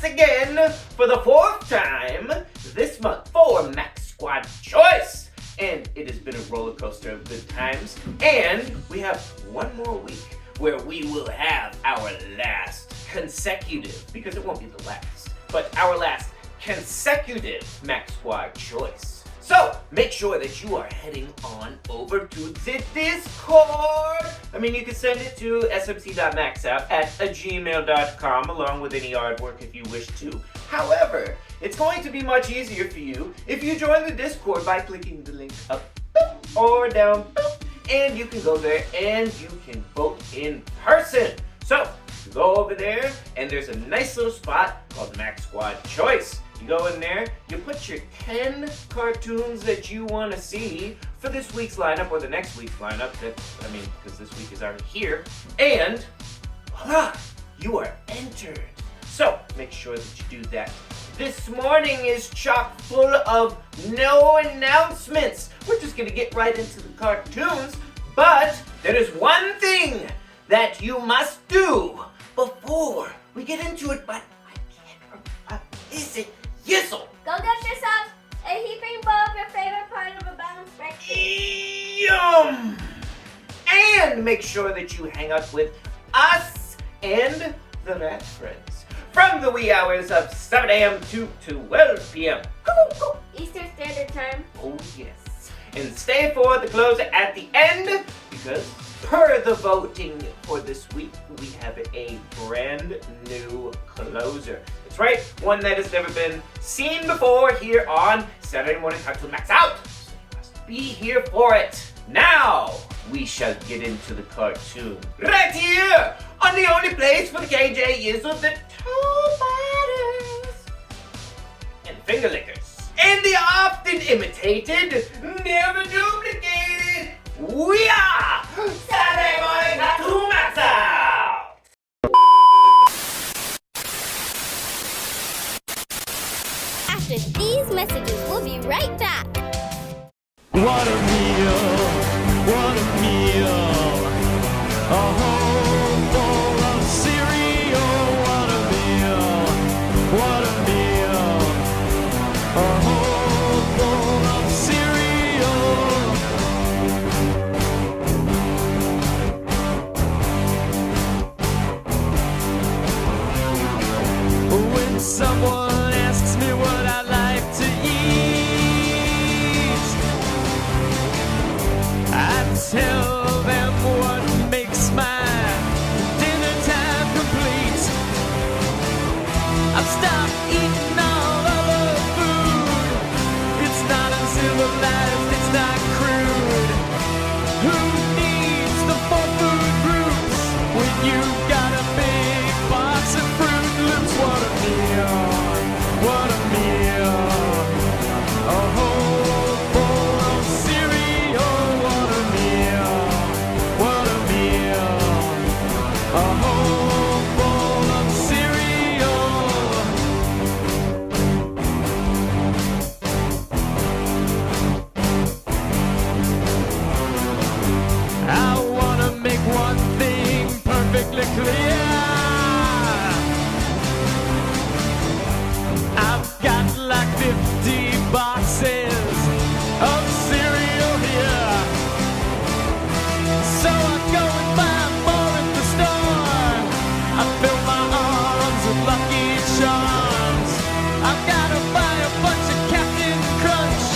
once again for the 4th time this month for Maxsquad Choice. And it has been a roller coaster of good times. And we have one more week where we will have our last consecutive, because it won't be the last, but our last consecutive Maxsquad Choice. So, make sure that you are heading on over to the Discord. I mean, you can send it to smc.maxout@gmail.com along with any artwork if you wish to. However, it's going to be much easier for you if you join the Discord by clicking the link up or down, and you can go there and you can vote in person. So, you go over there and there's a nice little spot called Maxsquad Choice. You go in there, you put your 10 cartoons that you want to see for this week's lineup or the next week's lineup, because this week is already here, and voila, you are entered. So, make sure that you do that. This morning is chock full of no announcements. We're just going to get right into the cartoons, but there is one thing that you must do before we get into it, but I can't remember. What is it? Yizzle! Go get yourself a heaping bowl of your favorite part of a balanced breakfast. Yum! And make sure that you hang out with us and the Rat Friends from the wee hours of 7 a.m. to 12 p.m. Eastern Standard Time. Oh yes. And stay for the close at the end, because per the voting for this week, we have a brand new closer. That's right, one that has never been seen before here on Saturday Morning Cartoon MAXOUT. So you must be here for it. Now, we shall get into the cartoon. Right here, on the only place for the KJ Yizzle, the Toe Biters and Finger Lickers. And the often imitated, never duplicated, we are Saturday Morning Cartoon MAXOUT! After these messages, we'll be right back. What a meal, what a meal. A whole bowl of cereal, what a meal, what a meal. A whole bowl of cereal. When someone asks me what I like to eat, I tell them what makes my dinner time complete. I've stopped eating all other food. It's not uncivilized, it's not crude. Who needs the 4 food groups when you've got a big box of Fruit Loops? What a meal, what a meal. A whole bowl of cereal, what a meal, what a meal. A whole bowl of cereal. I wanna make one thing perfectly clear. I've got like 50 boxes of cereal here, so I go and buy more at the store. I fill my arms with Lucky Charms. I've gotta buy a bunch of Captain Crunch,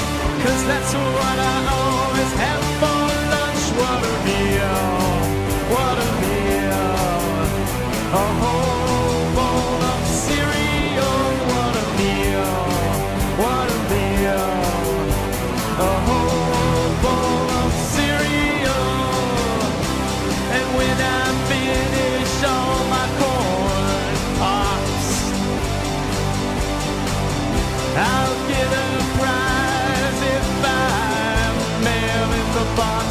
'cause that's what I always have for lunch. What a meal, what a meal. A whole bowl of cereal, what a meal, what a meal. A whole bowl of cereal. And when I finish all my corn pops, I'll get a prize if I'm mailing the box.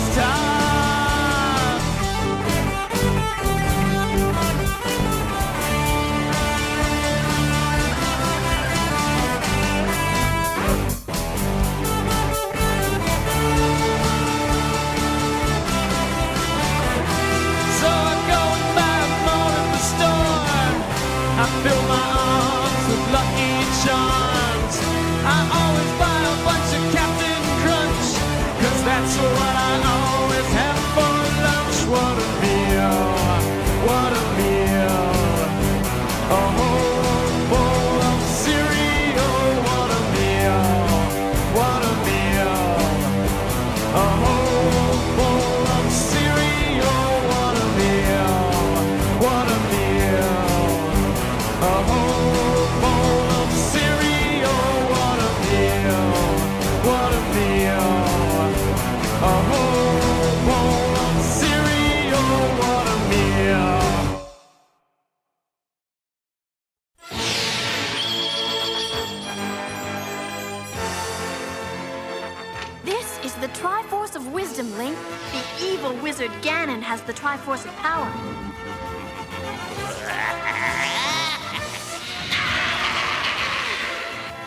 This is the Triforce of Wisdom, Link. The evil wizard Ganon has the Triforce of Power.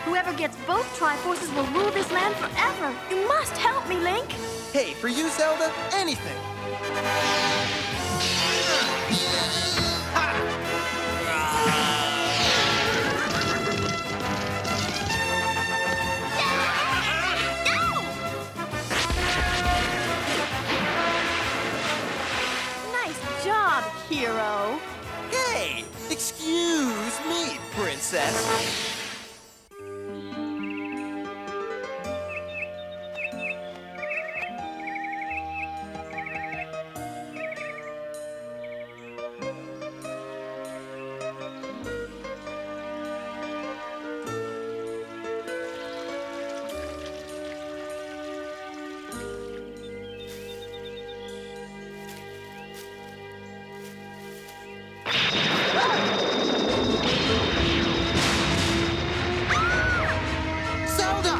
Whoever gets both Triforces will rule this land forever. You must help me, Link. Hey, for you, Zelda, anything. Nice job, hero. Hey, excuse me, princess. Zelda!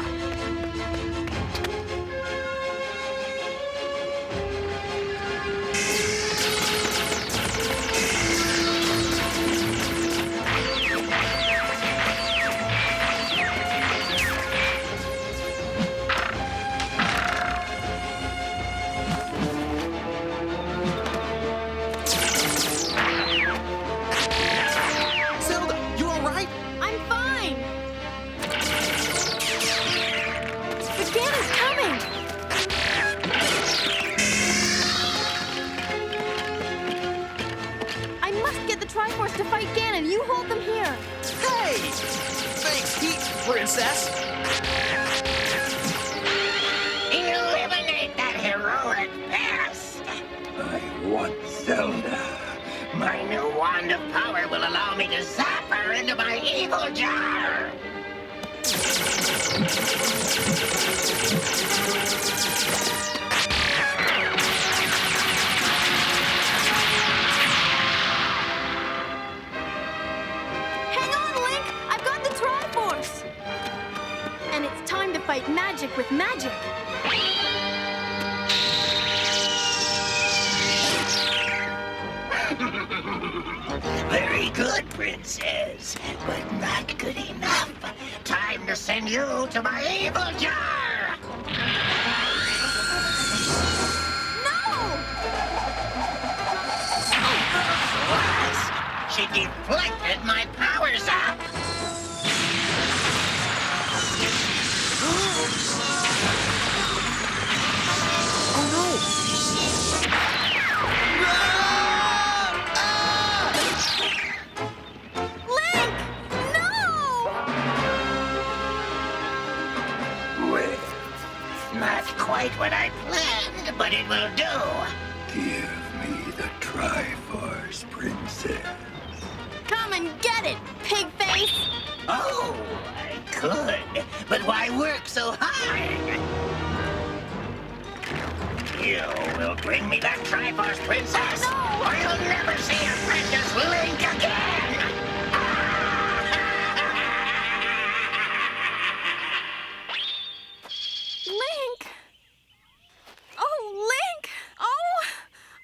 Zelda, you all right? I'm fine. But Ganon's coming. I must get the Triforce to fight Ganon. You hold them here. Hey! Thanks, heat, princess. Eliminate that heroic pest! I want Zelda. My new wand of power will allow me to zap her into my evil jar! Hang on, Link. I've got the Triforce. And it's time to fight magic with magic. Very good, princess, but not good enough. Time to send you to my evil jar! No! Plus, she deflected my powers up! Oh no! Link! No! Well, not quite what I planned, but it will do. Give me the Triforce, princess. Come and get it, pig face! Oh, I could, but why work so hard? You will bring me that Triforce, princess, or you'll never see a precious Link again! Link! Oh, Link! Oh!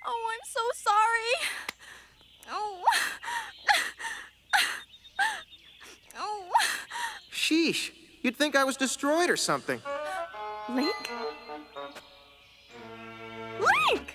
Oh, I'm so sorry. Oh. Oh. Sheesh, you'd think I was destroyed or something. Link? Link!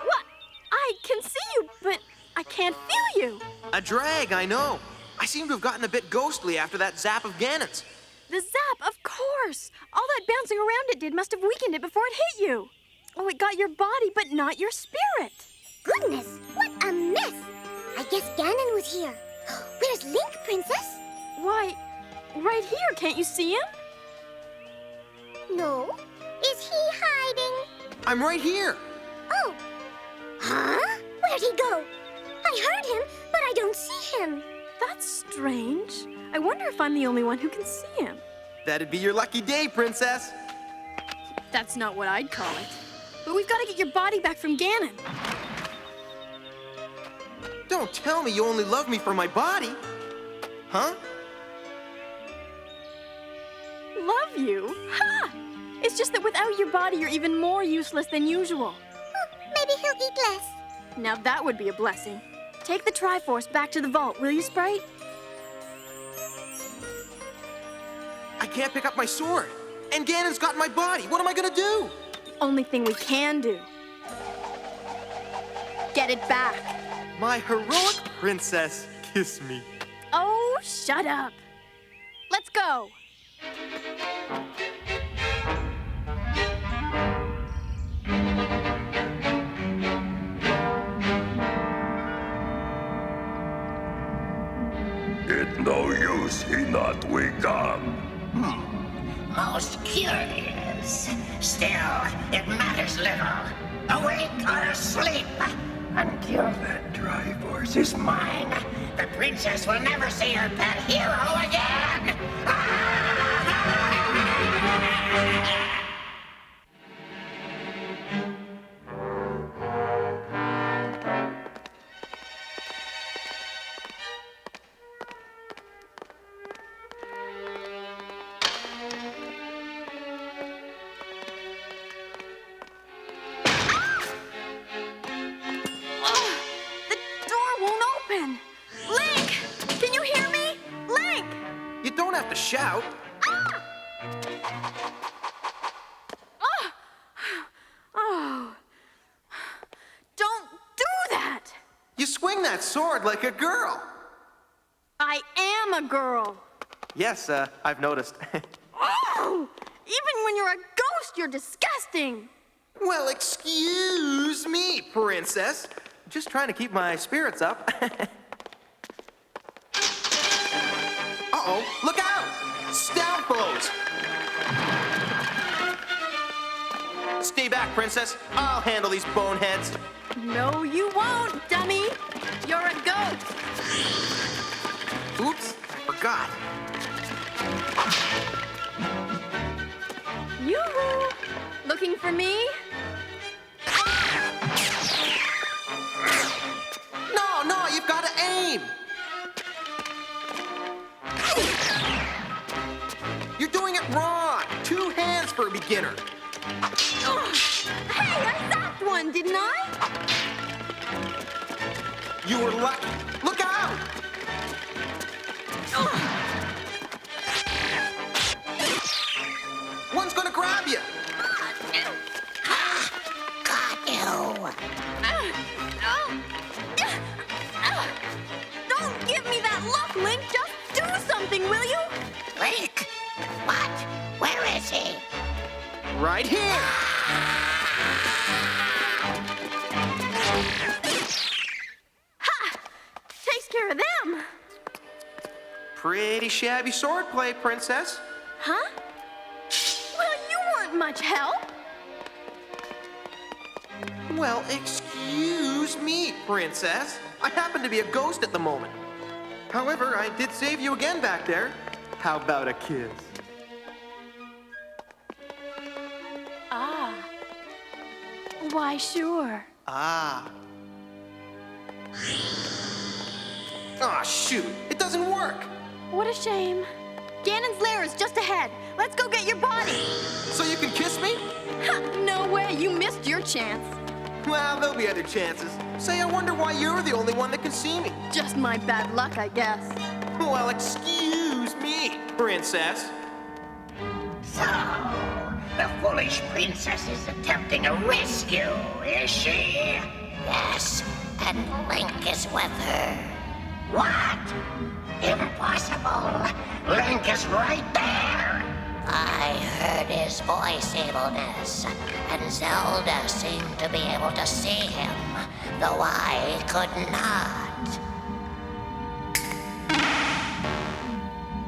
What? I can see you, but I can't feel you. A drag, I know. I seem to have gotten a bit ghostly after that zap of Ganon's. The zap, of course. All that bouncing around it did must have weakened it before it hit you. Oh, it got your body, but not your spirit. Goodness, what a mess! I guess Ganon was here. Where's Link, Princess? Why, right here. Can't you see him? No. Is he hiding? I'm right here. Oh. Huh? Where'd he go? I heard him, but I don't see him. That's strange. I wonder if I'm the only one who can see him. That'd be your lucky day, princess. That's not what I'd call it. But we've got to get your body back from Ganon. Don't tell me you only love me for my body. Huh? love you. Ha! It's just that without your body, you're even more useless than usual. Maybe he'll eat less. Now that would be a blessing. Take the Triforce back to the vault, will you, Sprite? I can't pick up my sword. And Ganon's got my body. What am I gonna do? Only thing we can do. Get it back. My heroic princess, kiss me. Oh, shut up. Let's go. It no use he not wake up. Most curious. Still, it matters little. Awake or asleep. Until that Triforce is mine, the princess will never see her pet hero again. The door won't open. Link! Can you hear me? Link! You don't have to shout. Oh. Don't do that! You swing that sword like a girl. I am a girl. Yes, I've noticed. Oh! Even when you're a ghost, you're disgusting. Well, excuse me, princess. Just trying to keep my spirits up. Uh-oh, look out! Stab foes! Stay back, princess. I'll handle these boneheads. No, you won't, dummy. You're a ghost. Oops, I forgot. Yoo-hoo! Looking for me? No, you've got to aim! You're doing it wrong! 2 hands for a beginner. Hey, I zapped one, didn't I? You were lucky. Look out! One's gonna grab you! Got you. Don't give me that look, Link. Just do something, will you? Link? What? Where is he? Right here! Ha! Takes care of them. Pretty shabby swordplay, princess. Huh? Well, you weren't much help. Well, excuse me, princess. I happen to be a ghost at the moment. However, I did save you again back there. How about a kiss? Ah. Why, sure. Ah. Aw, shoot. It doesn't work. What a shame. Ganon's lair is just ahead. Let's go get your body. So you can kiss me? Ha, no way. You missed your chance. Well, there'll be other chances. Say, I wonder why you're the only one that can see me. Just my bad luck, I guess. Well, excuse me, princess. So, the foolish princess is attempting a rescue, is she? Yes, and Link is with her. What? Impossible. Link is right there. I heard his voice, evilness, and Zelda seemed to be able to see him, though I could not.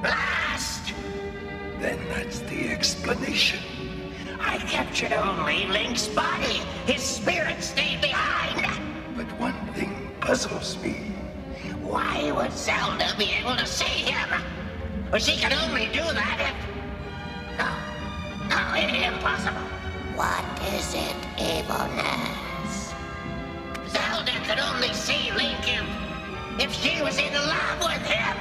Blast! Then that's the explanation. I captured only Link's body. His spirit stayed behind. But one thing puzzles me. Why would Zelda be able to see him? Well, she can only do that if... No, impossible. What is it, evilness? Zelda could only see Link if she was in love with him.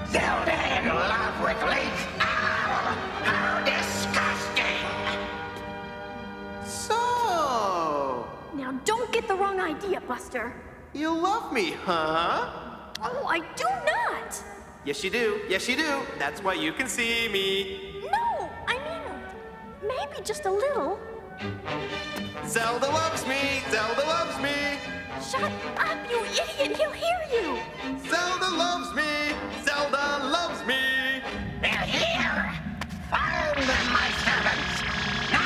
Zelda in love with Link. Ow! the wrong idea, Buster. You love me, huh? Oh, I do not! Yes, you do. Yes, you do. That's why you can see me. No, I mean, maybe just a little. Zelda loves me. Zelda loves me. Shut up, you idiot! He'll hear you! Zelda loves me. Zelda loves me. They're here! Find them, my servants! Now!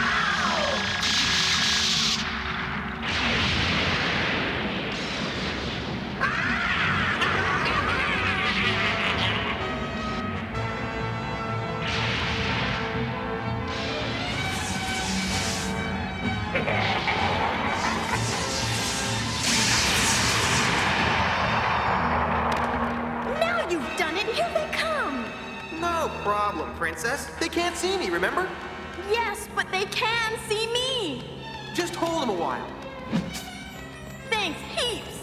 Now you've done it! Here they come! No problem, Princess. They can't see me, remember? Yes, but they can see me! Just hold them a while. Thanks, heaps!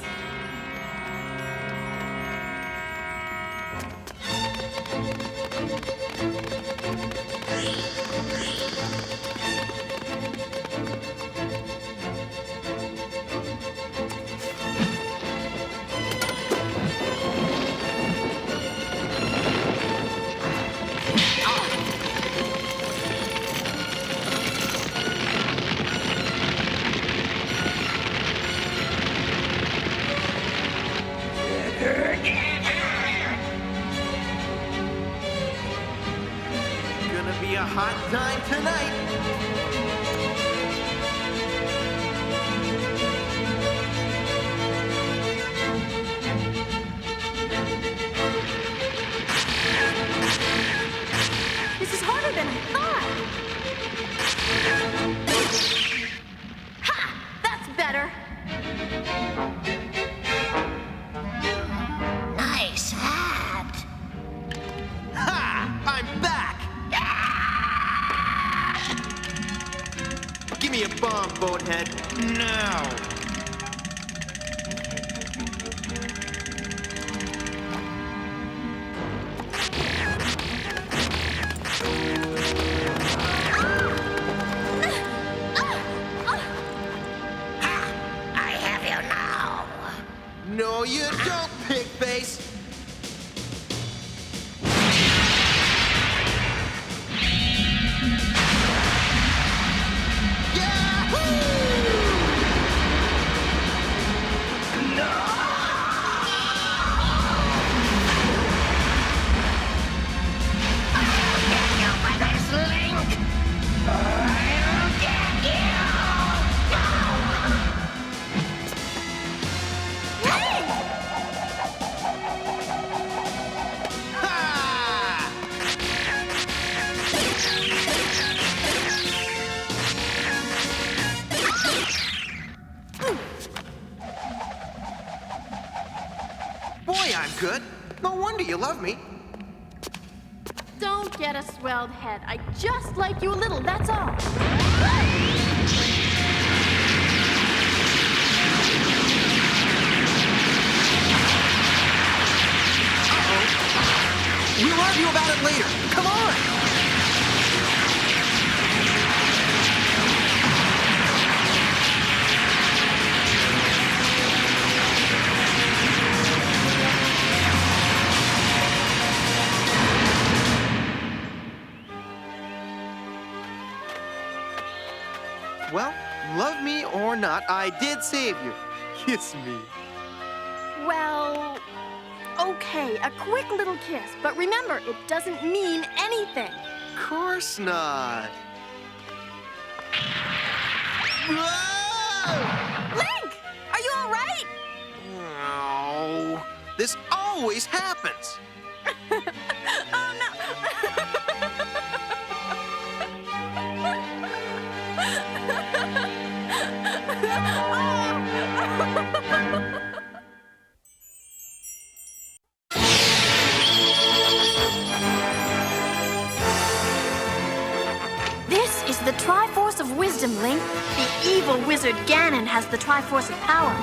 Gonna be a hot time tonight. This is harder than I thought! Ha! That's better! Nice hat! Ha! I'm back! Give me a bomb, boathead. Now! I have you now! No, you don't, pig face! You brothers Link! I'll get you! Ha! Boy, I'm good. No wonder you love me. Don't get a swelled head. I just like you a little, that's all. We'll argue about it later. Come on! Well, love me or not, I did save you. Kiss me. Well, okay, a quick little kiss, but remember, it doesn't mean anything. Course not. Whoa! Link, are you all right? Oh, this always happens. Oh, no. This is the Triforce of Wisdom, Link. The evil wizard Ganon has the Triforce of Power.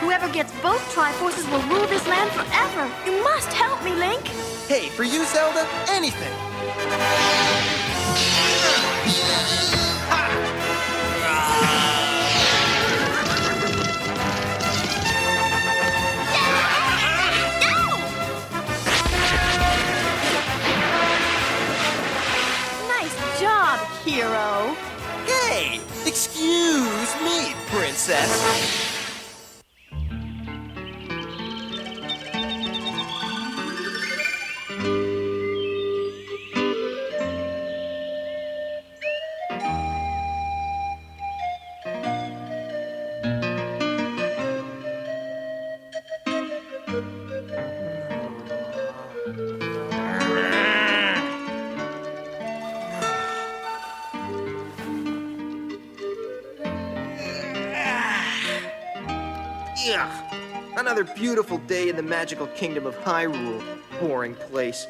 Whoever gets both Triforces will rule this land forever. You must help me, Link. Hey, for you, Zelda, anything. Nice job, hero. Hey, excuse me, princess. Ugh. Another beautiful day in the magical kingdom of Hyrule. Boring place.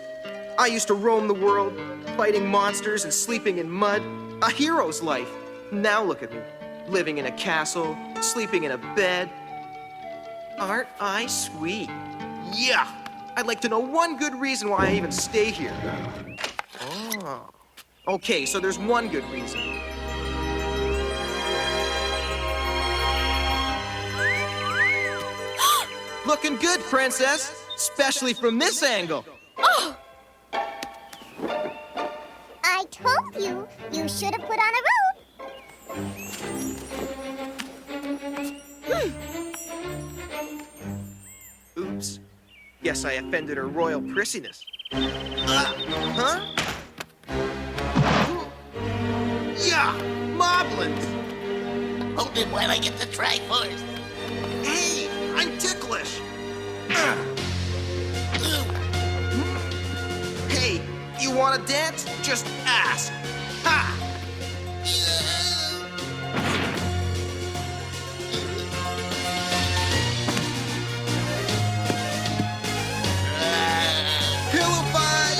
I used to roam the world, fighting monsters and sleeping in mud. A hero's life. Now look at me, living in a castle, sleeping in a bed. Aren't I sweet? Yeah! I'd like to know one good reason why I even stay here. Oh. Okay, so there's one good reason. Looking good, princess. Especially from this angle. I told you, you should have put on a robe. Oops. Guess I offended her royal prissiness. Huh? Yeah! Moblins! Hold it while I get the Triforce. Hey! I'm ticklish! Hey! You wanna dance? Just ask! Ha! Pillow fight!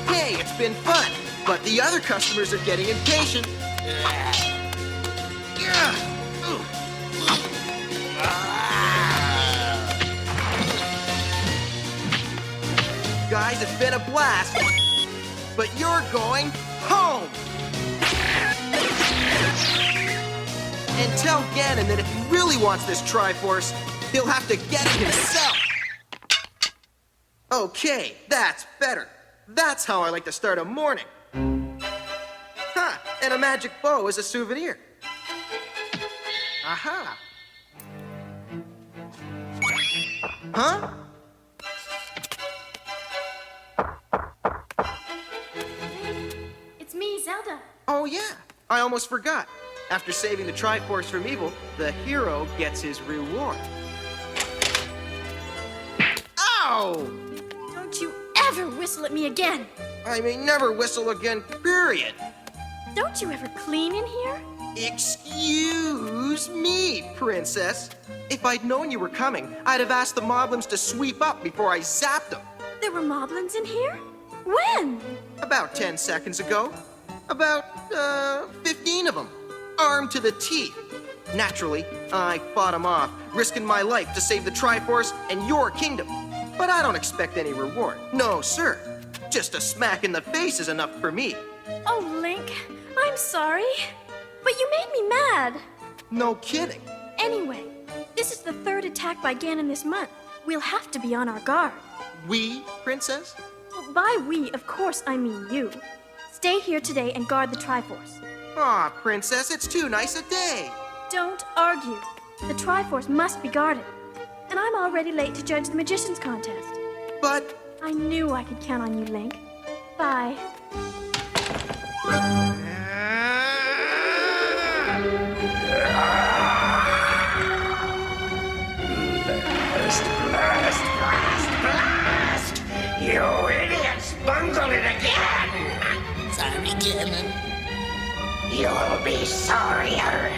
Hey, it's been fun, but the other customers are getting impatient. Guys, it's been a blast, but you're going home. And tell Ganon that if he really wants this Triforce, he'll have to get it himself. Okay, that's better. That's how I like to start a morning. Huh, and a magic bow as a souvenir. Aha. Huh? It's me, Zelda. Oh yeah, I almost forgot. After saving the Triforce from evil, the hero gets his reward. Ow! Don't you ever whistle at me again. I may never whistle again, period. Don't you ever clean in here? Excuse me, princess. If I'd known you were coming, I'd have asked the moblins to sweep up before I zapped them. There were moblins in here? When? About 10 seconds ago. About, 15 of them. Armed to the teeth. Naturally, I fought them off, risking my life to save the Triforce and your kingdom. But I don't expect any reward. No, sir. Just a smack in the face is enough for me. Oh, Link, I'm sorry. But you made me mad. No kidding. Anyway, this is the third attack by Ganon this month. We'll have to be on our guard. We, princess? By we, of course, I mean you. Stay here today and guard the Triforce. Aw, princess, it's too nice a day. Don't argue. The Triforce must be guarded. And I'm already late to judge the Magician's contest. But I knew I could count on you, Link. Bye. Blast! You idiots bungled it again! Sorry, Ganon. You'll be sorrier.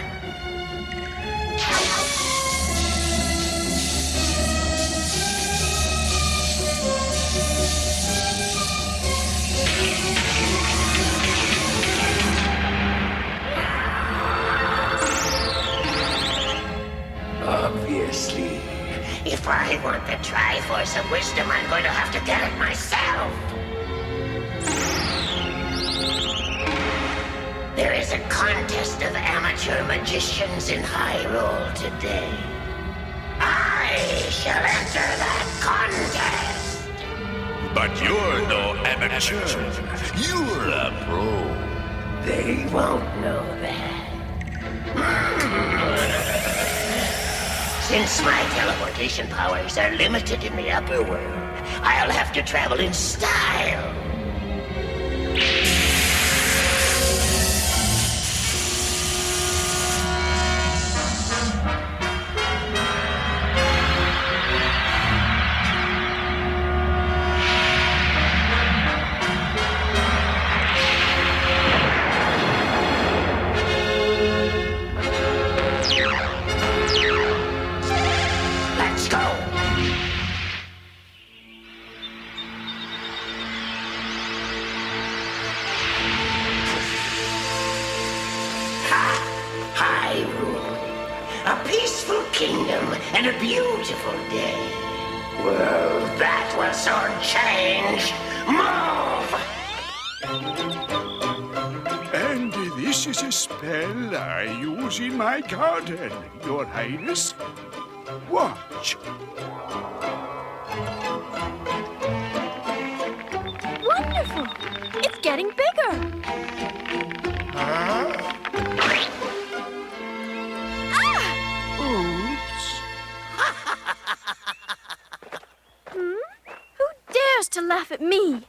Obviously. If I want the Triforce of Wisdom, I'm going to have to get it myself. There is a contest of amateur magicians in Hyrule today. I shall enter that contest. But you're no amateur. You're a pro. They won't know that. Since my teleportation powers are limited in the upper world, I'll have to travel in style. Let's go. Hyrule. A peaceful kingdom and a beautiful day. Well, that was some change. Move! And this is a spell I use in my garden, Your Highness. Watch. Wonderful! It's getting bigger! Ah! Oops. Who dares to laugh at me?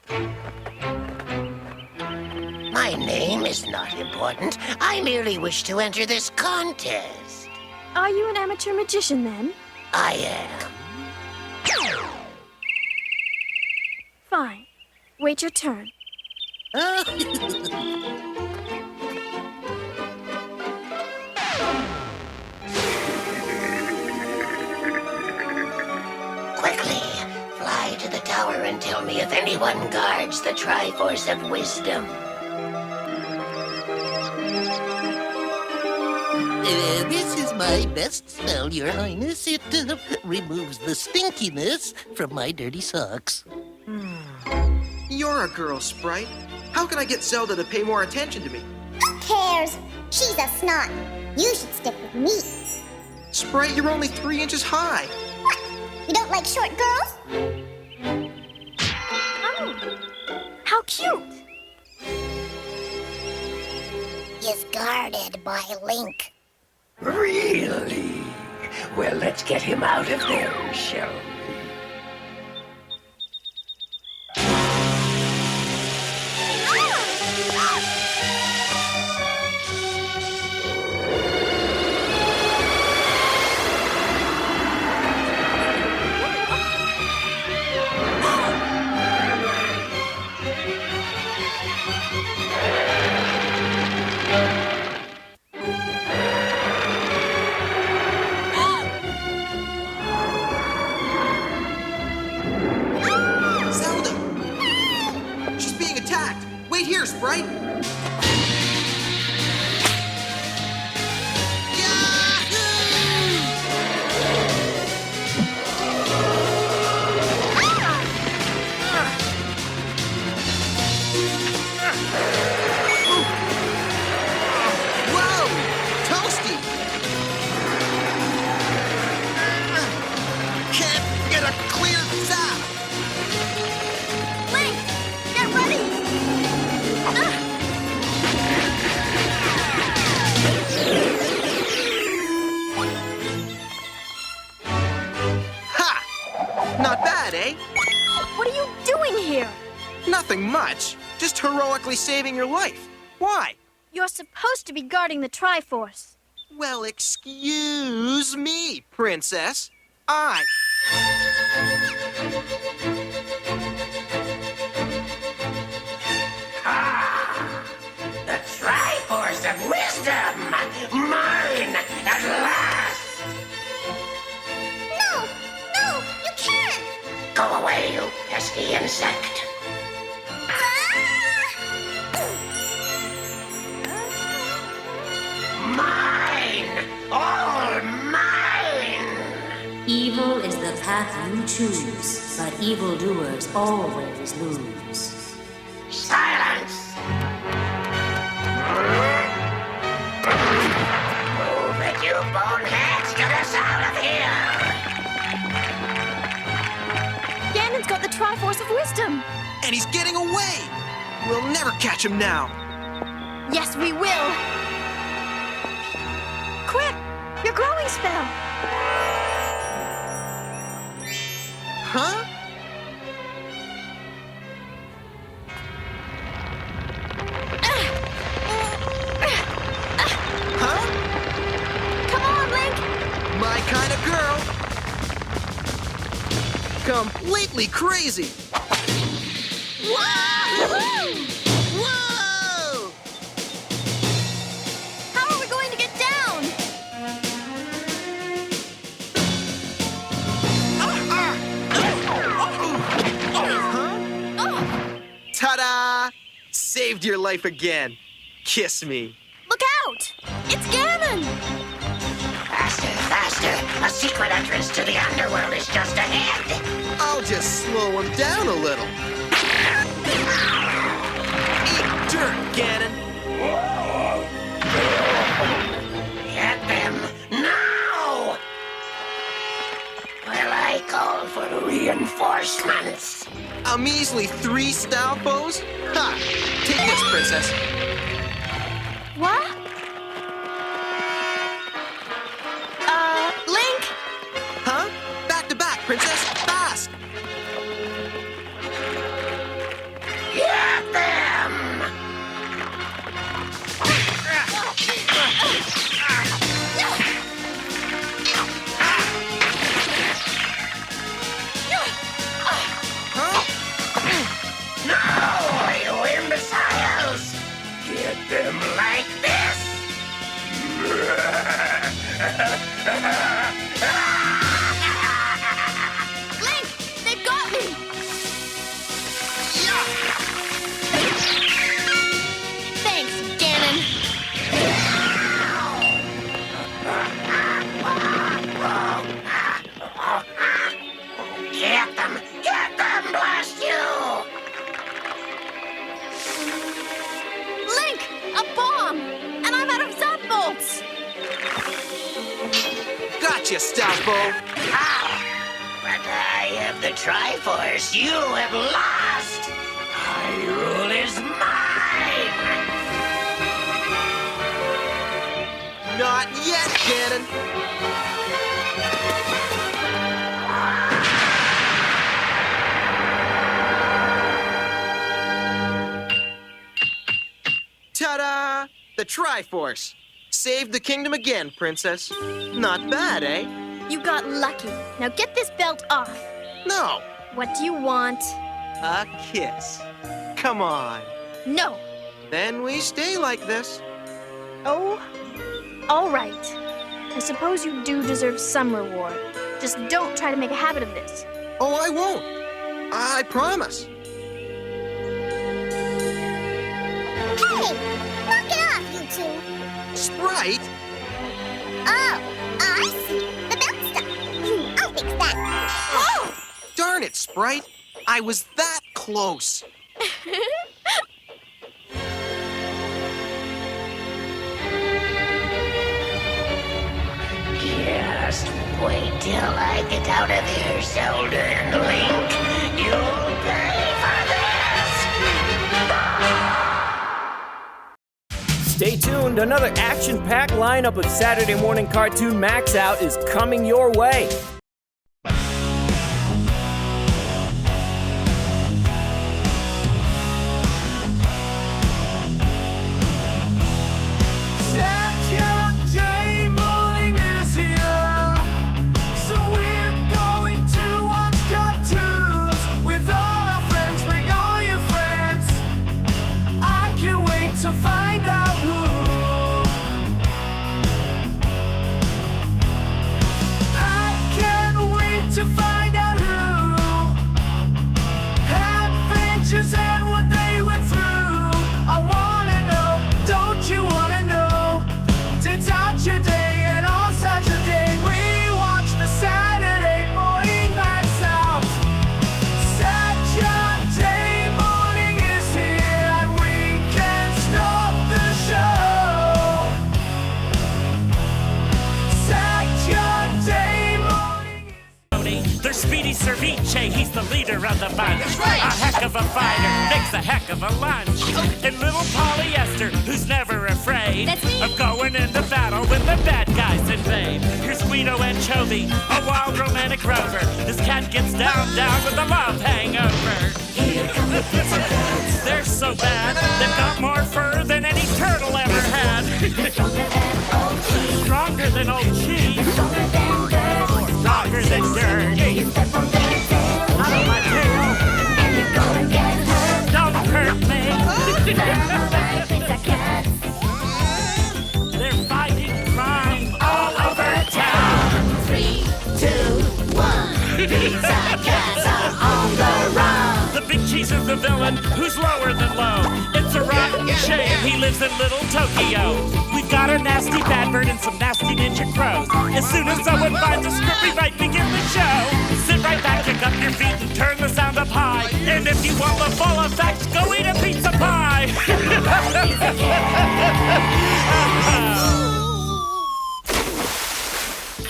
My name is not important. I merely wish to enter this contest. Are you an amateur magician, then? I am. Fine. Wait your turn. Quickly, fly to the tower and tell me if anyone guards the Triforce of Wisdom. This is my best spell, Your Highness. It removes the stinkiness from my dirty socks. You're a girl, Sprite. How can I get Zelda to pay more attention to me? Who cares? She's a snot. You should stick with me. Sprite, you're only 3 inches high. What? You don't like short girls? Oh, how cute! Is guarded by Link. Really? Well, let's get him out of there, shall we? Zelda! She's being attacked! Wait here, Sprite! Whoa! Toasty! Can't get a clear zap! Link, get ready! Ha! Not bad, eh? What are you doing here? Nothing much. Just heroically saving your life. Why? You're supposed to be guarding the Triforce. Well, excuse me, Princess. I... The Triforce of you pesky insect. Mine! All mine! Evil is the path you choose, but evildoers always lose. Silence! Move it, you boneheads! Get us out of here! Ganon's got the Triforce of Wisdom. And he's getting away! We'll never catch him now! Yes, we will. Quick, your growing spell. Huh? Huh? Come on, Link. My kind of girl. Completely crazy. Woohoo! Whoa! How are we going to get down? Oh, Ta-da! Saved your life again. Kiss me. look out! It's Ganon! Faster, faster! A secret entrance to the underworld is just ahead! I'll just slow him down a little. Eat dirt, Ganon. Get them now! While I call for reinforcements. A measly 3 style foes? Ha! Take this, princess. What? Link? Huh? Back to back, princess. Fast! Get them! No, you imbeciles! Get them like this! Link, they've got me! Thanks, Ganon. Get them, blast you! Link, a bomb! And I'm out of zap bolts! Gotcha, Stalfo. But I have the Triforce. You have lost. Hyrule is mine. Not yet, Ganon. Ta-da! The Triforce. Saved the kingdom again, princess. Not bad, eh? You got lucky. Now get this belt off. No. What do you want? A kiss. Come on. No. Then we stay like this. Oh, all right. I suppose you do deserve some reward. Just don't try to make a habit of this. Oh, I won't. I promise. Hey, knock it off, you two. Sprite? Oh, I see. The belt stuff. I'll fix that. Oh! Darn it, Sprite. I was that close. Just wait till I get out of here, Zelda and Link. You'll pay for this! Stay tuned, another action-packed lineup of Saturday morning cartoon Max Out is coming your way. Saturday morning is here, so we're going to watch cartoons with all our friends. Bring all your friends. I can't wait to find out who. I can't leader of the bunch. A heck of a fighter, makes a heck of a lunch. And little polyester, who's never afraid of going into battle when the bad guys invade. Here's Guido Anchovy, a wild romantic rover. This cat gets down with a love hangover. Here come the pizza cats. They're so bad, they've got more fur than any turtle ever had. Stronger than old cheese. Stronger than dirt. Out of my tail. And you're gonna get hurt. Don't hurt me. They're fighting crime all over town. 3, 2, 1. Pizza cats are on the run. The big cheese is the villain who's lower than low. It's a rotten shame he lives in little Tokyo. We've got a nasty bad bird and some nasty ninja crows. As soon as someone finds a script, we might begin the show. Sit right back, kick up your feet, and turn the sound up high. And if you want the full effect, go eat a pizza pie.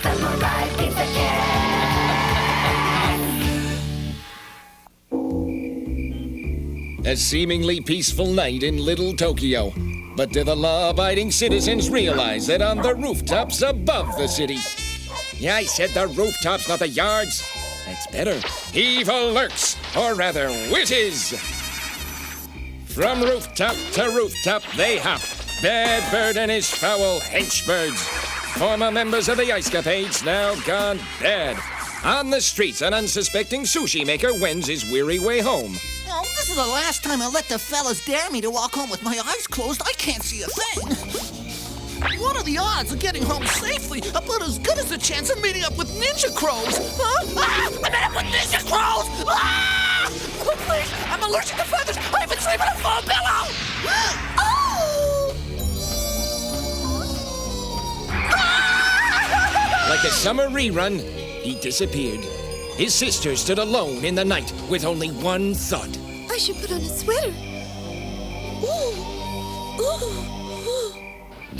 Samurai Pizza Cat. A seemingly peaceful night in Little Tokyo. But do the law-abiding citizens realize that on the rooftops above the city... Yeah, I said the rooftops, not the yards. That's better. Evil lurks, or rather, whizzes. From rooftop to rooftop they hop. Bad Bird and his foul henchbirds. Former members of the Ice Capades now gone bad. On the streets, an unsuspecting sushi maker wends his weary way home. Oh, this is the last time I let the fellas dare me to walk home with my eyes closed. I can't see a thing. What are the odds of getting home safely? About as good as a chance of meeting up with ninja crows. Huh? Ah! I met up with ninja crows! Ah! Oh, please, I'm allergic to feathers. I've been sleeping on a foam pillow. Oh! Ah! Like a summer rerun, he disappeared. His sister stood alone in the night with only one thought. I should put on a sweater.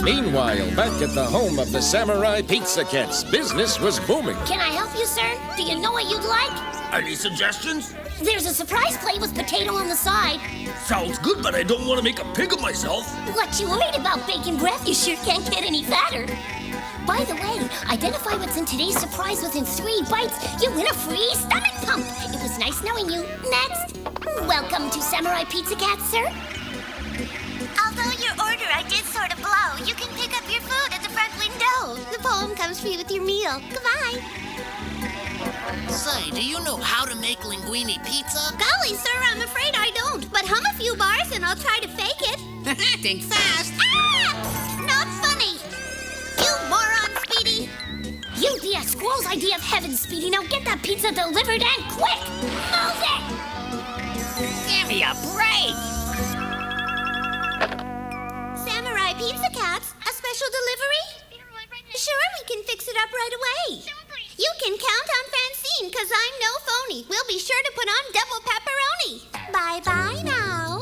Meanwhile, back at the home of the Samurai Pizza Cats, business was booming. Can I help you, sir? Do you know what you'd like? Any suggestions? There's a surprise plate with potato on the side. Sounds good, but I don't want to make a pig of myself. What you worried about bacon breath? You sure can't get any fatter. By the way, identify what's in today's surprise within 3 bites. You win a free stomach pump. It was nice knowing you. Next. Welcome to Samurai Pizza Cat, sir. Although your order I did sort of blow, you can pick up your food at the front window. The poem comes free with your meal. Goodbye. Say, do you know how to make linguine pizza? Golly, sir, I'm afraid I don't. But hum a few bars and I'll try to fake it. Think fast. Ah! Not funny. You moron, Speedy. You be a squirrel's idea of heaven, Speedy. Now get that pizza delivered and quick. Move it. Give me a break. Samurai Pizza Cats, a special delivery? Sure, we can fix it up right away. You can count on Francine, because I'm no phony. We'll be sure to put on double pepperoni. Bye-bye now.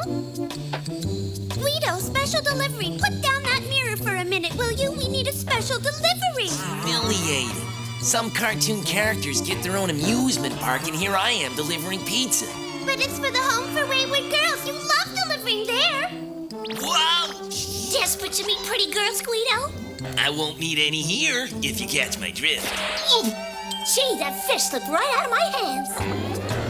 Guido, special delivery. Put down that mirror for a minute, will you? We need a special delivery. Humiliating. Some cartoon characters get their own amusement park, and here I am delivering pizza. But it's for the Home for Wayward Girls. You love delivering there. Wow! Desperate to meet pretty girls, Guido? I won't meet any here, if you catch my drift. Gee, that fish slipped right out of my hands.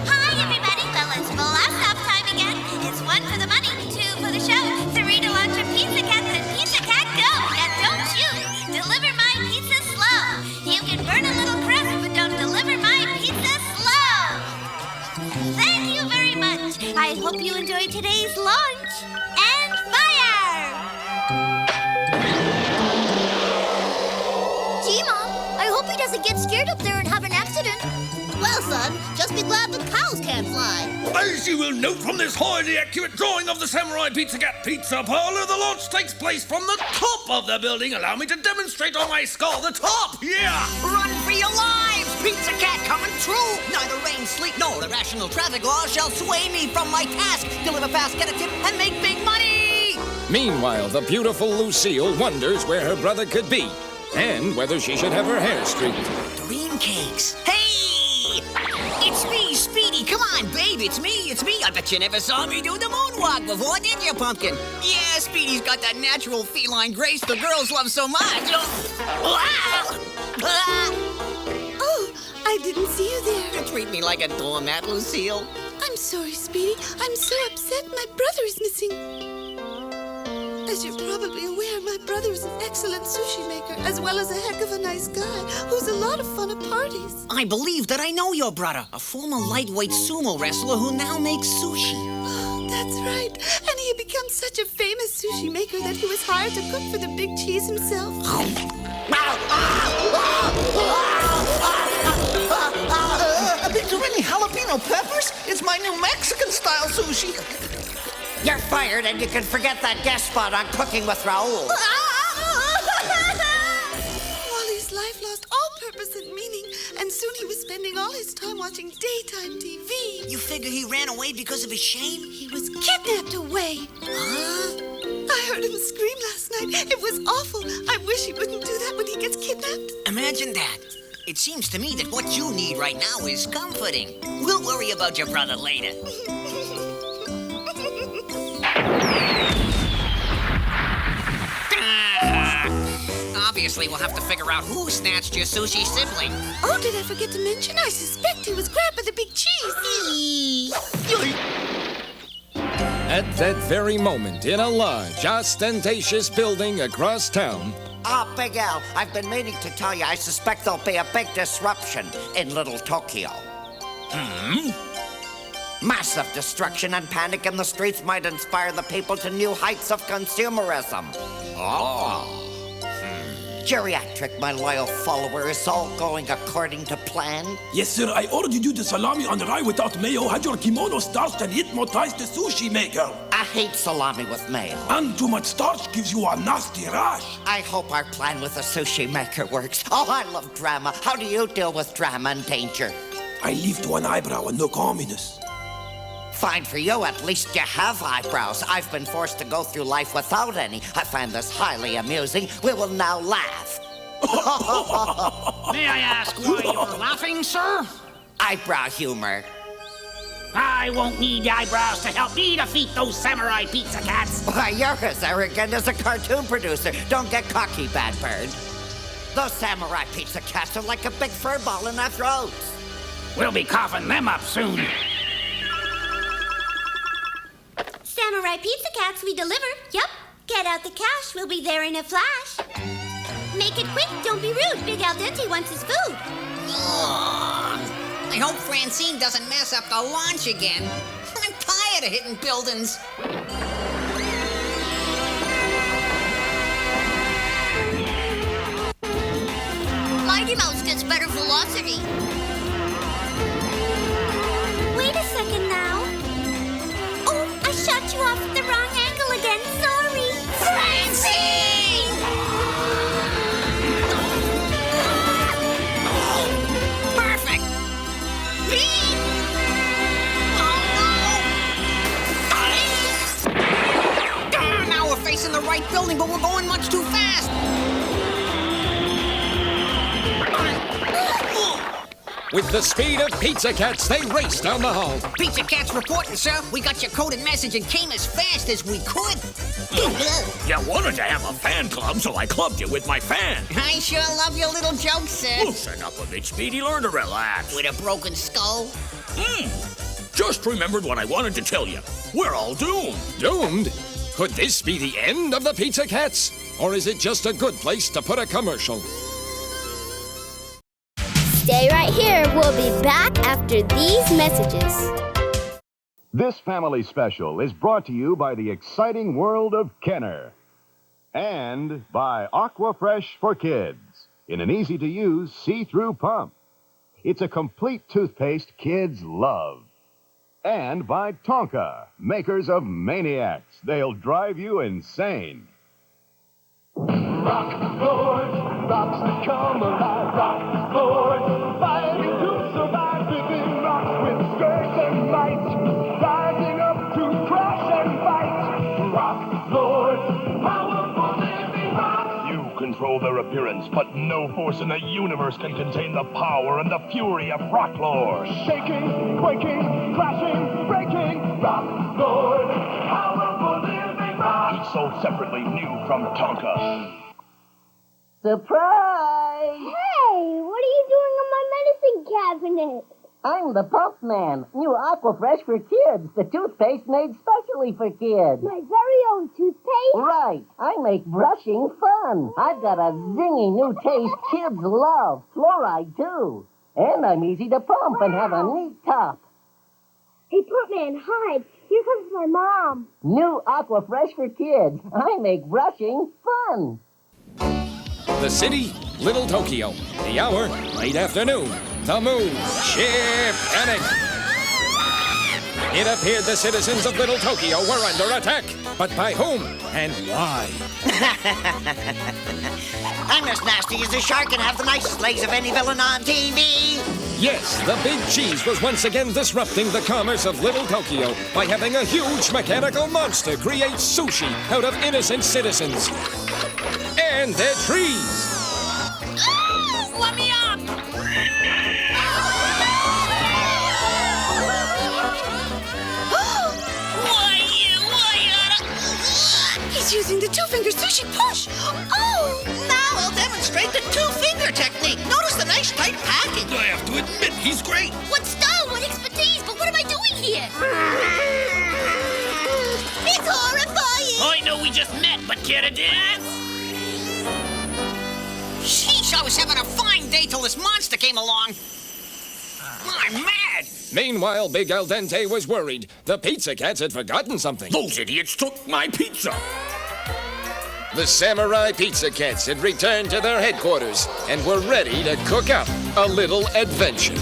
Hi, everybody. Well, it's blast off time again. It's 1 for the money, 2 for the show, 3 to launch a Pizza Cat, and Pizza Cat go. And don't shoot. Deliver my pizza slow. You can burn a little crust, but don't deliver my pizza slow. Thank you very much. I hope you enjoyed today's launch. And fire! Gee, Mom, I hope he doesn't get scared up there and have an accident. Well, son, just be glad the cows can't fly. As you will note from this highly accurate drawing of the Samurai Pizza Cat Pizza Parlor, the launch takes place from the top of the building. Allow me to demonstrate on my skull the top. Yeah! Run for your lives! Pizza Cat coming true! Neither rain, sleet, nor irrational traffic laws shall sway me from my task. Deliver fast, get a tip, and make big money! Meanwhile, the beautiful Lucille wonders where her brother could be and whether she should have her hair streaked. Dream cakes. Hey! It's me, Speedy. Come on, babe, it's me. I bet you never saw me do the moonwalk before, did you, Pumpkin? Yeah, Speedy's got that natural feline grace the girls love so much. Oh, I didn't see you there. You treat me like a doormat, Lucille. I'm sorry, Speedy. I'm so upset my brother is missing. As you're probably aware, my brother is an excellent sushi maker, as well as a heck of a nice guy who's a lot of fun at parties. I believe that I know your brother, a former lightweight sumo wrestler who now makes sushi. Oh, that's right. And he had become such a famous sushi maker that he was hired to cook for the Big Cheese himself. Did you any jalapeno peppers? It's my new Mexican-style sushi. You're fired, and you can forget that guest spot on Cooking with Raul. Wally's life lost all purpose and meaning, and soon he was spending all his time watching daytime TV. You figure he ran away because of his shame? He was kidnapped away. Huh? I heard him scream last night. It was awful. I wish he wouldn't do that when he gets kidnapped. Imagine that. It seems to me that what you need right now is comforting. We'll worry about your brother later. Obviously, we'll have to figure out who snatched your sushi sibling. Oh, did I forget to mention? I suspect he was grabbed by the Big Cheese. At that very moment, in a large, ostentatious building across town. Ah, Big Al, I've been meaning to tell you I suspect there'll be a big disruption in Little Tokyo. Massive destruction and panic in the streets might inspire the people to new heights of consumerism. Geriatric, my loyal follower, is all going according to plan? Yes, sir. I ordered you the salami on rye without mayo, had your kimono starched, and hypnotized the sushi maker. I hate salami with mayo. And too much starch gives you a nasty rash. I hope our plan with the sushi maker works. Oh, I love drama. How do you deal with drama and danger? I lift one eyebrow and look ominous. Fine for you, at least you have eyebrows. I've been forced to go through life without any. I find this highly amusing. We will now laugh. May I ask why you're laughing, sir? Eyebrow humor. I won't need eyebrows to help me defeat those samurai pizza cats. Why, you're as arrogant as a cartoon producer. Don't get cocky, bad bird. Those samurai pizza cats are like a big fur ball in our throats. We'll be coughing them up soon. Samurai pizza cats we deliver. Yup. Get out the cash. We'll be there in a flash. Make it quick. Don't be rude. Big Al Dente wants his food. I hope Francine doesn't mess up the launch again. I'm tired of hitting buildings. Mighty Mouse gets better velocity. Wait a second now. Oh, I shot you off at the wrong angle again. Sorry. Francine! Perfect! Now we're facing the right building, but we're going much too fast. With the speed of pizza cats, they raced down the hall. Pizza Cat's reporting, sir. We got your coded message and came as fast as we could. You wanted to have a fan club, so I clubbed you with my fan. I sure love your little jokes, sir. Loosen up a bit, Speedy. Learn to relax. With a broken skull? Just remembered what I wanted to tell you. We're all doomed. Doomed? Could this be the end of the pizza cats? Or is it just a good place to put a commercial? Stay right here. We'll be back after these messages. This family special is brought to you by the exciting world of Kenner and by Aqua Fresh for Kids in an easy-to-use see-through pump. It's a complete toothpaste kids love. And by Tonka, makers of Maniacs. They'll drive you insane. Rock Lord, rocks that come alive. Rock Lord, fighting to survive within rocks with strength and might, rising up to crash and fight. Rock Lord, powerful living rock. You control control their appearance, but no force in the universe can contain the power and the fury of Rock Lord. Shaking, quaking, crashing, breaking, Rock Lord, powerful living rock. Each sold separately, new from Tonka. Surprise! Hey, what are you doing in my medicine cabinet? I'm the Pump Man. New Aqua Fresh for kids. The toothpaste made specially for kids. My very own toothpaste? Right. I make brushing fun. I've got a zingy new taste kids love. Fluoride, too. And I'm easy to pump and have a neat top. Hey, Pump Man, hide. Here comes my mom. New Aqua Fresh for kids. I make brushing fun. The city, Little Tokyo. The hour, late afternoon. The moon, sheer panic. It appeared the citizens of Little Tokyo were under attack. But by whom and why? I'm as nasty as a shark and have the nicest legs of any villain on TV. Yes, the Big Cheese was once again disrupting the commerce of Little Tokyo by having a huge mechanical monster create sushi out of innocent citizens. And their trees. Let me up! He's using the two-finger sushi push. Oh! Now I'll demonstrate the two-finger technique. Notice the nice tight packing. I have to admit, he's great. What style, what expertise, but what am I doing here? It's horrifying! I know we just met, but care to dance? Sheesh, I was having a fine day till this monster came along. I'm mad! Meanwhile, Big Al Dente was worried. The Pizza Cats had forgotten something. Those idiots took my pizza. The Samurai Pizza Cats had returned to their headquarters and were ready to cook up a little adventure.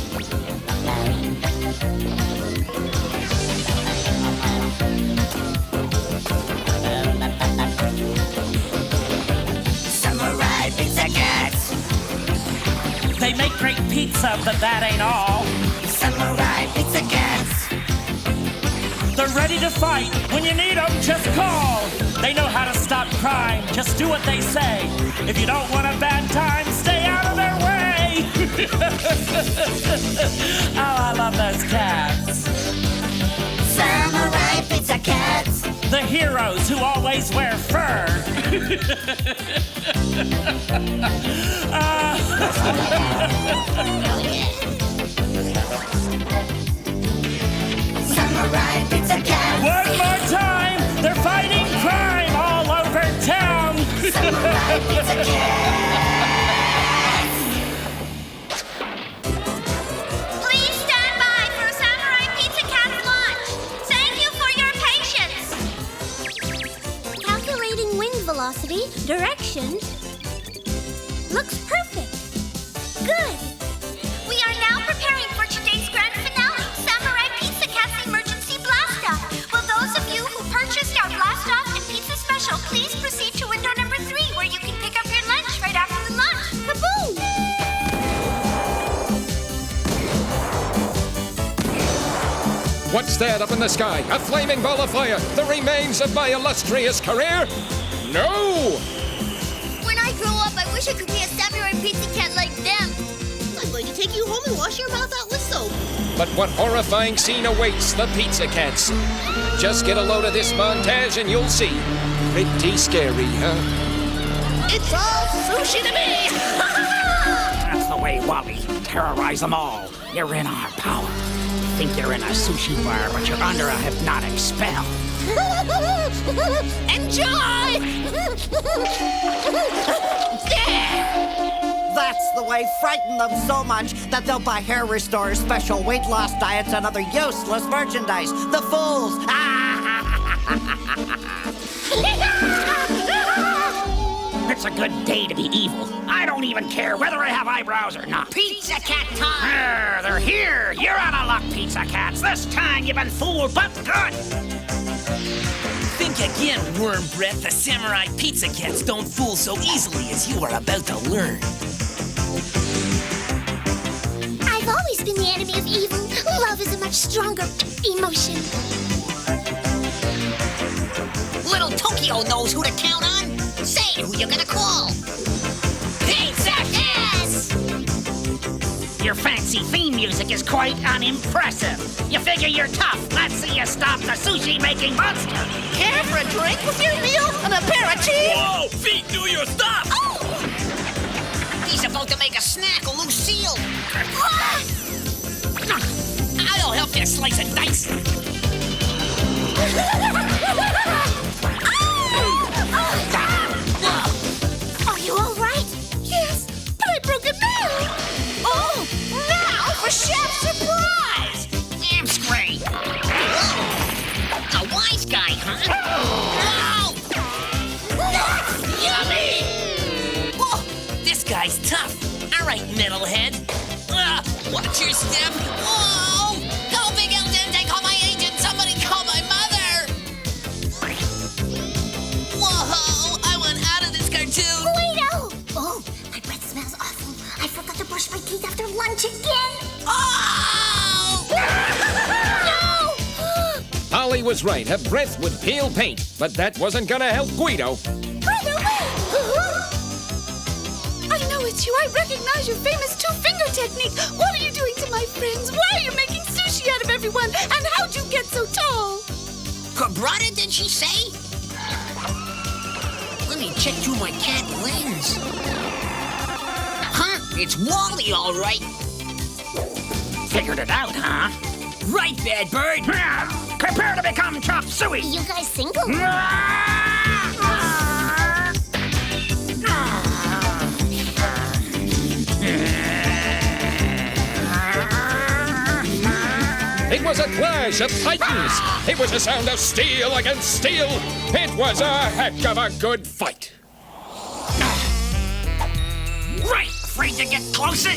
Samurai Pizza Cats. They make great pizza, but that ain't all. Samurai Pizza Cats. They're ready to fight. When you need them, just call. They know how to stop crime. Just do what they say. If you don't want a bad time, stay out of their way. Oh, I love those cats. Samurai Pizza Cats. The heroes who always wear fur. Samurai Pizza Cats. One more time. They're fighting crime all over town. Samurai Pizza Cats. Please stand by for a Samurai Pizza Cats launch. Thank you for your patience. Calculating wind velocity, direction. Looks perfect. Good. We are now preparing for today's grand finale, Samurai Pizza Cats Emergency Blast-Off. Will those of you who purchased our Blast-Off and Pizza Special please proceed to window number 3 where you can pick up your lunch right after the lunch. Kaboom! What's that up in the sky? A flaming ball of fire. The remains of my illustrious career? No! When I grow up, I wish I could be a Samurai Pizza Cat like them. I'm going to take you home and wash your mouth out with soap. But what horrifying scene awaits the Pizza Cats? Just get a load of this montage and you'll see. Pretty scary, huh? It's all sushi to me! That's the way, Wally. Terrorize them all. You're in our power. You think you're in a sushi bar, but you're under a hypnotic spell. Enjoy! That's the way. Frighten them so much that they'll buy hair restorers, special weight loss diets, and other useless merchandise. The fools! It's a good day to be evil. I don't even care whether I have eyebrows or not. Pizza Cat time! They're here. You're out of luck, Pizza Cats. This time you've been fooled, but good. Think again, worm breath. The Samurai Pizza Cats don't fool so easily as you are about to learn. I've always been the enemy of evil. Love is a much stronger emotion. Little Tokyo knows who to count on. Say who you're gonna call. Your fancy theme music is quite unimpressive. You figure you're tough. Let's see you stop the sushi-making monster. Care for a drink with your meal and a pair of cheese? Whoa, feet, do your stuff! Oh! He's about to make a snack of Lucille. I'll help you slice and dice. Are you all right? Yes, but I broke a nail. Oh, now for Chef Surprise! I'm straight. A wise guy, huh? Yummy! Oh, this guy's tough. All right, metalhead. Watch your step. Oh! Call Big El Dente, call my agent, somebody call my mother! Whoa, I want out of this cartoon. Guido! Oh, my breath smells awful. I forgot to brush my teeth after lunch again. Oh! No! Polly was right. Her breath would peel paint, but that wasn't gonna help Guido. I know it's you. I recognize your famous two-finger technique. What are you doing to my friends? Why are you making sushi out of everyone? And how'd you get so tall? Cabrata, did she say? Let me check through my cat lens. Huh? It's Wally, all right. Figured it out, huh? Right, bad bird. Prepare to become chop suey. You guys single? It was a clash of titans. It was a sound of steel against steel. It was a heck of a good fight. Right, afraid to get closer?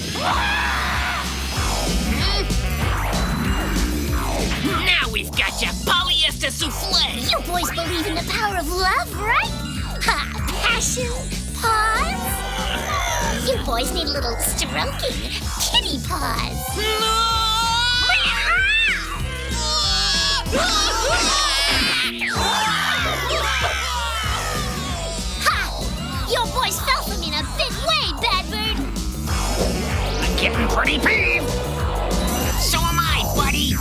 Now we've got you, polyester souffle. You boys believe in the power of love, right? Ha! Passion, pause. You boys need a little stroking. Kitty paws. Ha! Your boys fell for me in a big way, Bad Bird. I'm getting pretty peeved. So am I, buddy.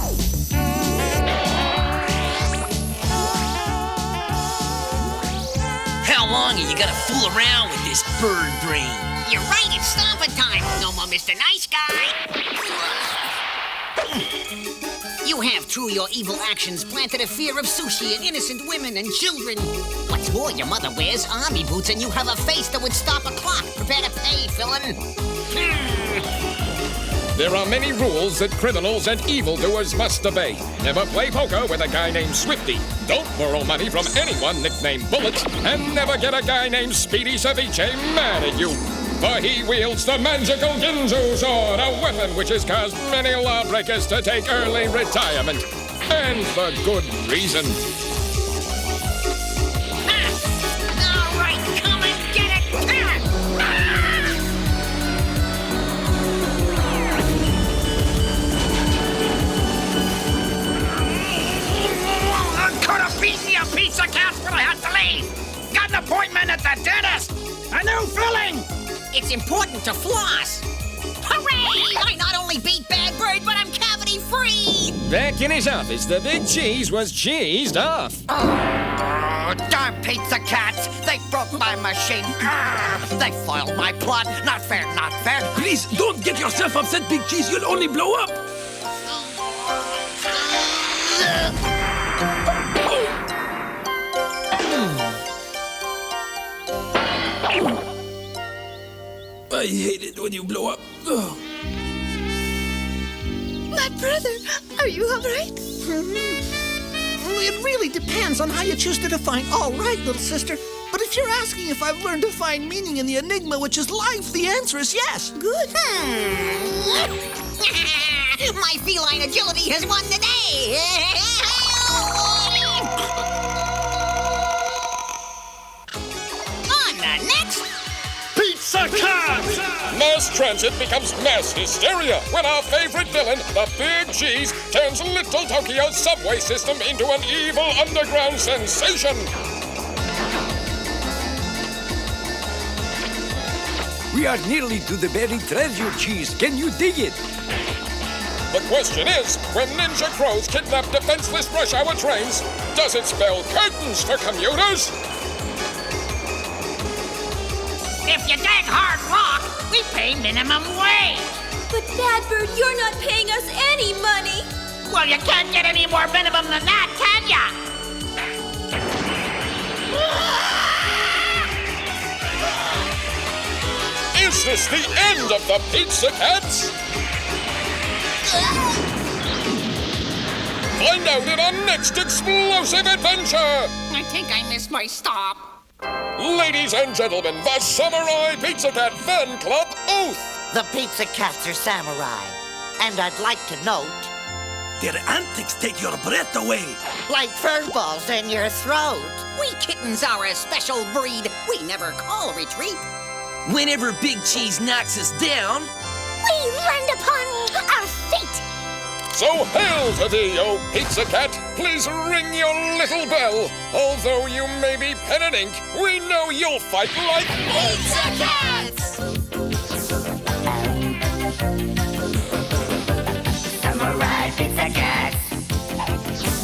How long are you gonna fool around with this bird brain? You're right, it's stomping time. No more Mr. Nice Guy. You have, through your evil actions, planted a fear of sushi in innocent women and children. What's more, your mother wears army boots and you have a face that would stop a clock. Prepare to pay, villain. There are many rules that criminals and evildoers must obey. Never play poker with a guy named Swifty. Don't borrow money from anyone nicknamed Bullets. And never get a guy named Speedy Ceviche mad at you. For he wields the magical Ginzu sword, a weapon which has caused many lawbreakers to take early retirement. And for good reason. All right, come and get it. I could have beaten you, pizza cat, but I had to leave. Got an appointment at the dentist. A new filling. It's important to floss. Hooray! I not only beat Bad Bird, but I'm cavity-free. Back in his office, the big cheese was cheesed off. Oh, darn pizza cats! They broke my machine. They foiled my plot. Not fair, not fair. Please, don't get yourself upset, Big Cheese. You'll only blow up. I hate it when you blow up. Oh. My brother, are you all right? It really depends on how you choose to define all right, little sister. But if you're asking if I've learned to find meaning in the enigma which is life, the answer is yes. Good. My feline agility has won the day. On the next Pizza Cat! Mass transit becomes mass hysteria when our favorite villain, the Big Cheese, turns Little Tokyo's subway system into an evil underground sensation. We are nearly to the buried treasure, Cheese. Can you dig it? The question is, when ninja crows kidnap defenseless rush hour trains, does it spell curtains for commuters? If you dig hard rock, we pay minimum wage. But Bad Bird, you're not paying us any money. Well, you can't get any more minimum than that, can ya? Is this the end of the Pizza Cats? Find out in our next explosive adventure! I think I missed my stop. Ladies and gentlemen, the Samurai Pizza Cat Fan Club Oath! The Pizza Cats are samurai. And I'd like to note... Their antics take your breath away. Like furballs in your throat. We kittens are a special breed. We never call retreat. Whenever Big Cheese knocks us down, We land upon our fate. So hail to thee, O Pizza Cat! Please ring your little bell. Although you may be pen and ink, we know you'll fight like Pizza Cats! Samurai Pizza Cats.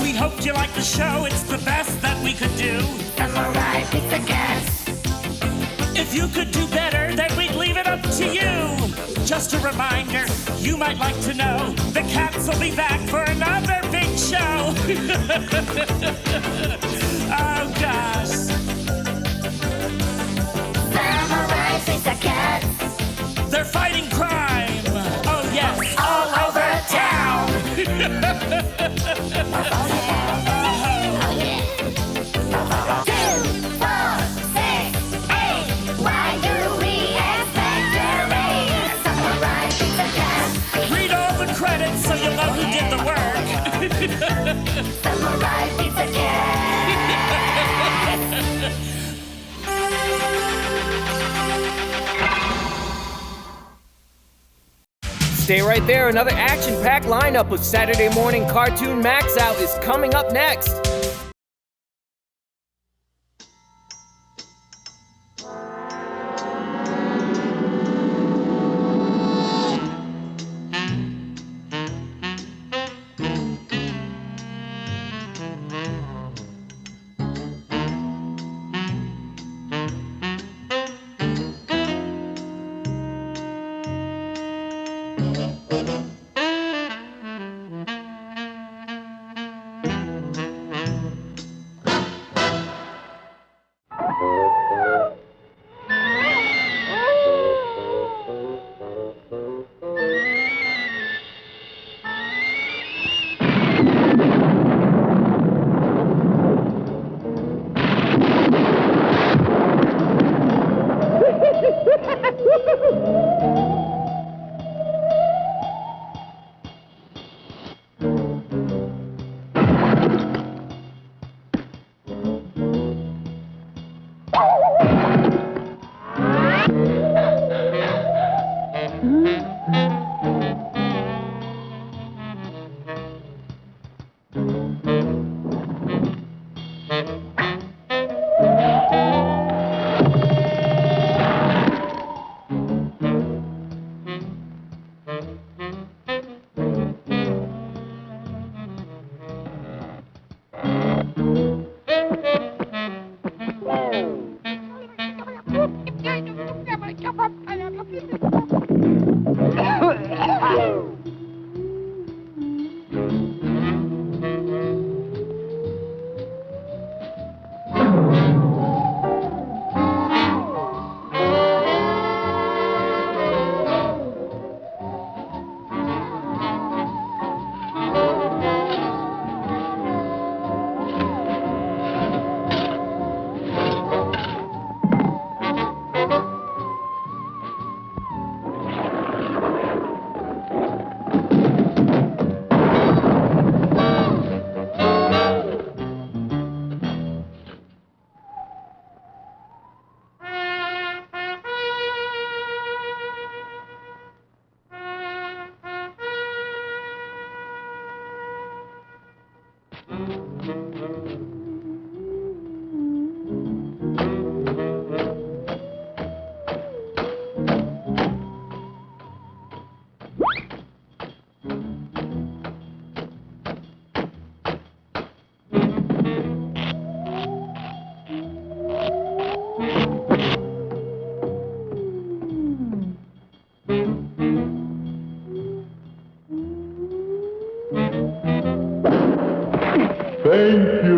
We hoped you liked the show. It's the best that we could do. Samurai Pizza Cats. If you could do better, then we'd leave it up to you. Just a reminder, you might like to know, the cats will be back for another big show. Oh, gosh. Samurai Pizza Cats. They're fighting crime. Oh, yes, all over town. Read all the credits so you'll know who did the work. Samurai Pizza Cats. Stay right there. Another action-packed lineup of Saturday morning cartoon Max Out is coming up next. Thank you.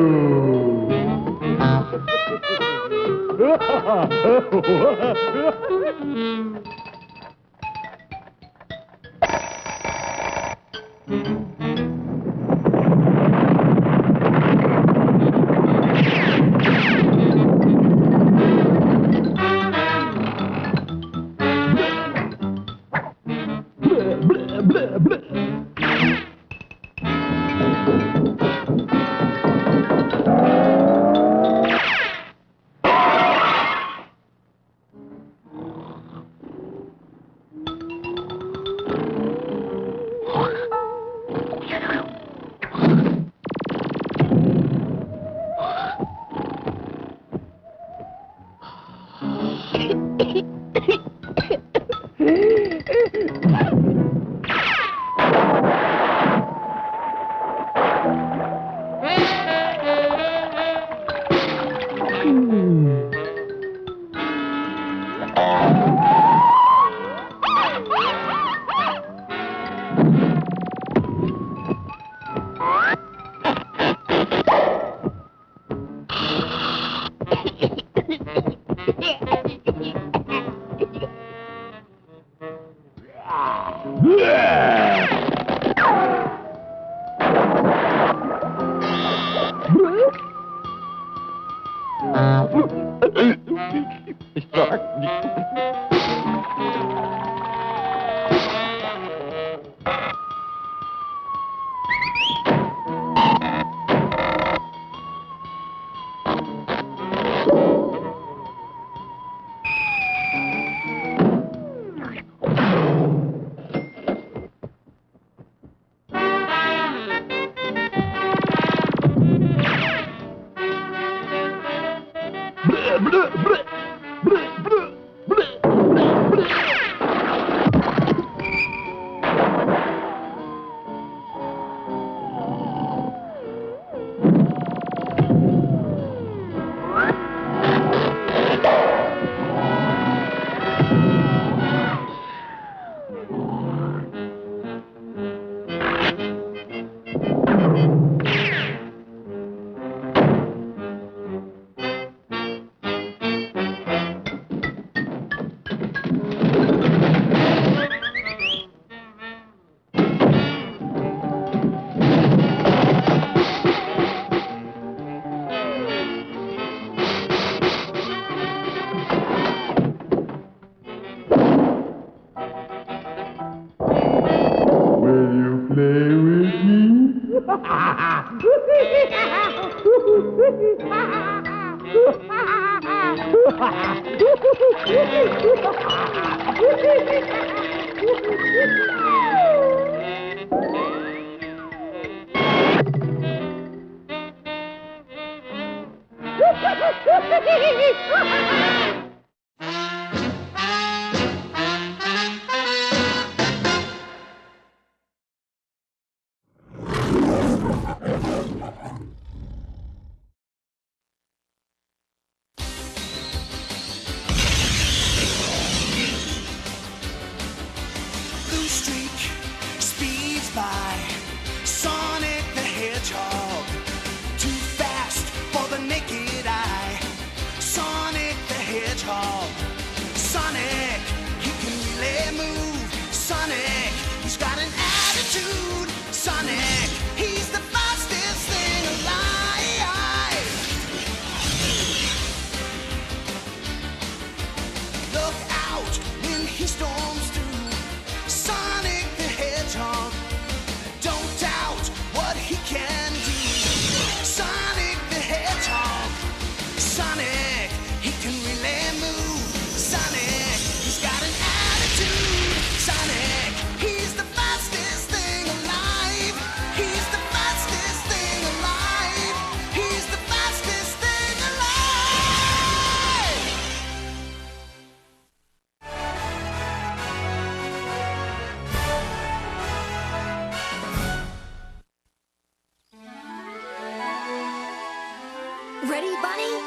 Ready, Bunny?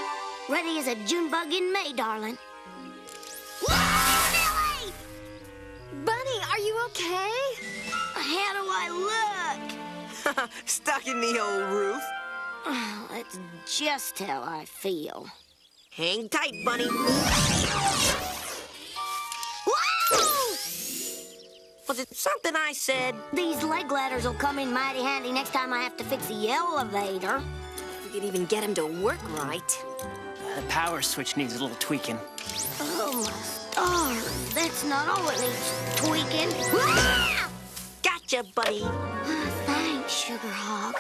Ready as a June bug in May, darling. Billy! Bunny, are you okay? How do I look? Stuck in the old roof. just how I feel. Hang tight, Bunny. Whoa! Was it something I said? These leg ladders will come in mighty handy next time I have to fix the elevator. We could even get him to work right. The power switch needs a little tweaking. Oh, my stars. That's not all it needs tweaking. Ah! Gotcha, buddy. Thanks, Sugar Hog.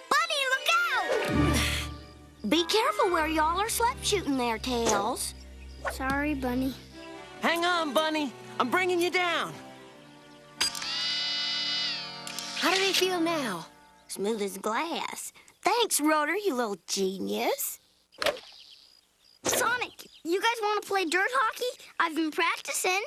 Bunny, look out! Be careful where y'all are slap shooting there, Tails. Sorry, Bunny. Hang on, Bunny. I'm bringing you down. How do they feel now? Smooth as glass. Thanks, Rotor, you little genius. Sonic, you guys want to play dirt hockey? I've been practicing.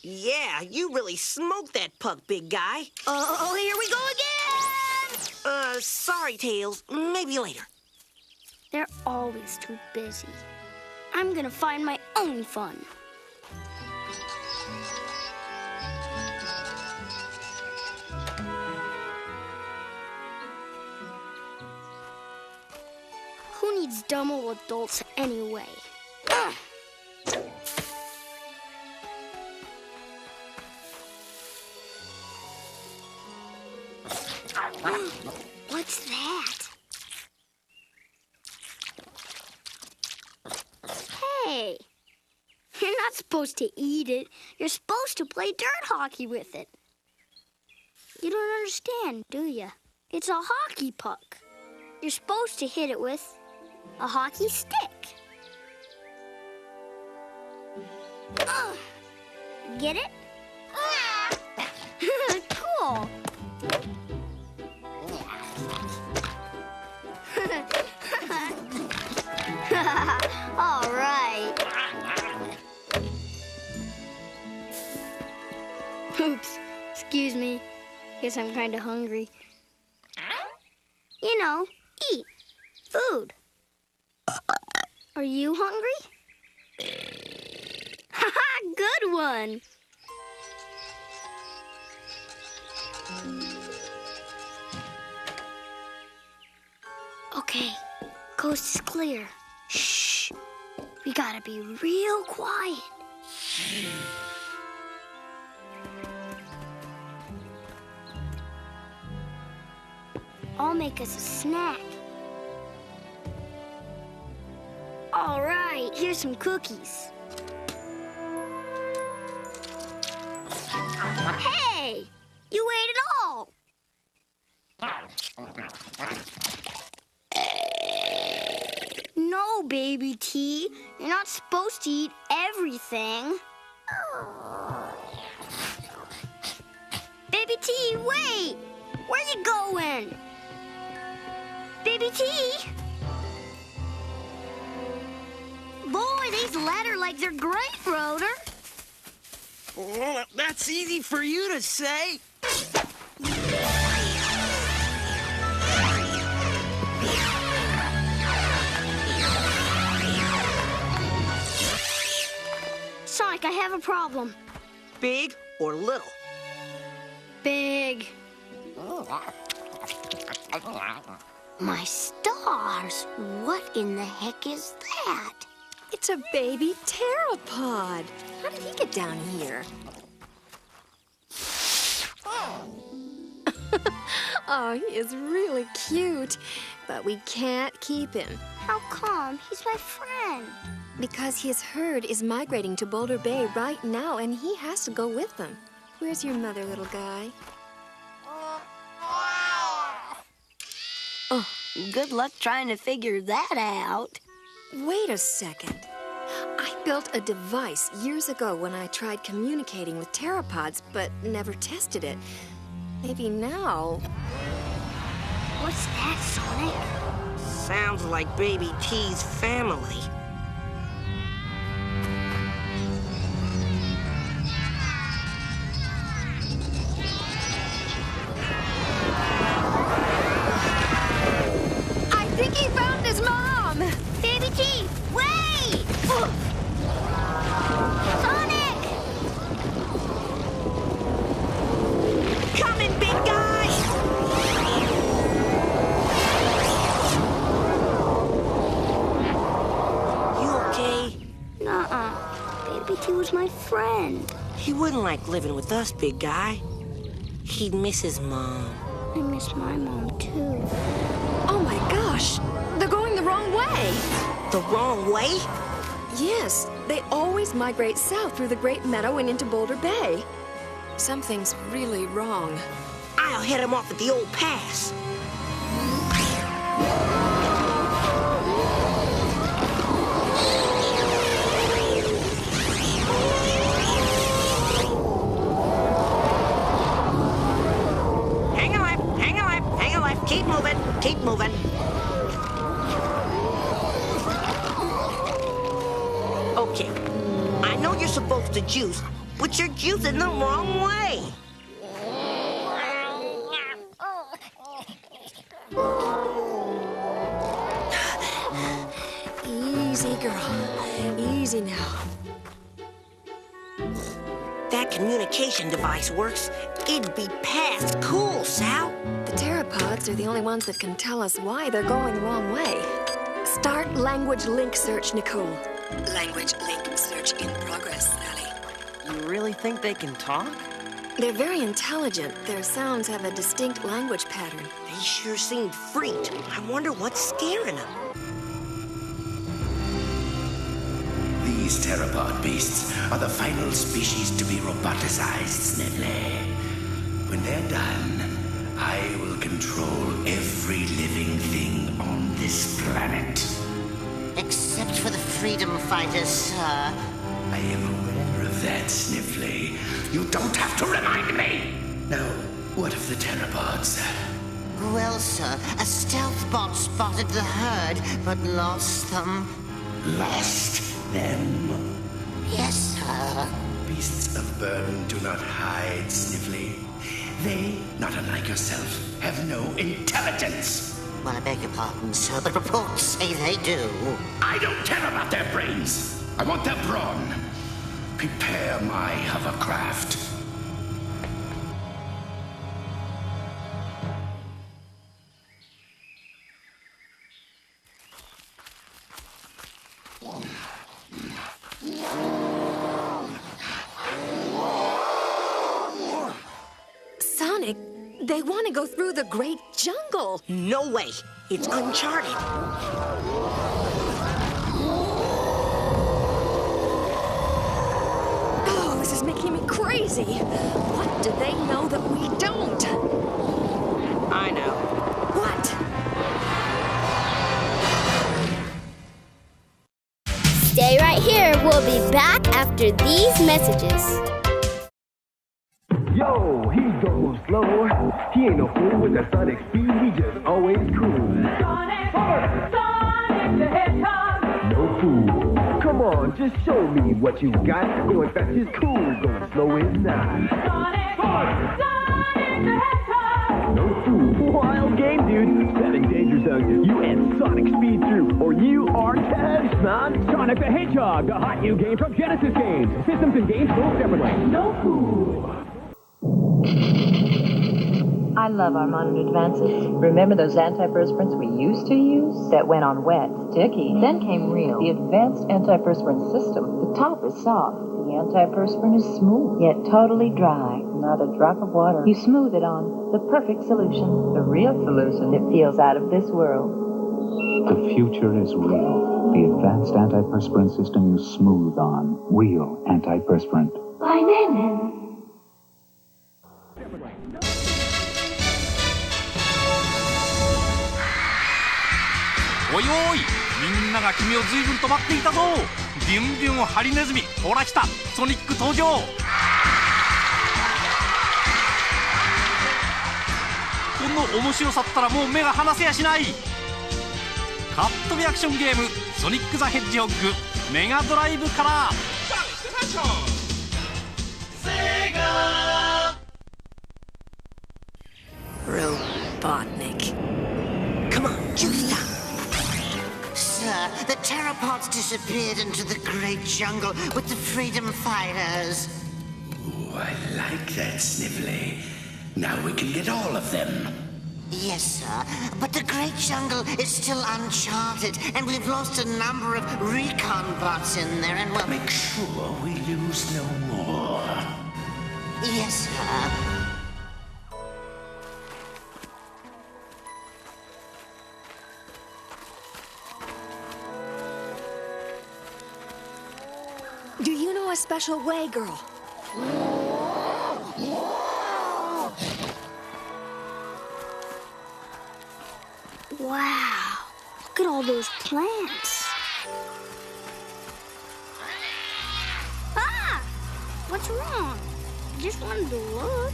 Yeah, you really smoked that puck, big guy. Oh, here we go again! Sorry, Tails. Maybe later. They're always too busy. I'm gonna find my own fun. Who needs dumb old adults anyway? What's that? Hey, you're not supposed to eat it. You're supposed to play dirt hockey with it. You don't understand, do you? It's a hockey puck. You're supposed to hit it with a hockey stick. Get it? Cool. All right. Oops. Excuse me. Guess I'm kind of hungry. You know, eat. Food. Are you hungry? Haha, good one. Okay, coast is clear. Shh. We gotta be real quiet. I'll make us a snack. All right, here's some cookies. Hey, you ate it all. No, Baby T, you're not supposed to eat everything. Baby T, wait! Where you going? Baby T? Boy, these ladder legs are great, Rotor. Well, that's easy for you to say. Sonic, I have a problem. Big or little? Big. My stars, what in the heck is that? It's a baby pteropod. How did he get down here? Oh, he is really cute, but we can't keep him. How come? He's my friend. Because his herd is migrating to Boulder Bay right now, and he has to go with them. Where's your mother, little guy? Oh, good luck trying to figure that out. Wait a second. I built a device years ago when I tried communicating with pteropods, but never tested it. Maybe now... What's that, Sonic? Sounds like Baby T's family. I think he found his mom! Baby T, wait! Sonic! Coming, big guy! friend. He wouldn't like living with us, big guy. He'd miss his mom. I miss my mom, too. Oh my gosh! They're going the wrong way! The wrong way? Yes, they always migrate south through the Great Meadow and into Boulder Bay. Something's really wrong. I'll head him off at the old pass. Hang alive. Keep moving. Okay, I know you're supposed to juice, but you're juicing the wrong way. Easy, girl. Easy now. That communication device works. It'd be past cool, Sal. The pteropods are the only ones that can tell us why they're going the wrong way. Start language link search, Nicole. Language link search in progress, Sally. You really think they can talk? They're very intelligent. Their sounds have a distinct language pattern. They sure seemed freaked. I wonder what's scaring them. These theropod beasts are the final species to be roboticized, Snively. When they're done, I will control every living thing on this planet. Except for the freedom fighters, sir. I am aware of that, Snively. You don't have to remind me. Now, what of the theropods? Well, sir, a stealth bot spotted the herd, but lost them. Lost them? Yes, sir. Beasts of burden do not hide, Snively. They, not unlike yourself, have no intelligence. Well, I beg your pardon, sir, but reports say they do. I don't care about their brains. I want their brawn. Prepare my hovercraft. Sonic, they want to go through the great jungle. No way. It's uncharted. Oh, this is making me crazy. What do they know that we don't? I know. What? Stay right here. We'll be back after these messages. Yo, he goes slow. He ain't no fool with that sonic speed. He just always cool. Sonic the Hedgehog. No fool. Come on, just show me what you got. Going fast is cool, going slow is not. Sonic the Hedgehog. No fool. Wild game, dude. 7 danger zones. You and Sonic speed through, or you are toast, man. Sonic the Hedgehog, the hot new game from Genesis Games. Systems and games sold separately. No fool. I love our modern advances. Remember those antiperspirants we used to use that went on wet, sticky? Then came Real, the advanced antiperspirant system. The top is soft. The antiperspirant is smooth, yet totally dry. Not a drop of water. You smooth it on. The perfect solution. The real solution that feels out of this world. The future is real. The advanced antiperspirant system you smooth on. Real antiperspirant. By then.おいおい、みんなが君を随分と待っていたぞ。ビュンビュンハリネズミ、ほら来た、ソニック登場。この面白さったらもう目が離せやしない。カットビアクションゲームソニック・ザ・ヘッジホッグメガドライブから。Robotnik. Come on, juice up. Sir, the pteropods disappeared into the great jungle with the freedom fighters. Ooh, I like that, Snively. Now we can get all of them. Yes, sir, but the great jungle is still uncharted, and we've lost a number of recon bots in there, and well... Make sure we lose no more. Yes, sir. Do you know a special way, girl? Wow, look at all those plants. Ah! What's wrong? I just wanted to look.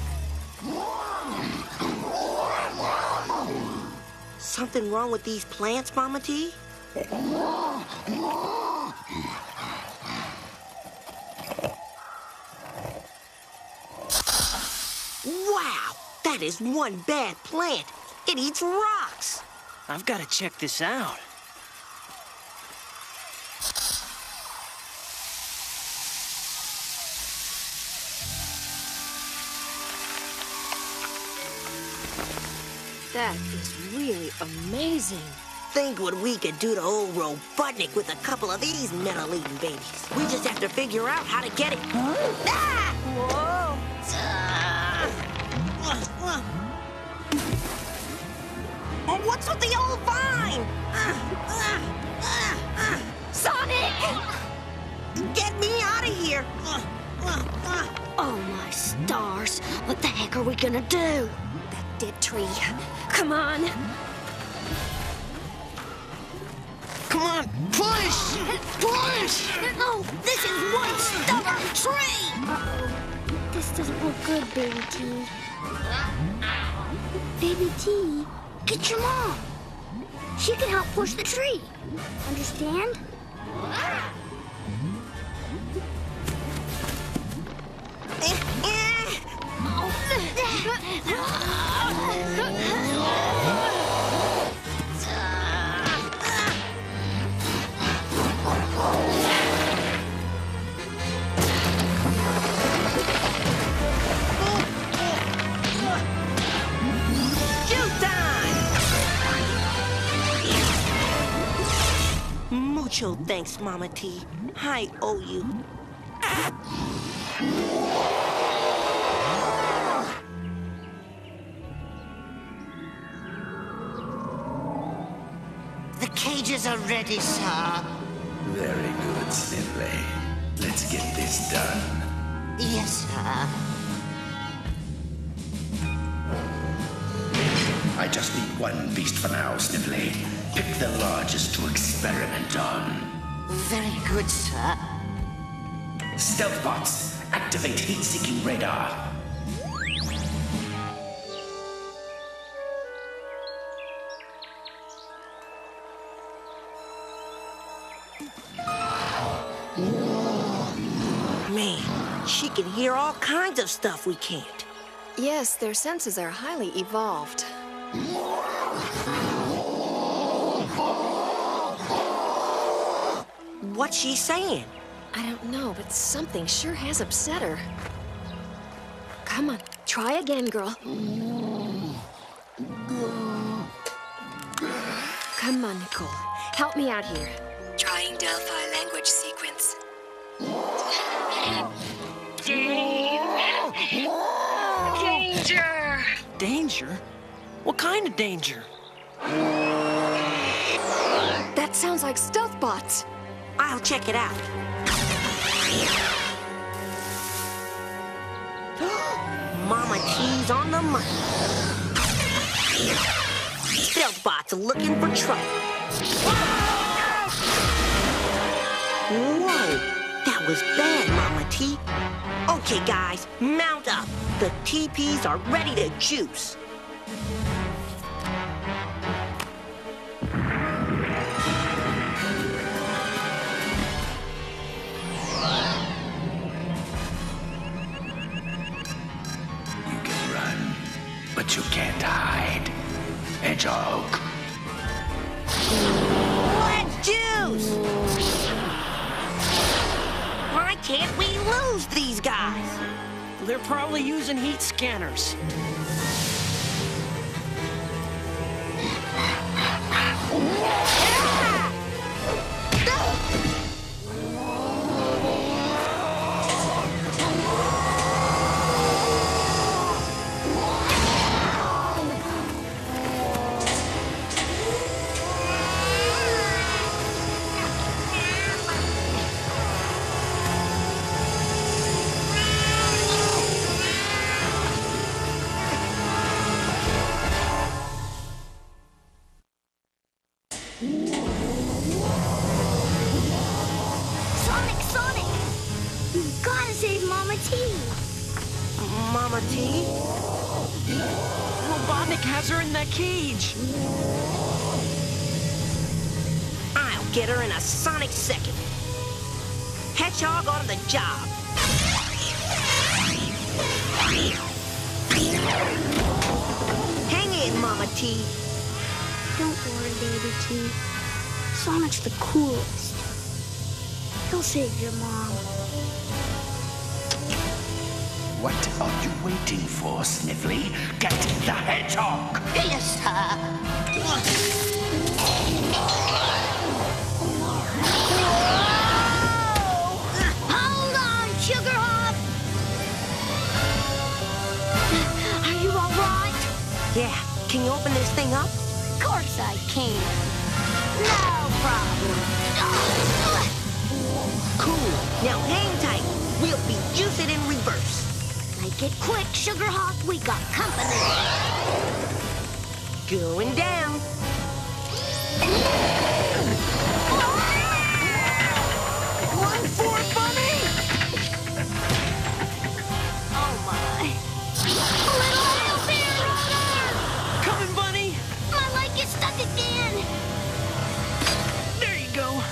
Something wrong with these plants, Mama T? Wow, that is one bad plant. It eats rocks. I've got to check this out. That is really amazing. Think what we could do to old Robotnik with a couple of these metal-eating babies. We just have to figure out how to get it. Ah! Whoa! What's with the old vine? Sonic! Get me out of here! Oh, my stars. What the heck are we gonna do? That dead tree. Come on. Come on, push! Push! No, this is one stubborn tree! This doesn't look good, Baby T. Baby T, get your mom. She can help push the tree. Understand? Mucho thanks, Mama T. I owe you. The cages are ready, sir. Very good, Sniffly. Let's get this done. Yes, sir. I just need one beast for now, Sniffly. Pick the largest to experiment on. Very good, sir. Stealth bots, activate heat-seeking radar. Man, she can hear all kinds of stuff we can't. Yes, their senses are highly evolved. What's she saying? I don't know, but something sure has upset her. Come on, try again, girl. Come on, Nicole. Help me out here. Trying Delphi language sequence. Danger! Danger? What kind of danger? That sounds like stealth bots. I'll check it out. Mama T's on the money. Stealth bots looking for trouble. Whoa, that was bad, Mama T. Okay, guys, mount up. The TPs are ready to juice. But you can't hide. Hedgehog. Let's juice! Why can't we lose these guys? They're probably using heat scanners. T. Mama T? Robotnik has her in that cage. I'll get her in a sonic second. Hedgehog on the job. Hang in, Mama T. Don't worry, Baby T. Sonic's the coolest. He'll save your mom. What are you waiting for, Sniffly? Get the hedgehog! Yes, sir. Hold on, Sugarhawk! Are you all right? Yeah, can you open this thing up? Of course I can. No problem. Cool. Now hang tight. We'll be juicing in reverse. Make it quick, Sugarhawk. We got company. Going down. One for Bunny! Oh my. Little help here, Roger! Coming, Bunny. My leg is stuck again. There you go.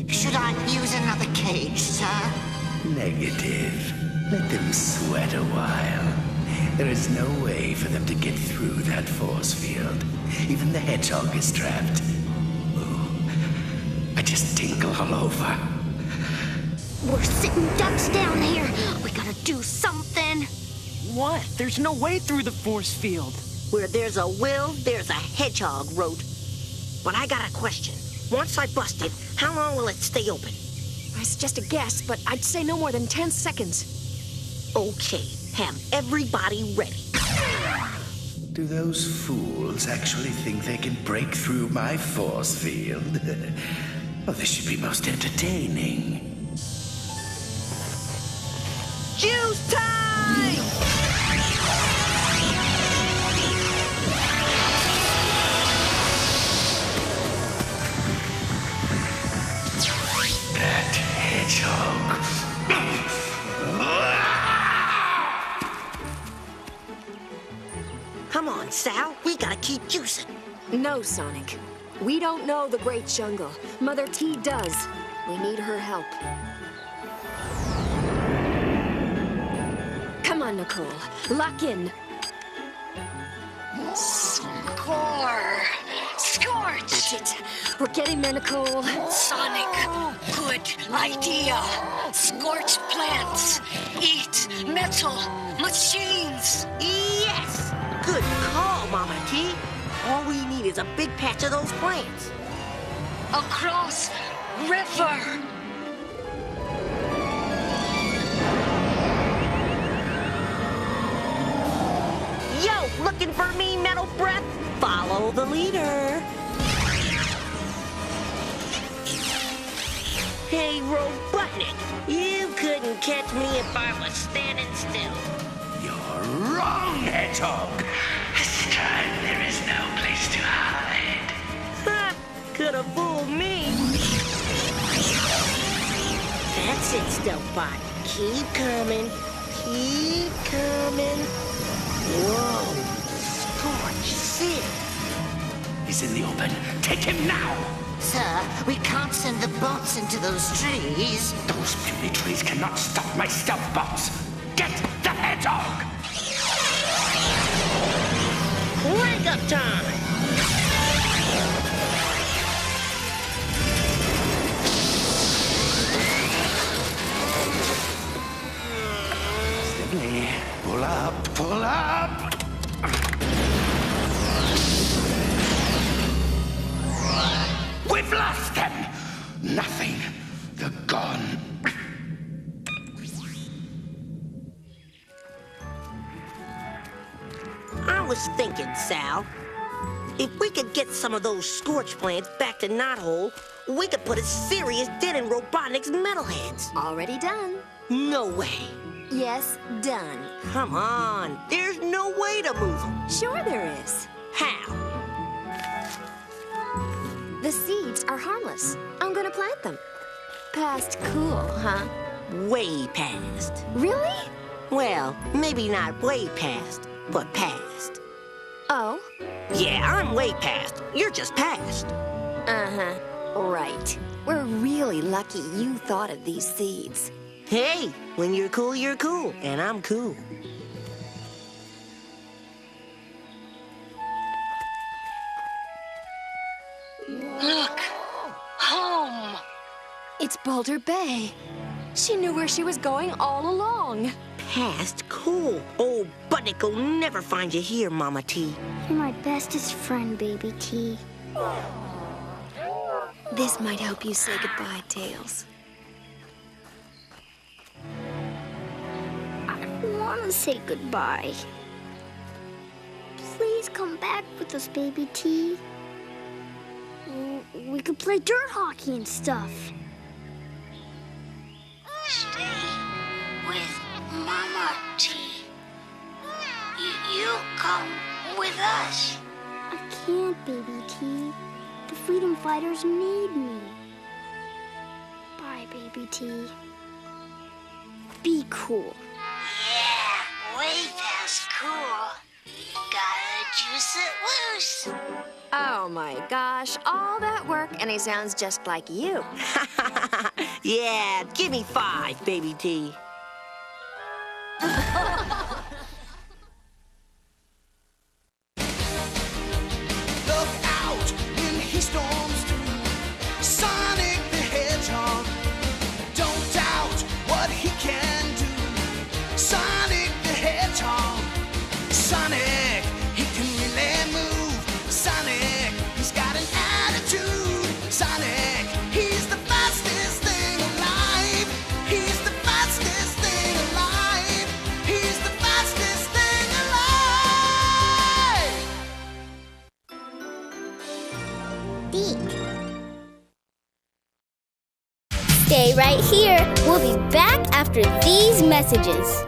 Should I use another cage, sir? Negative. Let them sweat a while. There is no way for them to get through that force field. Even the hedgehog is trapped. Ooh, I just tingle all over. We're sitting ducks down here. We gotta do something. What? There's no way through the force field. Where there's a will, there's a hedgehog, Road. But I got a question. Once I bust it, how long will it stay open? It's just a guess, but I'd say no more than 10 seconds. Okay, have everybody ready. Do those fools actually think they can break through my force field? Well, this should be most entertaining. Juice time! That hedgehog. Come on, Sal. We gotta keep juicing. No, Sonic. We don't know the Great Jungle. Mother T does. We need her help. Come on, Nicole. Lock in. Score! Scorch! That's it. We're getting there, Nicole. Sonic, good idea. Scorch plants. Eat metal machines. Yes! Good call, Mama T. All we need is a big patch of those plants. Across river. Yo, looking for me, Metal Breath? Follow the leader. Hey, Robotnik, you couldn't catch me if I was standing still. You're wrong, hedgehog. This time there is no place to hide. Ha! Could have fooled me. That's it, Stealthbot. Keep coming. Keep coming. Whoa. Scorch City. He's in the open. Take him now. Sir, we can't send the bots into those trees. Those puny trees cannot stop my stealth bots. Get the hedgehog! Wake up time! Steady. Pull up, pull up! We've lost them! Nothing. They're gone. I was thinking, Sal, if we could get some of those scorch plants back to Knothole, we could put a serious dent in Robotnik's metalheads. Already done. No way. Yes, done. Come on. There's no way to move them. Sure there is. How? The seeds are harmless. I'm gonna plant them. Past cool, huh? Way past. Really? Well, maybe not way past, but past. Oh? Yeah, I'm way past. You're just past. Uh-huh. Right. We're really lucky you thought of these seeds. Hey, when you're cool, and I'm cool. Look! Home! It's Boulder Bay. She knew where she was going all along. Past cool. Old Budnick will never find you here, Mama T. You're my bestest friend, Baby T. This might help you say goodbye, Tails. I don't want to say goodbye. Please come back with us, Baby T. We could play dirt hockey and stuff. Stay with Mama T. You come with us. I can't, Baby T. The freedom fighters need me. Bye, Baby T. Be cool. Yeah, way past cool. Gotta juice it loose. Oh my gosh, all that work and he sounds just like you. Yeah, give me 5, Baby T. Look out when he storms through. Sonic the Hedgehog. Don't doubt what he can do. Sonic the Hedgehog. Sonic, he can really move. Sonic, he's got an attitude. Sonic, he's the fastest thing alive. He's the fastest thing alive. He's the fastest thing alive. Stay right here. We'll be back after these messages.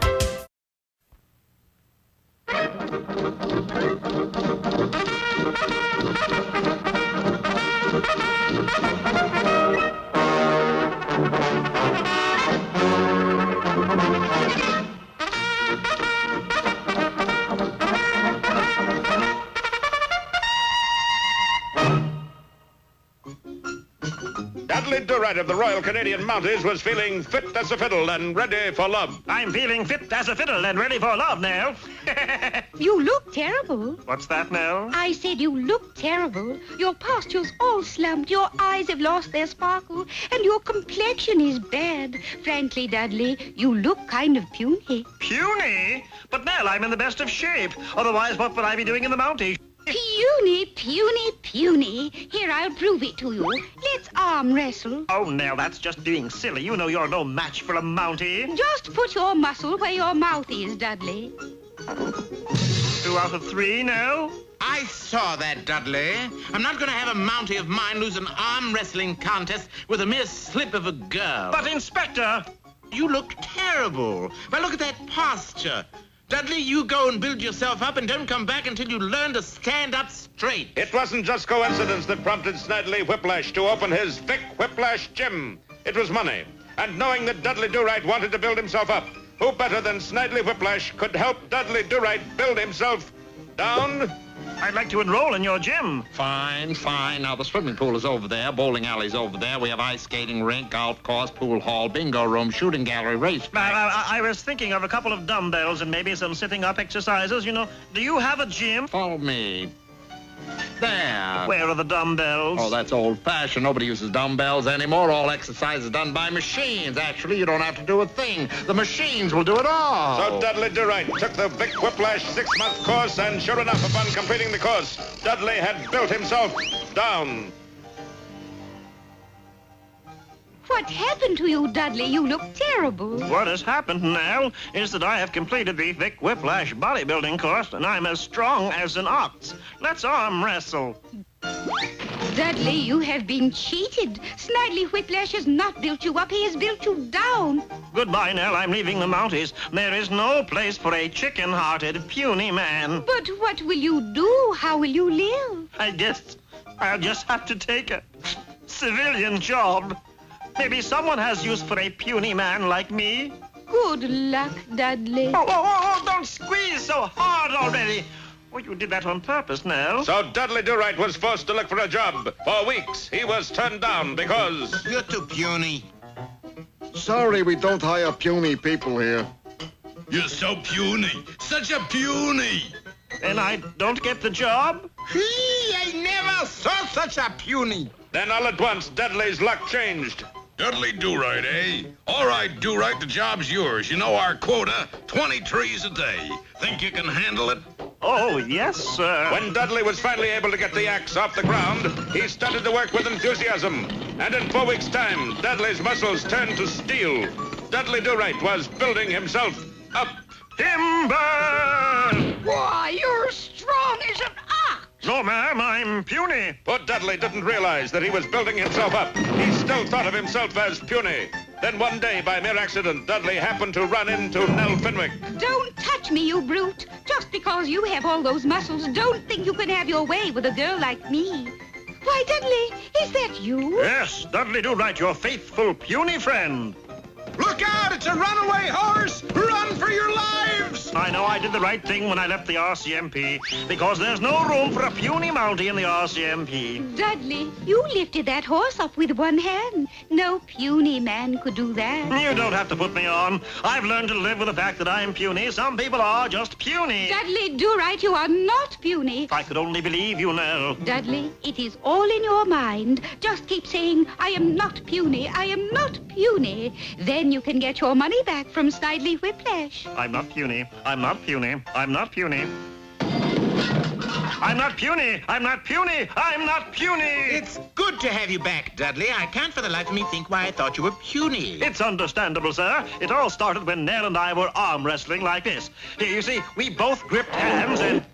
Dudley Durrett of the Royal Canadian Mounties was feeling fit as a fiddle and ready for love. I'm feeling fit as a fiddle and ready for love, Nell. You look terrible. What's that, Nell? I said you look terrible. Your posture's all slumped, your eyes have lost their sparkle, and your complexion is bad. Frankly, Dudley, you look kind of puny. Puny? But, Nell, I'm in the best of shape. Otherwise, what would I be doing in the Mounties? Puny, puny, puny. Here, I'll prove it to you. Let's arm wrestle. Oh, Nell, that's just being silly. You know you're no match for a Mountie. Just put your muscle where your mouth is, Dudley. 2 out of 3, Nell? I saw that, Dudley. I'm not going to have a Mountie of mine lose an arm wrestling contest with a mere slip of a girl. But, Inspector! You look terrible. Why, look at that posture. Dudley, you go and build yourself up and don't come back until you learn to stand up straight. It wasn't just coincidence that prompted Snidely Whiplash to open his Vic Whiplash Gym. It was money. And knowing that Dudley Do-Right wanted to build himself up, who better than Snidely Whiplash could help Dudley Do-Right build himself down? I'd like to enroll in your gym. Fine, fine. Now, the swimming pool is over there, bowling alley's over there. We have ice skating rink, golf course, pool hall, bingo room, shooting gallery, race. I was thinking of a couple of dumbbells and maybe some sitting-up exercises, you know. Do you have a gym? Follow me. There. Where are the dumbbells? Oh, that's old-fashioned. Nobody uses dumbbells anymore. All exercise is done by machines. Actually, you don't have to do a thing. The machines will do it all. So Dudley Do-Right took the Vic Whiplash 6-month course, and sure enough, upon completing the course, Dudley had built himself down. What happened to you, Dudley? You look terrible. What has happened, Nell, is that I have completed the Vic Whiplash bodybuilding course, and I'm as strong as an ox. Let's arm wrestle. Dudley, you have been cheated. Snidely Whiplash has not built you up. He has built you down. Goodbye, Nell. I'm leaving the Mounties. There is no place for a chicken-hearted, puny man. But what will you do? How will you live? I guess I'll just have to take a civilian job. Maybe someone has use for a puny man like me. Good luck, Dudley. Oh, don't squeeze so hard already. Oh, you did that on purpose, Nell. So Dudley Do-Right was forced to look for a job. For weeks, he was turned down because... You're too puny. Sorry, we don't hire puny people here. You're so puny. Such a puny. And I don't get the job? I never saw such a puny. Then all at once, Dudley's luck changed. Dudley Do-Right, eh? All right, Do-Right, the job's yours. You know our quota, 20 trees a day. Think you can handle it? Oh, yes, sir. When Dudley was finally able to get the axe off the ground, he started to work with enthusiasm. And in 4 weeks' time, Dudley's muscles turned to steel. Dudley Do-Right was building himself up. Timber! Why, you're strong as an ox. No, ma'am, I'm puny. But Dudley didn't realize that he was building himself up. He still thought of himself as puny. Then one day, by mere accident, Dudley happened to run into Nell Fenwick. Don't touch me, you brute. Just because you have all those muscles, don't think you can have your way with a girl like me. Why, Dudley, is that you? Yes, Dudley Do-Right, your faithful puny friend. Look out, it's a runaway horse! Run for your lives! I know I did the right thing when I left the RCMP, because there's no room for a puny Mountie in the RCMP. Dudley, you lifted that horse up with one hand. No puny man could do that. You don't have to put me on. I've learned to live with the fact that I'm puny. Some people are just puny. Dudley Do-Right, you are not puny. If I could only believe you, Nell. Dudley, it is all in your mind. Just keep saying, I am not puny, I am not puny. Then you can get your money back from Snidely Whiplash. I'm not puny. I'm not puny. I'm not puny. I'm not puny. I'm not puny. I'm not puny. It's good to have you back, Dudley. I can't for the life of me think why I thought you were puny. It's understandable, sir. It all started when Nell and I were arm wrestling like this. Here, you see, we both gripped hands and...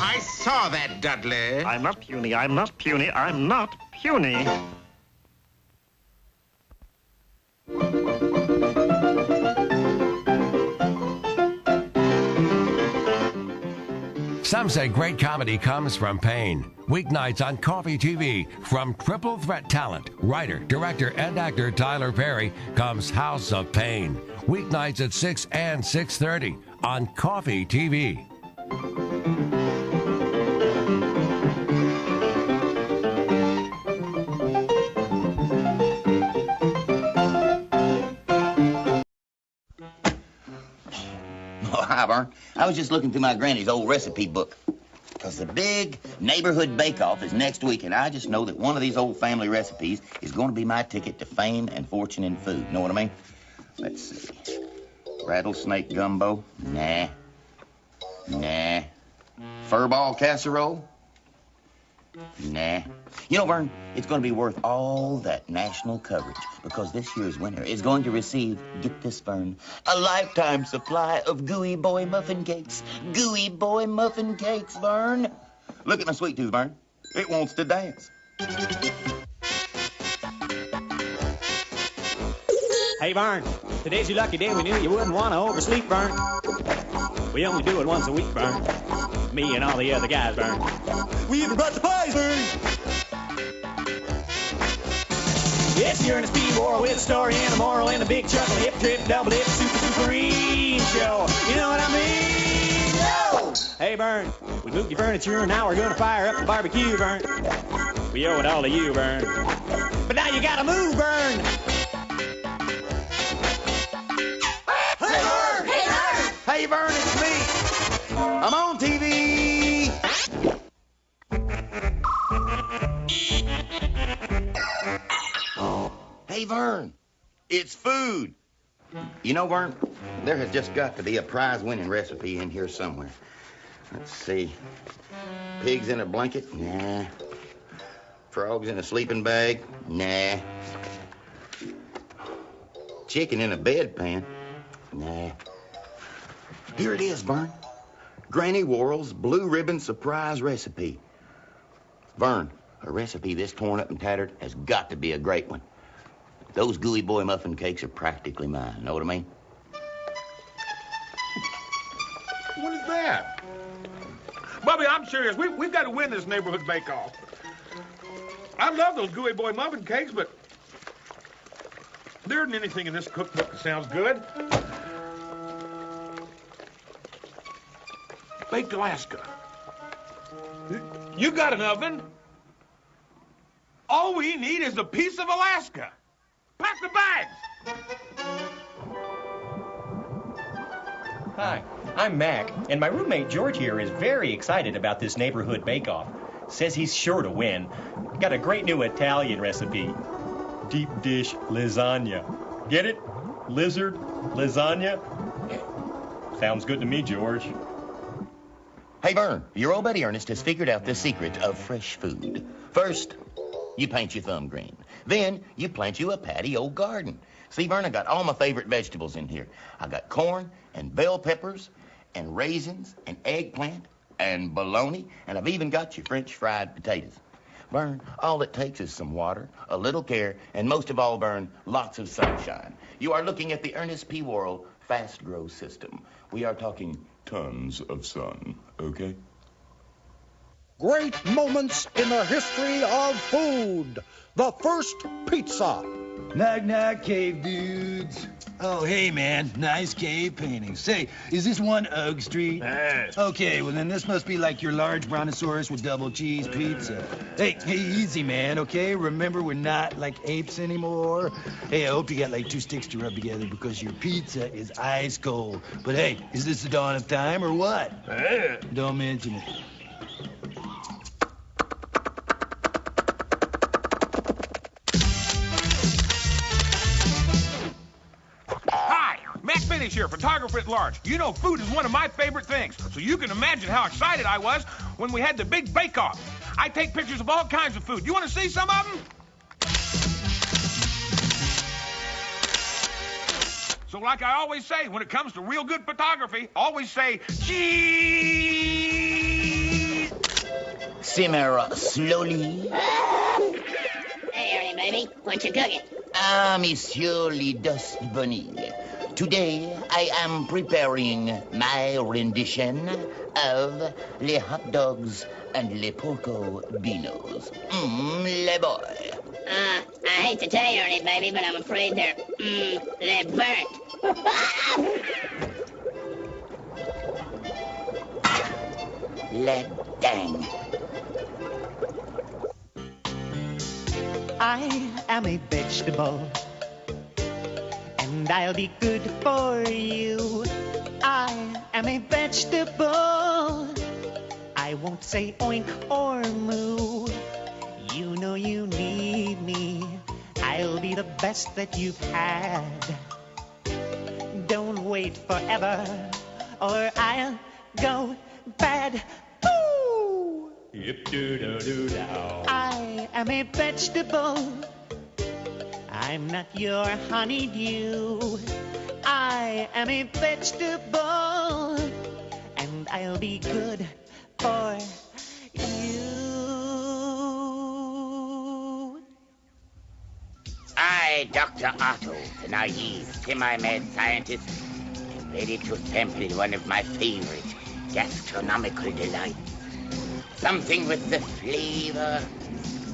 I saw that, Dudley. I'm not puny. I'm not puny. I'm not puny. Some say great comedy comes from pain. Weeknights on Coffee TV, from triple threat talent, writer, director, and actor Tyler Perry, comes House of Pain. Weeknights at 6 and 6:30 on Coffee TV. Oh, hi, Vern. I was just looking through my granny's old recipe book. Because the big neighborhood bake-off is next week, and I just know that one of these old family recipes is going to be my ticket to fame and fortune in food. Know what I mean? Let's see. Rattlesnake gumbo? Nah. Nah. Furball casserole? Nah. You know, Vern, it's going to be worth all that national coverage because this year's winner is going to receive, get this, Vern, a lifetime supply of Gooey Boy muffin cakes. Gooey Boy muffin cakes, Vern. Look at my sweet tooth, Vern. It wants to dance. Hey, Vern, today's your lucky day. We knew you wouldn't want to oversleep, Vern. We only do it once a week, Vern. Me and all the other guys, Vern. We even brought the pies, Vern. It's the Ernest P. War with a story and a moral and a big chuckle, hip trip, double dip, super duperine show. You know what I mean? No! Hey, Vern, we moved your furniture and now we're gonna fire up the barbecue, Vern. We owe it all to you, Vern. But now you gotta move, Vern. Hey, Vern! Hey, Vern! Hey, Vern, it's me. I'm on TV. Hey, Vern, it's food. You know, Vern, there has just got to be a prize-winning recipe in here somewhere. Let's see. Pigs in a blanket? Nah. Frogs in a sleeping bag? Nah. Chicken in a bedpan? Nah. Here it is, Vern. Granny Worrell's Blue Ribbon Surprise Recipe. Vern, a recipe this torn up and tattered has got to be a great one. Those Gooey Boy muffin cakes are practically mine. Know what I mean? What is that? Bubby, I'm serious. We've got to win this neighborhood bake-off. I love those Gooey Boy muffin cakes, but there isn't anything in this cookbook that sounds good. Baked Alaska. You got an oven? All we need is a piece of Alaska. Pack the bags. Hi, I'm Mac, and my roommate George here is very excited about this neighborhood bake-off. Says he's sure to win. Got a great new Italian recipe. Deep dish lasagna. Get it? Lizard lasagna? Sounds good to me, George. Hey, Vern, your old buddy Ernest has figured out the secret of fresh food. First, you paint your thumb green. Then, you plant you a patio garden. See, Vern, I got all my favorite vegetables in here. I got corn and bell peppers and raisins and eggplant and bologna, and I've even got your French fried potatoes. Vern, all it takes is some water, a little care, and most of all, Vern, lots of sunshine. You are looking at the Ernest P. Worrell Fast Grow System. We are talking tons of sun, okay? Great moments in the history of food. The first pizza. Knock, knock, cave dudes. Oh, hey, man. Nice cave painting. Say, is this one Oak Street? Yes. Okay, well, then this must be like your large brontosaurus with double cheese pizza. Hey, easy, man, okay? Remember, we're not like apes anymore. Hey, I hope you got like 2 sticks to rub together because your pizza is ice cold. But hey, is this the dawn of time or what? Don't mention it. Finish here, photographer at large. You know food is one of my favorite things, so you can imagine how excited I was when we had the big bake-off. I take pictures of all kinds of food. You want to see some of them? So like I always say, when it comes to real good photography, always say, cheese! Simmer slowly. Hey, Ernie, baby, what you cooking? Ah, Monsieur le Bonnet. Today, I am preparing my rendition of les hot dogs and les porco binos. Le boy. I hate to tell you, Ernie, baby, but I'm afraid they're burnt. Le dang. I am a vegetable, and I'll be good for you. I am a vegetable. I won't say oink or moo. You know you need me. I'll be the best that you've had. Don't wait forever, or I'll go bad. Ooh! Yip-doo-doo-doo-dow. I am a vegetable. I'm not your honeydew. I am a vegetable, and I'll be good for you. I, Dr. Otto, the naive, semi-mad scientist, am ready to sample one of my favorite gastronomical delights. Something with the flavor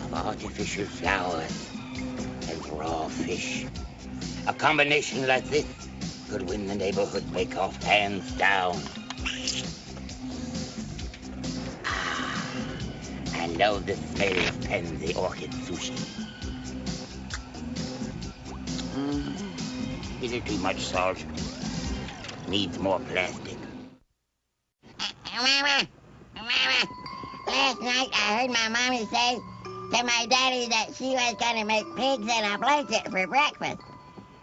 of artificial flowers and raw fish. A combination like this could win the neighborhood bake-off hands down. I love the smell of pansy orchid sushi. Is it too much salt? Needs more plastic. Last night I heard my mommy say to my daddy that she was gonna make pigs in a blanket for breakfast.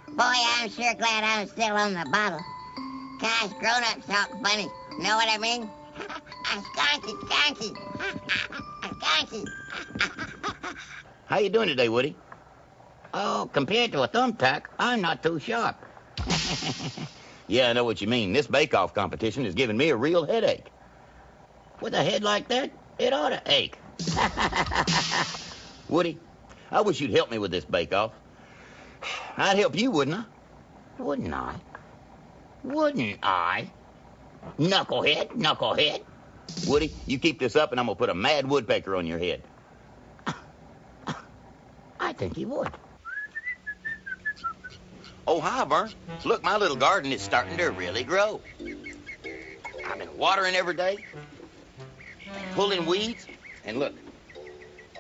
Boy, I'm sure glad I'm still on the bottle. Gosh, grown-ups talk funny. Know what I mean? Skunky. How you doing today, Woody? Oh, compared to a thumbtack, I'm not too sharp. Yeah, I know what you mean. This bake-off competition is giving me a real headache. With a head like that, it ought to ache. Woody, I wish you'd help me with this bake-off. I'd help you, wouldn't I? Wouldn't I? Wouldn't I? Knucklehead. Woody, you keep this up and I'm gonna put a mad woodpecker on your head. I think he would. Oh, hi, Vern. Look, my little garden is starting to really grow. I've been watering every day, pulling weeds, and look,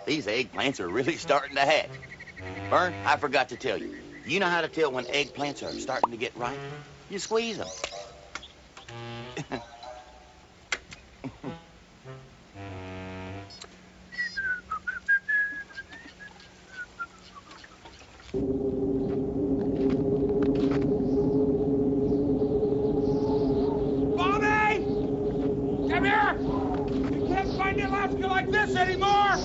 these eggplants are really starting to hatch. Vern, I forgot to tell you. You know how to tell when eggplants are starting to get ripe? You squeeze them. Bobby! Come here! You can't find Alaska like this anymore!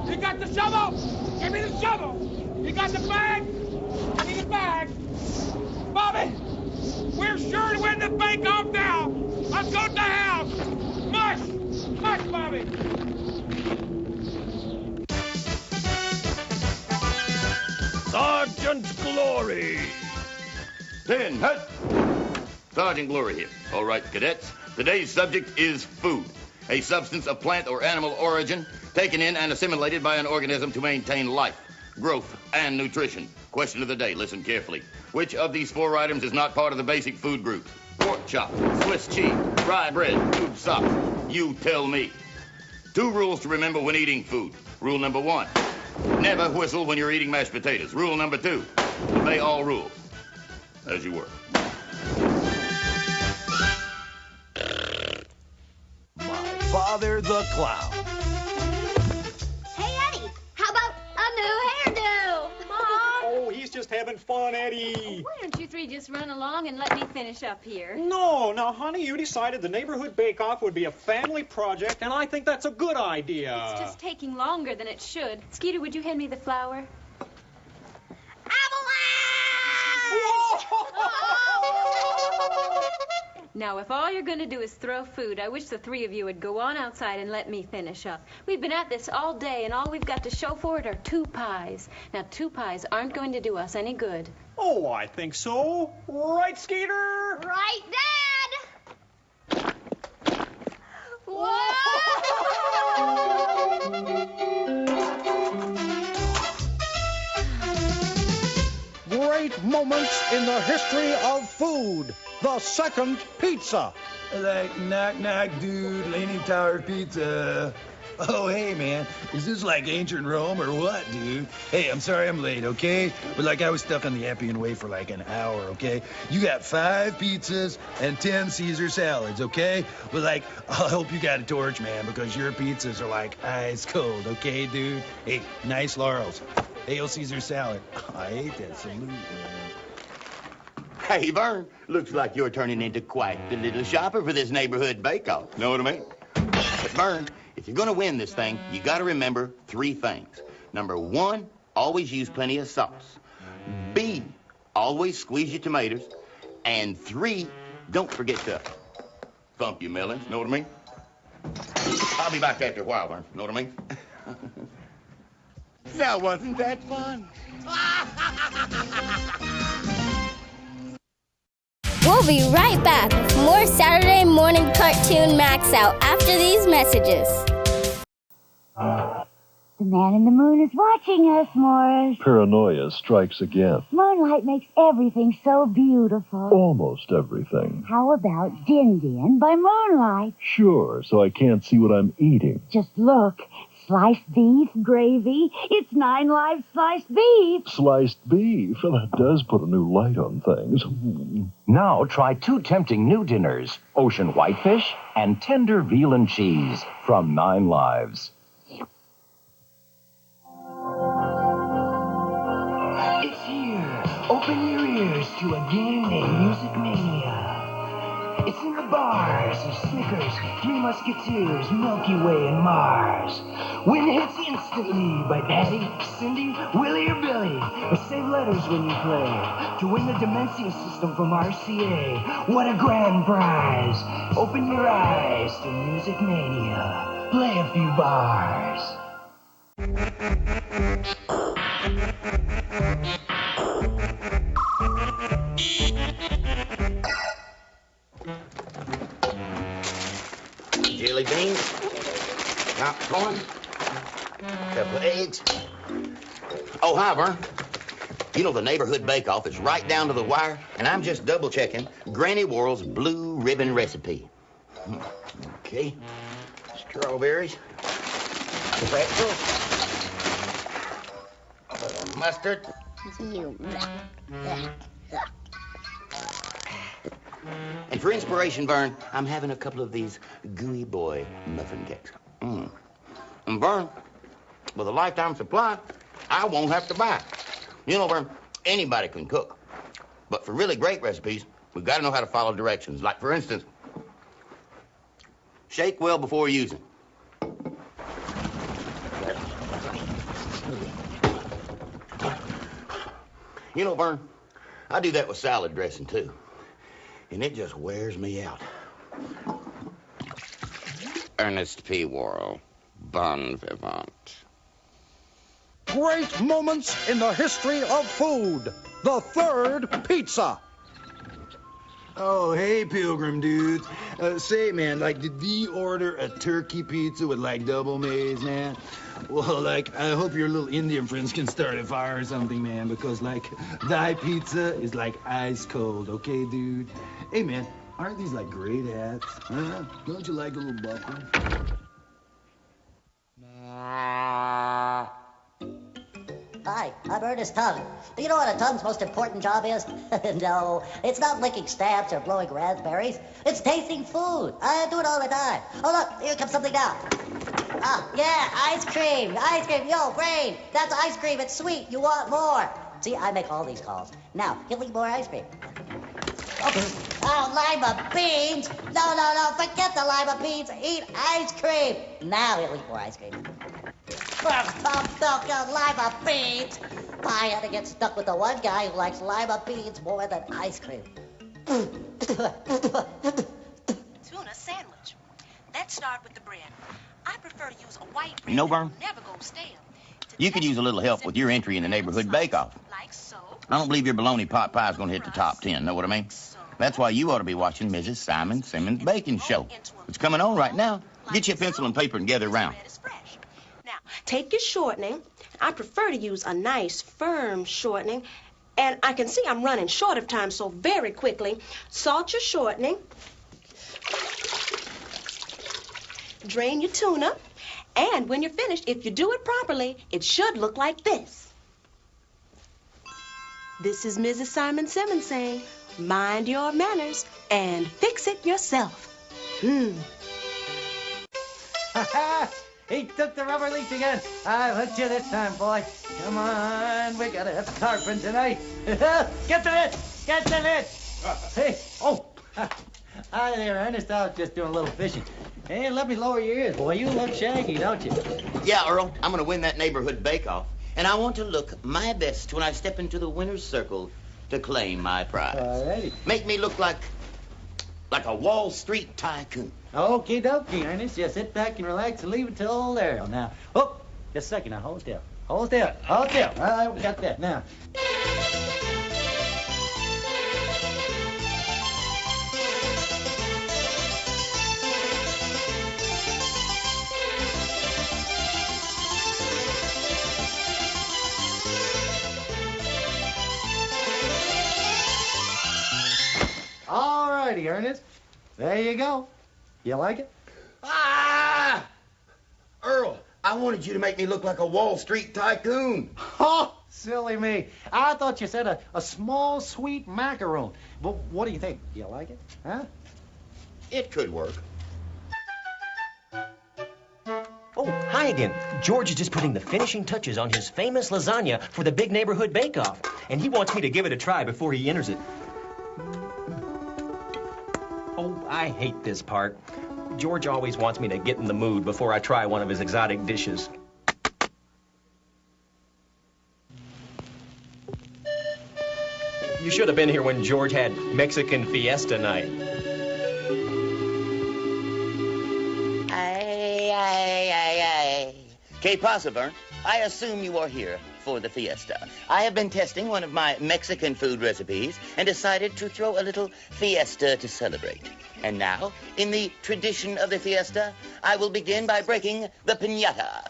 You got the shovel? Give me the shovel! You got the bag? Give me the bag! Bobby! We're sure to win the bake-off now! Let's go to the house! Mush! Mush, Bobby! Sergeant Glory! Then, hut! Sergeant Glory here. All right, cadets. Today's subject is food, a substance of plant or animal origin taken in and assimilated by an organism to maintain life, growth, and nutrition. Question of the day, listen carefully. Which of these 4 items is not part of the basic food groups? Pork chop, Swiss cheese, rye bread, tube socks. You tell me. 2 rules to remember when eating food. Rule number 1, never whistle when you're eating mashed potatoes. Rule number 2, obey all rules. As you were. Father the Clown. Hey, Eddie, how about a new hairdo? Mom! Oh, he's just having fun, Eddie. Why don't you 3 just run along and let me finish up here? No, now, honey, you decided the neighborhood bake-off would be a family project, and I think that's a good idea. It's just taking longer than it should. Skeeter, would you hand me the flour? Now, if all you're going to do is throw food, I wish the 3 of you would go on outside and let me finish up. We've been at this all day, and all we've got to show for it are 2 pies. Now, 2 pies aren't going to do us any good. Oh, I think so. Right, Skeeter? Right, Dad! Whoa! Great moments in the history of food. The second pizza. Like, knock, knock, dude. Leaning Tower Pizza. Oh, hey, man. Is this like ancient Rome or what, dude? Hey, I'm sorry I'm late, okay? But, like, I was stuck on the Appian Way for, like, an hour, okay? You got 5 pizzas and 10 Caesar salads, okay? But, like, I'll help you got a torch, man, because your pizzas are, like, ice cold, okay, dude? Hey, nice Laurels. Hail Caesar salad. I hate that salute, man. Hey, Vern, looks like you're turning into quite the little shopper for this neighborhood bake-off. Know what I mean? But, Vern, if you're going to win this thing, you got to remember 3 things. Number 1, always use plenty of sauce. B, always squeeze your tomatoes. And 3, don't forget to thump your melons. Know what I mean? I'll be back after a while, Vern. Know what I mean? Now, wasn't that fun? We'll be right back with more Saturday morning cartoon Max Out after these messages. The man in the moon is watching us, Morris. Paranoia strikes again. Moonlight makes everything so beautiful. Almost everything. How about Din Din by moonlight? Sure, so I can't see what I'm eating. Just look. Sliced beef, gravy. It's 9 Live sliced beef. Sliced beef. That does put a new light on things. Now try 2 tempting new dinners. Ocean whitefish and tender veal and cheese from 9 Lives. It's here. Open your ears to a game named Music Mania. It's in the bars of Snickers, 3 Musketeers, Milky Way, and Mars. Win hits instantly by Patty, Cindy, Willie, or Billy. Or save letters when you play. To win the Dimension System from RCA. What a grand prize. Open your eyes to Music Mania. Play a few bars. Jelly beans, popcorn, couple of eggs, Oh, hi, Vern. You know the neighborhood bake-off is right down to the wire, and I'm just double-checking Granny Worrell's blue ribbon recipe. Okay. Strawberries. Pretzel. Mustard. And for inspiration, Vern, I'm having a couple of these gooey boy muffin cakes. And Vern, with a lifetime supply, I won't have to buy. You know, Vern, anybody can cook. But for really great recipes, we've got to know how to follow directions. Like, for instance, shake well before using. You know, Vern, I do that with salad dressing, too. And it just wears me out. Ernest P. Worrell, bon vivant. Great moments in the history of food. The third pizza. Oh, hey, Pilgrim dudes. Say, man, like, did we order a turkey pizza with, like, double maize, man? Well, like, I hope your little Indian friends can start a fire or something, man, because, like, thy pizza is, like, ice cold, okay, dude? Hey, man, aren't these, like, great hats? Huh? Don't you like a little buckle? Hi, I'm Ernest Tongue. Do you know what a tongue's most important job is? No, it's not licking stamps or blowing raspberries. It's tasting food. I do it all the time. Oh, look, here comes something now. Ah, yeah, ice cream. Ice cream. Yo, Brain, that's ice cream. It's sweet. You want more. See, I make all these calls. Now, give me more ice cream. Okay. Oh, lima beans. No, forget the lima beans. Eat ice cream. Now he'll eat more ice cream. Lima beans. I had to get stuck with the one guy who likes lima beans more than ice cream. Tuna sandwich. Let's start with the bread. I prefer to use a white bread. You know, Vern, that will never go stale. you could use a little help with your entry in the neighborhood bake-off. Like so. I don't believe your bologna pot pie is going to hit the top 10, know what I mean? That's why you ought to be watching Mrs. Simon Simmons' baking show. It's coming on right now. Get you a pencil and paper and gather around. Take your shortening. I prefer to use a nice, firm shortening. And I can see I'm running short of time, so very quickly, salt your shortening. Drain your tuna. And when you're finished, if you do it properly, it should look like this. This is Mrs. Simon Simmons saying, mind your manners and fix it yourself. He took the rubber leash again. I'll hit you this time, boy. Come on, we gotta have tarpon tonight. Get the lid! Get the lid! Hey, oh. Hi there, Ernest. I was just doing a little fishing. Hey, let me lower your ears, boy. You look shaggy, don't you? Yeah, Earl, I'm going to win that neighborhood bake-off. And I want to look my best when I step into the winner's circle to claim my prize. Alrighty. Make me look like a Wall Street tycoon. Okie dokie, Ernest. Just sit back and relax and leave it till there. Now, oh, just a second. Now, hold still. Hold still. Hold still. All right, we got that. Now. All righty, Ernest. There you go. You like it? Ah! Earl, I wanted you to make me look like a Wall Street tycoon. Oh, silly me. I thought you said a small, sweet macaroon. But what do you think? You like it? Huh? It could work. Oh, hi again. George is just putting the finishing touches on his famous lasagna for the big neighborhood bake-off. And he wants me to give it a try before he enters it. Oh, I hate this part. George always wants me to get in the mood before I try one of his exotic dishes. You should have been here when George had Mexican fiesta night. Que pasa, Vern? I assume you are here for the fiesta. I have been testing one of my Mexican food recipes and decided to throw a little fiesta to celebrate. And now, in the tradition of the fiesta, I will begin by breaking the piñata.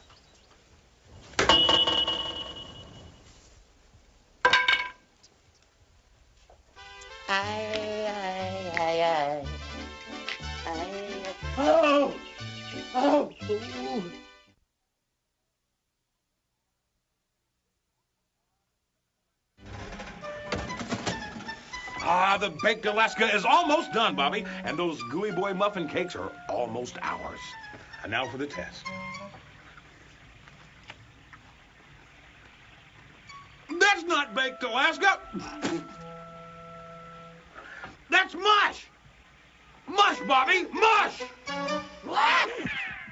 Oh! Oh! Ah, the baked Alaska is almost done, Bobby, and those gooey boy muffin cakes are almost ours. And now for the test. That's not baked Alaska. That's mush. Mush, Bobby, mush. What?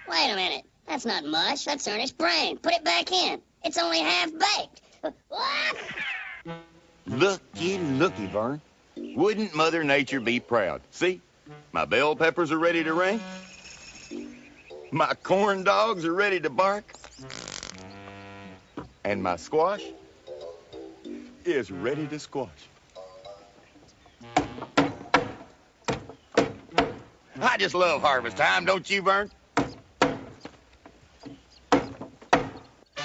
Wait a minute. That's not mush. That's Ernest's brain. Put it back in. It's only half baked. What? Looky, looky, Vern. Wouldn't Mother Nature be proud? See, my bell peppers are ready to ring. My corn dogs are ready to bark. And my squash is ready to squash. I just love harvest time, don't you, Vern?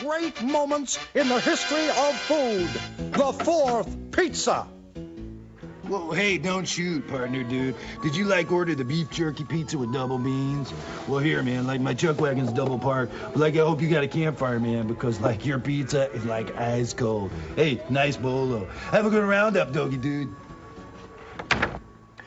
Great moments in the history of food. The fourth pizza. Whoa, hey, don't shoot, partner, dude. Did you, order the beef jerky pizza with double beans? Well, here, man, my chuck wagon's double parked. But, I hope you got a campfire, man, because, your pizza is, ice cold. Hey, nice bolo. Have a good roundup, doggy dude.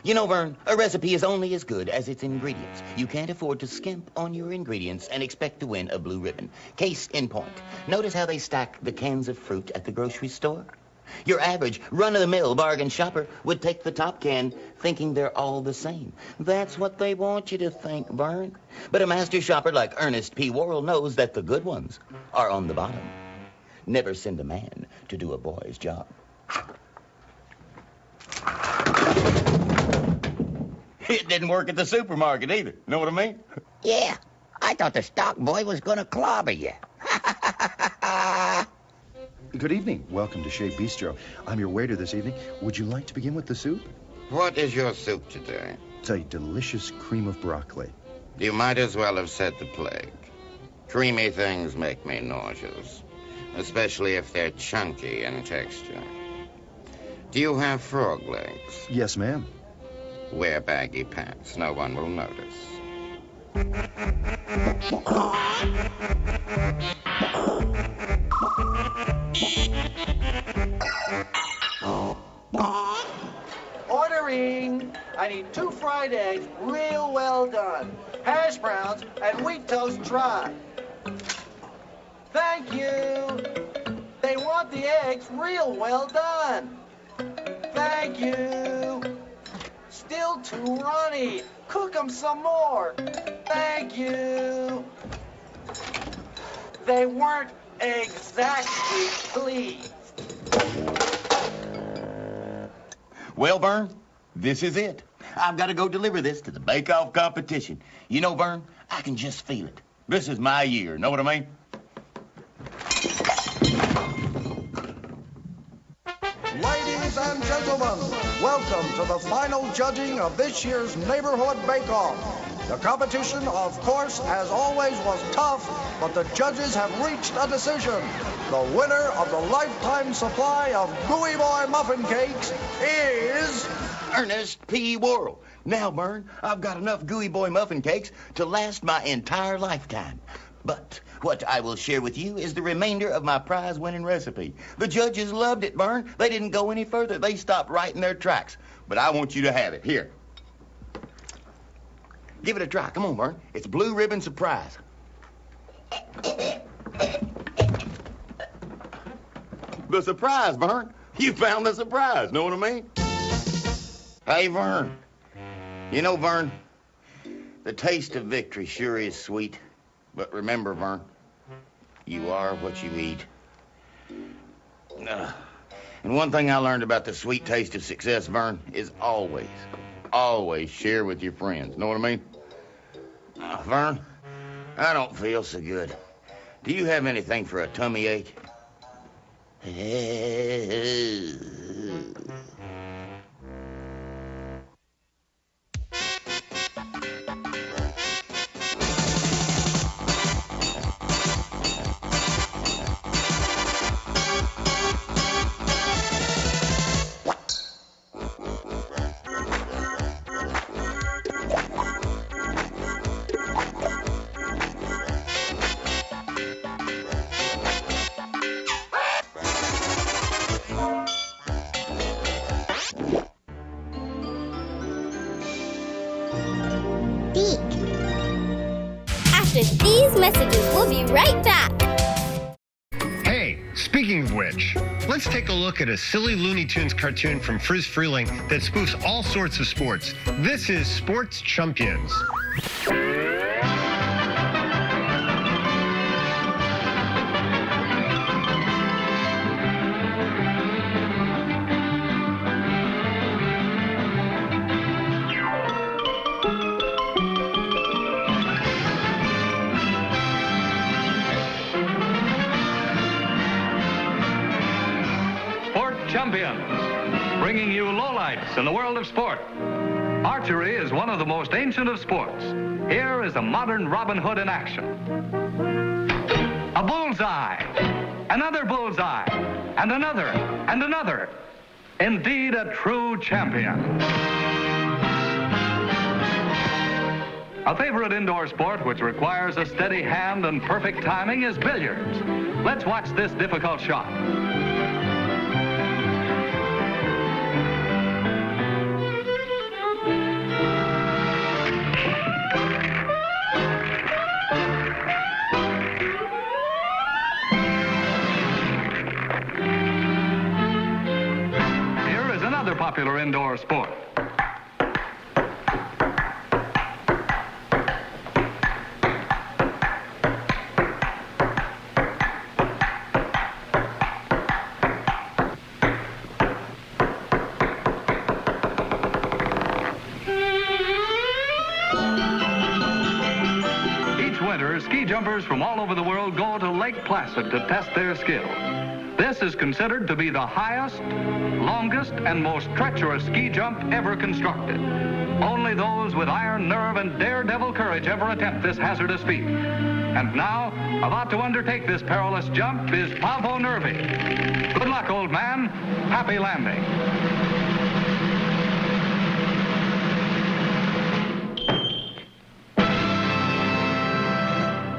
You know, Vern, a recipe is only as good as its ingredients. You can't afford to skimp on your ingredients and expect to win a blue ribbon. Case in point. Notice how they stack the cans of fruit at the grocery store? Your average run-of-the-mill bargain shopper would take the top can thinking they're all the same. That's what they want you to think, Vern. But a master shopper like Ernest P. Worrell knows that the good ones are on the bottom. Never send a man to do a boy's job. It didn't work at the supermarket either. Know what I mean? Yeah. I thought the stock boy was gonna clobber you. Good evening. Welcome to Chez Bistro. I'm your waiter this evening. Would you like to begin with the soup? What is your soup today? It's a delicious cream of broccoli. You might as well have said the plague. Creamy things make me nauseous, especially if they're chunky in texture. Do you have frog legs? Yes, ma'am. Wear baggy pants. No one will notice. Ordering. I need 2 fried eggs, real well done. Hash browns and wheat toast dry. Thank you. They want the eggs real well done. Thank you. Still too runny. Cook them some more. Thank you. They weren't exactly pleased. Well, Vern, this is it. I've got to go deliver this to the bake-off competition. You know, Vern, I can just feel it. This is my year, know what I mean? Ladies and gentlemen, welcome to the final judging of this year's Neighborhood Bake-Off. The competition, of course, as always, was tough, but the judges have reached a decision. The winner of the lifetime supply of Gooey Boy muffin cakes is... Ernest P. Worrell. Now, Vern, I've got enough Gooey Boy muffin cakes to last my entire lifetime. But what I will share with you is the remainder of my prize-winning recipe. The judges loved it, Vern. They didn't go any further. They stopped right in their tracks. But I want you to have it. Here. Give it a try. Come on, Vern. It's Blue Ribbon Surprise. The surprise, Vern. You found the surprise. Know what I mean? Hey, Vern. You know, Vern, the taste of victory sure is sweet. But remember, Vern, you are what you eat. And one thing I learned about the sweet taste of success, Vern, is always share with your friends. Know what I mean? Vern, I don't feel so good. Do you have anything for a tummy ache? these messages. We'll be right back. Hey, speaking of which, let's take a look at a silly Looney Tunes cartoon from Frizz Freeling that spoofs all sorts of sports. This is Sports Champions. Champions, bringing you lowlights in the world of sport. Archery is one of the most ancient of sports. Here is a modern Robin Hood in action. A bullseye, another bullseye, and another, and another. Indeed, a true champion. A favorite indoor sport which requires a steady hand and perfect timing is billiards. Let's watch this difficult shot. Popular indoor sport. Each winter, ski jumpers from all over the world go to Lake Placid to test their skill. This is considered to be the highest, longest, and most treacherous ski jump ever constructed. Only those with iron nerve and daredevil courage ever attempt this hazardous feat. And now, about to undertake this perilous jump is Pavo Nervy. Good luck, old man. Happy landing.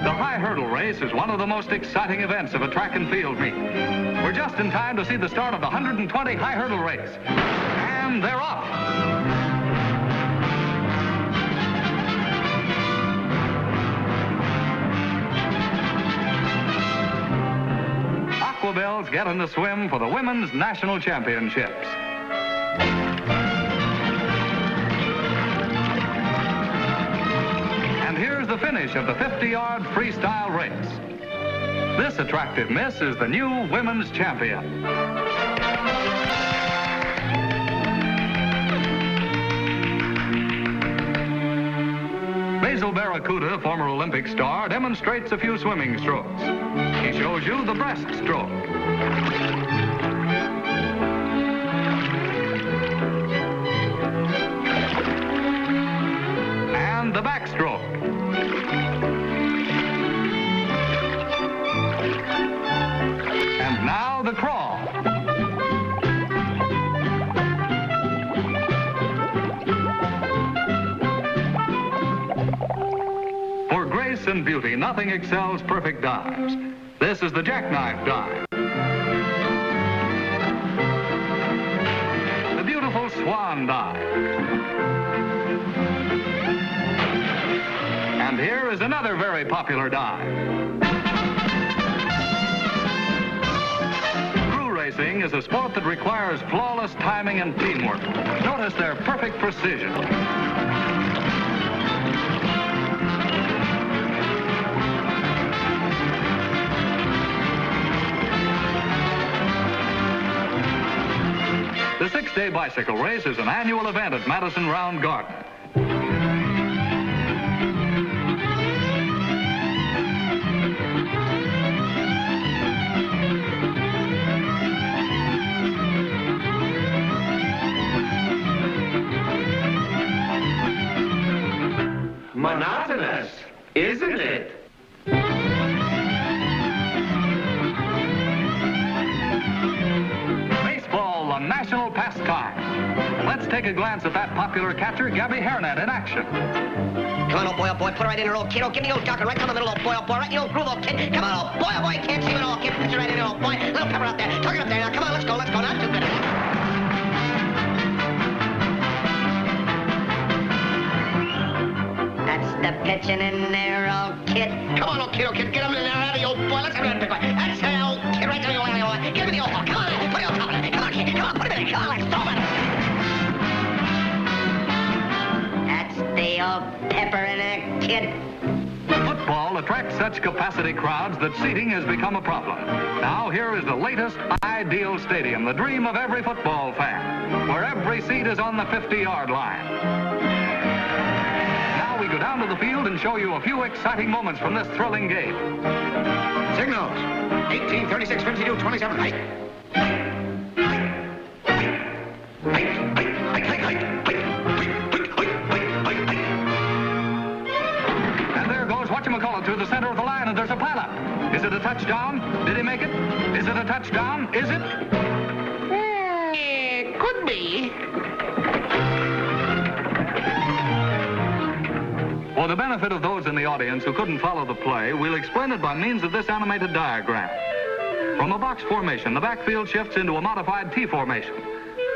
The high hurdle race is one of the most exciting events of a track and field meet. We're just in time to see the start of the 120 high hurdle race. And they're off. Aquabelles get in the swim for the Women's National Championships. And here's the finish of the 50-yard freestyle race. This attractive miss is the new women's champion. Basil Barracuda, former Olympic star, demonstrates a few swimming strokes. He shows you the breaststroke. And the backstroke. And now the crawl. For grace and beauty, nothing excels perfect dives. This is the jackknife dive. The beautiful swan dive. And here is another very popular dive. Crew racing is a sport that requires flawless timing and teamwork. Notice their perfect precision. The 6-day bicycle race is an annual event at Madison Round Garden. Monotonous, isn't it? Baseball, the national pastime. Let's take a glance at that popular catcher, Gabby Hairnet, in action. Come on, oh boy, put it right in there, old kid. Oh, give me the old jocker right down the middle, old boy, right in the old groove, old kid. Come on, oh boy, can't see it all, kid. Put it right in there, old boy. Little pepper up there, tuck it up there. Now, come on, let's go, not too good. That's the pitching in there, old kid. Come on, old kid, get him in there, out of old boy. Let's have a big boy. That's the old kid right there. Give me the old ball. Come on, put it on top of it. Come on, kid. Come on, put it in there. Come on, let's throw it. That's the old pepper in there, kid. Football attracts such capacity crowds that seating has become a problem. Now here is the latest ideal stadium, the dream of every football fan, where every seat is on the 50-yard line. Now we go down to the field and show you a few exciting moments from this thrilling game. Signals. 18, 36, 52, 27. Height. Whatchamacallit through the center of the line, and there's a pileup. Is it a touchdown? Did he make it? Is it a touchdown? Is it? It could be. For the benefit of those in the audience who couldn't follow the play, we'll explain it by means of this animated diagram. From a box formation, the backfield shifts into a modified T formation.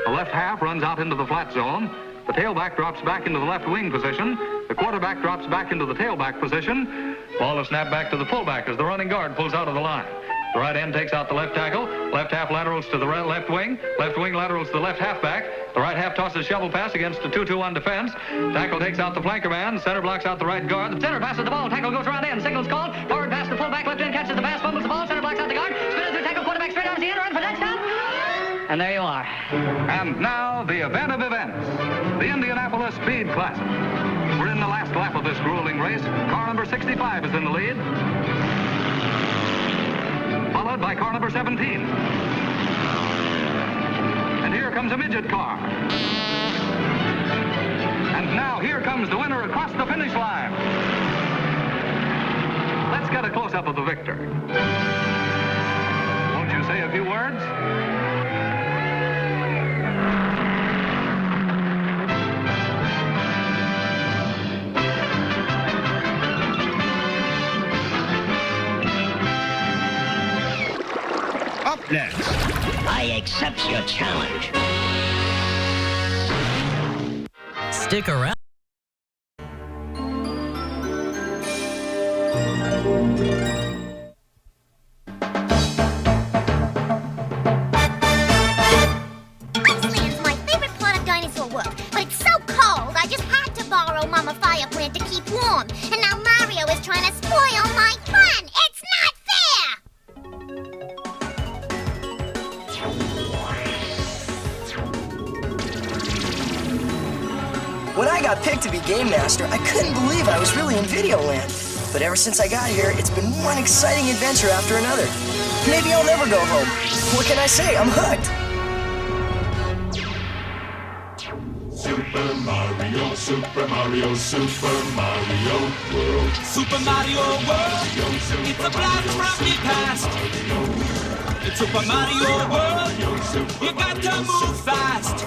The left half runs out into the flat zone. The tailback drops back into the left wing position. The quarterback drops back into the tailback position. Ball is snapped back to the fullback as the running guard pulls out of the line. The right end takes out the left tackle. Left half laterals to the left wing. Left wing laterals to the left halfback. The right half tosses shovel pass against the 2-2-1 defense. Tackle takes out the flanker man. Center blocks out the right guard. The center passes the ball. Tackle goes around in. Signals called. Forward pass to fullback. Left end catches the pass. Fumbles the ball. Center blocks out the guard. Spins through tackle. Quarterback straight arms the end. Run for touchdown. And there you are. And now the event of events, the Indianapolis Speed Classic. We're in the last lap of this grueling race. Car number 65 is in the lead, followed by car number 17. And here comes a midget car. And now here comes the winner across the finish line. Let's get a close-up of the victor. Won't you say a few words? Up next. I accept your challenge. Stick around. Iceland's my favorite part of dinosaur work, but it's so cold I just had to borrow Mama Fire Plant to keep warm. And now Mario is trying to spoil my fun. It's not fair! When I got picked to be Game Master, I couldn't believe I was really in Videoland. But ever since I got here, it's been one exciting adventure after another. Maybe I'll never go home. What can I say? I'm hooked. Super Mario, Super Mario, Super Mario World. Super Mario World. It's a blast from the past. It's Super Mario World. You got to move fast.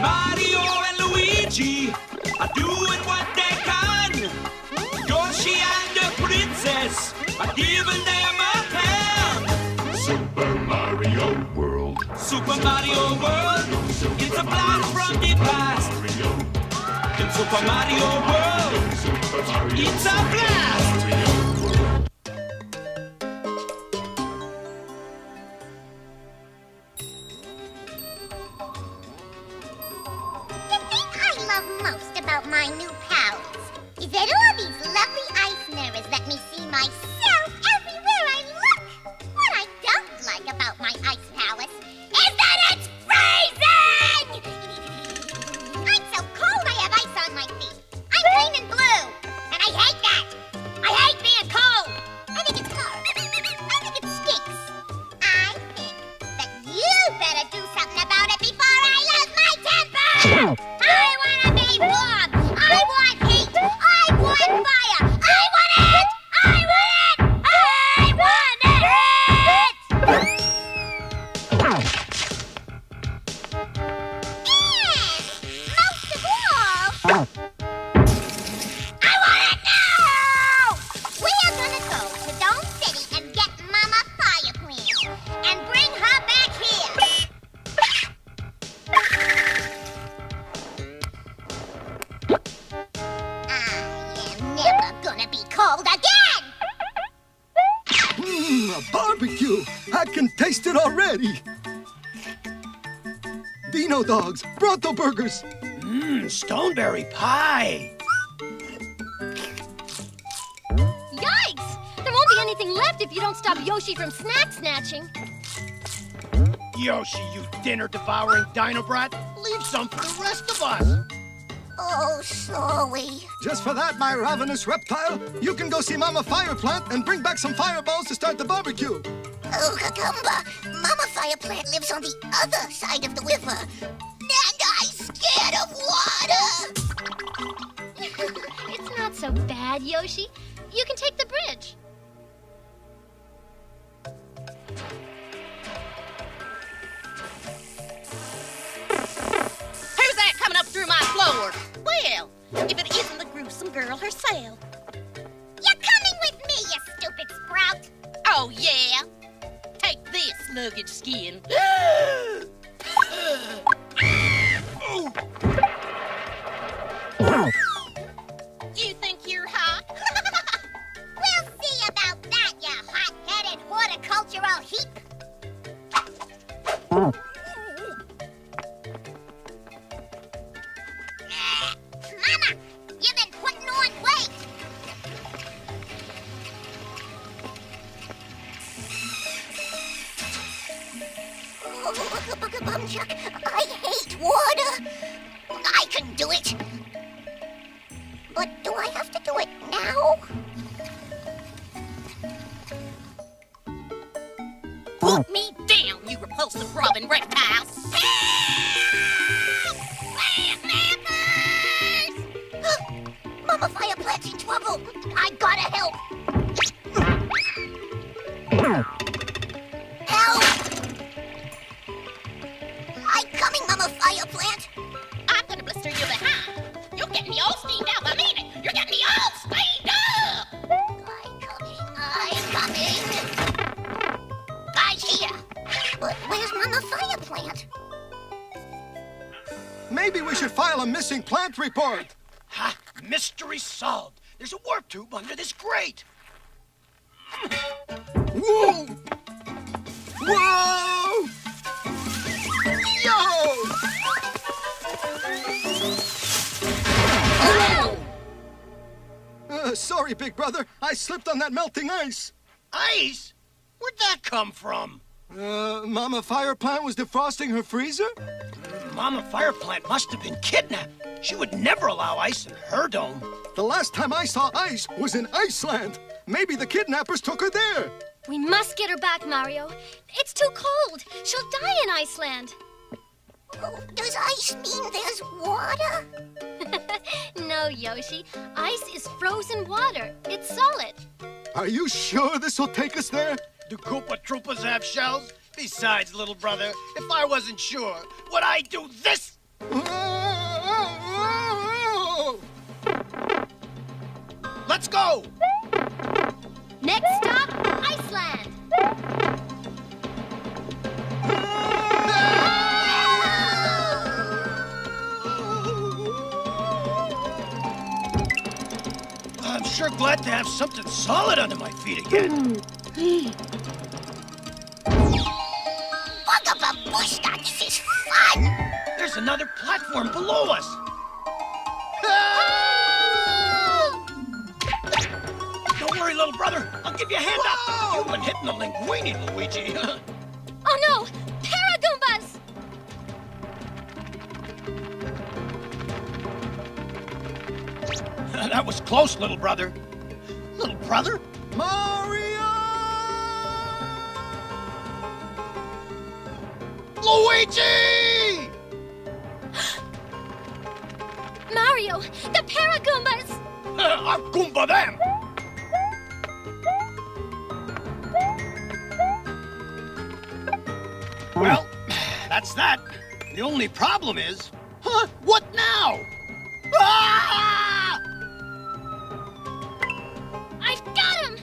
Mario and Luigi are doing what they can. Yoshi and the princess are giving them a hand. Super Mario World. Super Mario World. It's a blast from the past. In Super Mario World, it's a blast. Most about my new pals is that all these lovely ice mirrors let me see myself everywhere I look. What I don't like about my ice palace is that it's freezing! I'm so cold I have ice on my feet. I'm green and blue, and I hate that. I hate being cold. I think it's hard. I think it stinks. I think that you better do something about it before I lose my temper! I want to be warm! I want heat! I want fire! I want it! I want it! I want it! And most of all, I want it now! We are gonna go to Dome City and get Mama Fire Plant and bring her back here. ready. Dino dogs, Bronto burgers. Stoneberry pie. Yikes! There won't be anything left if you don't stop Yoshi from snack snatching. Yoshi, you dinner-devouring dino brat. Leave some for the rest of us. Oh, sorry. Just for that, my ravenous reptile, you can go see Mama Fireplant and bring back some fireballs to start the barbecue. Oh, Cucumber, Mama Fireplant lives on the other side of the river. And I'm scared of water! It's not so bad, Yoshi. You can take the bridge. Who's that coming up through my floor? Well, if it isn't the gruesome girl herself. You're coming with me, you stupid sprout! Oh, yeah? Take this, luggage skin. You think you're hot? We'll see about that, you hot-headed horticultural heap! Mama, you've been putting on weight! Oh, Bumchuck, I hate water! I can do it! But do I have to do it now? Put me down, you repulsive robbing reptiles! Mama Fireplant's in trouble! I gotta help! Help! I'm coming, Mama Fireplant! I'm gonna blister you behind. You're getting me all steamed out by minute. You're getting me all steamed up! I'm coming! Guys, here! But where's Mama Fireplant? Maybe we should file a missing plant report. Ha! Mystery solved. There's a warp tube under this grate. Whoa! Whoa! Yo! Sorry, big brother. I slipped on that melting ice. Ice? Where'd that come from? Mama Fireplant was defrosting her freezer? Mama Fireplant must have been kidnapped. She would never allow ice in her dome. The last time I saw ice was in Iceland. Maybe the kidnappers took her there. We must get her back, Mario. It's too cold. She'll die in Iceland. Oh, does ice mean there's water? No, Yoshi. Ice is frozen water. It's solid. Are you sure this will take us there? Do Koopa Troopas have shells? Besides, little brother, if I wasn't sure, would I do this? Let's go! Next stop, Iceland. I'm sure glad to have something solid under my feet again. Bugaboo-booster, this is fun! There's another platform below us. Don't worry, little brother. I'll give you a hand up. You've been hitting the linguini, Luigi. Oh no! Paragoombas! That was close, little brother. Little brother? Mario! Luigi! Mario, the Paragoombas! I'll Goomba them! Well, that's that. The only problem is... Huh? What now? Ah! I've got him!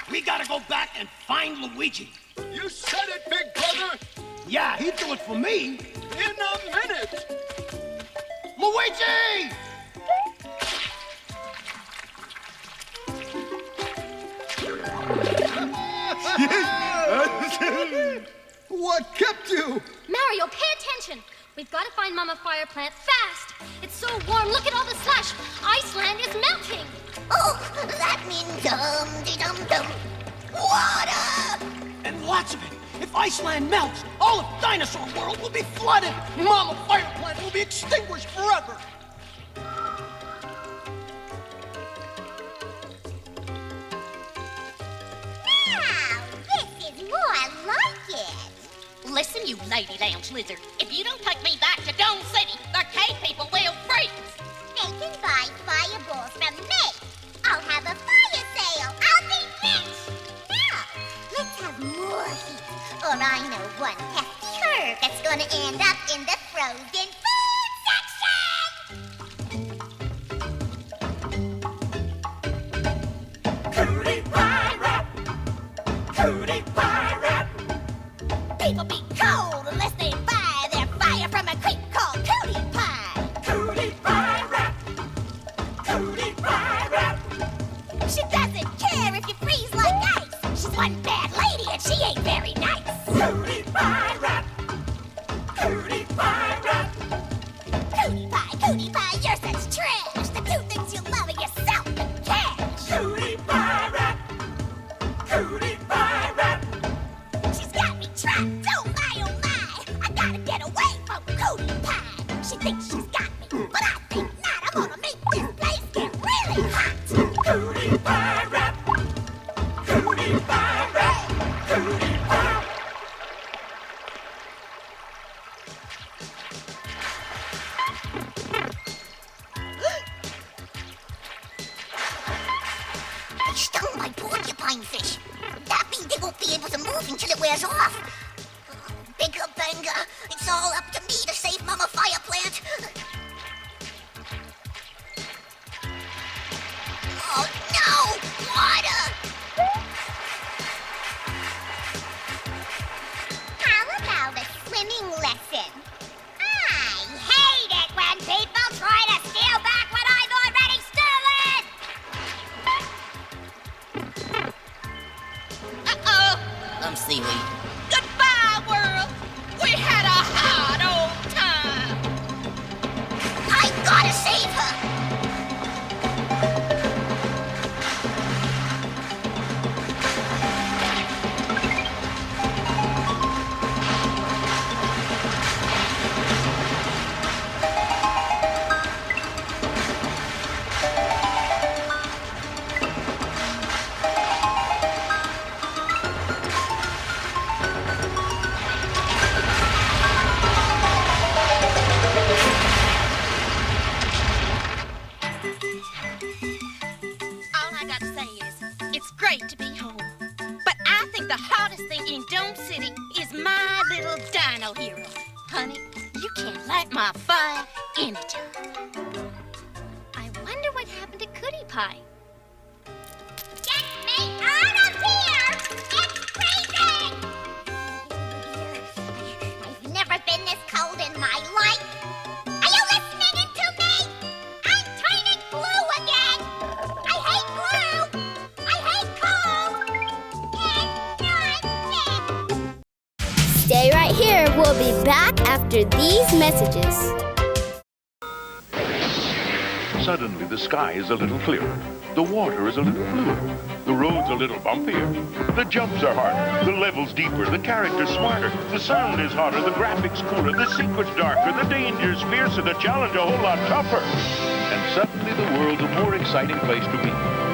We gotta go back and find do it for me. In a minute. Luigi! What kept you? Mario, pay attention. We've got to find Mama Fire Plant fast. It's so warm. Look at all the slush. Iceland is melting. Oh, that means dum-de-dum-dum. Water! And lots of it. If Iceland melts, all of Dinosaur World will be flooded. Mama Fire Plant will be extinguished forever. Now, this is more like it. Listen, you lady lounge lizard. If you don't take me back to Dome City, the cave people will freeze. They can buy fireballs from me. I'll have a fire sale. I'll be rich. Now, let's have more heat. Or I know one hefty herb that's gonna end up in the frozen food section. Cootie pie rap. Cootie pie rap. People be cold unless they buy their fire from a creep called Cootie Pie. Cootie pie rap. Cootie pie rap. She doesn't care if you freeze like ice. She's one bad lady and she ain't very nice. Cootie pie rap. Cootie pie rap. Cootie Pie, you're such trash. The two things you love are yourself and cash. Cootie pie rap. Cootie pie rap. She's got me trapped. Oh my, I gotta get away from Cootie Pie. She thinks she's got me, but I think not. I'm gonna make this place get really hot. Cootie pie rap. Cootie pie rap. Cootie pie. I stung my porcupine fish. That means they won't be able to move until it wears off. Bigger banger, it's all up to me to save Mama Fire Plant. Oh no! Water! How about a swimming lesson? I hate it when people try to steal back what I've already stolen! Uh-oh. I'm seaweed. Goodbye, world. We had a hard old time. I gotta save her! All I gotta say is, it's great to be home. But I think the hottest thing in Dome City is my little dino hero. Honey, you can light my fire anytime. I wonder what happened to Cootie Pie. Get me out of here! It's freezing! I've never been this cold in my life. Are you listening to me? I'm turning blue again. I hate blue. I hate cold. Stay right here. We'll be back after these messages. Suddenly, the sky is a little clearer. The water is a little bluer. The road's a little bumpier. The jumps are harder. The level's deeper. The character's smarter. The sound is hotter. The graphics cooler. The secret's darker. The danger's fiercer. The challenge a whole lot tougher. And suddenly, the world's a more exciting place to be.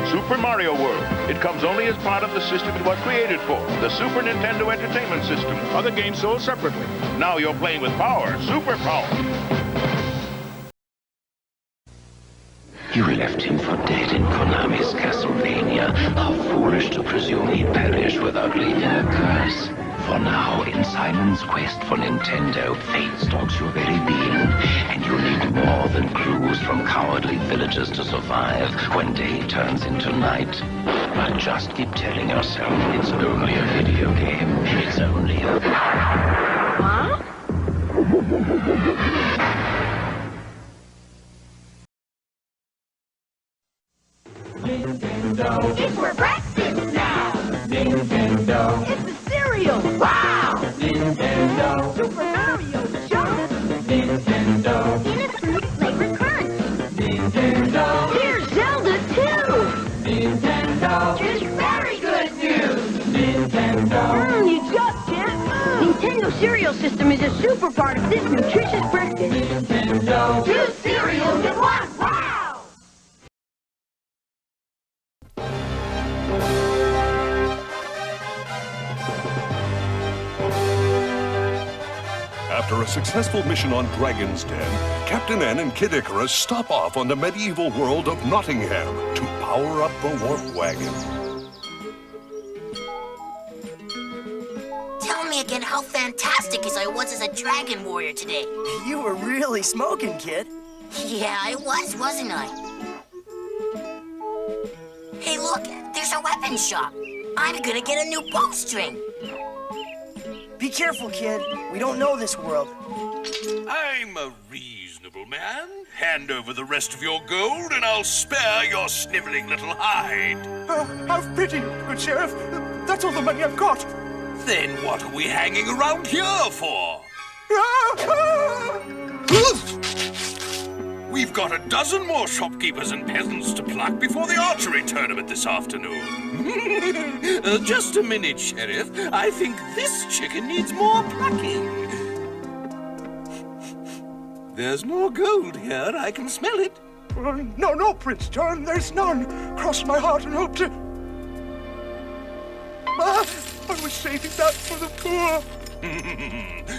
Super Mario World. It comes only as part of the system it was created for, the Super Nintendo Entertainment System. Other games sold separately. Now you're playing with power, super power. You left him for dead in Konami's Castlevania. How foolish to presume he'd perish without leaving a curse. For now, in Simon's quest for Nintendo, fate stalks your very being, and you need more than clues from cowardly villagers to survive when day turns into night. But just keep telling yourself it's only a video game. It's only a... Huh? system is a super part of this nutritious breakfast. Nintendo, 2 cereals in 1. Wow! After a successful mission on Dragon's Den, Captain N and Kid Icarus stop off on the medieval world of Nottingham to power up the warp wagon. Tell me again how fantastic I was as a dragon warrior today. You were really smoking, kid. Yeah, I was, wasn't I? Hey, look, there's a weapon shop. I'm gonna get a new bowstring. Be careful, kid. We don't know this world. I'm a reasonable man. Hand over the rest of your gold and I'll spare your sniveling little hide. Have pity, good sheriff. That's all the money I've got. Then what are we hanging around here for? We've got a dozen more shopkeepers and peasants to pluck before the archery tournament this afternoon. Just a minute, Sheriff. I think this chicken needs more plucking. There's more gold here. I can smell it. No, Prince John. There's none. Cross my heart and hope to... I was saving that for the poor.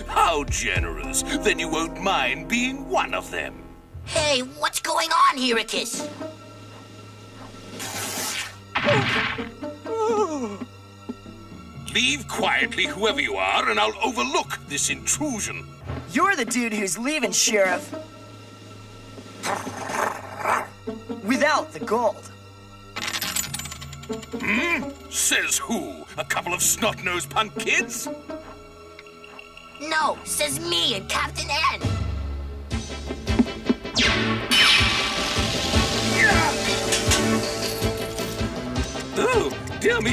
How generous. Then you won't mind being one of them. Hey, what's going on, Heracus? Leave quietly, whoever you are, and I'll overlook this intrusion. You're the dude who's leaving, Sheriff. Without the gold. Says who? A couple of snot-nosed punk kids? No, says me and Captain N. Oh, dear me,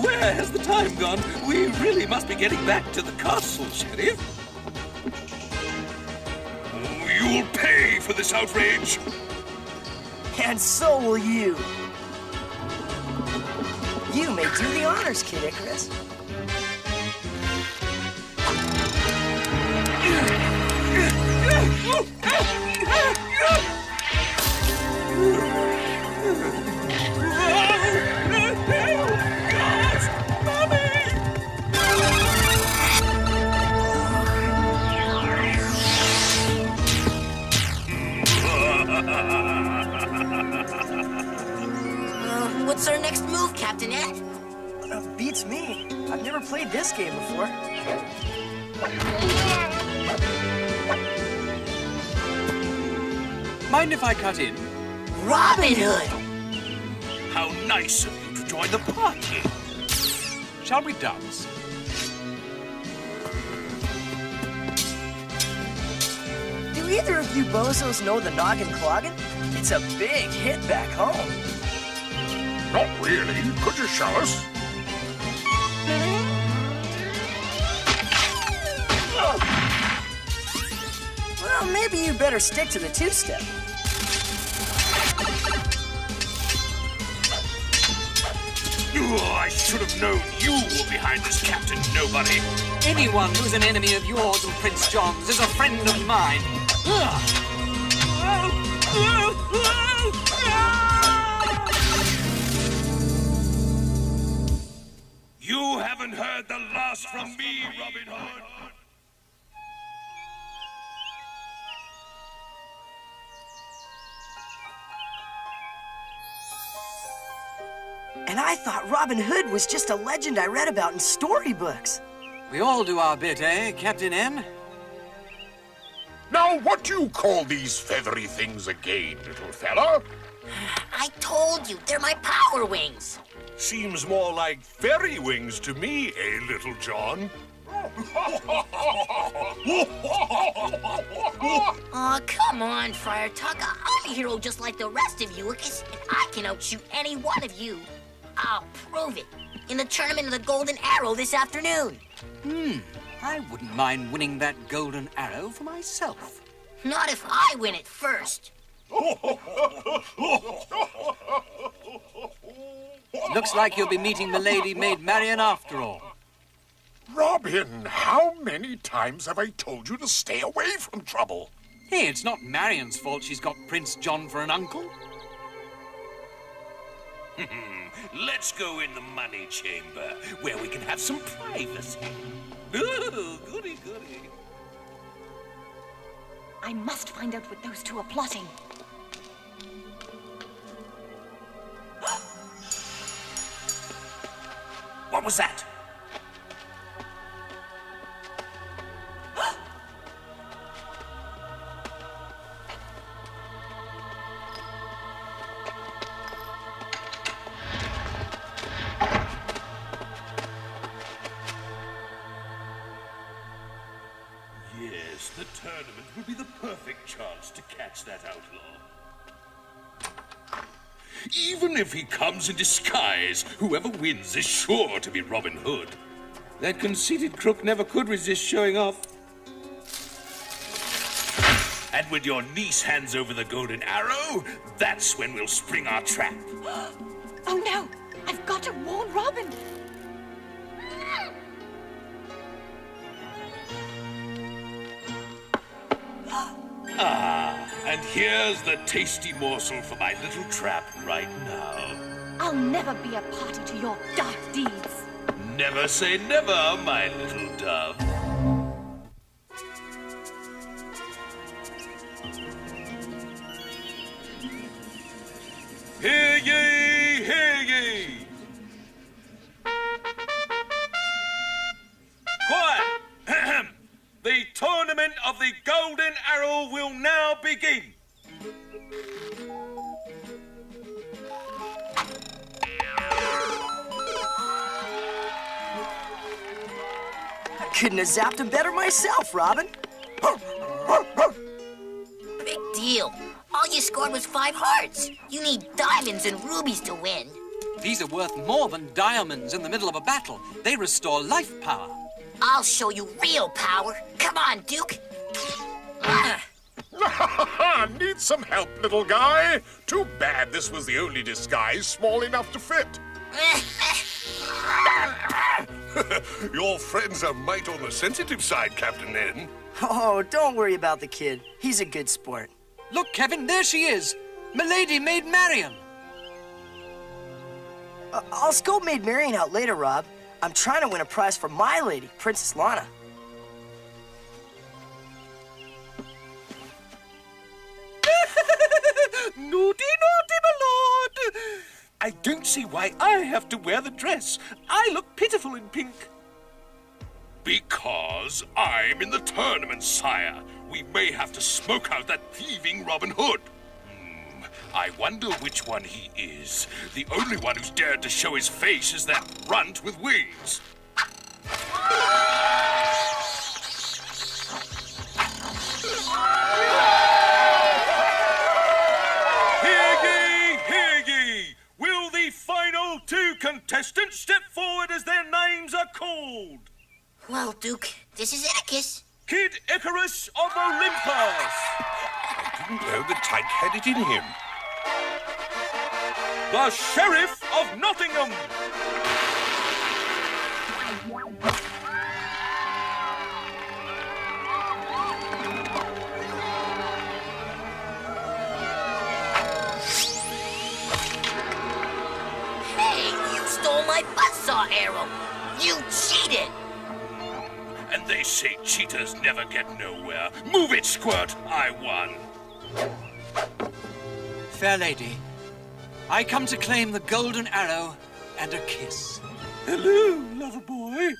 where has the time gone? We really must be getting back to the castle, Sheriff. You'll pay for this outrage. And so will you. You may do the honors, Kid Icarus. What's our next move, Captain Ed? Beats me. I've never played this game before. Mind if I cut in? Robin Hood! How nice of you to join the party. Shall we dance? Do either of you bozos know the Noggin Cloggin? It's a big hit back home. Not really. Could you show us? Well, maybe you better stick to the two-step. Oh, I should have known you were behind this, Captain Nobody. Anyone who's an enemy of yours and Prince John's is a friend of mine. You haven't heard the last from me, Robin Hood. And I thought Robin Hood was just a legend I read about in storybooks. We all do our bit, eh, Captain N? Now, what do you call these feathery things again, little fella? I told you, they're my power wings. Seems more like fairy wings to me, eh, Little John? Aw, come on, Friar Tuck. I'm a hero just like the rest of you, and I can outshoot any one of you. I'll prove it in the tournament of the Golden Arrow this afternoon. I wouldn't mind winning that golden arrow for myself. Not if I win it first. Looks like you'll be meeting the Lady Maid Marian after all. Robin, how many times have I told you to stay away from trouble? Hey, it's not Marion's fault she's got Prince John for an uncle. Let's go in the money chamber, where we can have some privacy. Ooh, goody, goody. I must find out what those two are plotting. What was that? Yes, the tournament will be the perfect chance to catch that outlaw. Even if he comes in disguise, whoever wins is sure to be Robin Hood. That conceited crook never could resist showing off. And when your niece hands over the golden arrow, that's when we'll spring our trap. Oh no! I've got to warn Robin! Ah, and here's the tasty morsel for my little trap right now. I'll never be a party to your dark deeds. Never say never, my little dove. Hear ye, hear ye! Quiet! The tournament of the Golden Arrow will now begin. I couldn't have zapped him better myself, Robin. Big deal. All you scored was 5 hearts. You need diamonds and rubies to win. These are worth more than diamonds in the middle of a battle. They restore life power. I'll show you real power. Come on, Duke. Need some help, little guy? Too bad this was the only disguise small enough to fit. Your friends are might on the sensitive side, Captain N. Oh, don't worry about the kid. He's a good sport. Look, Kevin, there she is. Milady Maid Marian. I'll scope Maid Marian out later, Rob. I'm trying to win a prize for my lady, Princess Lana. Naughty, naughty, my lord! I don't see why I have to wear the dress. I look pitiful in pink. Because I'm in the tournament, sire. We may have to smoke out that thieving Robin Hood. I wonder which one he is. The only one who's dared to show his face is that runt with wings. Hear ye! Will the final 2 contestants step forward as their names are called? Well, Duke, this is Icarus. Kid Icarus of Olympus. I didn't know the tyke had it in him. The Sheriff of Nottingham. Hey, you stole my buzzsaw arrow. You cheated. And they say cheaters never get nowhere. Move it, Squirt. I won. Fair lady, I come to claim the golden arrow and a kiss. Hello, lover boy.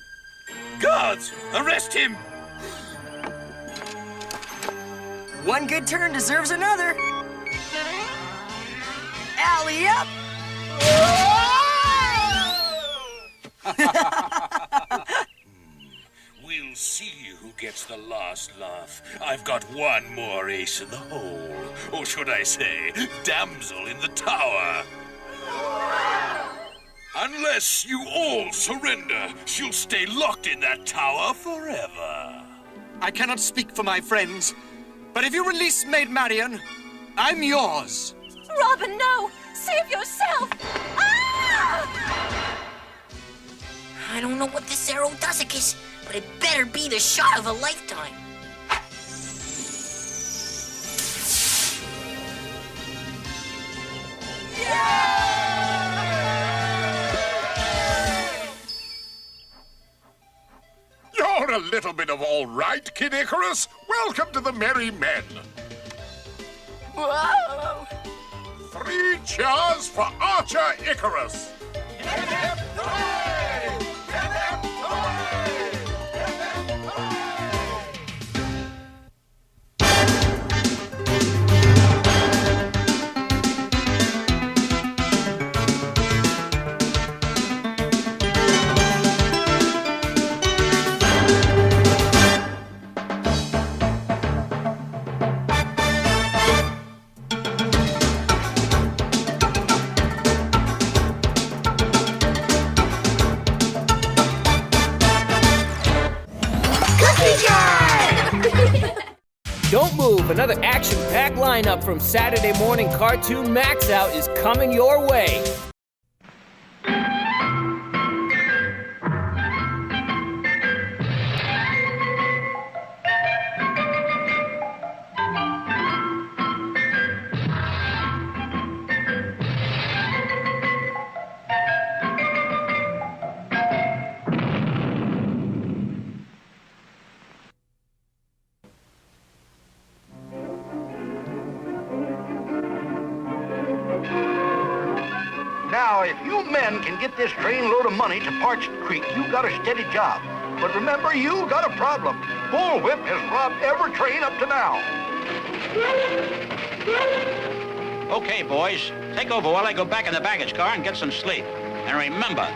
Guards, arrest him. One good turn deserves another. Alley up. We'll see who gets the last laugh. I've got one more ace in the hole. Or should I say, damsel in the tower. Unless you all surrender, she'll stay locked in that tower forever. I cannot speak for my friends, but if you release Maid Marian, I'm yours. Robin, no! Save yourself! Ah! I don't know what this arrow does, Ickis, but it better be the shot of a lifetime. You're a little bit of all right, Kid Icarus. Welcome to the Merry Men. Whoa! 3 cheers for Archer Icarus. Don't move, another action-packed lineup from Saturday morning cartoon MAXOUT is coming your way. Now, if you men can get this trainload of money to Parched Creek, you got a steady job. But remember, you got a problem. Bullwhip has robbed every train up to now. Okay, boys, take over while I go back in the baggage car and get some sleep. And remember,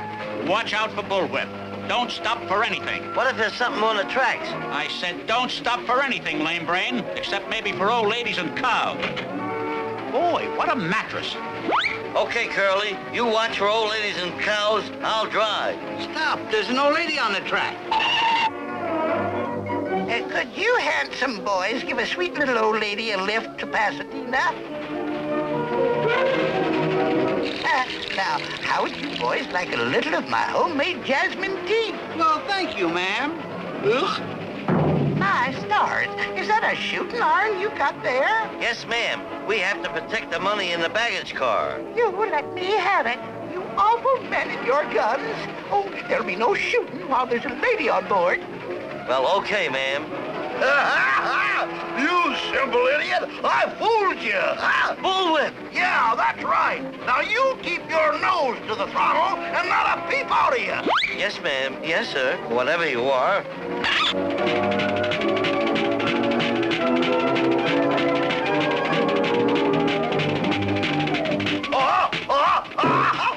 watch out for Bullwhip. Don't stop for anything. What if there's something on the tracks? I said don't stop for anything, lame brain, except maybe for old ladies and cows. Boy, what a mattress. Okay, Curly, you watch for old ladies and cows. I'll drive. Stop, there's an old lady on the track. Could you handsome boys give a sweet little old lady a lift to Pasadena? Now, how would you boys like a little of my homemade jasmine tea? Well, thank you, ma'am. Ugh. My stars, is that a shooting iron you got there? Yes, ma'am. We have to protect the money in the baggage car. You let me have it. You awful men and your guns. Oh, there'll be no shooting while there's a lady on board. Well, okay, ma'am. You simple idiot! I fooled you! Bullwhip! Yeah, that's right. Now you keep your nose to the throttle and not a peep out of you. Yes, ma'am. Yes, sir. Whatever you are.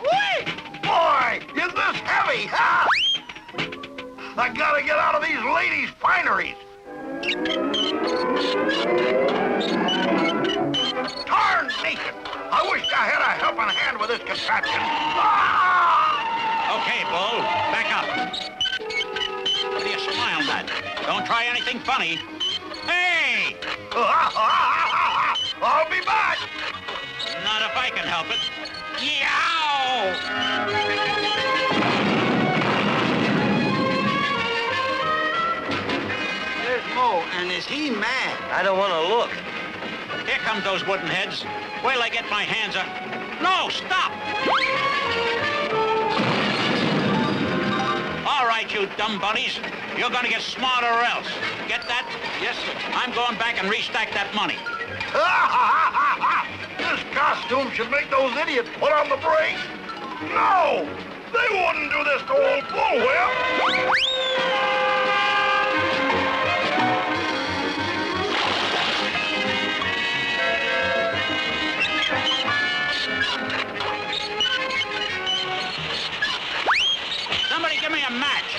Wait! Boy, is this heavy, huh? I gotta get out of these ladies' fineries. Darn naked! I wish I had a helping hand with this contraption. Okay, Bull, back up. What are you smiling at? Don't try anything funny. Hey! I'll be back. Not if I can help it. Yow! And is he mad? I don't want to look. Here come those wooden heads. Wait till I get my hands up. No, stop! All right, you dumb bunnies. You're gonna get smarter or else. Get that? Yes, sir. I'm going back and restack that money. This costume should make those idiots put on the brakes. No! They wouldn't do this to old Bullwhip. Somebody give me a match.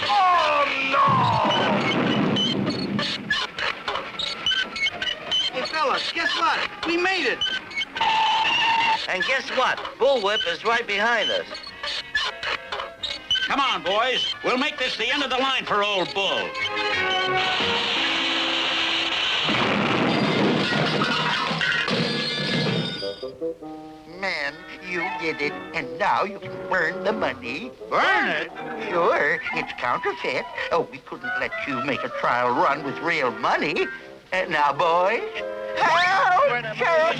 Oh, no! Hey, fellas, guess what? We made it. And guess what? Bullwhip is right behind us. Come on, boys. We'll make this the end of the line for old Bull. man. You did it, and now you can burn the money. Burn it? Sure, it's counterfeit. Oh, we couldn't let you make a trial run with real money. Now, boys, help! Sheriff!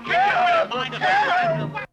Help!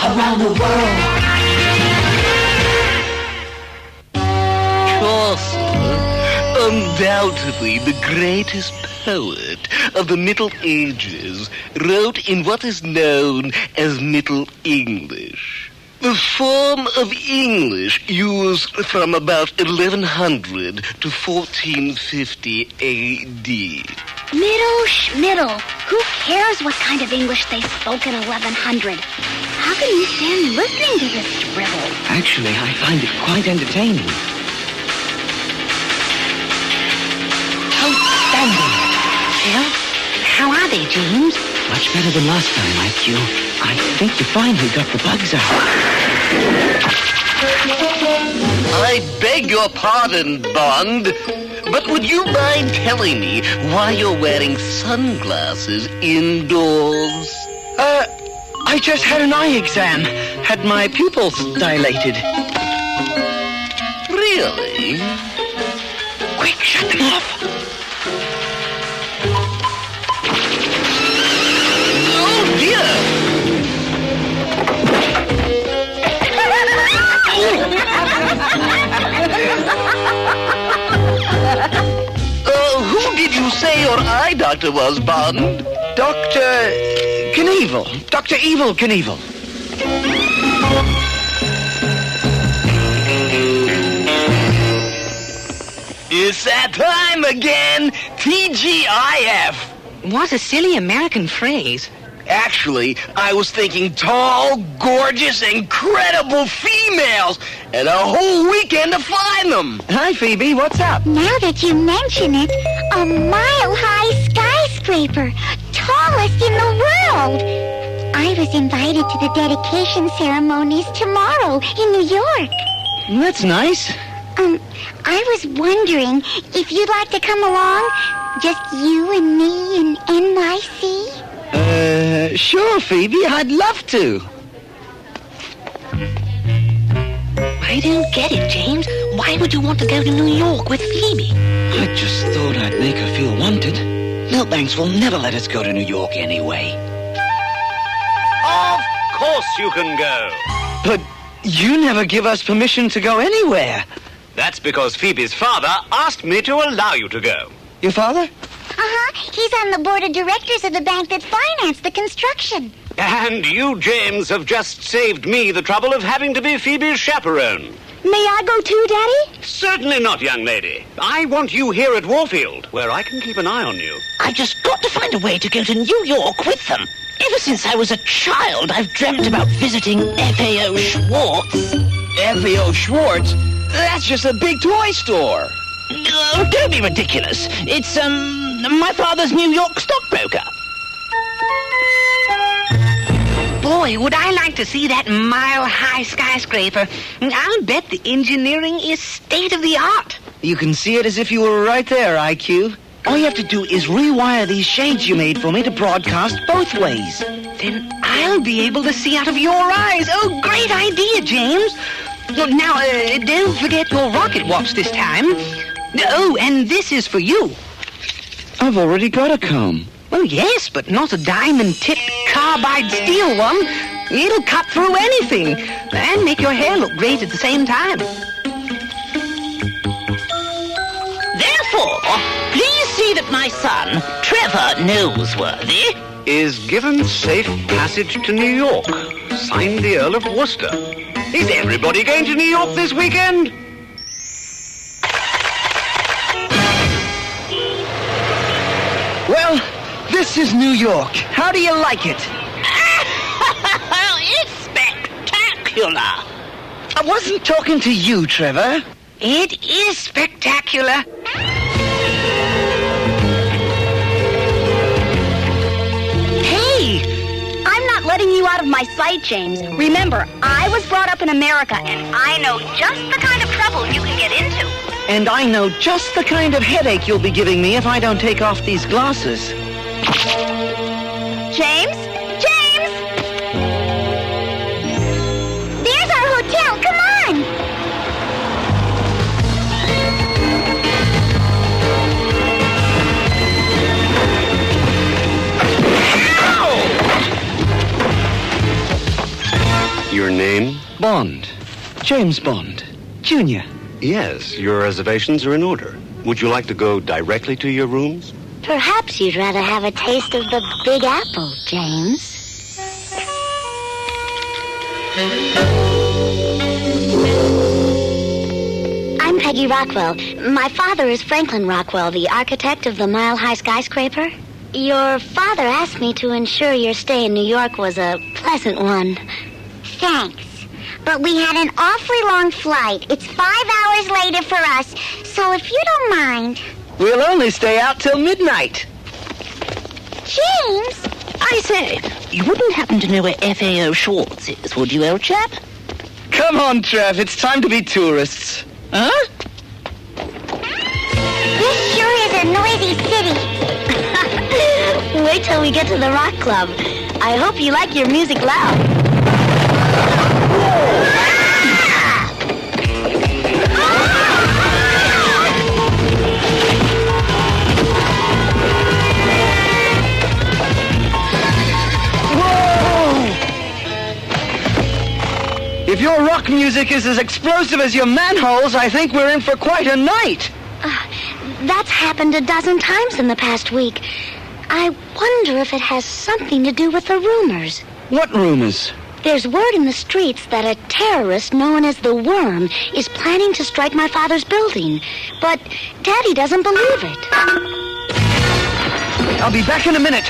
Around the world. Chaucer, undoubtedly the greatest poet of the Middle Ages, wrote in what is known as Middle English. The form of English used from about 1100 to 1450 A.D. Middle. Who cares what kind of English they spoke in 1100? How can you stand listening to this drivel? Actually, I find it quite entertaining. Outstanding. Well, how are they, James? Much better than last time, IQ. I think you finally got the bugs out. I beg your pardon, Bond, but would you mind telling me why you're wearing sunglasses indoors? I just had an eye exam. Had my pupils dilated. Really? Quick, shut them off. Oh, dear. Who did you say your eye doctor was, Bond. Dr. Knievel. Dr. Evil Knievel. It's that time again. TGIF. What a silly American phrase. Actually, I was thinking tall, gorgeous, incredible females, and a whole weekend to find them. Hi, Phoebe. What's up? Now that you mention it, a mile-high skyscraper, tallest in the world. I was invited to the dedication ceremonies tomorrow in New York. That's nice. I was wondering if you'd like to come along, just you and me and NYC. Sure, Phoebe. I'd love to. I don't get it, James. Why would you want to go to New York with Phoebe? I just thought I'd make her feel wanted. Milbanks will never let us go to New York anyway. Of course you can go. But you never give us permission to go anywhere. That's because Phoebe's father asked me to allow you to go. Your father? He's on the board of directors of the bank that financed the construction. And you, James, have just saved me the trouble of having to be Phoebe's chaperone. May I go too, Daddy? Certainly not, young lady. I want you here at Warfield, where I can keep an eye on you. I've just got to find a way to go to New York with them. Ever since I was a child, I've dreamt about visiting FAO Schwartz. FAO Schwartz? That's just a big toy store. Oh, don't be ridiculous. It's, my father's New York stockbroker. Boy, would I like to see that mile-high skyscraper. I'll bet the engineering is state-of-the-art. You can see it as if you were right there, IQ. All you have to do is rewire these shades you made for me to broadcast both ways. Then I'll be able to see out of your eyes. Oh, great idea, James. Now, don't forget your rocket watch this time. Oh, and this is for you. I've already got a comb. Oh, yes, but not a diamond-tipped carbide steel one. It'll cut through anything and make your hair look great at the same time. Therefore, please see that my son, Trevor Noseworthy, is given safe passage to New York. Signed the Earl of Worcester. Is everybody going to New York this weekend? Well, this is New York. How do you like it? It's spectacular. I wasn't talking to you, Trevor. It is spectacular. Hey! I'm not letting you out of my sight, James. Remember, I was brought up in America, and I know just the kind of trouble you can get into. And I know just the kind of headache you'll be giving me if I don't take off these glasses. James? James! There's our hotel. Come on! Your name? Bond. James Bond. Jr. Yes, your reservations are in order. Would you like to go directly to your rooms? Perhaps you'd rather have a taste of the Big Apple, James. I'm Peggy Rockwell. My father is Franklin Rockwell, the architect of the mile-high skyscraper. Your father asked me to ensure your stay in New York was a pleasant one. Thanks. But we had an awfully long flight. It's 5 hours later for us, so if you don't mind... We'll only stay out till midnight. James! I say, you wouldn't happen to know where FAO Schwartz is, would you, old chap? Come on, Trev. It's time to be tourists. Huh? This sure is a noisy city. Wait till we get to the rock club. I hope you like your music loud. If your rock music is as explosive as your manholes, I think we're in for quite a night. That's happened a dozen times in the past week. I wonder if it has something to do with the rumors. What rumors? There's word in the streets that a terrorist known as the Worm is planning to strike my father's building. But Daddy doesn't believe it. I'll be back in a minute.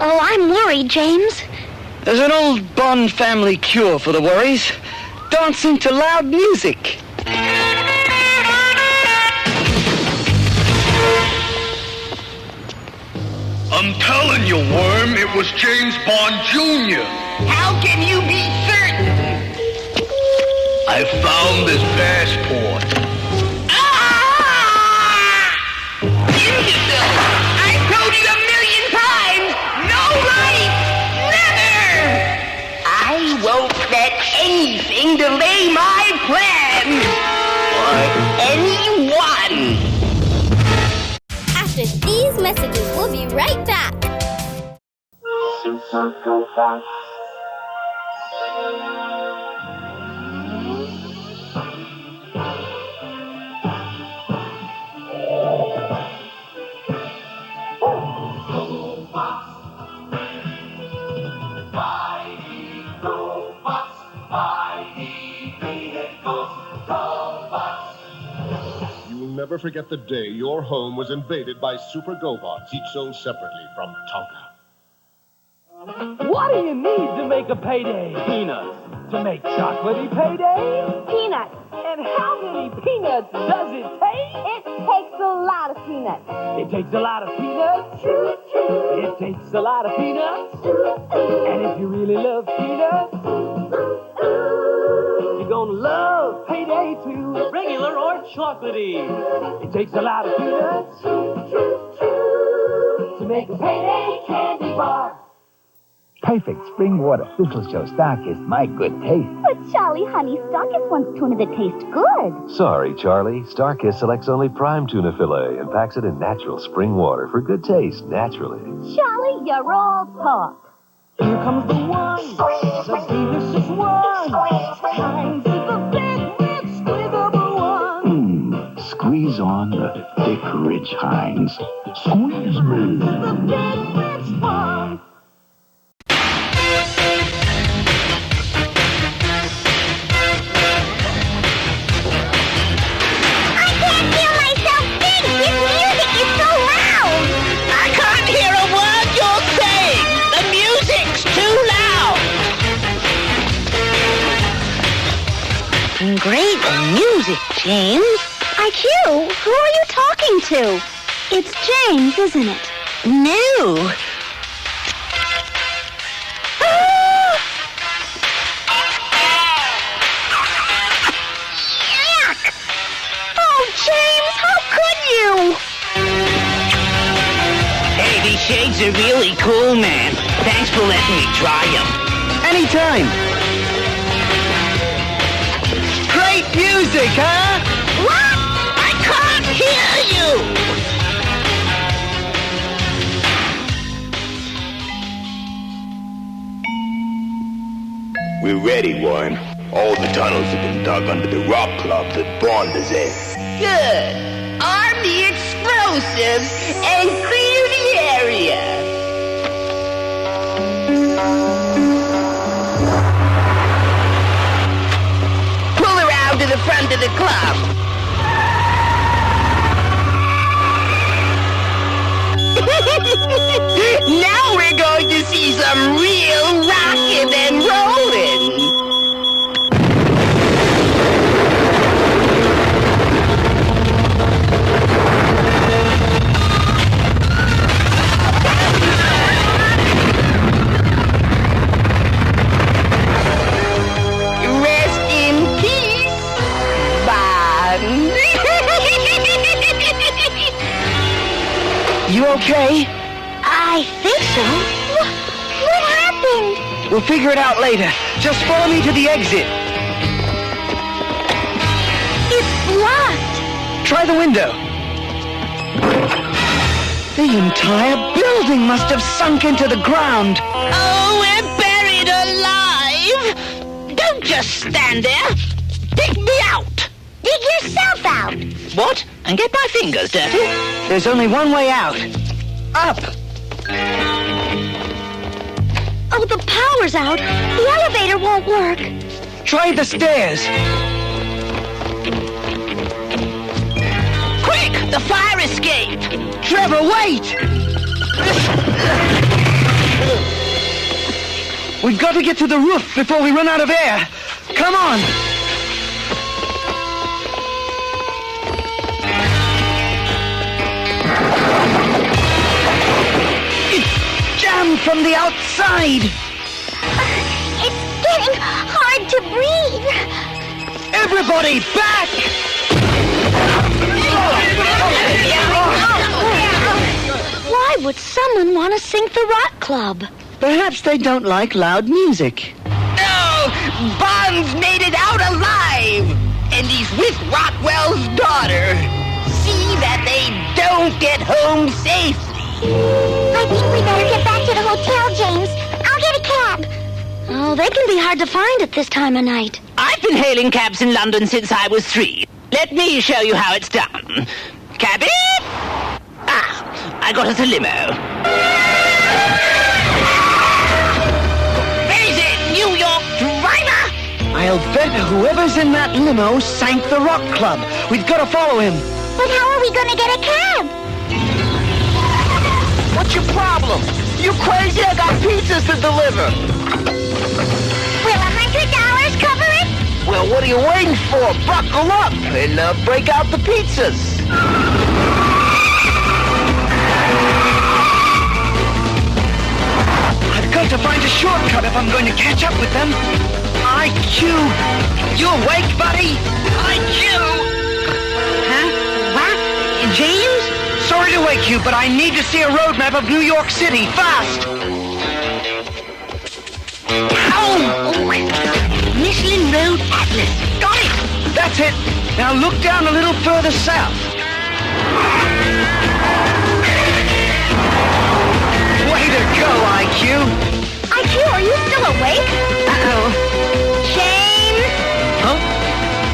Oh, I'm worried, James. There's an old Bond family cure for the worries. Dancing to loud music. I'm telling you, Worm, it was James Bond Jr. How can you be certain? I found this passport. I told you a million times, no life, never! I won't let anything delay my plans, or anyone. After these messages, we'll be right back. You'll never forget the day your home was invaded by Super GoBots, each sold separately from Tonka. What do you need to make a payday? Peanuts. To make chocolatey payday? Peanuts. And how many peanuts does it take? It takes a lot of peanuts. It takes a lot of peanuts. It takes a lot of peanuts. And if you really love peanuts, you're gonna love payday too. Regular or chocolatey. It takes a lot of peanuts to make a payday candy bar. Perfect spring water. This'll show Starkist my good taste. But Charlie, honey, Starkist wants tuna that tastes good. Sorry, Charlie. Starkist selects only prime tuna fillet and packs it in natural spring water for good taste, naturally. Charlie, you're all talk. Here comes the one, the delicious one. Heinz is the big, rich, squeezable one. Squeeze on the thick, rich Heinz. Squeeze me. The big, rich one. Great music, James. IQ, who are you talking to? It's James, isn't it? No. Yuck! Oh, James, how could you? Hey, these shades are really cool, man. Thanks for letting me try them. Anytime. Great music, huh? What? I can't hear you! We're ready, Warren. All the tunnels have been dug under the rock clump that Bond is in. Good. Arm the explosives and clear the area. Pull around to the front of the club. Now we're going to see some real rockin' and rollin'. Rest in peace, Bond. You okay? I think so. happened? We'll figure it out later. Just follow me to the exit. It's blocked. Try the window. The entire building must have sunk into the ground. Oh, we're buried alive! Don't just stand there. Dig me out. Dig yourself out. What? And get my fingers dirty? There's only one way out. Up. Oh, the power's out. The elevator won't work. Try the stairs. Quick! The fire escape! Trevor, wait! We've got to get to the roof before we run out of air. Come on! It's jammed from the outside! It's getting hard to breathe. Everybody, back! Why would someone want to sink the rock club? Perhaps they don't like loud music. No! Bond's made it out alive! And he's with Rockwell's daughter. See that they don't get home safely. I think we better get back to the hotel, James. I'll get a cab. Oh, they can be hard to find at this time of night. I've been hailing cabs in London since I was 3. Let me show you how it's done. Cabby! Ah, I got us a limo. There's a New York driver! I'll bet whoever's in that limo sank the rock club. We've got to follow him. But how are we going to get a cab? What's your problem? You crazy? I got pizzas to deliver. Will $100 cover it? Well, what are you waiting for? Buckle up and break out the pizzas. I've got to find a shortcut if I'm going to catch up with them. IQ! You awake, buddy? IQ! Huh? What? James? Sorry to wake you, but I need to see a road map of New York City, fast! Oh! Michelin Road Atlas. Got it! That's it. Now look down a little further south. Way to go, IQ! IQ, are you still awake? Uh-oh. James? Huh?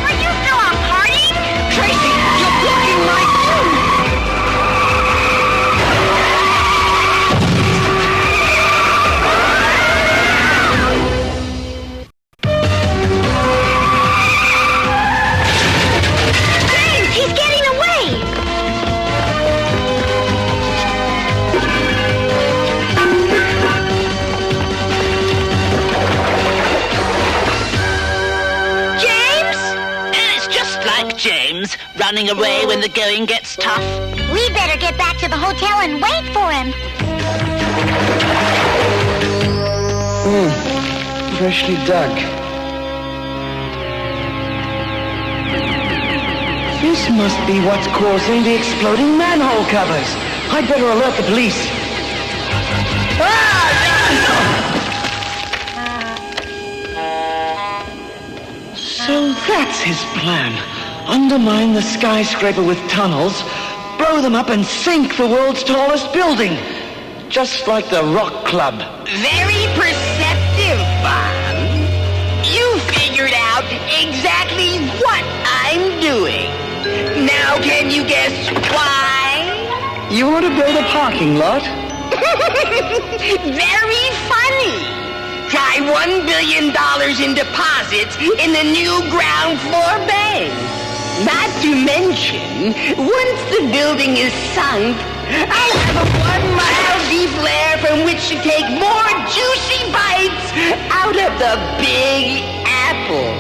Are you still out partying? Tracy, you're blocking my view! James, he's getting away! James, running away when the going gets tough. We better get back to the hotel and wait for him. Freshly dug. This must be what's causing the exploding manhole covers. I'd better alert the police. So that's his plan. Undermine the skyscraper with tunnels, blow them up and sink the world's tallest building. Just like the rock club. Very perceptive, Bond. You figured out exactly what I'm doing. Now can you guess why? You want to build a parking lot? Very funny. Try $1 billion in deposits in the new ground floor bank. Not to mention, once the building is sunk, I'll have a 1-mile deep lair from which to take more juicy bites out of the Big Apple.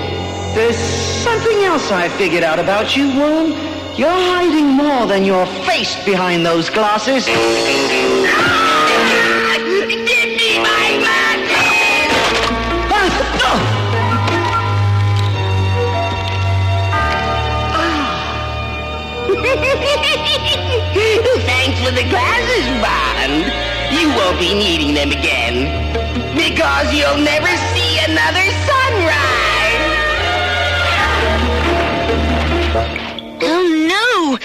There's something else I figured out about you, Worm. You're hiding more than your face behind those glasses. Give me my glasses! Thanks for the glasses, Bond. You won't be needing them again. because you'll never see another sunrise. Oh no!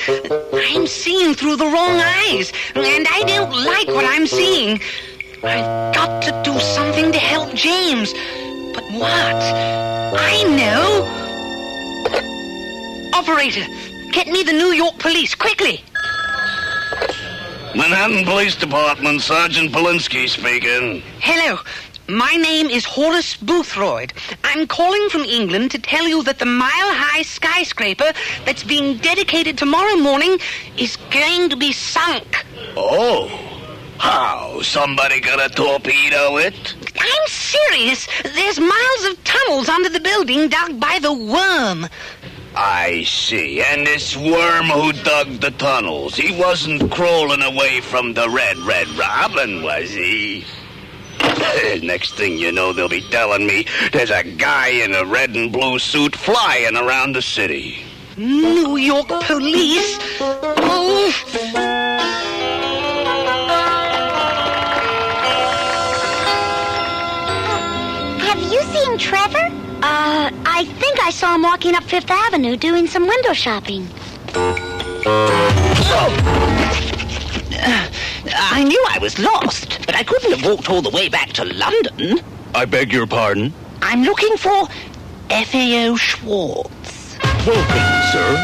I'm seeing through the wrong eyes, and I don't like what I'm seeing. I've got to do something to help James. But what? I know! Operator, get me the New York police, quickly! Manhattan Police Department, Sergeant Polinsky speaking. Hello, my name is Horace Boothroyd. I'm calling from England to tell you that the mile-high skyscraper that's being dedicated tomorrow morning is going to be sunk. Oh, how? Somebody gonna torpedo it? I'm serious. There's miles of tunnels under the building dug by the worm. I see. And this worm who dug the tunnels, he wasn't crawling away from the Red Robin, was he? Next thing you know, they'll be telling me there's a guy in a red and blue suit flying around the city. New York police? Oh. Have you seen Trevor? I think I saw him walking up Fifth Avenue doing some window shopping. I knew I was lost, but I couldn't have walked all the way back to London. I beg your pardon? I'm looking for FAO Schwartz. Welcome, sir.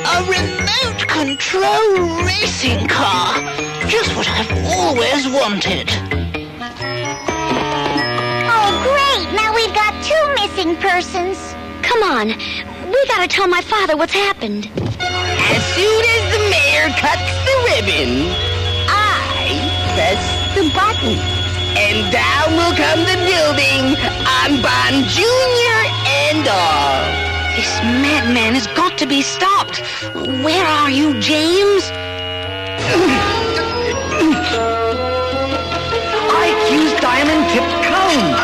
A remote control racing car. Just what I've always wanted. Oh, great! Now we've got 2 missing persons. Come on, we gotta tell my father what's happened. As soon as the mayor cuts the ribbon, I press the button. And down will come the building on Bon Jr. and all. This madman has got to be stopped. Where are you, James? IQ's diamond-tipped cone.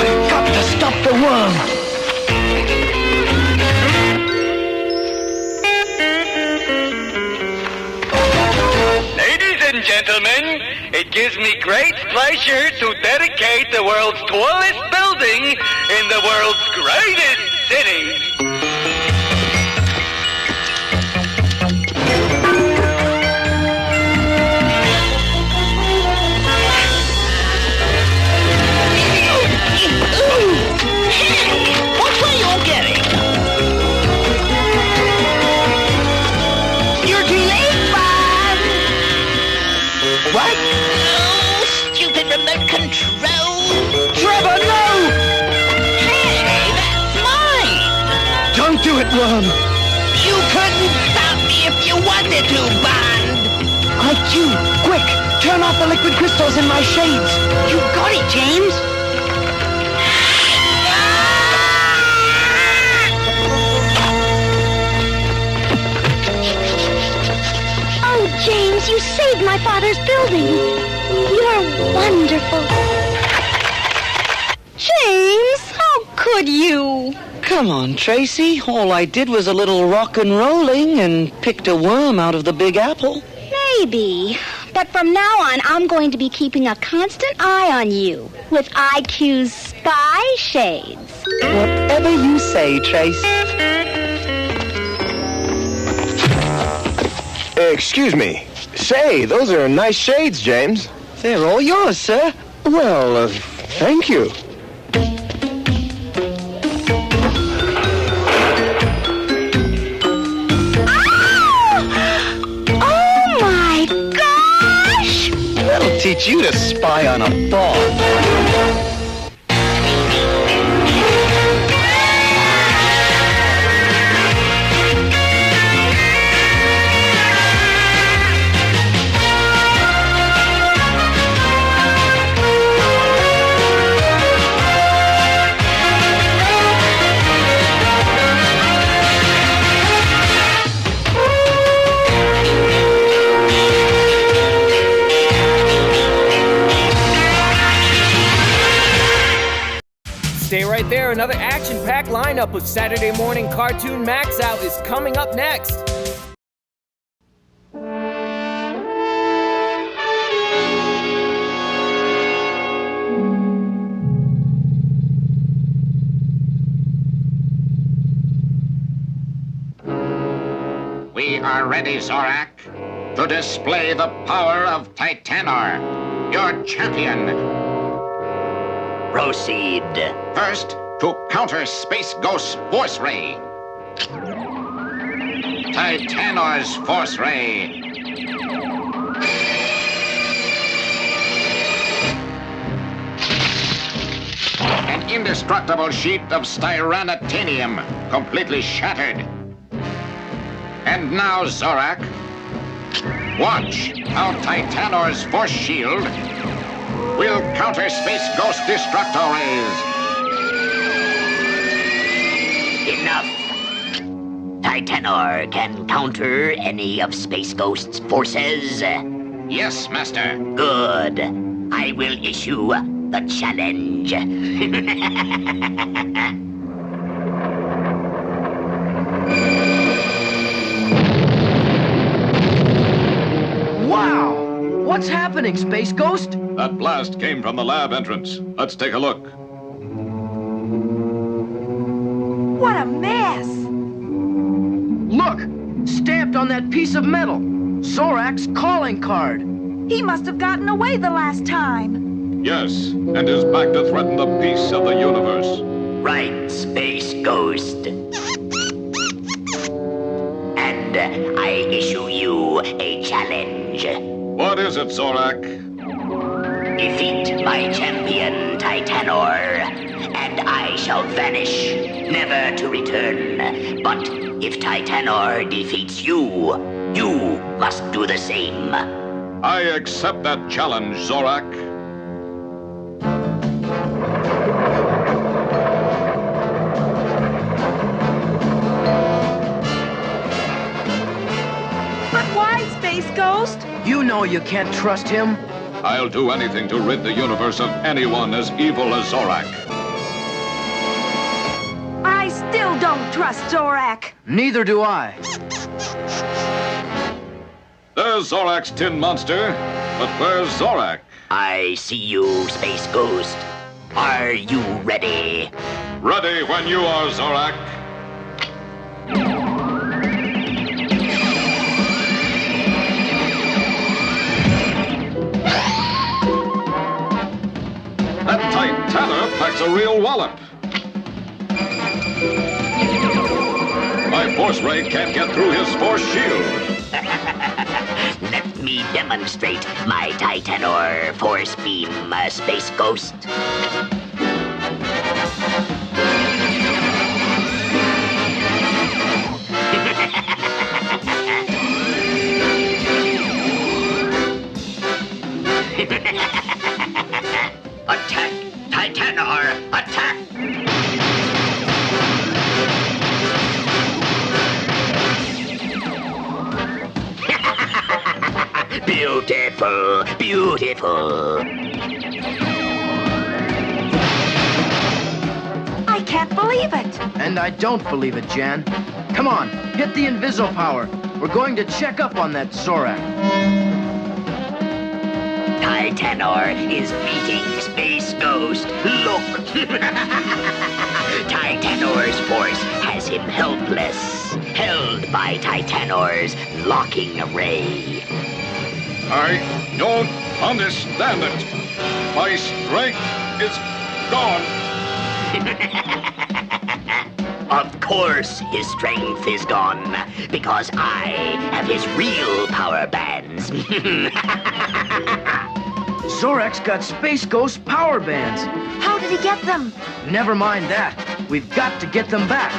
I've got to stop the worm. Ladies and gentlemen, it gives me great pleasure to dedicate the world's tallest building in the world's greatest city. What were you getting? You're too late, Bob. What? Oh, stupid remote control. Trevor, no! Hey, that's mine. Don't do it, worm. You couldn't stop me if you wanted to, Bond. IQ, quick! Turn off the liquid crystals in my shades. You got it, James. Oh, James, you saved my father's building. You're wonderful. James, how could you? Come on, Tracy. All I did was a little rock and rolling and picked a worm out of the Big Apple. Maybe. But from now on, I'm going to be keeping a constant eye on you with IQ's spy shades. Whatever you say, Trace. Excuse me. Say, those are nice shades, James. They're all yours, sir. Well, thank you. That'll teach you to spy on a ball. Stay right there. Another action-packed lineup of Saturday morning cartoon MAXOUT is coming up next. We are ready, Zorak, to display the power of Titanor, your champion. Proceed. First, to counter Space Ghost's Force Ray. Titanor's Force Ray. An indestructible sheet of styranitanium, completely shattered. And now, Zorak, watch how Titanor's Force Shield will counter Space Ghost Destructor Rays. Enough. Titanor can counter any of Space Ghost's forces? Yes, Master. Good. I will issue the challenge. Wow! What's happening, Space Ghost? That blast came from the lab entrance. Let's take a look. What a mess! Look! Stamped on that piece of metal. Zorak's calling card. He must have gotten away the last time. Yes, and is back to threaten the peace of the universe. Right, Space Ghost. And I issue you a challenge. What is it, Zorak? Defeat my champion, Titanor, and I shall vanish, never to return. But if Titanor defeats you, you must do the same. I accept that challenge, Zorak. But why, Space Ghost? You know you can't trust him. I'll do anything to rid the universe of anyone as evil as Zorak. I still don't trust Zorak. Neither do I. There's Zorak's tin monster, but where's Zorak? I see you, Space Ghost. Are you ready? Ready when you are, Zorak. That Titana packs a real wallop. My Force Ray can't get through his Force Shield. Let me demonstrate my Titanor Force Beam, Space Ghost. Attack! Titanor! Attack! Beautiful! Beautiful! I can't believe it. And I don't believe it, Jan. Come on, hit the Inviso power. We're going to check up on that Zorak. Titanor is beating Space Ghost. Look! Titanor's force has him helpless, held by Titanor's locking ray. I don't understand it. My strength is gone. Of course his strength is gone, because I have his real power bands. Zorak's got Space Ghost power bands. How did he get them? Never mind that. We've got to get them back.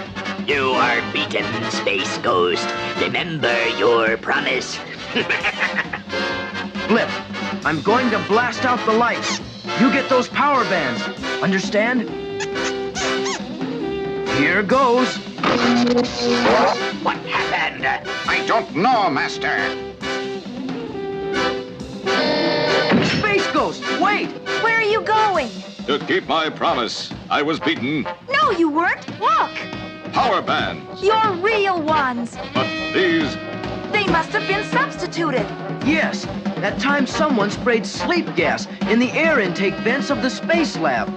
You are beaten, Space Ghost. Remember your promise. Blip, I'm going to blast out the lights. You get those power bands. Understand? Here goes. What happened? I don't know, Master. Space Ghost, wait! Where are you going? To keep my promise, I was beaten. No, you weren't. Look! Power bands. Your real ones. But these... They must have been substituted. Yes, that time someone sprayed sleep gas in the air intake vents of the space lab.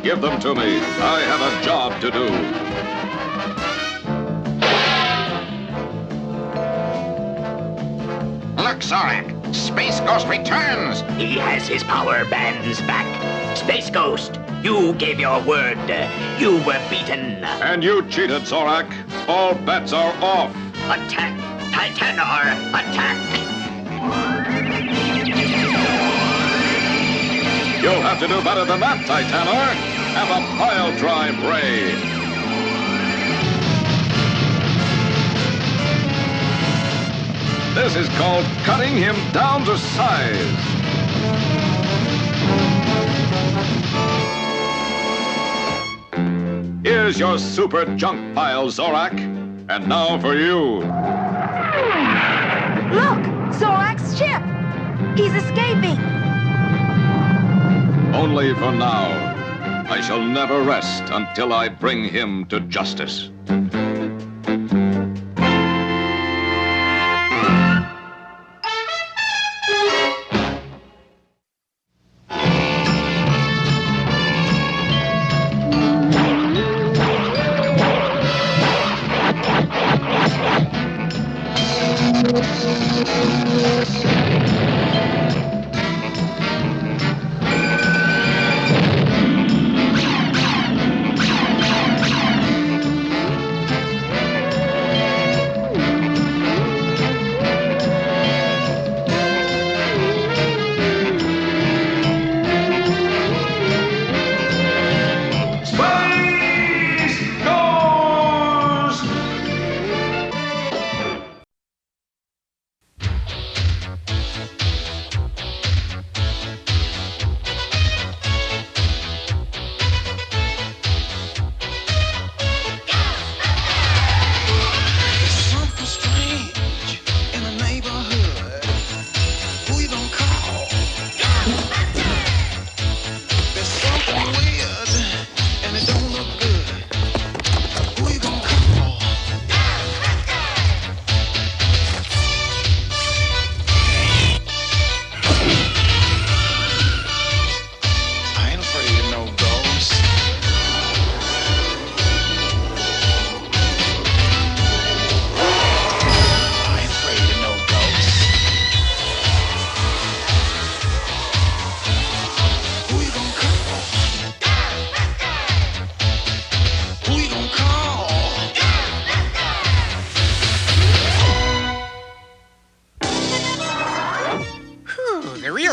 Give them to me. I have a job to do. Zorak. Space Ghost returns. He has his power bands back. Space Ghost, you gave your word. You were beaten. And you cheated, Zorak. All bets are off. Attack, Titanar, attack! You'll have to do better than that, Titanar. Have a pile drive ray. This is called cutting him down to size. Here's your super junk pile, Zorak. And now for you. Look! Zorak's ship! He's escaping! Only for now. I shall never rest until I bring him to justice.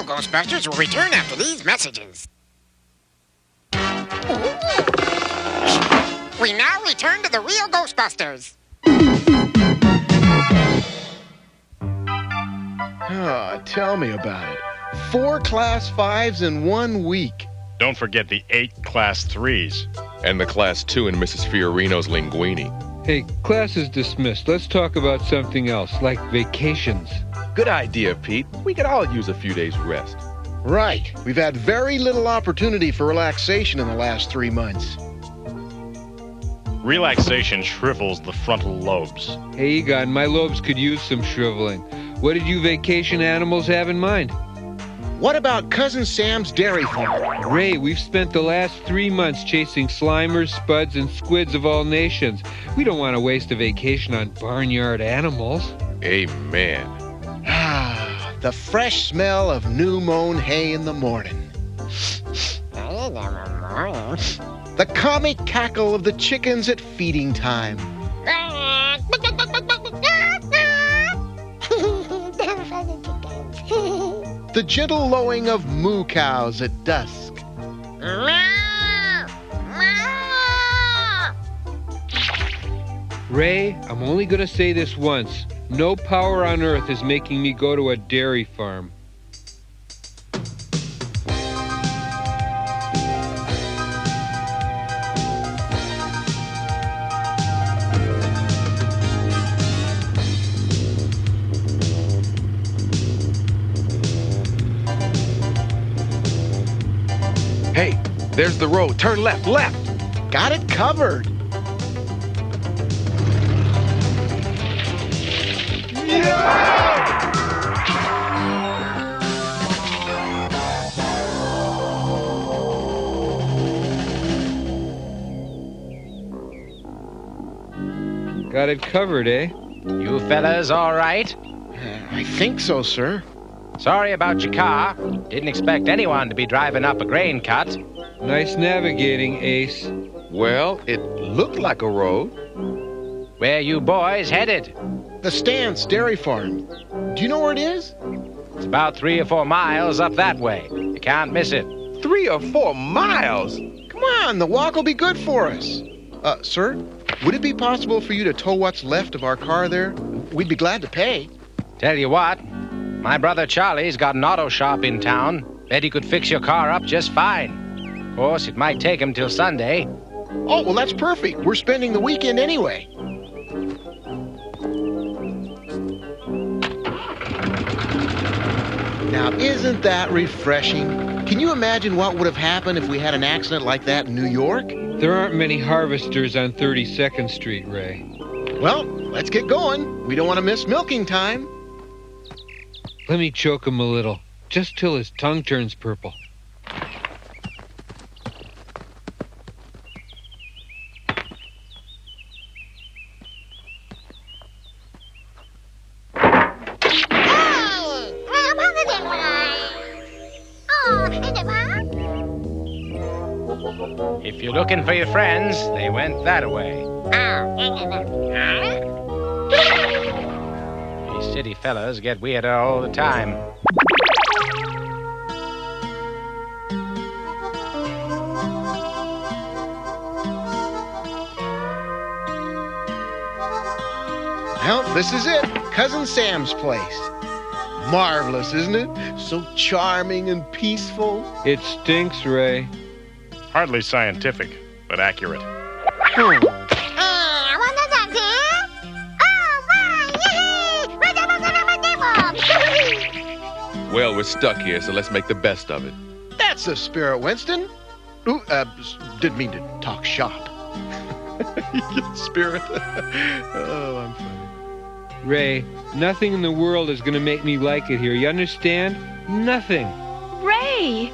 Ghostbusters will return after these messages. We now return to the real Ghostbusters. Oh, tell me about it. 4 Class 5s in 1 week. Don't forget the 8 Class 3s. And the Class 2 in Mrs. Fiorino's linguine. Hey, class is dismissed. Let's talk about something else, like vacations. Good idea, Pete. We could all use a few days rest. Right. We've had very little opportunity for relaxation in the last 3 months. Relaxation shrivels the frontal lobes. Hey, Egon, my lobes could use some shriveling. What did you vacation animals have in mind? What about Cousin Sam's dairy farm? Ray, we've spent the last 3 months chasing slimers, spuds, and squids of all nations. We don't want to waste a vacation on barnyard animals. Amen. Ah, the fresh smell of new-mown hay in the morning. The comic cackle of the chickens at feeding time. The gentle lowing of moo cows at dusk. Ray, I'm only going to say this once. No power on earth is making me go to a dairy farm. Hey, there's the road. Turn left, left. Got it covered. Got it covered, eh? You fellas all right? I think so, sir. Sorry about your car. Didn't expect anyone to be driving up a grain cut. Nice navigating, Ace. Well, it looked like a road. Where you boys headed? The Stance Dairy Farm. Do you know where it is? It's about 3 or 4 miles up that way. You can't miss it. 3 or 4 miles? Come on, the walk will be good for us. Sir, would it be possible for you to tow what's left of our car there? We'd be glad to pay. Tell you what, my brother Charlie's got an auto shop in town. Bet he could fix your car up just fine. Of course, it might take him till Sunday. Oh, well, that's perfect. We're spending the weekend anyway. Now, isn't that refreshing? Can you imagine what would have happened if we had an accident like that in New York? There aren't many harvesters on 32nd Street, Ray. Well, let's get going. We don't want to miss milking time. Let me choke him a little, just till his tongue turns purple. If you're looking for your friends, they went that way. These city fellas get weirder all the time. Well, this is it. Cousin Sam's place. Marvelous, isn't it? So charming and peaceful. It stinks, Ray. Hardly scientific, but accurate. Well, we're stuck here, so let's make the best of it. That's the spirit, Winston. Ooh, didn't mean to talk shop. Spirit. Oh, I'm funny. Ray, nothing in the world is going to make me like it here. You understand? Nothing. Ray!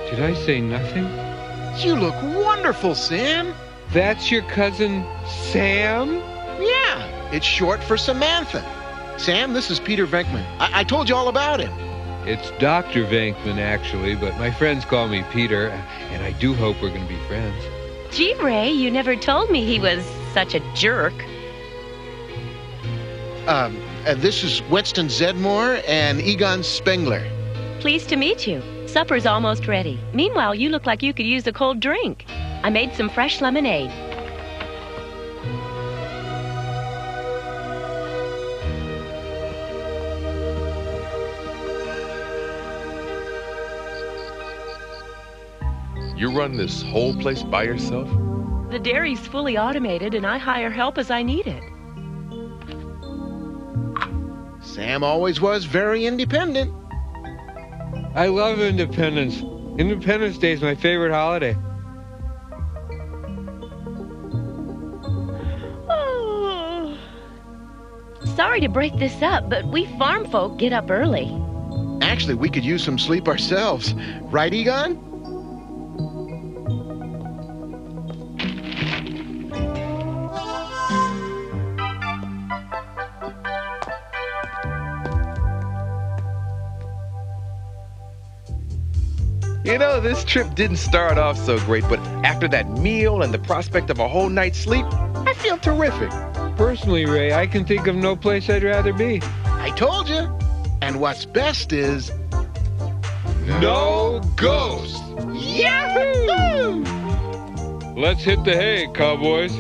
Did I say nothing? You look wonderful, Sam. That's your cousin, Sam? Yeah, it's short for Samantha. Sam, this is Peter Venkman. I told you all about him. It's Dr. Venkman, actually, but my friends call me Peter, and I do hope we're going to be friends. Gee, Ray, you never told me he was such a jerk. This is Winston Zedmore and Egon Spengler. Pleased to meet you. Supper's almost ready. Meanwhile, you look like you could use a cold drink. I made some fresh lemonade. You run this whole place by yourself? The dairy's fully automated, and I hire help as I need it. Sam always was very independent. I love independence. Independence Day is my favorite holiday. Oh. Sorry to break this up, but we farm folk get up early. Actually, we could use some sleep ourselves. Right, Egon? You know, this trip didn't start off so great, but after that meal and the prospect of a whole night's sleep, I feel terrific. Personally, Ray, I can think of no place I'd rather be. I told you. And what's best is... no ghosts! Yahoo! Let's hit the hay, cowboys.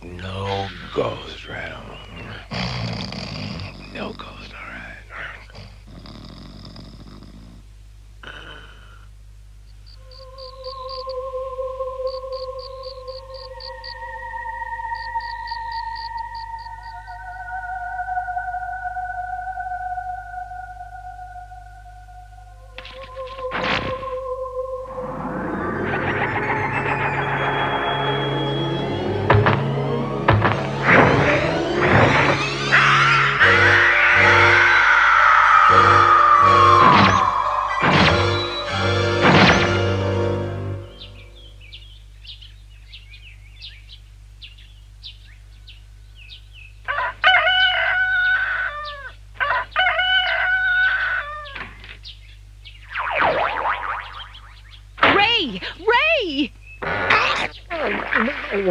No ghost, right on. No ghost, all right. Hey,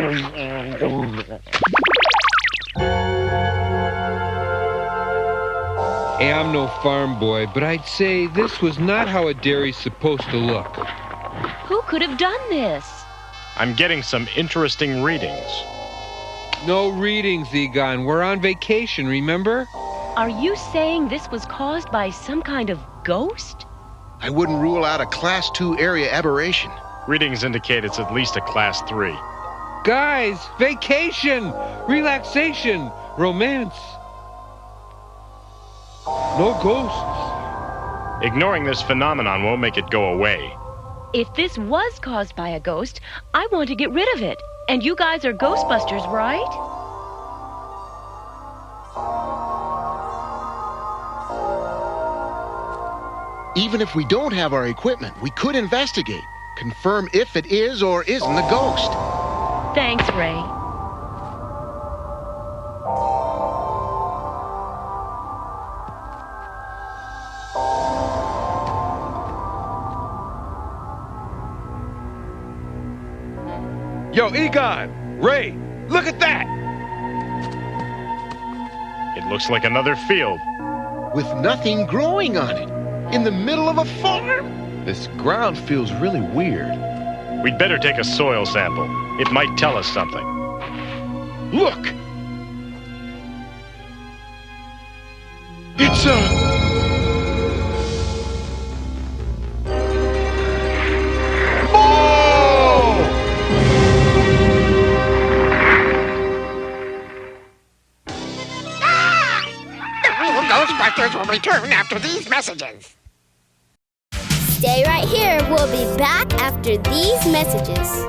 I'm no farm boy, but I'd say this was not how a dairy's supposed to look. Who could have done this? I'm getting some interesting readings. No readings, Egon. We're on vacation, remember? Are you saying this was caused by some kind of ghost? I wouldn't rule out a Class 2 area aberration. Readings indicate it's at least a Class 3. Guys, vacation, relaxation, romance. No ghosts. Ignoring this phenomenon won't make it go away. If this was caused by a ghost, I want to get rid of it. And you guys are Ghostbusters, right? Even if we don't have our equipment, we could investigate. Confirm if it is or isn't a ghost. Thanks, Ray. Yo, Egon! Ray! Look at that! It looks like another field. With nothing growing on it. In the middle of a farm. This ground feels really weird. We'd better take a soil sample. It might tell us something. Look! It's a... Ghostbusters will return after these messages. Stay right here. We'll be back after these messages.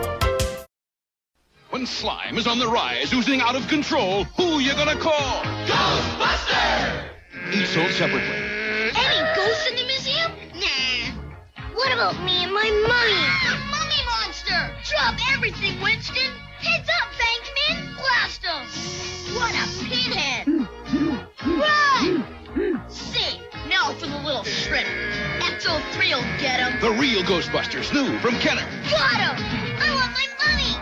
When slime is on the rise, oozing out of control, who you gonna call? Ghostbusters! Each sold separately. Any ghosts in the museum? Nah. What about me and my mummy? Mummy monster! Drop everything, Winston! Heads up, Bankman! Blast him! What a pinhead! Run! See, now for the little shrimp. Ecto-3 will get him. The real Ghostbusters, new from Kenner. Got him! I want my money!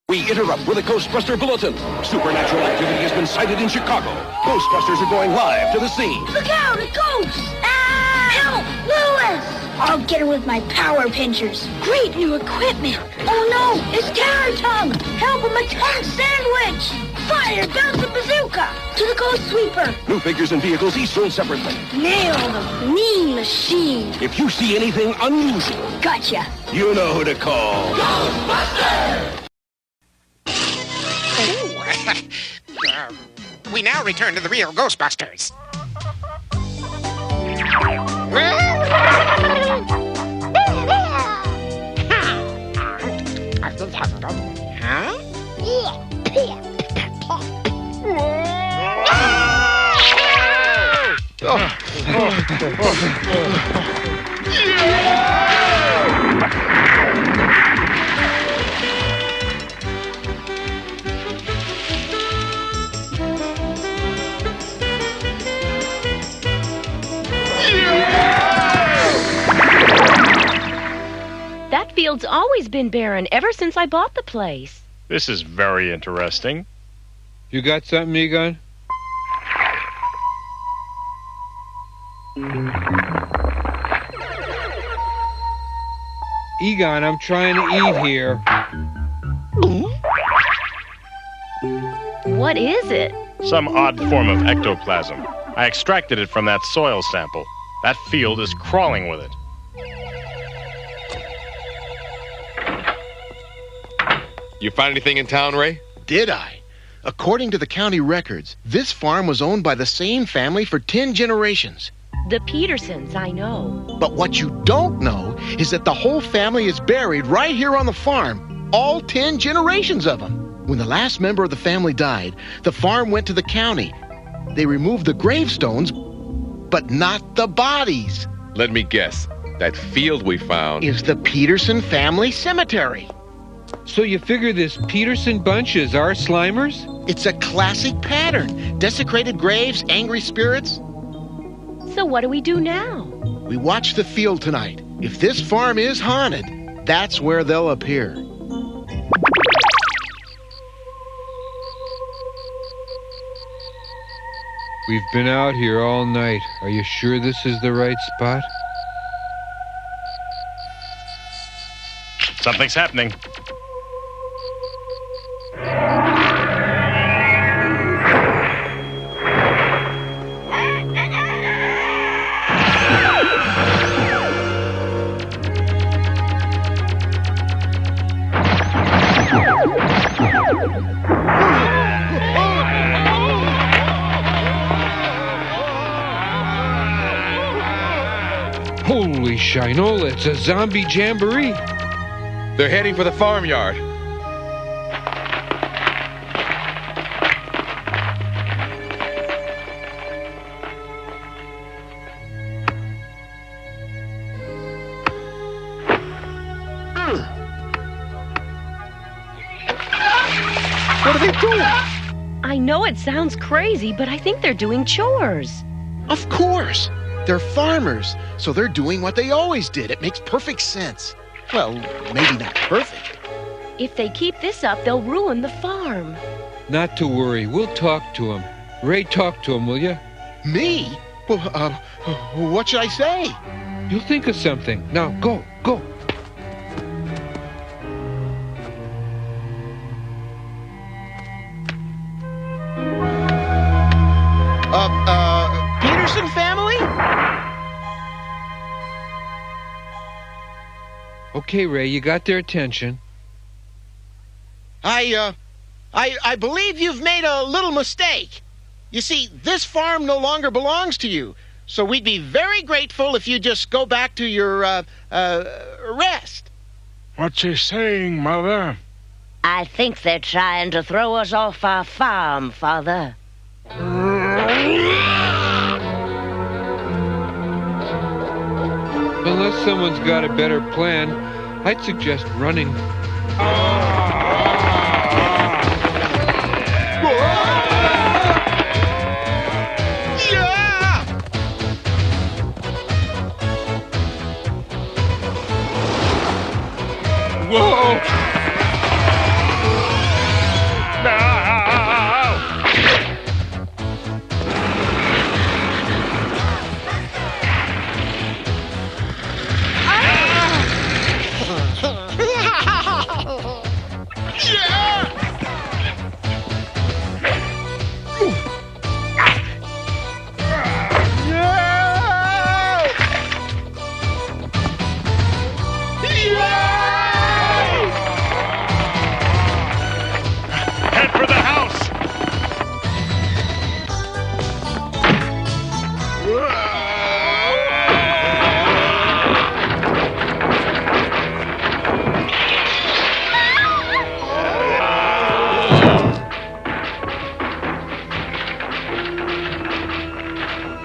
We interrupt with a Ghostbuster bulletin. Supernatural activity has been sighted in Chicago. Ghostbusters are going live to the scene. Look out, a ghost! Ah! Help! Lewis! I'll get her with my power pinchers. Great new equipment. Oh no, it's Terror Tongue! Help him, a tongue sandwich! Fire, bounce the bazooka! To the ghost sweeper! New figures and vehicles each sold separately. Nail the mean machine! If you see anything unusual, Gotcha! you know who to call. Ghostbusters! We now return to the real Ghostbusters. Huh? That field's always been barren ever since I bought the place. This is very interesting. You got something, Egon? Egon, I'm trying to eat here. What is it? Some odd form of ectoplasm. I extracted it from that soil sample. That field is crawling with it. You find anything in town, Ray? Did I? According to the county records, this farm was owned by the same family for 10 generations. The Petersons, I know. But what you don't know is that the whole family is buried right here on the farm. All 10 generations of them. When the last member of the family died, the farm went to the county. They removed the gravestones, but not the bodies. Let me guess. That field we found is the Peterson family cemetery. So you figure this Peterson bunch is our Slimers? It's a classic pattern. Desecrated graves, angry spirits. So what do we do now? We watch the field tonight. If this farm is haunted, that's where they'll appear. We've been out here all night. Are you sure this is the right spot? Something's happening. Holy shinola, it's a zombie jamboree. They're heading for the farmyard. What are they doing? I know it sounds crazy, but I think they're doing chores. Of course. They're farmers, so they're doing what they always did. It makes perfect sense. Well, maybe not perfect. If they keep this up, they'll ruin the farm. Not to worry, we'll talk to him. Ray, talk to him, will you? Me? Well, what should I say? You'll think of something. Now, go. Peterson family? Okay, Ray, you got their attention. I believe you've made a little mistake. You see, this farm no longer belongs to you, so we'd be very grateful if you just go back to your, rest. What's he saying, Mother? I think they're trying to throw us off our farm, Father. Unless someone's got a better plan, I'd suggest running. Whoa!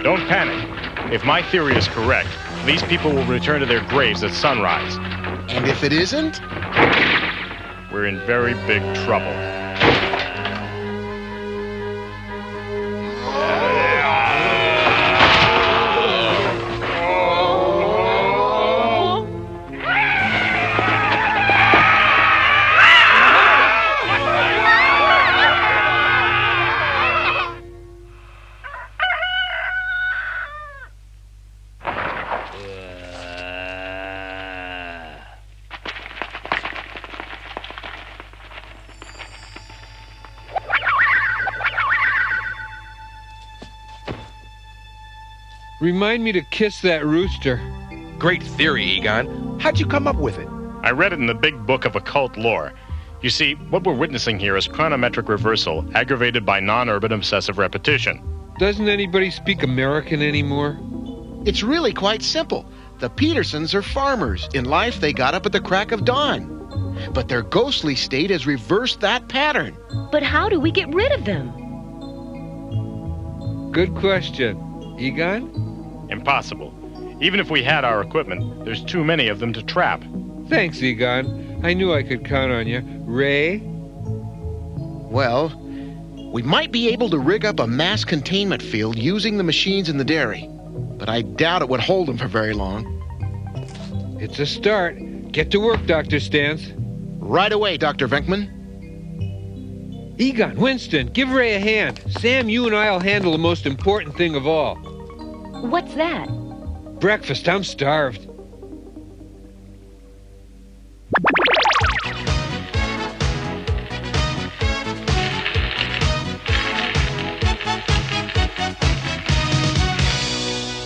Don't panic. If my theory is correct, these people will return to their graves at sunrise. And if it isn't? We're in very big trouble. Remind me to kiss that rooster. Great theory, Egon. How'd you come up with it? I read it in the big book of occult lore. You see, what we're witnessing here is chronometric reversal aggravated by non-urban obsessive repetition. Doesn't anybody speak American anymore? It's really quite simple. The Petersons are farmers. In life, they got up at the crack of dawn. But their ghostly state has reversed that pattern. But how do we get rid of them? Good question. Egon? Impossible. Even if we had our equipment, there's too many of them to trap. Thanks, Egon. I knew I could count on you. Ray? Well, we might be able to rig up a mass containment field using the machines in the dairy. But I doubt it would hold them for very long. It's a start. Get to work, Dr. Stans. Right away, Dr. Venkman. Egon, Winston, give Ray a hand. Sam, you and I'll handle the most important thing of all. What's that? Breakfast. I'm starved.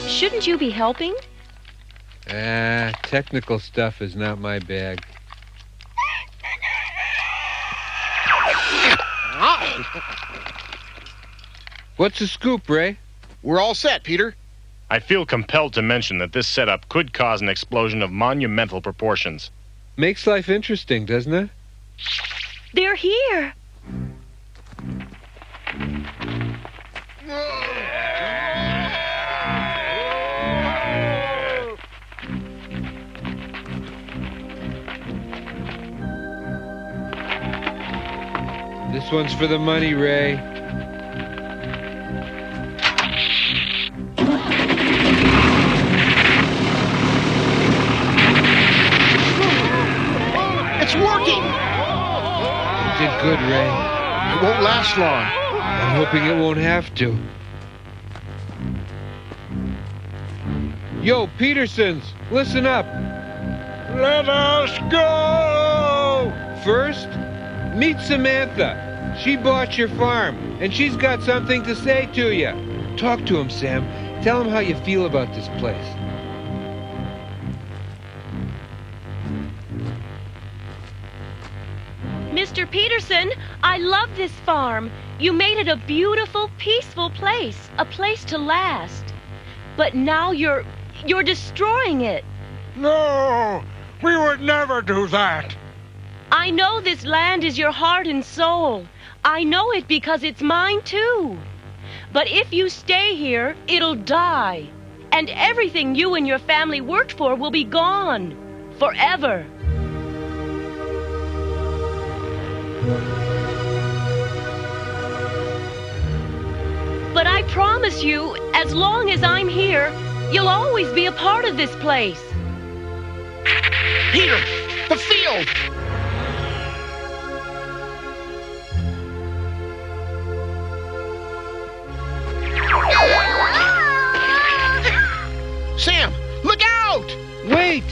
Shouldn't you be helping? Technical stuff is not my bag. What's the scoop, Ray? We're all set, Peter. I feel compelled to mention that this setup could cause an explosion of monumental proportions. Makes life interesting, doesn't it? They're here. This one's for the money, Ray. It's working! You did good, Ray. It won't last long. I'm hoping it won't have to. Yo, Petersons, listen up. Let us go! First, meet Samantha. She bought your farm, and she's got something to say to you. Talk to him, Sam. Tell him how you feel about this place. Mr. Peterson, I love this farm. You made it a beautiful, peaceful place, a place to last. But now you're destroying it. No, we would never do that. I know this land is your heart and soul. I know it because it's mine too. But if you stay here, it'll die. And everything you and your family worked for will be gone. Forever. But I promise you, as long as I'm here, you'll always be a part of this place. Peter, the field! Sam, look out! Wait!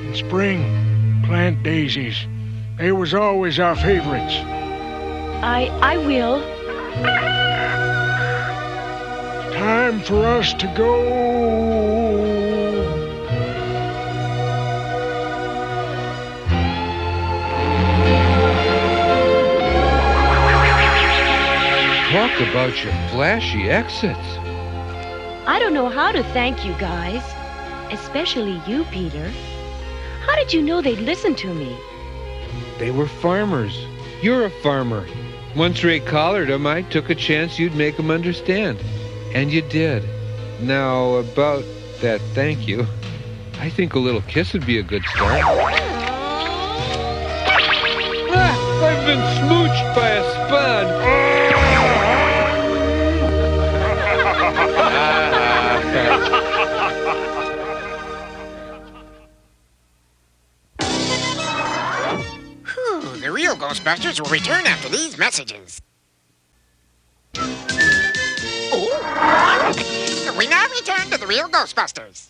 In spring, plant daisies. They was always our favorites. I will. Time for us to go. Talk about your flashy exits. I don't know how to thank you guys. Especially you, Peter. How did you know they'd listen to me? They were farmers. You're a farmer. Once Ray collared him, I took a chance you'd make him understand. And you did. Now, about that thank you, I think a little kiss would be a good start. I've been smooched by a spud. The real Ghostbusters will return after these messages. Oh. We now return to the real Ghostbusters.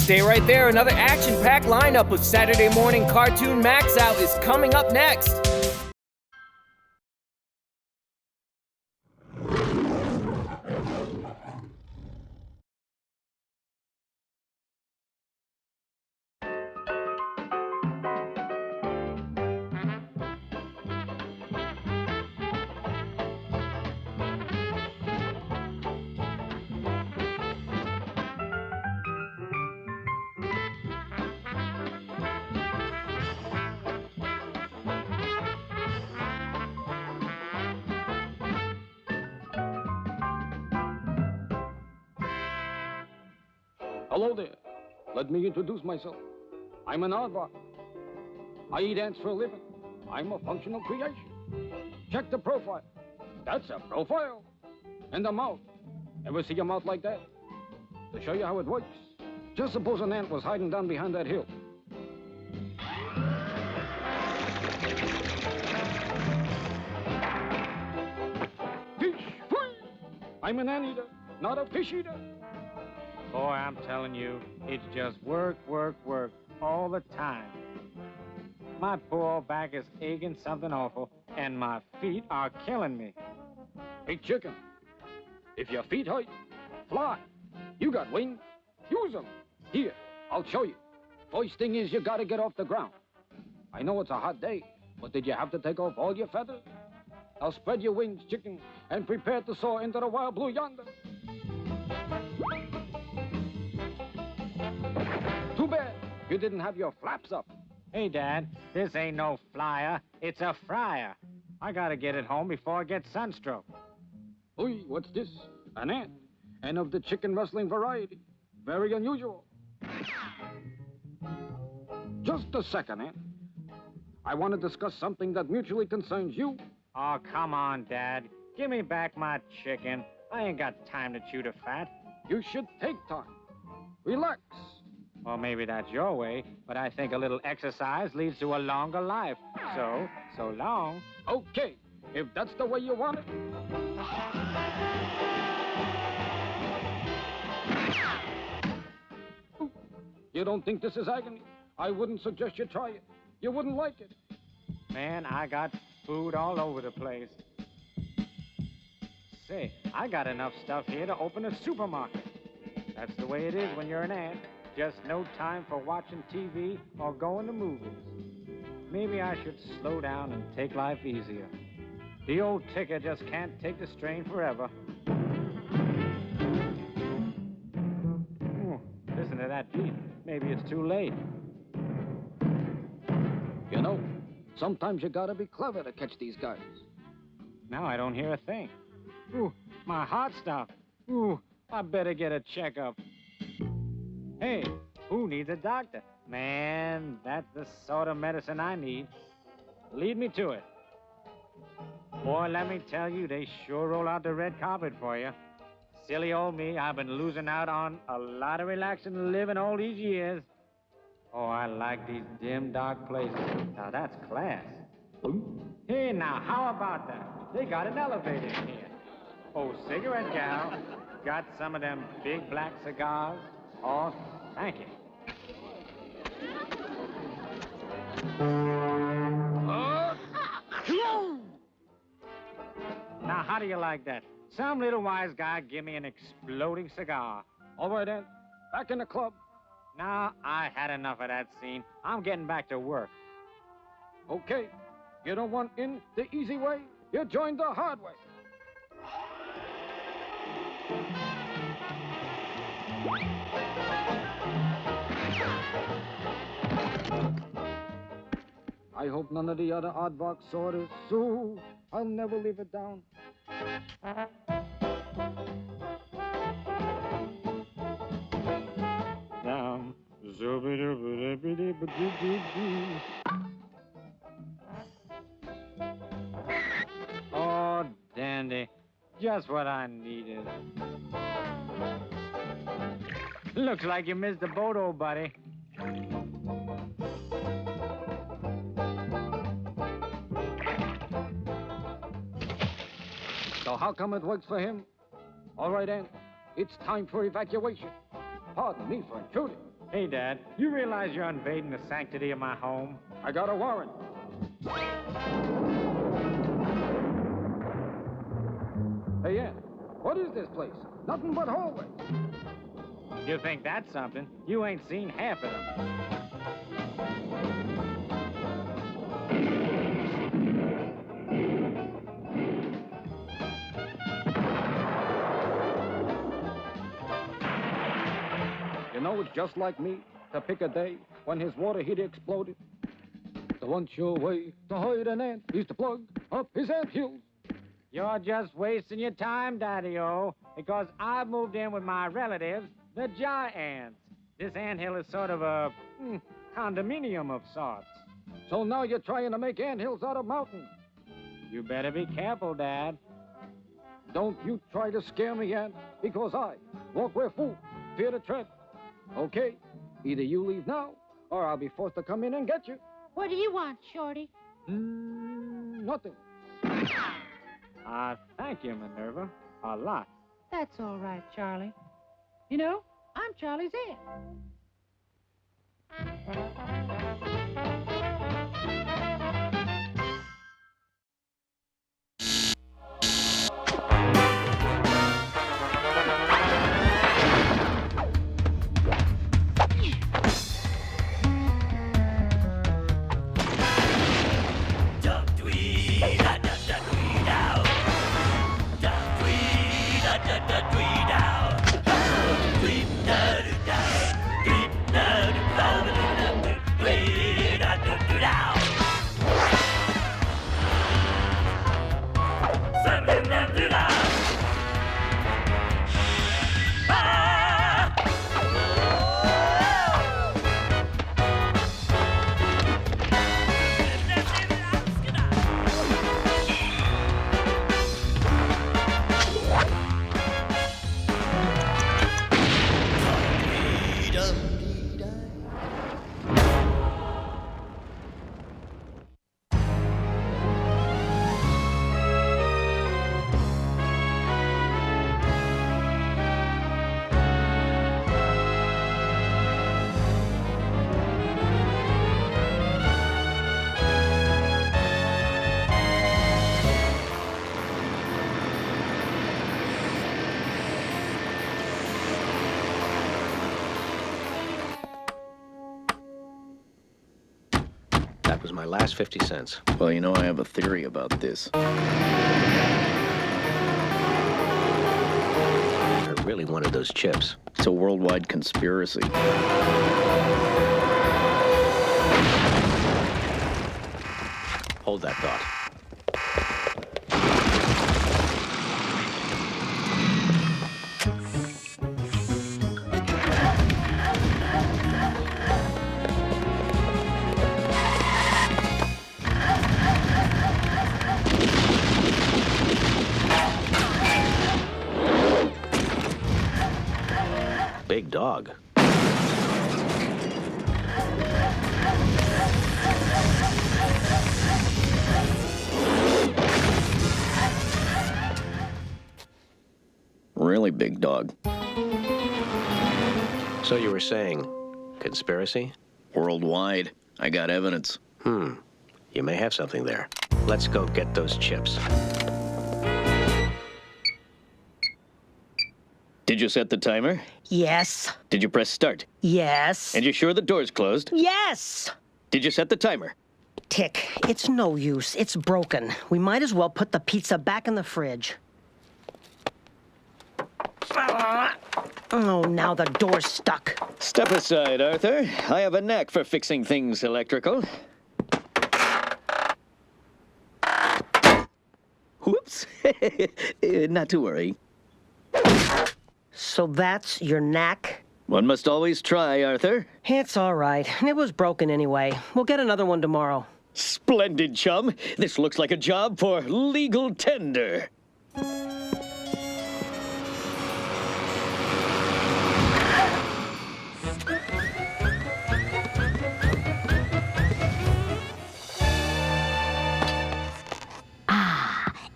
Stay right there. Another action-packed lineup of Saturday morning cartoon Max Out is coming up next. Hello there. Let me introduce myself. I'm an aardvark. I eat ants for a living. I'm a functional creation. Check the profile. That's a profile. And the mouth. Ever see a mouth like that? To show you how it works, just suppose an ant was hiding down behind that hill. Fish! I'm an anteater, not a fish eater. Boy, I'm telling you, it's just work, work, work all the time. My poor back is aching something awful, and my feet are killing me. Hey, chicken, if your feet hurt, fly. You got wings, use them. Here, I'll show you. First thing is you gotta get off the ground. I know it's a hot day, but did you have to take off all your feathers? Now spread your wings, chicken, and prepare to soar into the wild blue yonder. Too bad you didn't have your flaps up. Hey, Dad, this ain't no flyer, it's a fryer. I gotta get it home before I get sunstroke. Oi, what's this? An ant, and of the chicken rustling variety. Very unusual. Just a second, Ant. I want to discuss something that mutually concerns you. Oh, come on, Dad. Give me back my chicken. I ain't got time to chew the fat. You should take time. Relax. Well, maybe that's your way, but I think a little exercise leads to a longer life. So long. Okay, if that's the way you want it. You don't think this is agony? I wouldn't suggest you try it. You wouldn't like it. Man, I got food all over the place. Say, I got enough stuff here to open a supermarket. That's the way it is when you're an ant. Just no time for watching TV or going to movies. Maybe I should slow down and take life easier. The old ticker just can't take the strain forever. Ooh, listen to that beat. Maybe it's too late. You know, sometimes you gotta be clever to catch these guys. Now I don't hear a thing. Ooh, my heart stopped. Ooh, I better get a checkup. Hey, who needs a doctor? Man, that's the sort of medicine I need. Lead me to it. Boy, let me tell you, they sure roll out the red carpet for you. Silly old me, I've been losing out on a lot of relaxing living all these years. Oh, I like these dim, dark places. Now, that's class. Hey, now, how about that? They got an elevator in here. Oh, cigarette gal, got some of them big black cigars? Oh, thank you. Now, how do you like that? Some little wise guy give me an exploding cigar. All right, then. Back in the club. Now, I had enough of that scene. I'm getting back to work. Okay. You don't want in the easy way? You join the hard way. I hope none of the other aardvarks saw this. So I'll never leave it down. Down. Oh, dandy. Just what I needed. Looks like you missed the boat, old buddy. So how come it works for him? All right, Ant. It's time for evacuation. Pardon me for intruding. Hey, Dad, you realize you're invading the sanctity of my home? I got a warrant. Hey, Ant, what is this place? Nothing but hallways. You think that's something? You ain't seen half of them. You know, it's just like me to pick a day when his water heater exploded. The one sure way to hide an ant is to plug up his ant hills. You're just wasting your time, Daddy-O, because I've moved in with my relatives, the giants. This anthill is sort of a condominium of sorts. So now you're trying to make anthills out of mountains. You better be careful, Dad. Don't you try to scare me, Aunt, because I walk where fool, fear to tread. Okay, either you leave now, or I'll be forced to come in and get you. What do you want, Shorty? Nothing. Thank you, Minerva. A lot. That's all right, Charlie. You know, I'm Charlie's aunt. That was my last 50 cents. Well, you know, I have a theory about this. I really wanted those chips. It's a worldwide conspiracy. Hold that thought. Big dog. Really big dog. So you were saying, conspiracy? Worldwide. I got evidence. You may have something there. Let's go get those chips. Did you set the timer? Yes. Did you press start? Yes. And you're sure the door's closed? Yes. Did you set the timer? Tick, it's no use. It's broken. We might as well put the pizza back in the fridge. Oh, now the door's stuck. Step aside, Arthur. I have a knack for fixing things electrical. Whoops. Not to worry. So that's your knack? One must always try, Arthur. It's all right. It was broken anyway. We'll get another one tomorrow. Splendid, chum. This looks like a job for legal tender.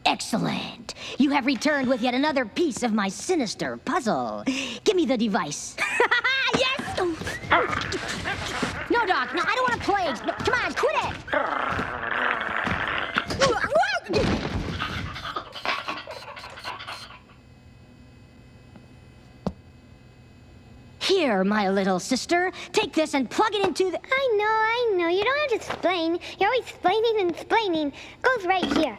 Excellent. You have returned with yet another piece of my sinister puzzle. Give me the device. Yes! No, Doc. No, I don't want to play. No, come on, quit it. Here, my little sister. Take this and plug it into the... I know. You don't have to explain. You're always explaining and explaining. Goes right here.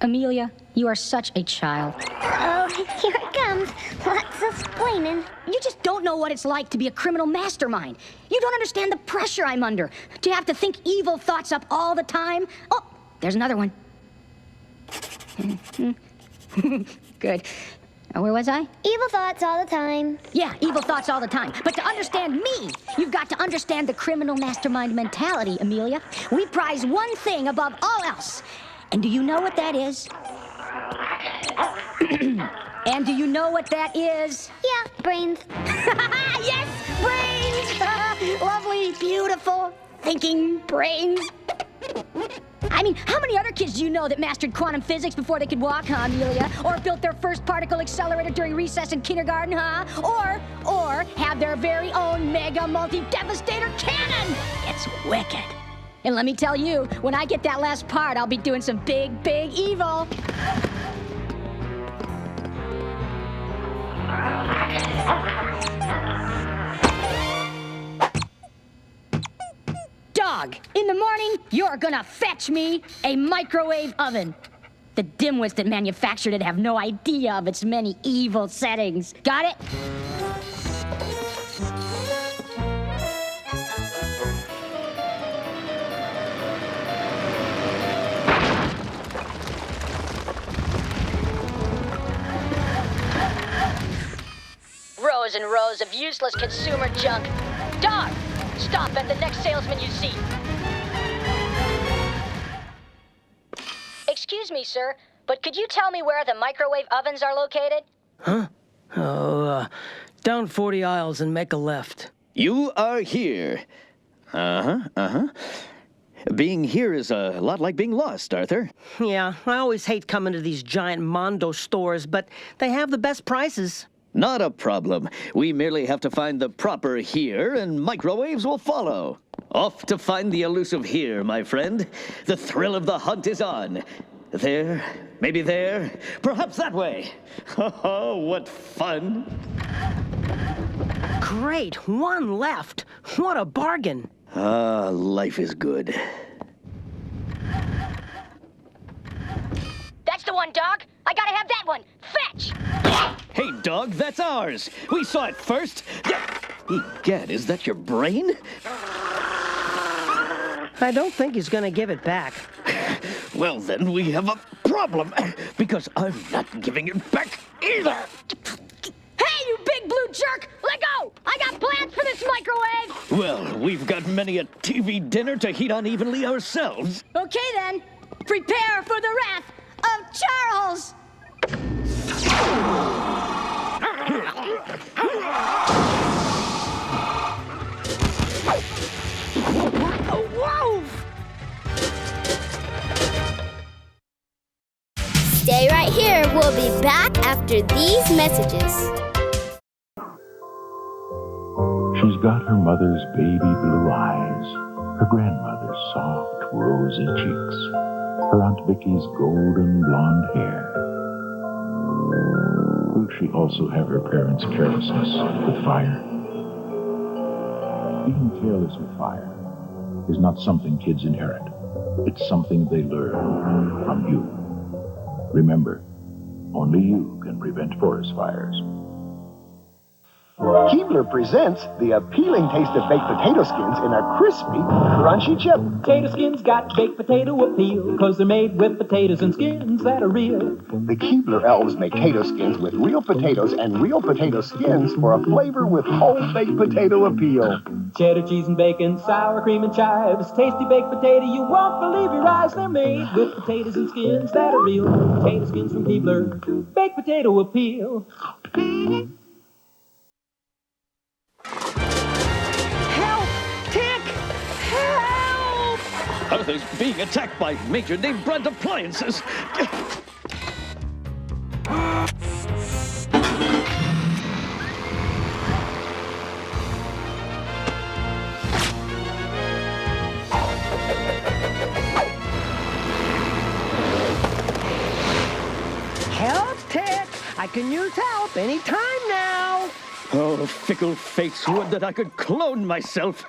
Amelia, you are such a child. Oh, here it comes. Lots of explaining. You just don't know what it's like to be a criminal mastermind. You don't understand the pressure I'm under. To have to think evil thoughts up all the time. Oh, there's another one. Good. Where was I? Evil thoughts all the time. Yeah, evil thoughts all the time. But to understand me, you've got to understand the criminal mastermind mentality, Amelia. We prize one thing above all else. And do you know what that is? And do you know what that is? Yeah, brains. Yes, brains! Lovely, beautiful, thinking brains. I mean, how many other kids do you know that mastered quantum physics before they could walk, huh, Amelia? Or built their first particle accelerator during recess in kindergarten, huh? Or have their very own mega multi-devastator cannon? It's wicked. And let me tell you, when I get that last part, I'll be doing some big, big evil. Dog, in the morning, you're gonna fetch me a microwave oven. The dimwits that manufactured it have no idea of its many evil settings. Got it? Rows and rows of useless consumer junk. Dog, stop at the next salesman you see. Excuse me, sir, but could you tell me where the microwave ovens are located? Huh? Oh, down 40 aisles and make a left. You are here. Being here is a lot like being lost, Arthur. Yeah, I always hate coming to these giant Mondo stores, but they have the best prices. Not a problem. We merely have to find the proper here, and microwaves will follow. Off to find the elusive here, my friend. The thrill of the hunt is on. There, maybe there, perhaps that way. Oh, what fun. Great, one left. What a bargain. Ah, life is good. That's the one, dog. I gotta have that one. Fetch! Hey, dog, that's ours. We saw it first. Egad, is that your brain? I don't think he's gonna give it back. Well, then we have a problem, because I'm not giving it back either. Hey, you big blue jerk! Let go! I got plans for this microwave! Well, we've got many a TV dinner to heat unevenly ourselves. Okay, then. Prepare for the wrath of Charles! Whoa! Stay right here. We'll be back after these messages. She's got her mother's baby blue eyes, her grandmother's soft, rosy cheeks, her Aunt Vicky's golden blonde hair. Will she also have her parents' carelessness with fire? Being careless with fire is not something kids inherit. It's something they learn from you. Remember, only you can prevent forest fires. Keebler presents the appealing taste of baked potato skins in a crispy, crunchy chip. Potato skins got baked potato appeal, 'cause they're made with potatoes and skins that are real. The Keebler elves make potato skins with real potatoes and real potato skins for a flavor with whole baked potato appeal. Cheddar cheese and bacon, sour cream and chives, tasty baked potato, you won't believe your eyes. They're made with potatoes and skins that are real. Potato skins from Keebler, baked potato appeal. Arthur's being attacked by major name brand appliances. Help, Tick! I can use help anytime now. Oh, fickle fates, would that I could clone myself.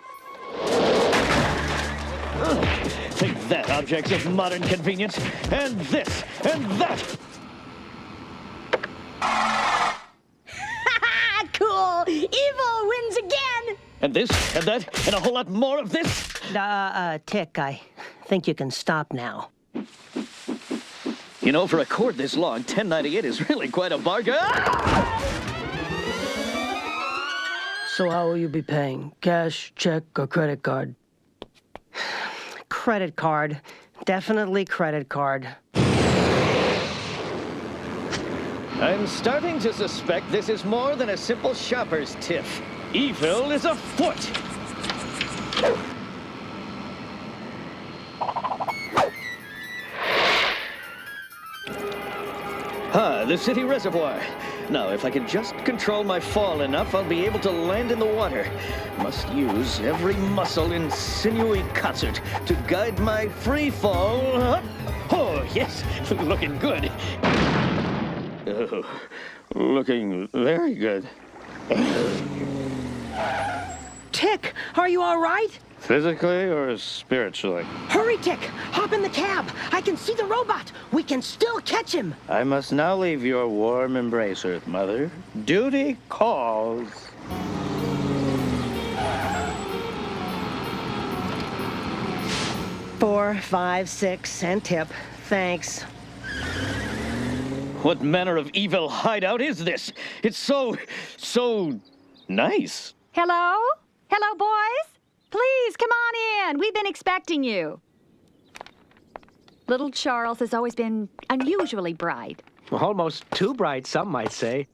Take that, objects of modern convenience, and this, and that! Cool! Evil wins again! And this, and that, and a whole lot more of this? Tick, I think you can stop now. You know, for a cord this long, $10.98 is really quite a bargain. So how will you be paying? Cash, check, or credit card? Credit card. Definitely credit card. I'm starting to suspect this is more than a simple shopper's tiff. Evil is afoot. Ah, the city reservoir. Now, if I can just control my fall enough, I'll be able to land in the water. Must use every muscle in sinewy concert to guide my free fall. Oh, yes, looking good. Oh, looking very good. Tick, are you all right? Physically or spiritually? Hurry, Tick! Hop in the cab! I can see the robot! We can still catch him! I must now leave your warm embrace, Earth Mother. Duty calls. Four, 5, 6, and tip. Thanks. What manner of evil hideout is this? It's so nice. Hello? Hello, boys? Please, come on in. We've been expecting you. Little Charles has always been unusually bright. Almost too bright, some might say.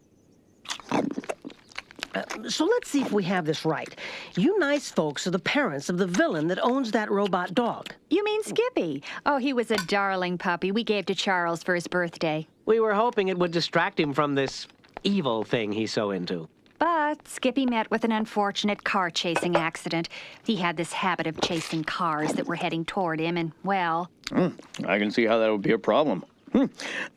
So let's see if we have this right. You nice folks are the parents of the villain that owns that robot dog. You mean Skippy? Oh, he was a darling puppy we gave to Charles for his birthday. We were hoping it would distract him from this evil thing he's so into. But Skippy met with an unfortunate car-chasing accident. He had this habit of chasing cars that were heading toward him, and, well... I can see how that would be a problem.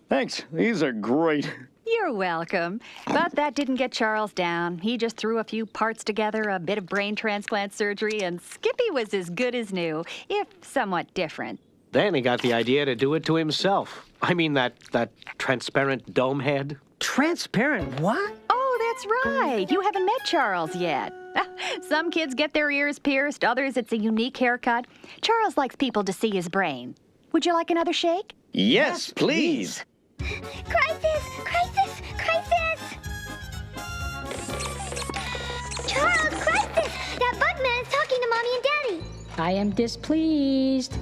Thanks. These are great. You're welcome. But that didn't get Charles down. He just threw a few parts together, a bit of brain transplant surgery, and Skippy was as good as new, if somewhat different. Then he got the idea to do it to himself. I mean, that transparent dome head. Transparent what? Oh, that's right. You haven't met Charles yet. Some kids get their ears pierced, others it's a unique haircut. Charles likes people to see his brain. Would you like another shake? Yes, please. Crisis! Crisis! Crisis! Charles, crisis! That bug man is talking to Mommy and Daddy. I am displeased.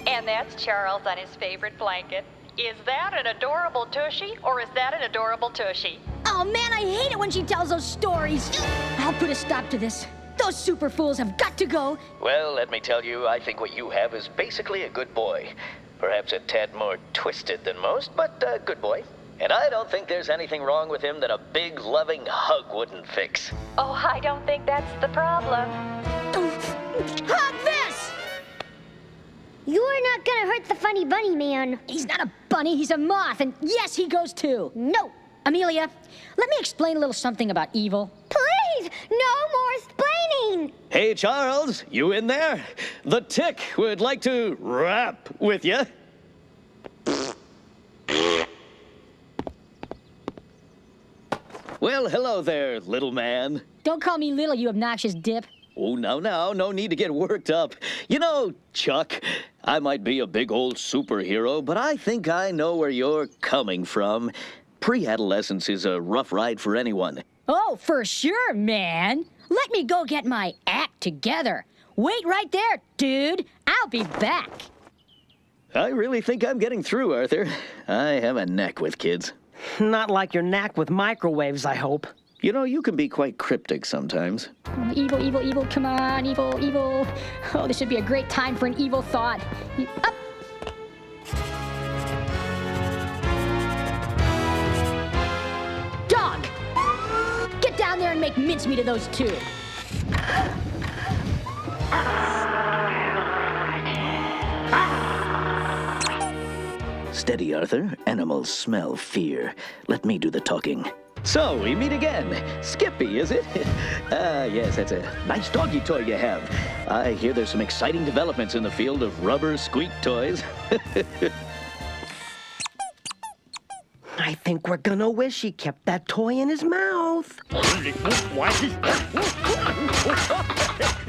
And that's Charles on his favorite blanket. Is that an adorable tushy, or is that an adorable tushy? Oh, man, I hate it when she tells those stories. I'll put a stop to this. Those super fools have got to go. Well, let me tell you, I think what you have is basically a good boy. Perhaps a tad more twisted than most, but a good boy. And I don't think there's anything wrong with him that a big, loving hug wouldn't fix. Oh, I don't think that's the problem. Hug this! You are not gonna hurt the funny bunny man. He's not a bunny, he's a moth, and yes, he goes too. No. Amelia, let me explain a little something about evil. Please, no more explaining. Hey, Charles, you in there? The Tick would like to rap with you. Well, hello there, little man. Don't call me little, you obnoxious dip. Oh, now, no need to get worked up. You know, Chuck, I might be a big old superhero, but I think I know where you're coming from. Pre-adolescence is a rough ride for anyone. Oh, for sure, man. Let me go get my act together. Wait right there, dude. I'll be back. I really think I'm getting through, Arthur. I have a knack with kids. Not like your knack with microwaves, I hope. You know, you can be quite cryptic sometimes. Oh, evil, evil, evil, come on, evil, evil. Oh, this should be a great time for an evil thought. Up. Dog! Get down there and make mincemeat of those two. Steady, Arthur. Animals smell fear. Let me do the talking. So, we meet again. Skippy, is it? Yes, that's a nice doggy toy you have. I hear there's some exciting developments in the field of rubber squeak toys. I think we're gonna wish he kept that toy in his mouth. What?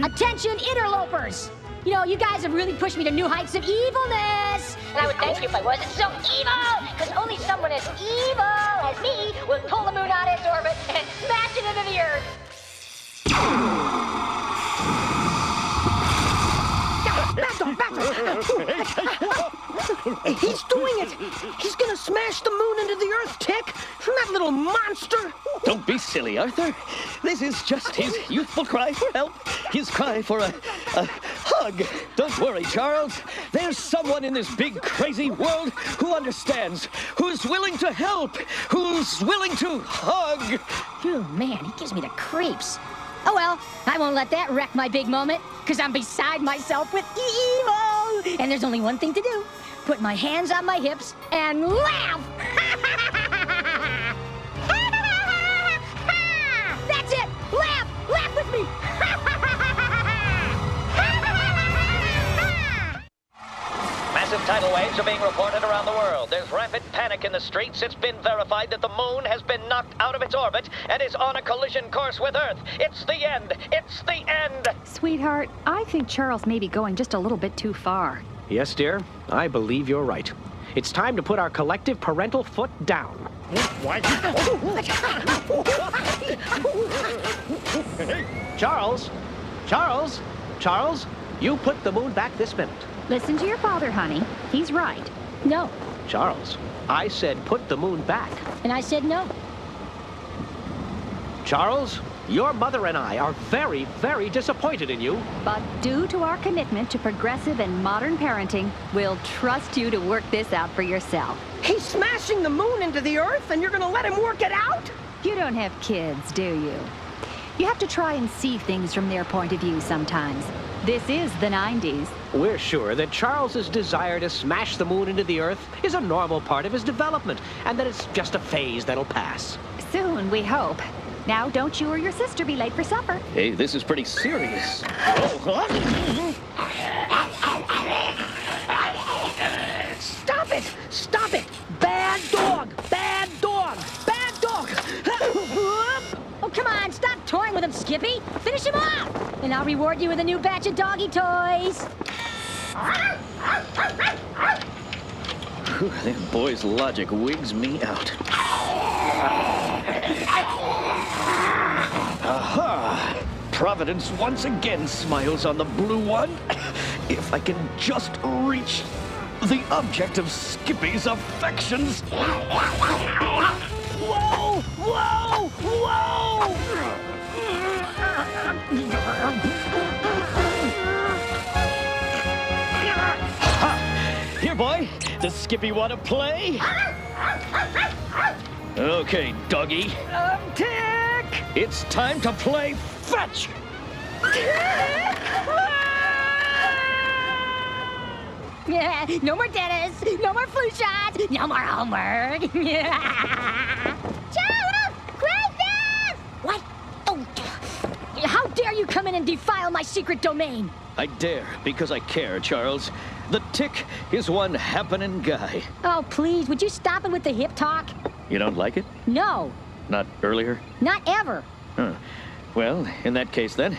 Attention, interlopers! You know, you guys have really pushed me to new heights of evilness! And I would thank you if I wasn't so evil! Because only someone as evil as me will pull the moon out of its orbit and smash it into the earth! He's doing it! He's gonna smash the moon into the earth, Tick! From that little monster! Don't be silly, Arthur. This is just his youthful cry for help. His cry for a hug. Don't worry, Charles. There's someone in this big, crazy world who understands, who's willing to help, who's willing to hug. Oh, man, he gives me the creeps. Oh, well, I won't let that wreck my big moment, because I'm beside myself with evil. And there's only one thing to do. Put my hands on my hips and laugh. That's it. Laugh. Laugh with me. Massive tidal waves are being reported around the world. There's rampant panic in the streets. It's been verified that the moon has been knocked out of its orbit and is on a collision course with Earth. It's the end. It's the end. Sweetheart, I think Charles may be going just a little bit too far. Yes, dear, I believe you're right. It's time to put our collective parental foot down. Charles! Charles! Charles! You put the moon back this minute. Listen to your father, honey. He's right. No. Charles, I said put the moon back. And I said no. Charles, your mother and I are very, very disappointed in you. But due to our commitment to progressive and modern parenting, we'll trust you to work this out for yourself. He's smashing the moon into the earth, and you're gonna let him work it out? You don't have kids, do you? You have to try and see things from their point of view sometimes. This is the 90s. We're sure that Charles's desire to smash the moon into the earth is a normal part of his development, and that it's just a phase that'll pass. Soon, we hope. Now, don't you or your sister be late for supper. Hey, this is pretty serious. Stop it! Stop it! Bad dog! Bad dog! Bad dog! Oh, come on, stop toying with him, Skippy. Finish him off, and I'll reward you with a new batch of doggy toys. That boy's logic wigs me out. Aha! Providence once again smiles on the blue one. If I can just reach the object of Skippy's affections. Whoa! Whoa! Whoa! Ha! Here, boy. Does Skippy want to play? Okay, doggy. Tick! It's time to play fetch! Yeah, no more dentists, no more flu shots, no more homework. Charles! Crisis! What? Oh, how dare you come in and defile my secret domain? I dare, because I care, Charles. The Tick is one happening guy. Oh, please, would you stop it with the hip talk? You don't like it? No, Not earlier? not ever. Huh. Well, in that case then,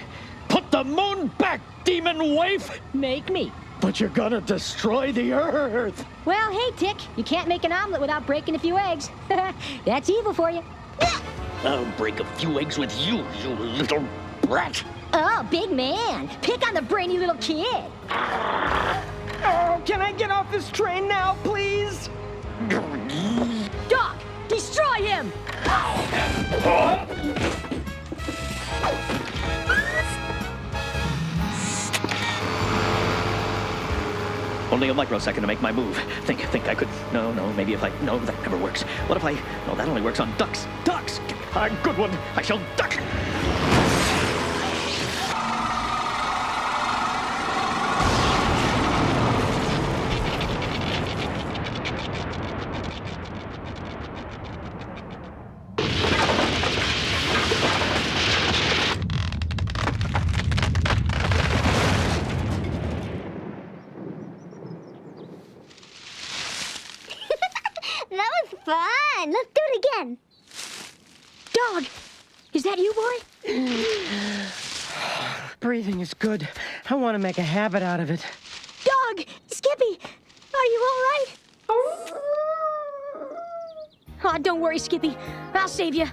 put the moon back, demon waif! Make me. But you're gonna destroy the Earth! Well, hey, Tick, you can't make an omelet without breaking a few eggs. That's evil for you. I'll break a few eggs with you, you little brat! Oh, big man. Pick on the brainy little kid. Oh, can I get off this train now, please? Doc, destroy him! Only a microsecond to make my move. Think I could... No, maybe if I... No, that never works. What if I... No, that only works on ducks. Ducks! A good one. I shall duck! That was fun. Let's do it again. Dog, is that you, boy? Everything is good. I want to make a habit out of it. Dog! Skippy! Are you all right? Oh, don't worry, Skippy. I'll save you.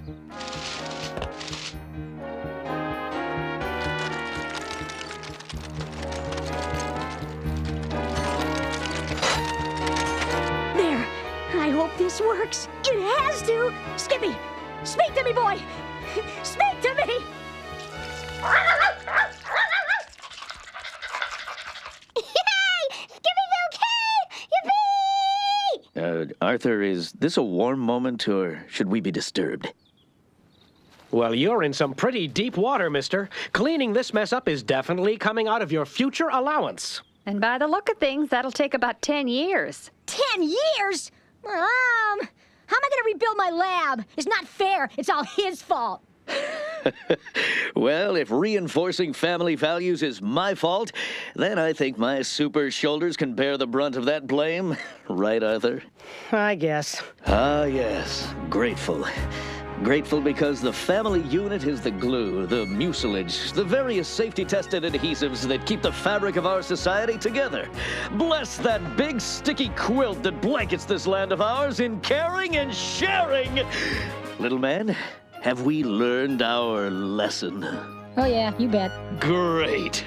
There. I hope this works. It has to. Skippy, speak to me, boy. Speak to me. Arthur, is this a warm moment, or should we be disturbed? Well, you're in some pretty deep water, mister. Cleaning this mess up is definitely coming out of your future allowance. And by the look of things, that'll take about 10 years. 10 years? How am I going to rebuild my lab? It's not fair. It's all his fault. Well, if reinforcing family values is my fault, then I think my super shoulders can bear the brunt of that blame. Right, Arthur? I guess. Ah, yes. Grateful. Grateful because the family unit is the glue, the mucilage, the various safety-tested adhesives that keep the fabric of our society together. Bless that big, sticky quilt that blankets this land of ours in caring and sharing. Little man, have we learned our lesson? Oh, yeah, you bet. Great.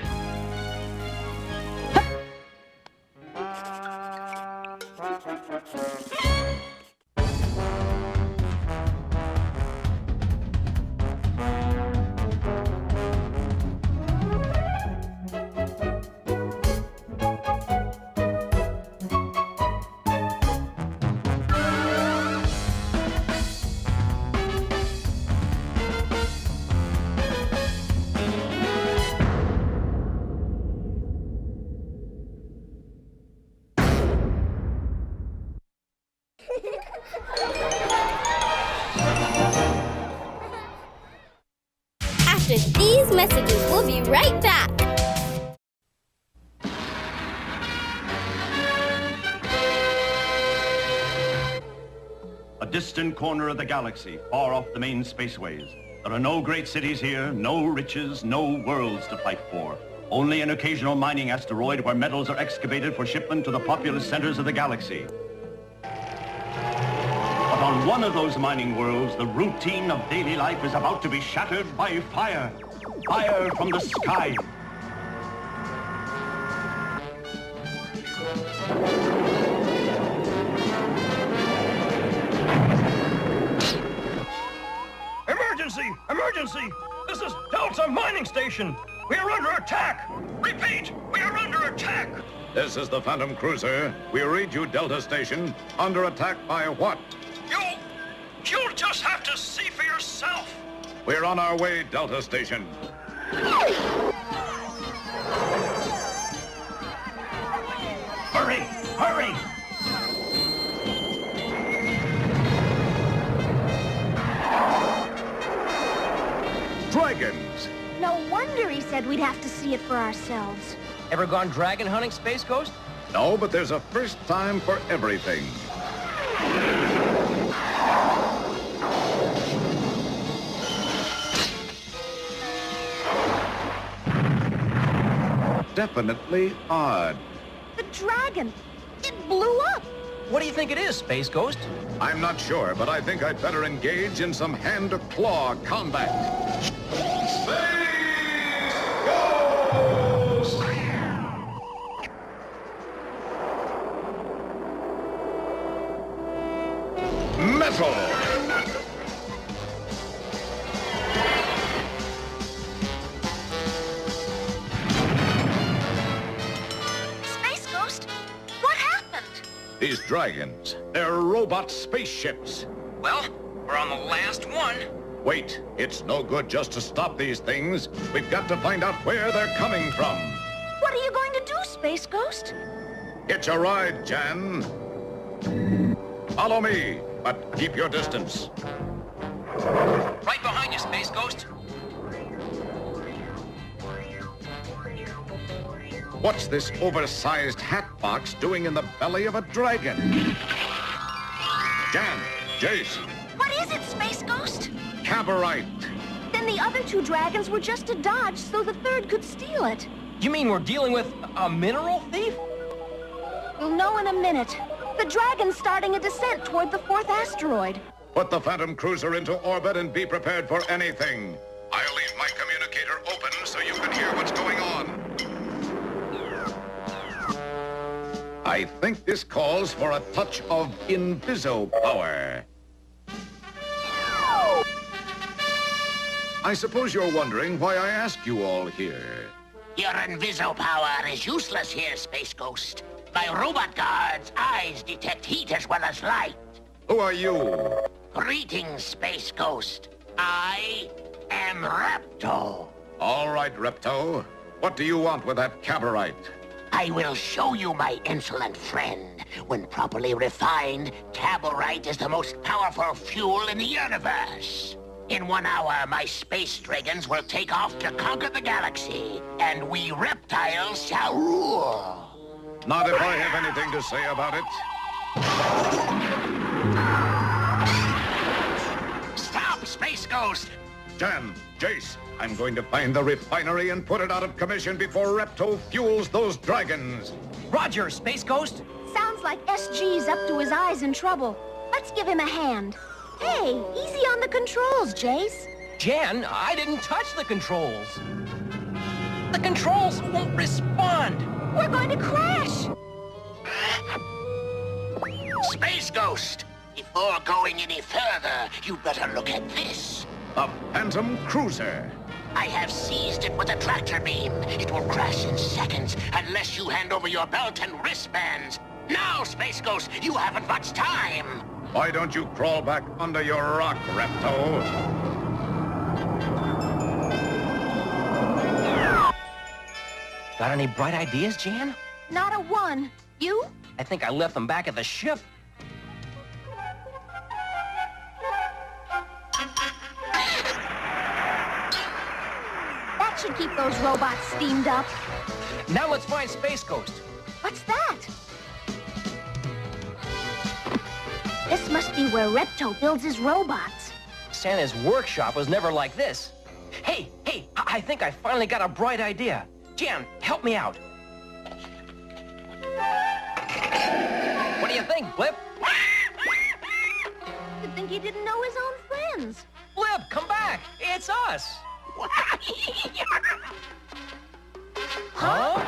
After these messages, we'll be right back. A distant corner of the galaxy, far off the main spaceways. There are no great cities here, no riches, no worlds to fight for. Only an occasional mining asteroid where metals are excavated for shipment to the populous centers of the galaxy. But on one of those mining worlds, the routine of daily life is about to be shattered by fire. Fire from the sky. Emergency! Emergency! This is Delta Mining Station! We are under attack! Repeat, we are under attack! This is the Phantom Cruiser. We read you, Delta Station. Under attack by what? You'll just have to see for yourself! We're on our way, Delta Station. Hurry! Hurry! Dragons! No wonder he said we'd have to see it for ourselves. Ever gone dragon hunting, Space Ghost? No, but there's a first time for everything. Definitely odd. The dragon! It blew up! What do you think it is, Space Ghost? I'm not sure, but I think I'd better engage in some hand-to-claw combat. Space Ghost! Metal! Space Ghost, what happened? These dragons, they're robot spaceships. Well, we're on the last one. Wait, it's no good just to stop these things. We've got to find out where they're coming from. What are you going to do, Space Ghost? It's a ride, Jan. Follow me, but keep your distance. Right behind you, Space Ghost. What's this oversized hat box doing in the belly of a dragon? Jan, Jace, What is it, Space Ghost? Caberite. Then And the other 2 dragons were just a dodge so the third could steal it. You mean we're dealing with a mineral thief? You'll know in a minute. The dragon's starting a descent toward the 4th asteroid. Put the Phantom Cruiser into orbit and be prepared for anything. I'll leave my communicator open so you can hear what's going on. I think this calls for a touch of inviso power. I suppose you're wondering why I asked you all here. Your inviso power is useless here, Space Ghost. My robot guard's eyes detect heat as well as light. Who are you? Greetings, Space Ghost. I am Repto. All right, Repto. What do you want with that cabarite? I will show you, my insolent friend. When properly refined, cabarite is the most powerful fuel in the universe. In 1 hour, my space dragons will take off to conquer the galaxy, and we reptiles shall rule. Not if I have anything to say about it. Stop, Space Ghost! Jan, Jace, I'm going to find the refinery and put it out of commission before Repto fuels those dragons. Roger, Space Ghost. Sounds like SG's up to his eyes in trouble. Let's give him a hand. Hey, easy on the controls, Jace. Jan, I didn't touch the controls. The controls won't respond. We're going to crash. Space Ghost, before going any further, you better look at this. A Phantom Cruiser. I have seized it with a tractor beam. It will crash in seconds unless you hand over your belt and wristbands. Now, Space Ghost, you haven't much time. Why don't you crawl back under your rock, Repto? Got any bright ideas, Jan? Not a one. You? I think I left them back at the ship. That should keep those robots steamed up. Now let's find Space Ghost. What's that? This must be where Repto builds his robots. Santa's workshop was never like this. Hey, I think I finally got a bright idea. Jan, help me out. What do you think, Blip? You'd think he didn't know his own friends. Blip, come back. It's us. Huh?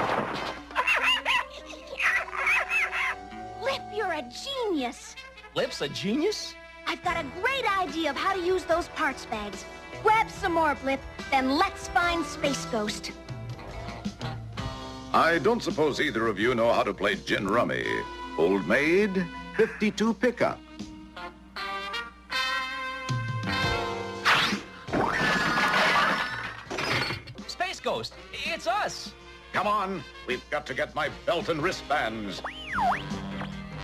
Blip, you're a genius. Blip's a genius? I've got a great idea of how to use those parts bags. Grab some more, Blip, then let's find Space Ghost. I don't suppose either of you know how to play gin rummy. Old Maid, 52 pickup. Space Ghost, it's us. Come on, we've got to get my belt and wristbands.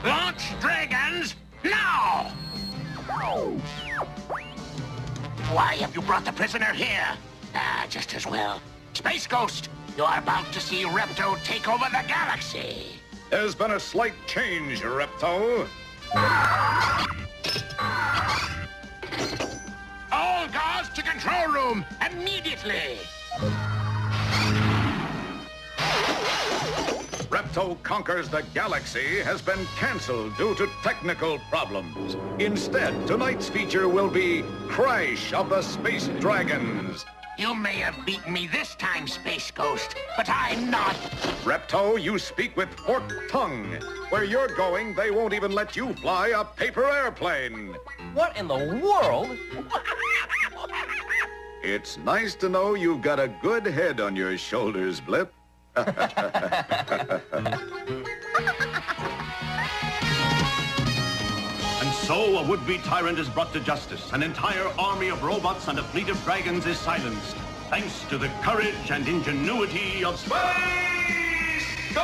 Launch dragons now! Why have you brought the prisoner here? Ah, just as well. Space Ghost, you are about to see Repto take over the galaxy. There's been a slight change, Repto. All guards to control room, immediately! Repto Conquers the Galaxy has been canceled due to technical problems. Instead, tonight's feature will be Crash of the Space Dragons. You may have beaten me this time, Space Ghost, but I'm not. Repto, you speak with forked tongue. Where you're going, they won't even let you fly a paper airplane. What in the world? It's nice to know you've got a good head on your shoulders, Blip. And so a would-be tyrant is brought to justice. An entire army of robots and a fleet of dragons is silenced, thanks to the courage and ingenuity of Space Ghost!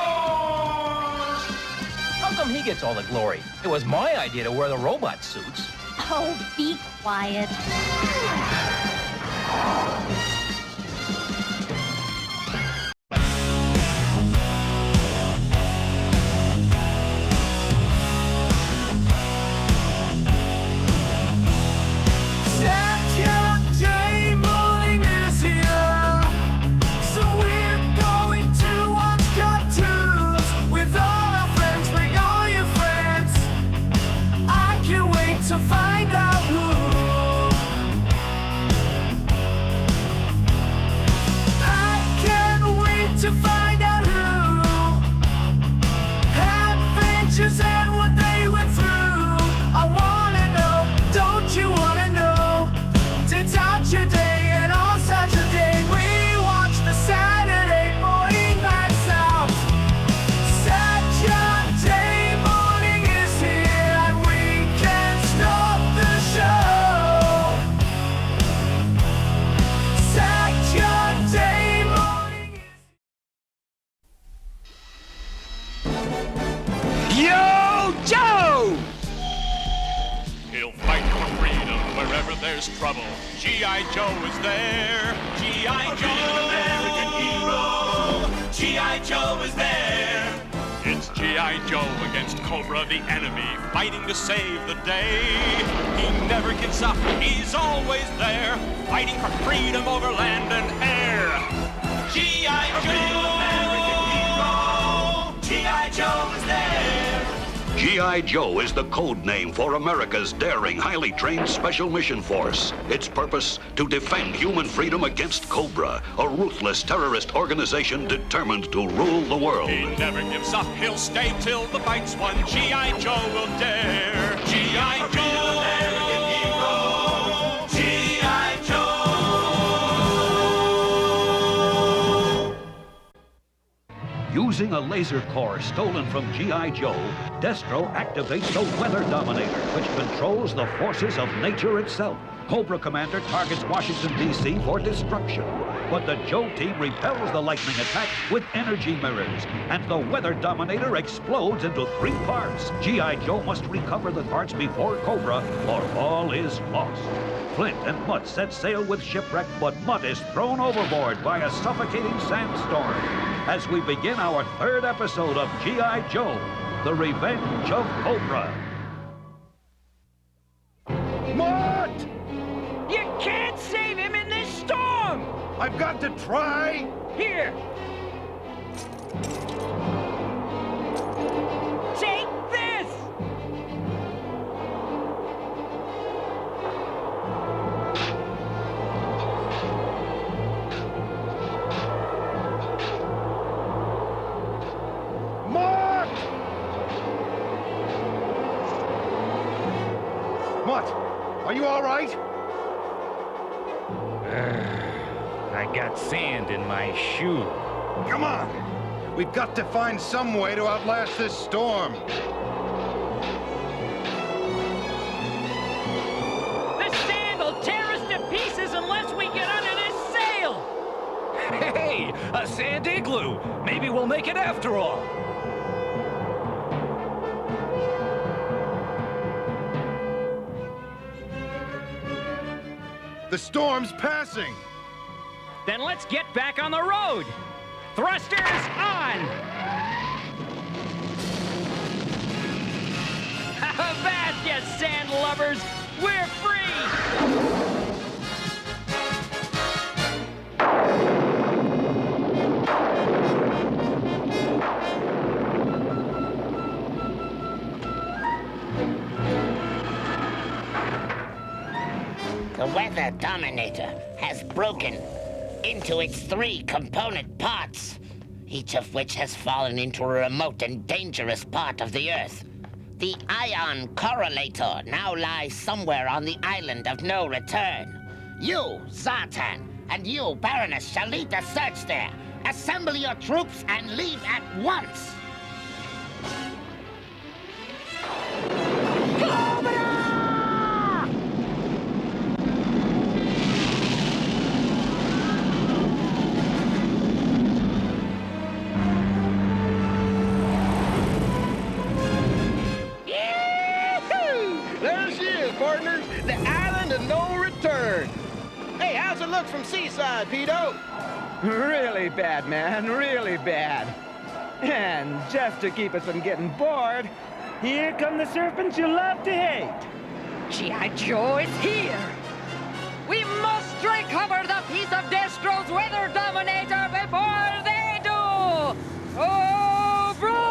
How come he gets all the glory? It was my idea to wear the robot suits. Oh, be quiet. Saturday morning there's trouble, G.I. Joe is there. G.I. Joe, American hero. G.I. Joe is there. It's G.I. Joe against Cobra, the enemy, fighting to save the day. He never gives up, he's always there, fighting for freedom over land and air. G.I. Joe, American hero. G.I. Joe is there. G.I. Joe is the code name for America's daring, highly trained Special Mission Force. Its purpose, to defend human freedom against Cobra, a ruthless terrorist organization determined to rule the world. He never gives up, he'll stay till the fight's won. G.I. Joe will dare. G.I. Joe, American hero. G.I. Joe. Using a laser core stolen from G.I. Joe, Destro activates the Weather Dominator, which controls the forces of nature itself. Cobra Commander targets Washington, D.C. for destruction. But the Joe team repels the lightning attack with energy mirrors, and the Weather Dominator explodes into 3 parts. G.I. Joe must recover the parts before Cobra, or all is lost. Flint and Mutt set sail with Shipwreck, but Mutt is thrown overboard by a suffocating sandstorm. As we begin our 3rd episode of G.I. Joe, The Revenge of Cobra. Mutt! You can't save him in this storm! I've got to try! Here! Take this! Mutt, are you all right? I got sand in my shoe. Come on! We've got to find some way to outlast this storm. The sand will tear us to pieces unless we get under this sail! Hey, a sand igloo. Maybe we'll make it after all. The storm's passing! Then let's get back on the road! Thrusters on! Avast, you sand lovers! We're free! The Weather Dominator has broken into its 3 component parts, each of which has fallen into a remote and dangerous part of the Earth. The ion correlator now lies somewhere on the island of no return. You, ZATAM, and you, Baroness, shall lead the search there. Assemble your troops and leave at once. There she is, partners. The island of no return. Hey, how's it look from seaside, Pedo? Really bad, man. Really bad. And just to keep us from getting bored, here come the serpents you love to hate. G.I. Joe is here. We must recover the piece of Destro's Weather Dominator before they do. Oh, bro!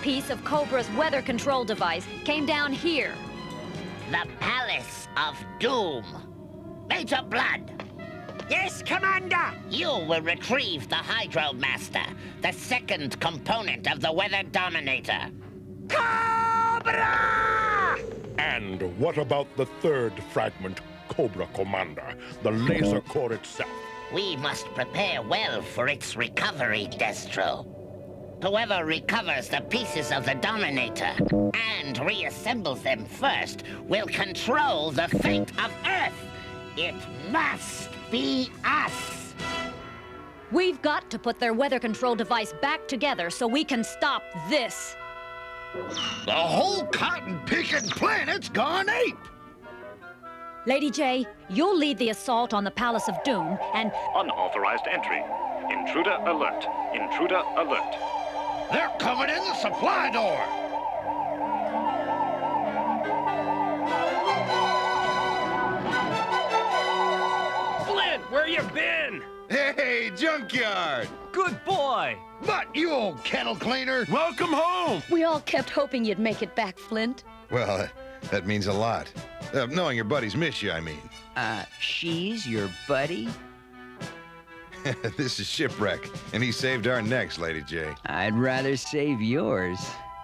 Piece of Cobra's weather control device came down here. The Palace of Doom. Major Blood. Yes, Commander. You will retrieve the Hydro Master, the 2nd component of the Weather Dominator. Cobra! And what about the third fragment, Cobra Commander, the laser core itself? We must prepare well for its recovery, Destro. Whoever recovers the pieces of the Dominator and reassembles them first will control the fate of Earth. It must be us. We've got to put their weather control device back together so we can stop this. The whole cotton-picking planet's gone ape! Lady J, you'll lead the assault on the Palace of Doom and... Unauthorized entry. Intruder alert. Intruder alert. They're coming in the supply door! Flint, where you been? Hey, junkyard! Good boy! But you old kettle cleaner! Welcome home! We all kept hoping you'd make it back, Flint. Well, that means a lot. Knowing your buddies miss you, I mean. She's your buddy? This is Shipwreck, and he saved our necks, Lady J. I'd rather save yours.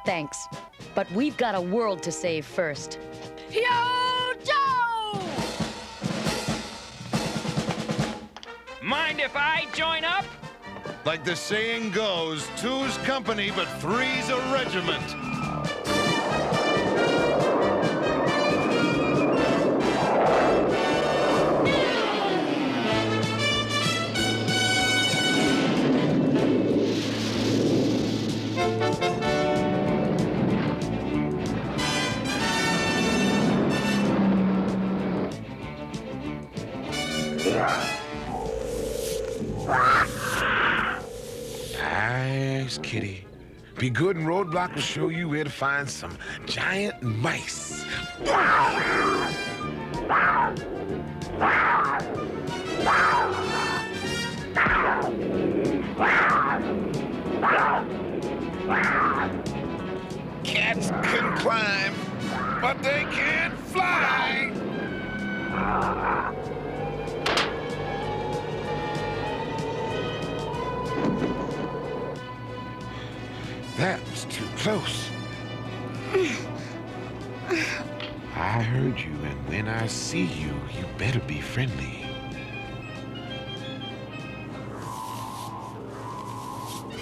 Thanks. But we've got a world to save first. Yo, Joe! Mind if I join up? Like the saying goes, two's company, but three's a regiment. Nice, kitty. Be good and Roadblock will show you where to find some giant mice. Cats can climb, but they can't fly. That was too close. I heard you, and when I see you, you better be friendly.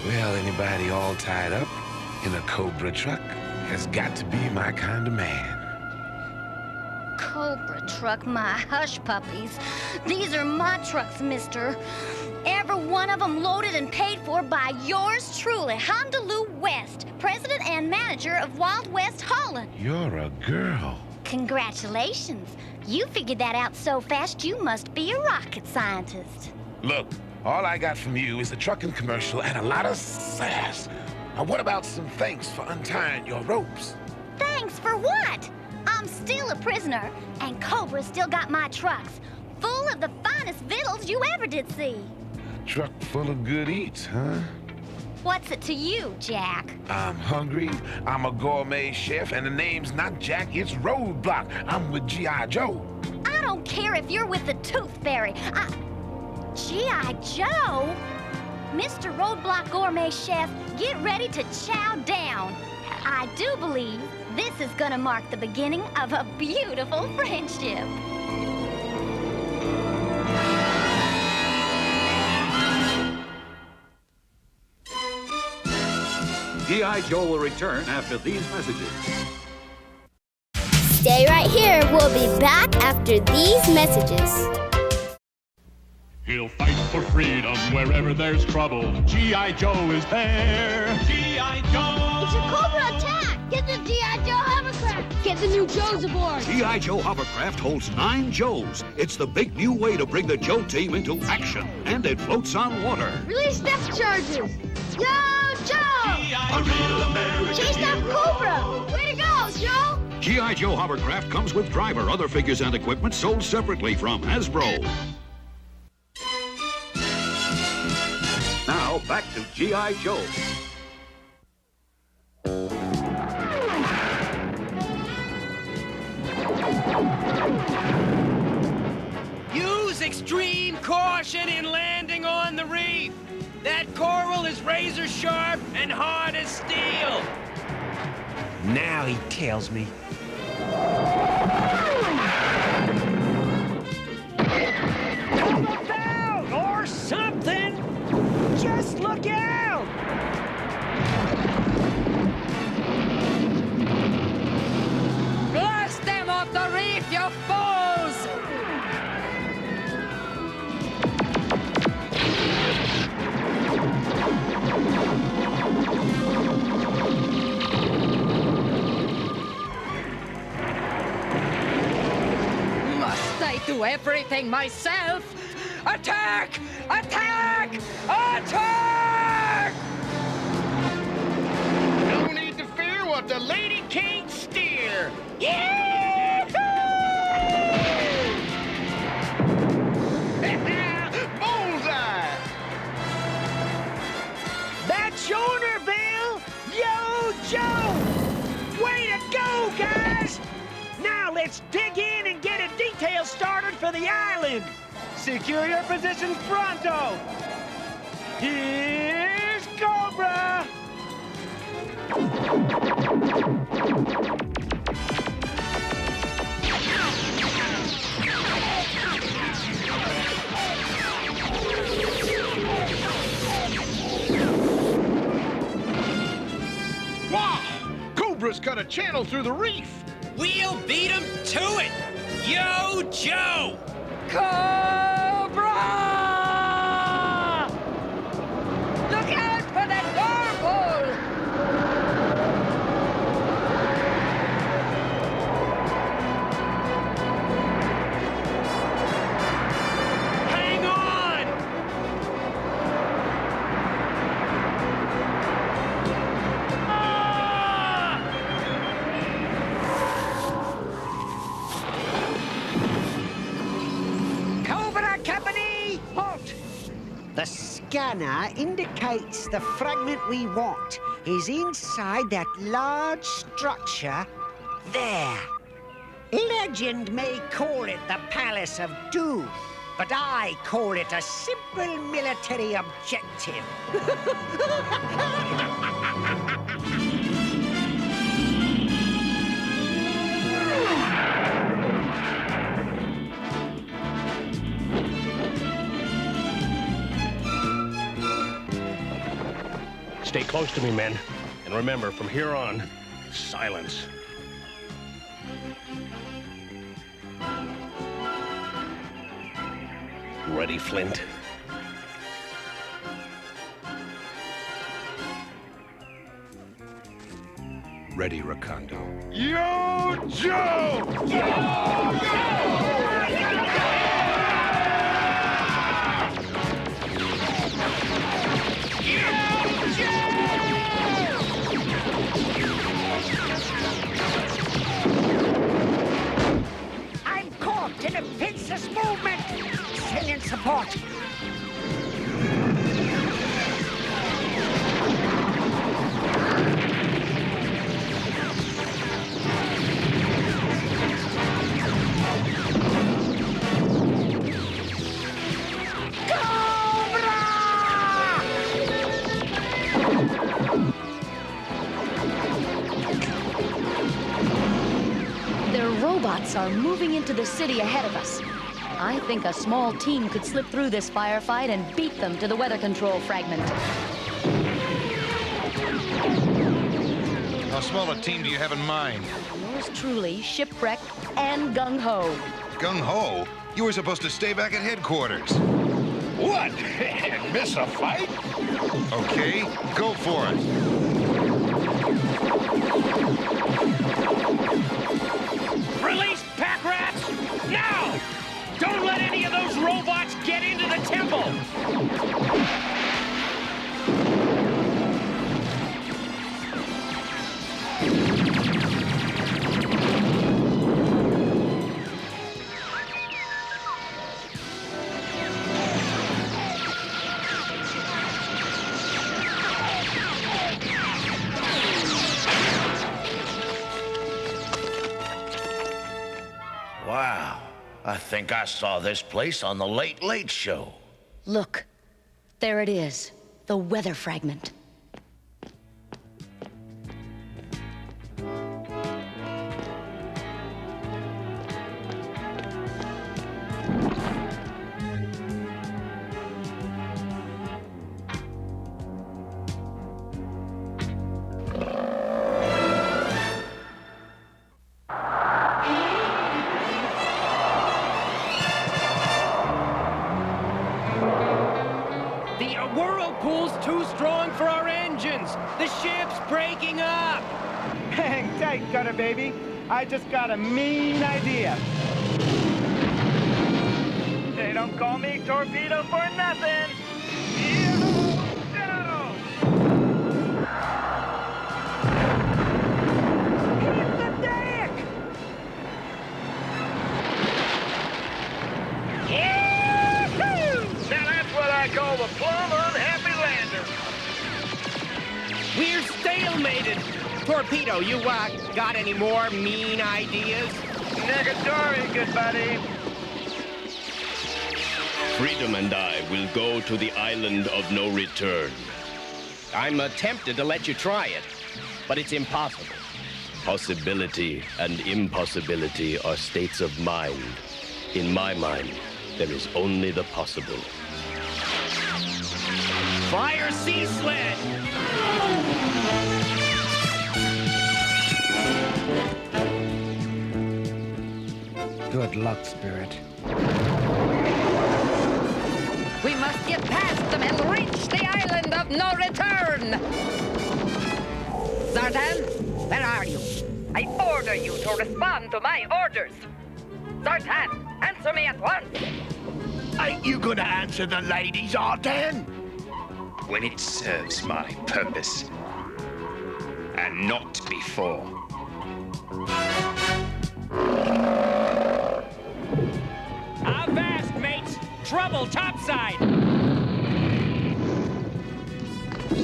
Well, anybody all tied up in a Cobra truck has got to be my kind of man. Cobra truck, my hush puppies. These are my trucks, mister. Every one of them loaded and paid for by yours truly, Honolulu West, president and manager of Wild West Holland. You're a girl. Congratulations. You figured that out so fast you must be a rocket scientist. Look, all I got from you is a trucking commercial and a lot of sass. Now, what about some thanks for untying your ropes? Thanks for what? I'm still a prisoner, and Cobra's still got my trucks, full of the finest victuals you ever did see. Truck full of good eats, huh? What's it to you, Jack? I'm hungry, I'm a gourmet chef, and the name's not Jack, it's Roadblock. I'm with G.I. Joe. I don't care if you're with the Tooth Fairy. G.I. Joe? Mr. Roadblock Gourmet Chef, get ready to chow down. I do believe this is gonna mark the beginning of a beautiful friendship. G.I. Joe will return after these messages. Stay right here. We'll be back after these messages. He'll fight for freedom wherever there's trouble. G.I. Joe is there. G.I. Joe! It's a Cobra attack! Get the G.I. Joe hovercraft! Get the new Joes aboard! G.I. Joe hovercraft holds 9 Joes. It's the big new way to bring the Joe team into action. And it floats on water. Release depth charges! Yo, Joe! A real American Chase that Cobra! Way to go, Joe! G.I. Joe hovercraft comes with driver, other figures, and equipment sold separately from Hasbro. Now, back to G.I. Joe. Use extreme caution in landing on the reef. That coral is razor sharp and hard as steel. Now he tells me. Come down or something! Just look out! Blast them off the reef, you fools! Must I do everything myself? Attack! Attack! Attack! No need to fear what the lady can't steer. Bullseye! That's Bill! Yo, Joe! Way to go, guys! Now let's dig in and get a detail started for the island. Secure your positions pronto. Here's Cobra! Wow! Cobra's cut a channel through the reef. We'll beat him to it! Yo, Joe! Cobra! Look out for that whirlpool! Hang on! Cobra Company, halt! The scanner indicates the fragment we want is inside that large structure there. Legend may call it the Palace of Doom, but I call it a simple military objective. Stay close to me, men. And remember, from here on, silence. Ready, Flint? Ready, Rakondo. Yo, Joe! I'm caught in a pincer's movement. Send in support. Their robots are moving into the city ahead of us. I think a small team could slip through this firefight and beat them to the weather control fragment. How small a team do you have in mind? Yours truly, shipwrecked and gung-ho. Gung-ho? You were supposed to stay back at headquarters. What? Miss a fight? Okay, go for it. Release pack rats! Now! Don't let any of those robots get into the temple! Wow. I think I saw this place on the Late Late Show. Look, there it is, the weather fragment. ship's breaking up! Hang tight, Cutter Baby. I just got a mean idea. They don't call me Torpedo for nothing. Hit the deck! Yee-hoo! Now that's what I call the plumb unhappy lander. We're stalemated. Torpedo, you got any more mean ideas? Negatory, good buddy. Freedom and I will go to the island of no return. I'm tempted to let you try it, but it's impossible. Possibility and impossibility are states of mind. In my mind, there is only the possible. Fire sea sled! Good luck, Spirit. We must get past them and reach the island of no return! Zartan, where are you? I order you to respond to my orders. Zartan, answer me at once! Ain't you gonna answer the ladies, Arden? When it serves my purpose. And not before. Avast, mates! Trouble topside!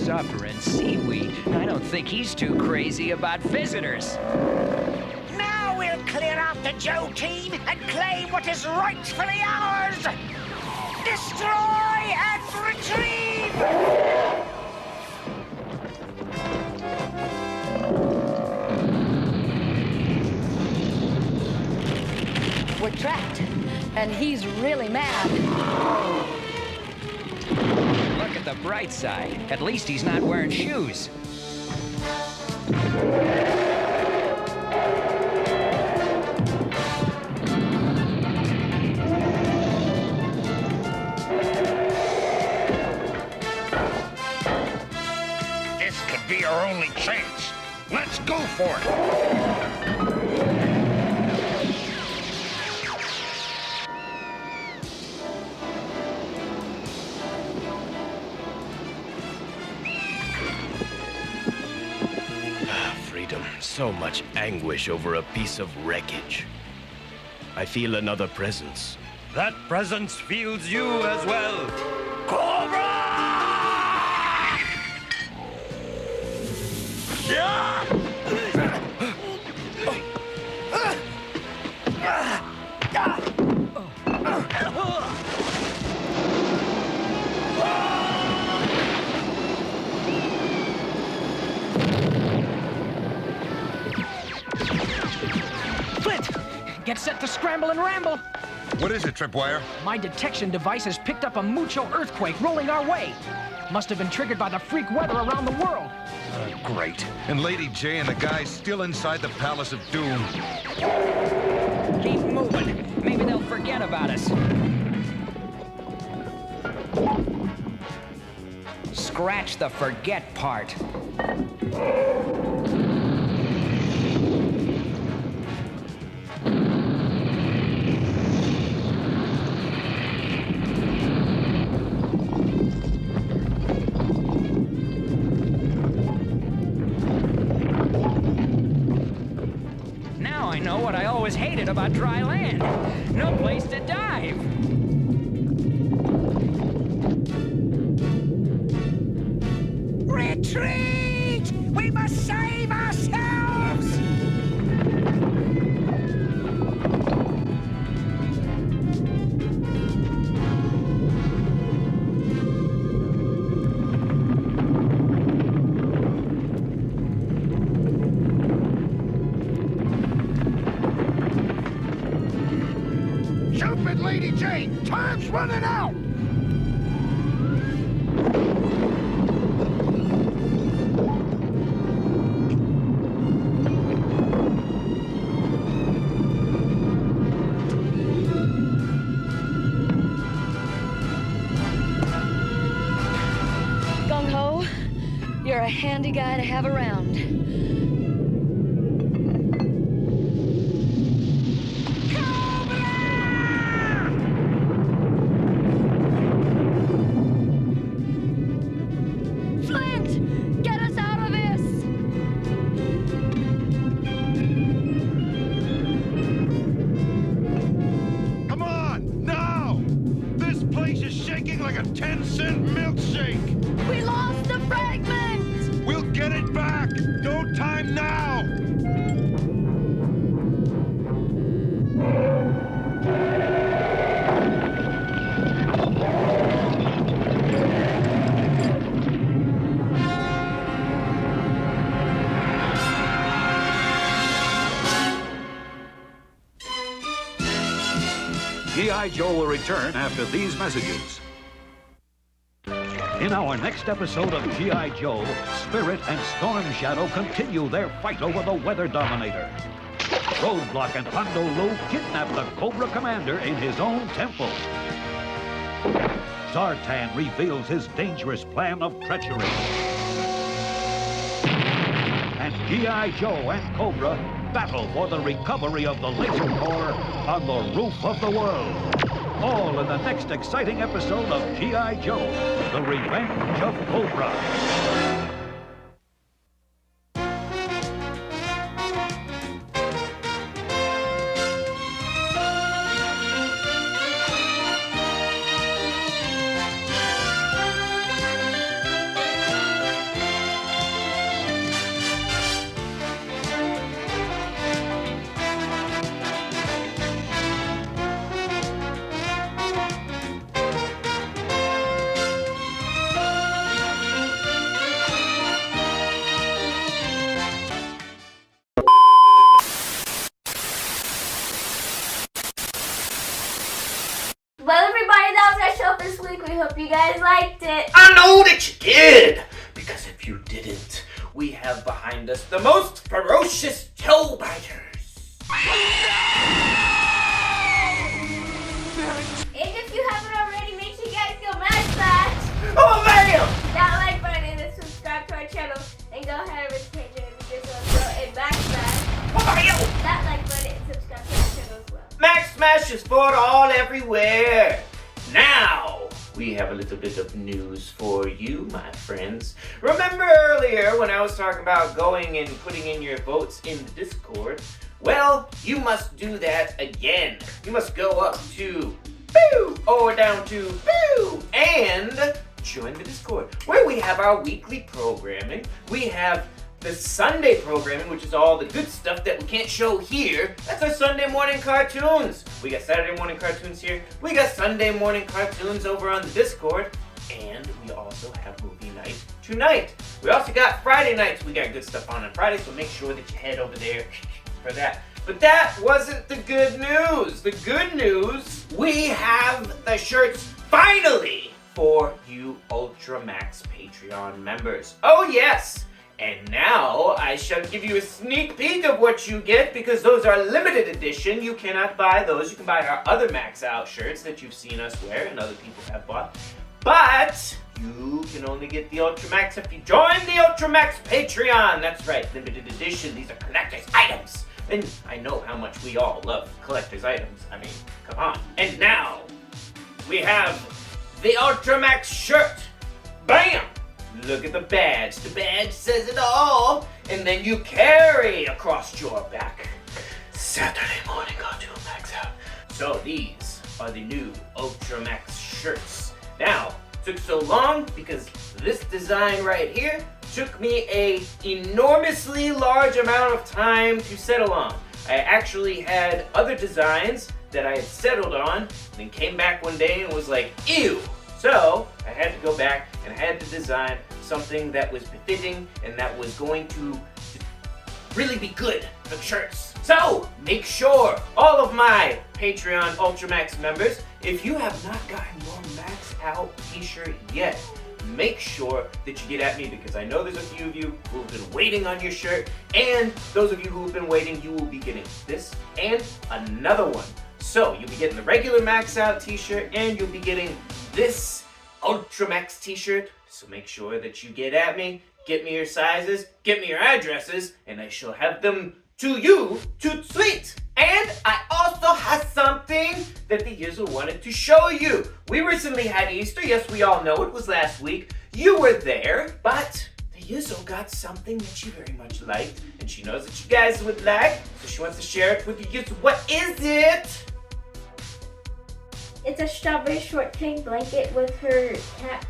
Suffering seaweed. I don't think he's too crazy about visitors. Now we'll clear out the Joe team and claim what is rightfully ours! Destroy and retrieve! We're trapped, and he's really mad. Look at the bright side. At least he's not wearing shoes. This could be our only chance. Let's go for it! So much anguish over a piece of wreckage. I feel another presence. That presence feels you as well. Cobra! Get set to scramble and ramble. What is it, Tripwire? My detection device has picked up a mucho earthquake rolling our way. Must have been triggered by the freak weather around the world. Great. And Lady J and the guys still inside the Palace of Doom. Keep moving. Maybe they'll forget about us. Scratch the forget part. I know what I always hated about dry land. No place to dive. Retreat! We must save ourselves! Lady Jane, time's running out! Gung-ho, you're a handy guy to have around. Flint! Get us out of this! Come on, now! This place is shaking like a 10-cent milkshake! We lost the fragment! We'll get it back! No time now! G.I. Joe will return after these messages. In our next episode of G.I. Joe, Spirit and Storm Shadow continue their fight over the Weather Dominator. Roadblock and Hondo Lou kidnap the Cobra Commander in his own temple. Zartan reveals his dangerous plan of treachery. And G.I. Joe and Cobra battle for the recovery of the laser core on the roof of the world. All in the next exciting episode of G.I. Joe, The Revenge of Cobra. Well, everybody, that was our show this week. We hope you guys liked it. I know that you did! Because if you didn't, we have behind us the most ferocious toe biters. And if you haven't already, make sure you guys go smash that. Oh, man! That like button and subscribe to our channel. And go ahead and Patreon and get and Max Smash. Oh, that like button and subscribe to our channel as well. Max Smash is for all everywhere. Now, we have a little bit of news for you, my friends. Remember earlier when I was talking about going and putting in your votes in the Discord? Well, you must do that again. You must go up to Boo or down to Boo and join the Discord, where we have our weekly programming. We have the Sunday programming, which is all the good stuff that we can't show here. That's our Sunday morning cartoons. We got Saturday morning cartoons here. We got Sunday morning cartoons over on the Discord. And we also have movie night tonight. We also got Friday nights. We got good stuff on Friday, so make sure that you head over there for that. But that wasn't the good news. The good news, we have the shirts finally for you Ultra Max Patreon members. Oh yes! And now I shall give you a sneak peek of what you get, because those are limited edition. You cannot buy those. You can buy our other MaxOut shirts that you've seen us wear and other people have bought. But you can only get the Ultra Max if you join the Ultra Max Patreon. That's right, limited edition. These are collector's items. And I know how much we all love collector's items. I mean, come on. And now we have the Ultra Max shirt. Bam! Look at the badge. The badge says it all. And then you carry across your back Saturday morning cartoon MaxOut. So these are the new Ultra Max shirts. Now, took so long because this design right here took me a enormously large amount of time to settle on. I actually had other designs that I had settled on, and then came back one day and was like, ew. So I had to go back and I had to design something that was befitting and that was going to really be good for the shirts. So make sure, all of my Patreon Ultramax members, if you have not gotten your MaxOut t-shirt yet, make sure that you get at me, because I know there's a few of you who have been waiting on your shirt, and those of you who have been waiting, you will be getting this and another one. So you'll be getting the regular MaxOut t-shirt and you'll be getting this Ultramax t-shirt. So make sure that you get at me Get me your sizes, get me your addresses, and I shall have them to you toot sweet. And I also have something that the Yizzle wanted to show you. We recently had Easter. Yes, we all know it was last week. You were there, but the Yizzle got something that she very much liked, and she knows that you guys would like, so she wants to share it with you. What is it? It's a strawberry shortcake blanket with her cat,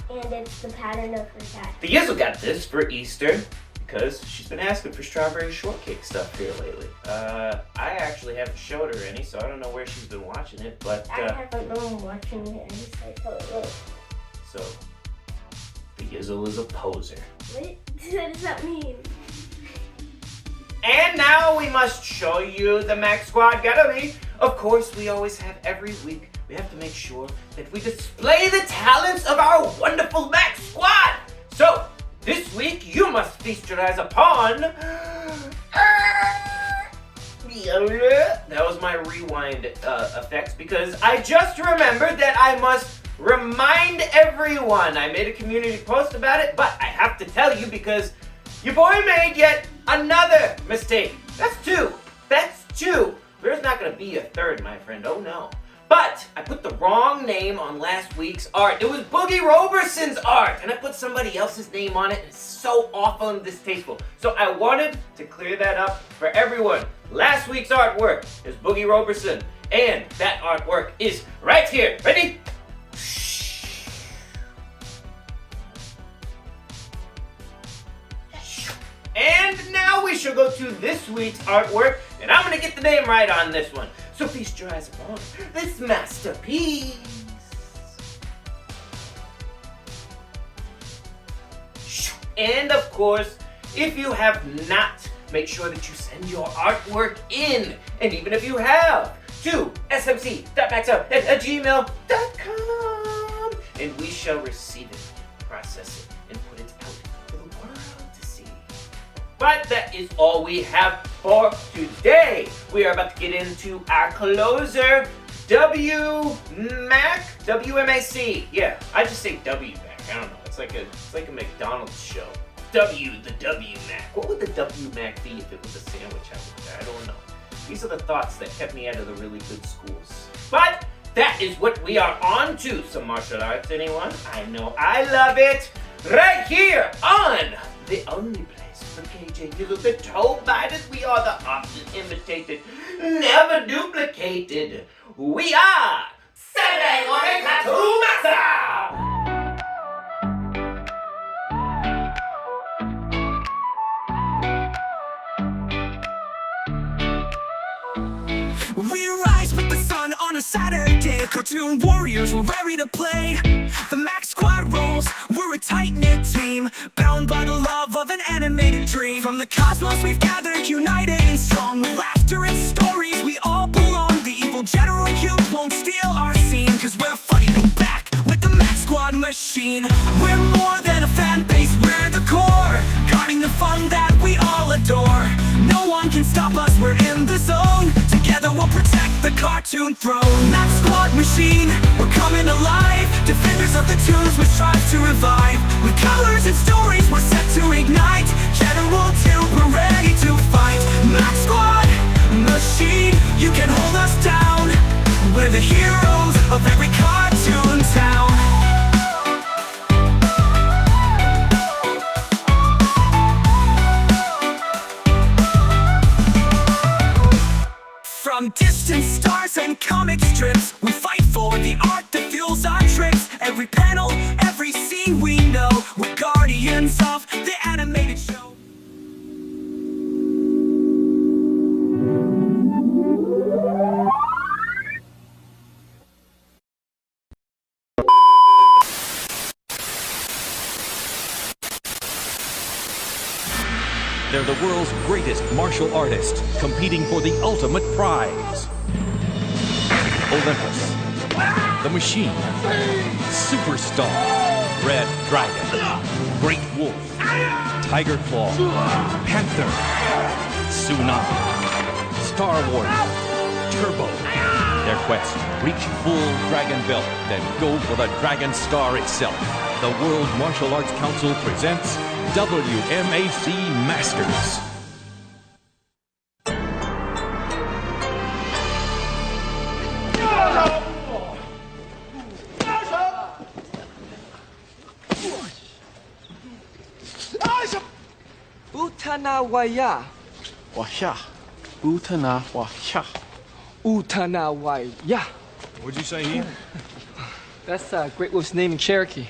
and it's the pattern of her cat. The Yizzle got this for Easter because she's been asking for strawberry shortcake stuff here lately. I actually haven't showed her any, so I don't know where she's been watching it, but I haven't been watching it, so the Yizzle is a poser. What does that mean? And now we must show you the Maxsquad gallery. Of course, we always have every week. We have to make sure that we display the talents of our wonderful Maxsquad. So, this week, you must feast your eyes upon... That was my rewind effects, because I just remembered that I must remind everyone. I made a community post about it, but I have to tell you because your boy made yet another mistake. That's two. That's two. There's not going to be a third, my friend. Oh, no. But I put the wrong name on last week's art. It was Boogie Roberson's art, and I put somebody else's name on it. It's so awful and distasteful. So I wanted to clear that up for everyone. Last week's artwork is Boogie Roberson, and that artwork is right here. Ready? And now we shall go to this week's artwork, and I'm gonna get the name right on this one. So feast your eyes upon this masterpiece. And of course, if you have not, make sure that you send your artwork in. And even if you have, to smc.maxout@gmail.com, and we shall receive it, process it, and put it out for the world to see. But that is all we have for today. We are about to get into our closer, WMAC. Yeah, I just say WMAC. I don't know. It's like a McDonald's show. The WMAC. What would the WMAC be if it was a sandwich out there? I don't know. These are the thoughts that kept me out of the really good schools. But that is what we are on to. Some martial arts, anyone? I know I love it. Right here on the only place for KJ Gizzle, the toe biters. We are the often imitated, never duplicated. We are Saturday Morning Tattoo MAXOUT. We rise with the sun on a Saturday. Cartoon warriors, we're ready to play. The Maxsquad rolls, we're a tight-knit team, bound by the love of an animated dream. From the cosmos we've gathered, united and strong, with laughter and stories, we all belong. The evil General Hugh won't steal our scene, cause we're fighting back with the Maxsquad machine. We're more than a fan base, we're the core, guarding the fun that we all adore. No one can stop us, we're in the zone. Together we'll protect the cartoon throne. Maxsquad machine, we're coming alive. Defenders of the tunes we strive to revive. With colors and stories we're set to ignite. General 2, we're ready to fight. Maxsquad machine, you can hold us down. We're the heroes of every cartoon town. From distant stars and comic strips, we fight for the art that fuels our tricks. Every panel, every scene we know, we're guardians of the animated show. They're the world's greatest martial artists, competing for the ultimate prize. Olympus, the Machine, Superstar, Red Dragon, Great Wolf, Tiger Claw, Panther, Tsunami, Star Warrior, Turbo. They're quest. Reach full Dragon Belt, then go for the Dragon Star itself. The World Martial Arts Council presents WMAC Masters. Utanawaya. Wahya. Utanawaya. Utanawaya. What'd you say here? That's Great Wolf's name in Cherokee.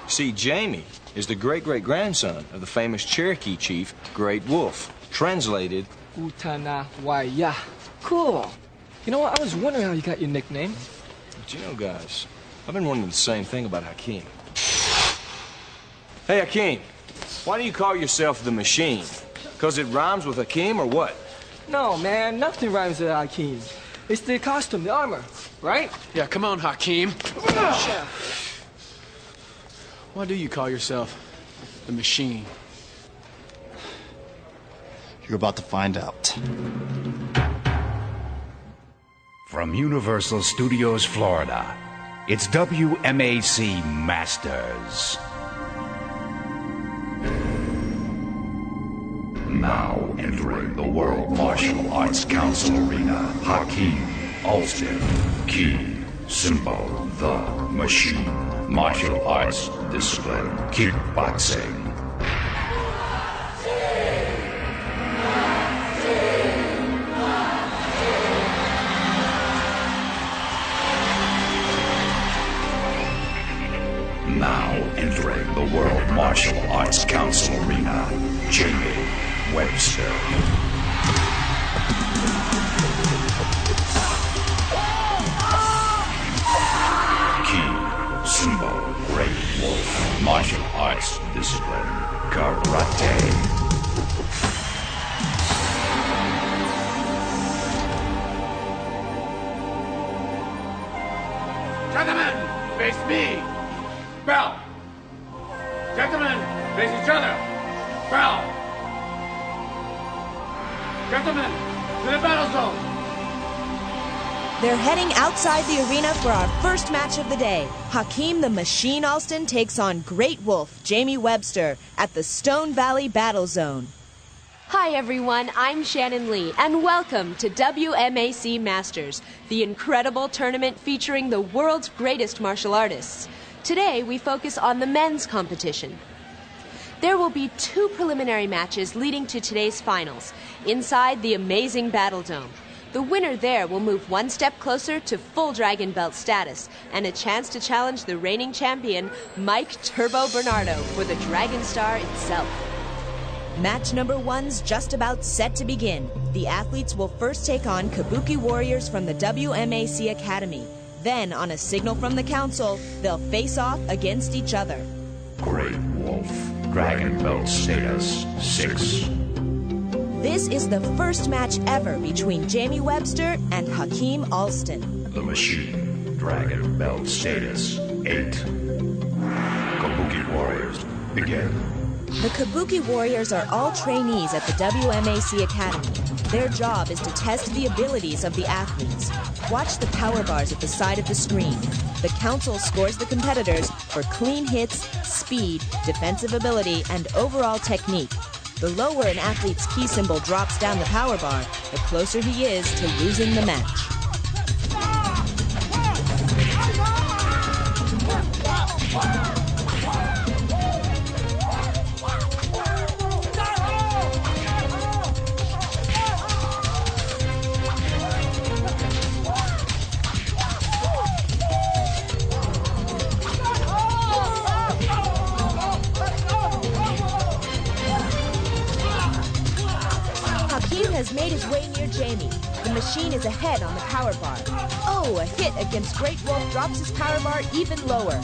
See, Jamie is the great-great-grandson of the famous Cherokee chief, Great Wolf. Translated, Utanawaya. Cool. You know what? I was wondering how you got your nickname. But you know, guys, I've been wondering the same thing about Hakeem. Hey, Hakeem, why do you call yourself the Machine? Because it rhymes with Hakeem or what? No, man, nothing rhymes with Hakeem. It's the costume, the armor, right? Yeah, come on, Hakeem. Why do you call yourself the Machine? You're about to find out. From Universal Studios, Florida, it's WMAC Masters. Now entering the World Martial Arts Council Arena, Hakeem Alston, key, symbol, the Machine. Martial arts discipline, kickboxing. Now entering the World Martial Arts Council Arena, Jamie Webster. Key, symbol, Great Wolf. Martial arts discipline, karate. Gentlemen, face me. Bell. Gentlemen, face each other. Bell. Gentlemen, to the battle zone. They're heading outside the arena for our first match of the day. Hakeem the Machine Alston takes on Great Wolf Jamie Webster at the Stone Valley Battle Zone. Hi everyone, I'm Shannon Lee, and welcome to WMAC Masters, the incredible tournament featuring the world's greatest martial artists. Today we focus on the men's competition. There will be 2 preliminary matches leading to today's finals, inside the amazing Battle Dome. The winner there will move 1 step closer to full Dragon Belt status and a chance to challenge the reigning champion, Mike Turbo Bernardo, for the Dragon Star itself. Match number 1's just about set to begin. The athletes will first take on Kabuki Warriors from the WMAC Academy. Then, on a signal from the council, they'll face off against each other. Great Wolf, Dragon Belt status 6. This is the first match ever between Jamie Webster and Hakeem Alston. The Machine, Dragon Belt status 8. Kabuki Warriors, begin. The Kabuki Warriors are all trainees at the WMAC Academy. Their job is to test the abilities of the athletes. Watch the power bars at the side of the screen. The council scores the competitors for clean hits, speed, defensive ability, and overall technique. The lower an athlete's key symbol drops down the power bar, the closer he is to losing the match. Has made his way near Jamie. The Machine is ahead on the power bar. Oh, a hit against Great Wolf drops his power bar even lower.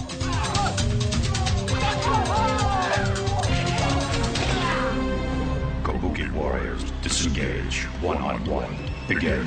Kabuki Warriors, disengage. 1-on-1. Begin.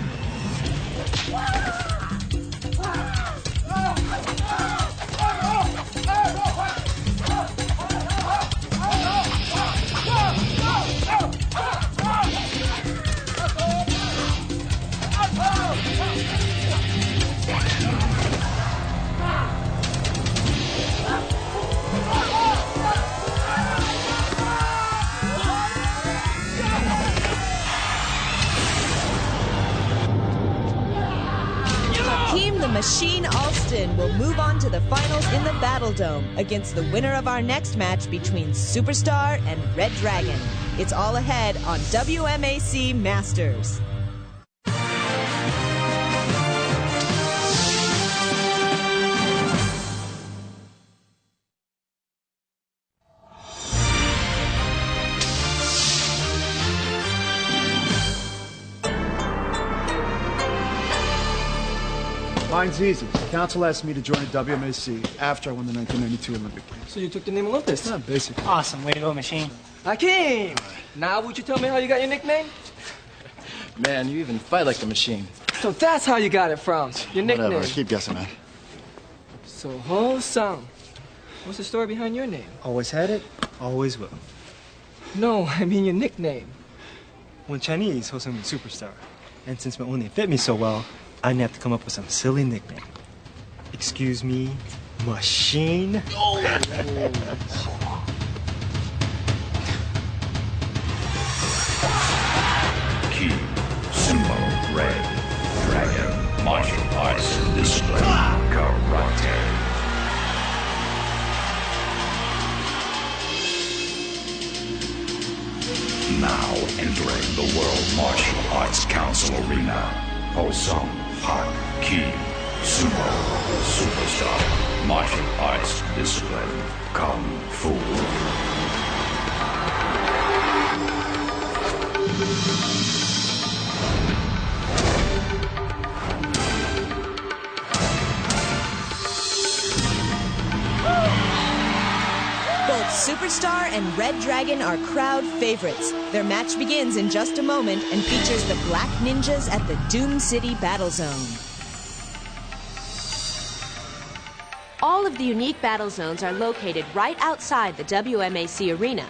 the Machine Alston will move on to the finals in the Battle Dome against the winner of our next match between Superstar and Red Dragon. It's all ahead on WMAC Masters. Mine's easy. The council asked me to join the WMAC after I won the 1992 Olympic Games. So you took the name Olympus? Yeah, basically. Awesome. Way to go, Machine. Hakeem! Now would you tell me how you got your nickname? Man, you even fight like the Machine. So that's how you got it from, your nickname. Whatever, keep guessing, man. So Ho-Sung. What's the story behind your name? Always had it, always will. No, I mean your nickname. When Chinese, Ho-Sung means superstar. And since my own name fit me so well, I didn't have to come up with some silly nickname. Excuse me, Machine? Key, symbol, red, dragon, martial arts, discipline, karate. Now entering the World Martial Arts Council Arena, Ho-Sung Park Key, Sumo, Superstar, Martial Arts Discipline, Kung Fu. Both Superstar and Red Dragon are crowd favorites. Their match begins in just a moment and features the Black Ninjas at the Doom City Battle Zone. All of the unique battle zones are located right outside the WMAC arena.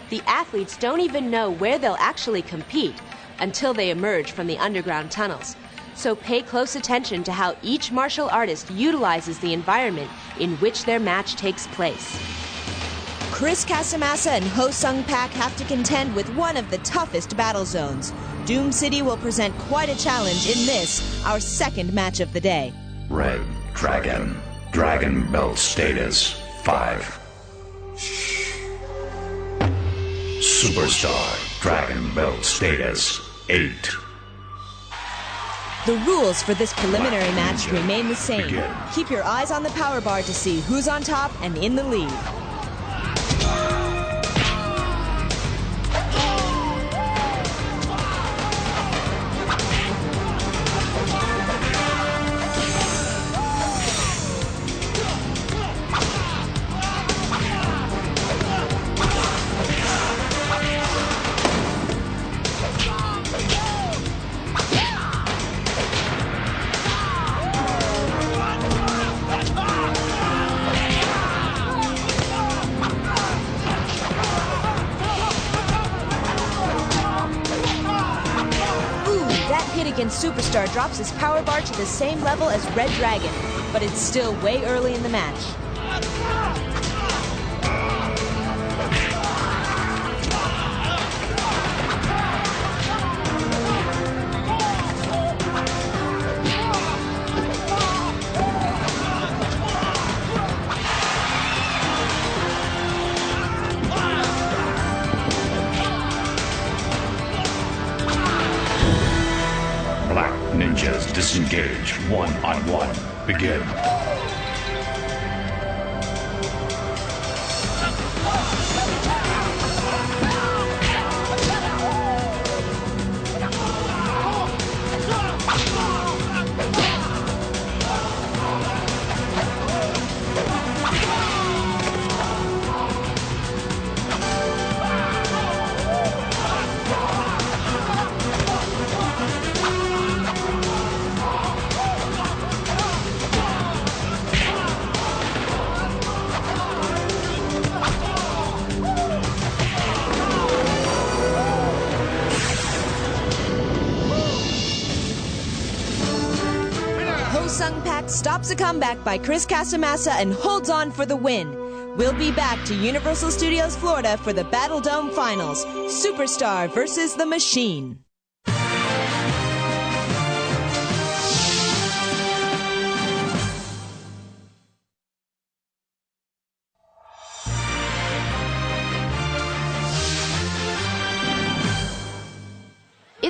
The athletes don't even know where they'll actually compete until they emerge from the underground tunnels. So pay close attention to how each martial artist utilizes the environment in which their match takes place. Chris Casamassa and Ho-Sung Pak have to contend with one of the toughest battle zones. Doom City will present quite a challenge in this, our second match of the day. Red Dragon, Dragon Belt status 5. Superstar, Dragon Belt status 8. The rules for this preliminary match remain the same. Keep your eyes on the power bar to see who's on top and in the lead. Superstar drops his power bar to the same level as Red Dragon, but it's still way early in the match. Ninjas disengage, one-on-one. Begin. Ho-Sung Pak stops a comeback by Chris Casamassa and holds on for the win. We'll be back to Universal Studios Florida for the Battle Dome Finals, Superstar versus the Machine.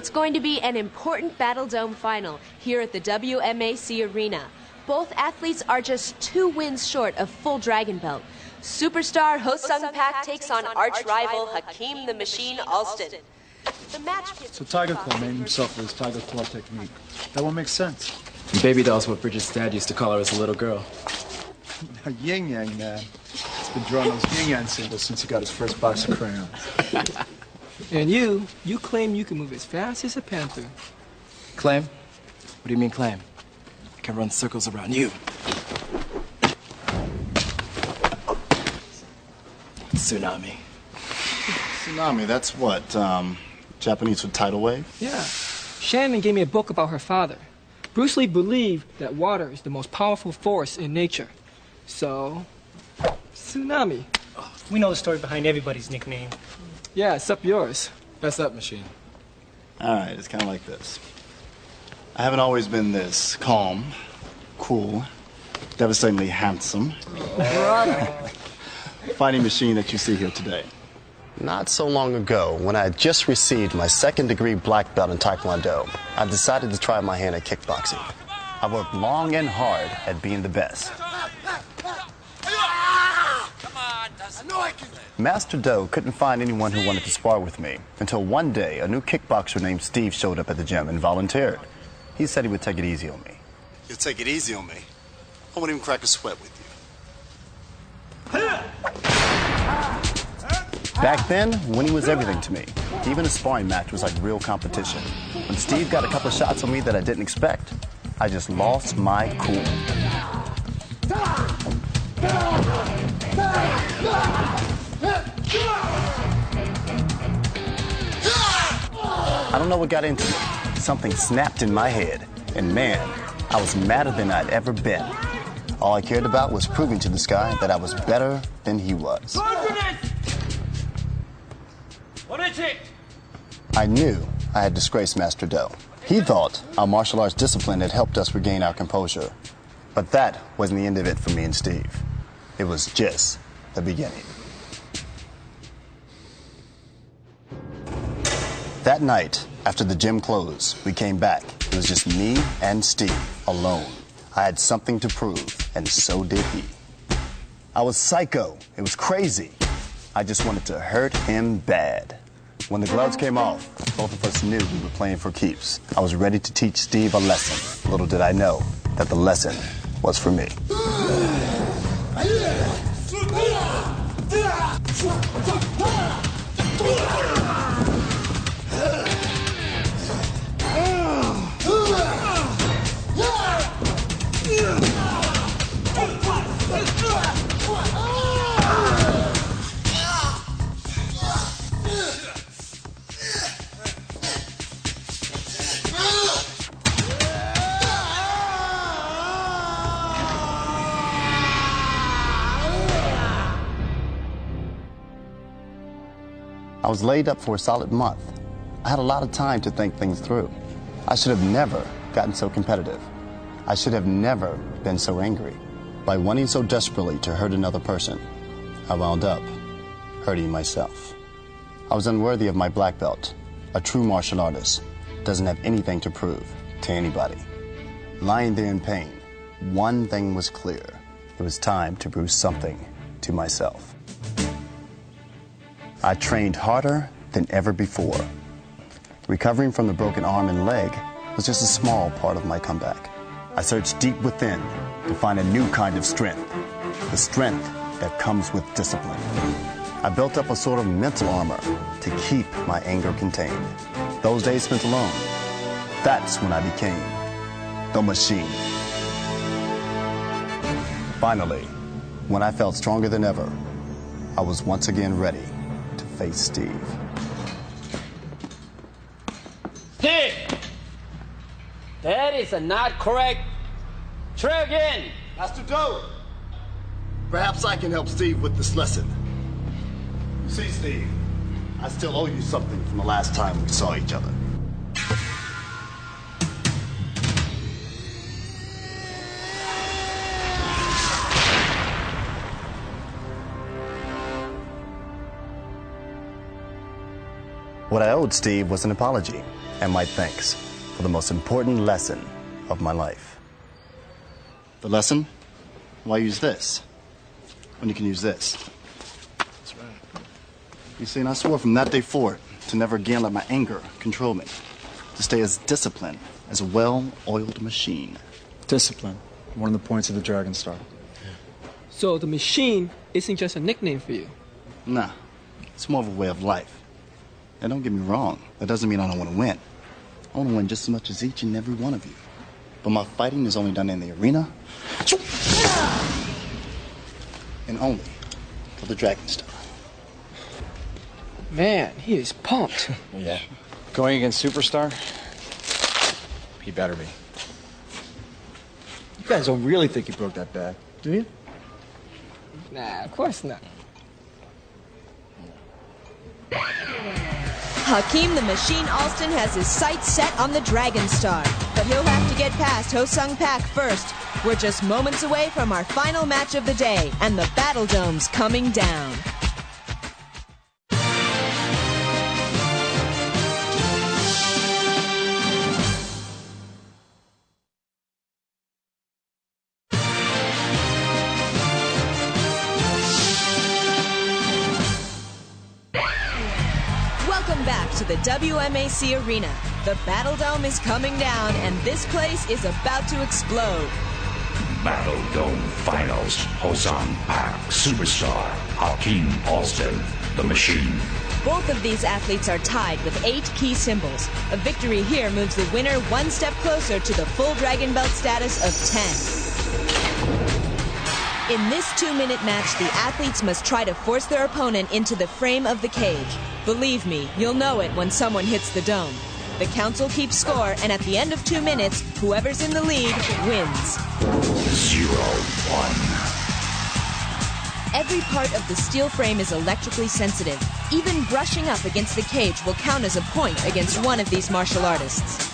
It's going to be an important Battle Dome final here at the WMAC Arena. Both athletes are just 2 wins short of full Dragon Belt. Superstar Ho-Sung Pak takes on arch-rival Hakeem the Machine Alston. The match... So Tiger Claw named himself for his Tiger Claw technique. That one makes sense. Baby doll's what Bridget's dad used to call her as a little girl. Yin Yang, man. He's been drawing those Yin Yang symbols since he got his first box of crayons. And you claim you can move as fast as a panther. Claim? What do you mean claim? I can run circles around you. Tsunami. Tsunami, that's what, Japanese for tidal wave? Yeah. Shannon gave me a book about her father. Bruce Lee believed that water is the most powerful force in nature. So, tsunami. Oh, we know the story behind everybody's nickname. Yeah, except yours. Fess up, Machine. All right, it's kind of like this. I haven't always been this calm, cool, devastatingly handsome fighting machine that you see here today. Not so long ago, when I had just received my 2nd-degree black belt in Taekwondo, I decided to try my hand at kickboxing. I worked long and hard at being the best. Master Do couldn't find anyone who wanted to spar with me until one day a new kickboxer named Steve showed up at the gym and volunteered. He said he would take it easy on me. You'll take it easy on me? I won't even crack a sweat with you. Back then, winning was everything to me. Even a sparring match was like real competition. When Steve got a couple shots on me that I didn't expect, I just lost my cool. I don't know what got into me. Something snapped in my head, and man, I was madder than I'd ever been. All I cared about was proving to this guy that I was better than he was. I knew I had disgraced Master Do. He thought our martial arts discipline had helped us regain our composure. But that wasn't the end of it for me and Steve. It was just the beginning. That night, after the gym closed, we came back. It was just me and Steve, alone. I had something to prove, and so did he. I was psycho. It was crazy. I just wanted to hurt him bad. When the gloves came off, both of us knew we were playing for keeps. I was ready to teach Steve a lesson. Little did I know that the lesson was for me. I was laid up for a solid month. I had a lot of time to think things through. I should have never gotten so competitive. I should have never been so angry. By wanting so desperately to hurt another person, I wound up hurting myself. I was unworthy of my black belt. A true martial artist doesn't have anything to prove to anybody. Lying there in pain, one thing was clear. It was time to prove something to myself. I trained harder than ever before. Recovering from the broken arm and leg was just a small part of my comeback. I searched deep within to find a new kind of strength, the strength that comes with discipline. I built up a sort of mental armor to keep my anger contained. Those days spent alone, that's when I became the machine. Finally, when I felt stronger than ever, I was once again ready to face Steve. Steve! That is not correct. Try again. Master Do, perhaps I can help Steve with this lesson. You see, Steve, I still owe you something from the last time we saw each other. What I owed Steve was an apology and my thanks for the most important lesson of my life. The lesson? Why use this when you can use this? That's right. You see, and I swore from that day forward to never again let my anger control me, to stay as disciplined as a well-oiled machine. Discipline, one of the points of the Dragon Star. So the machine isn't just a nickname for you? Nah, it's more of a way of life. And don't get me wrong, that doesn't mean I don't want to win. I want to win just as much as each and every one of you. But my fighting is only done in the arena, and only for the Dragon Star. Man, he is pumped. Yeah. Going against Superstar? He better be. You guys don't really think he broke that bad, do you? Nah, of course not. Hakeem the Machine Alston has his sights set on the Dragon Star, but he'll have to get past Ho-Sung Pak first. We're just moments away from our final match of the day, and the Battle Dome's coming down. Welcome back to the WMAC Arena. The Battle Dome is coming down, and this place is about to explode. Battle Dome Finals. Ho-Sung Pak Superstar. Hakeem Alston, the Machine. Both of these athletes are tied with 8 key symbols. A victory here moves the winner one step closer to the full Dragon Belt status of 10. In this 2-minute match, the athletes must try to force their opponent into the frame of the cage. Believe me, you'll know it when someone hits the dome. The council keeps score, and at the end of 2 minutes, whoever's in the lead wins. 0-1. Every part of the steel frame is electrically sensitive. Even brushing up against the cage will count as a point against one of these martial artists.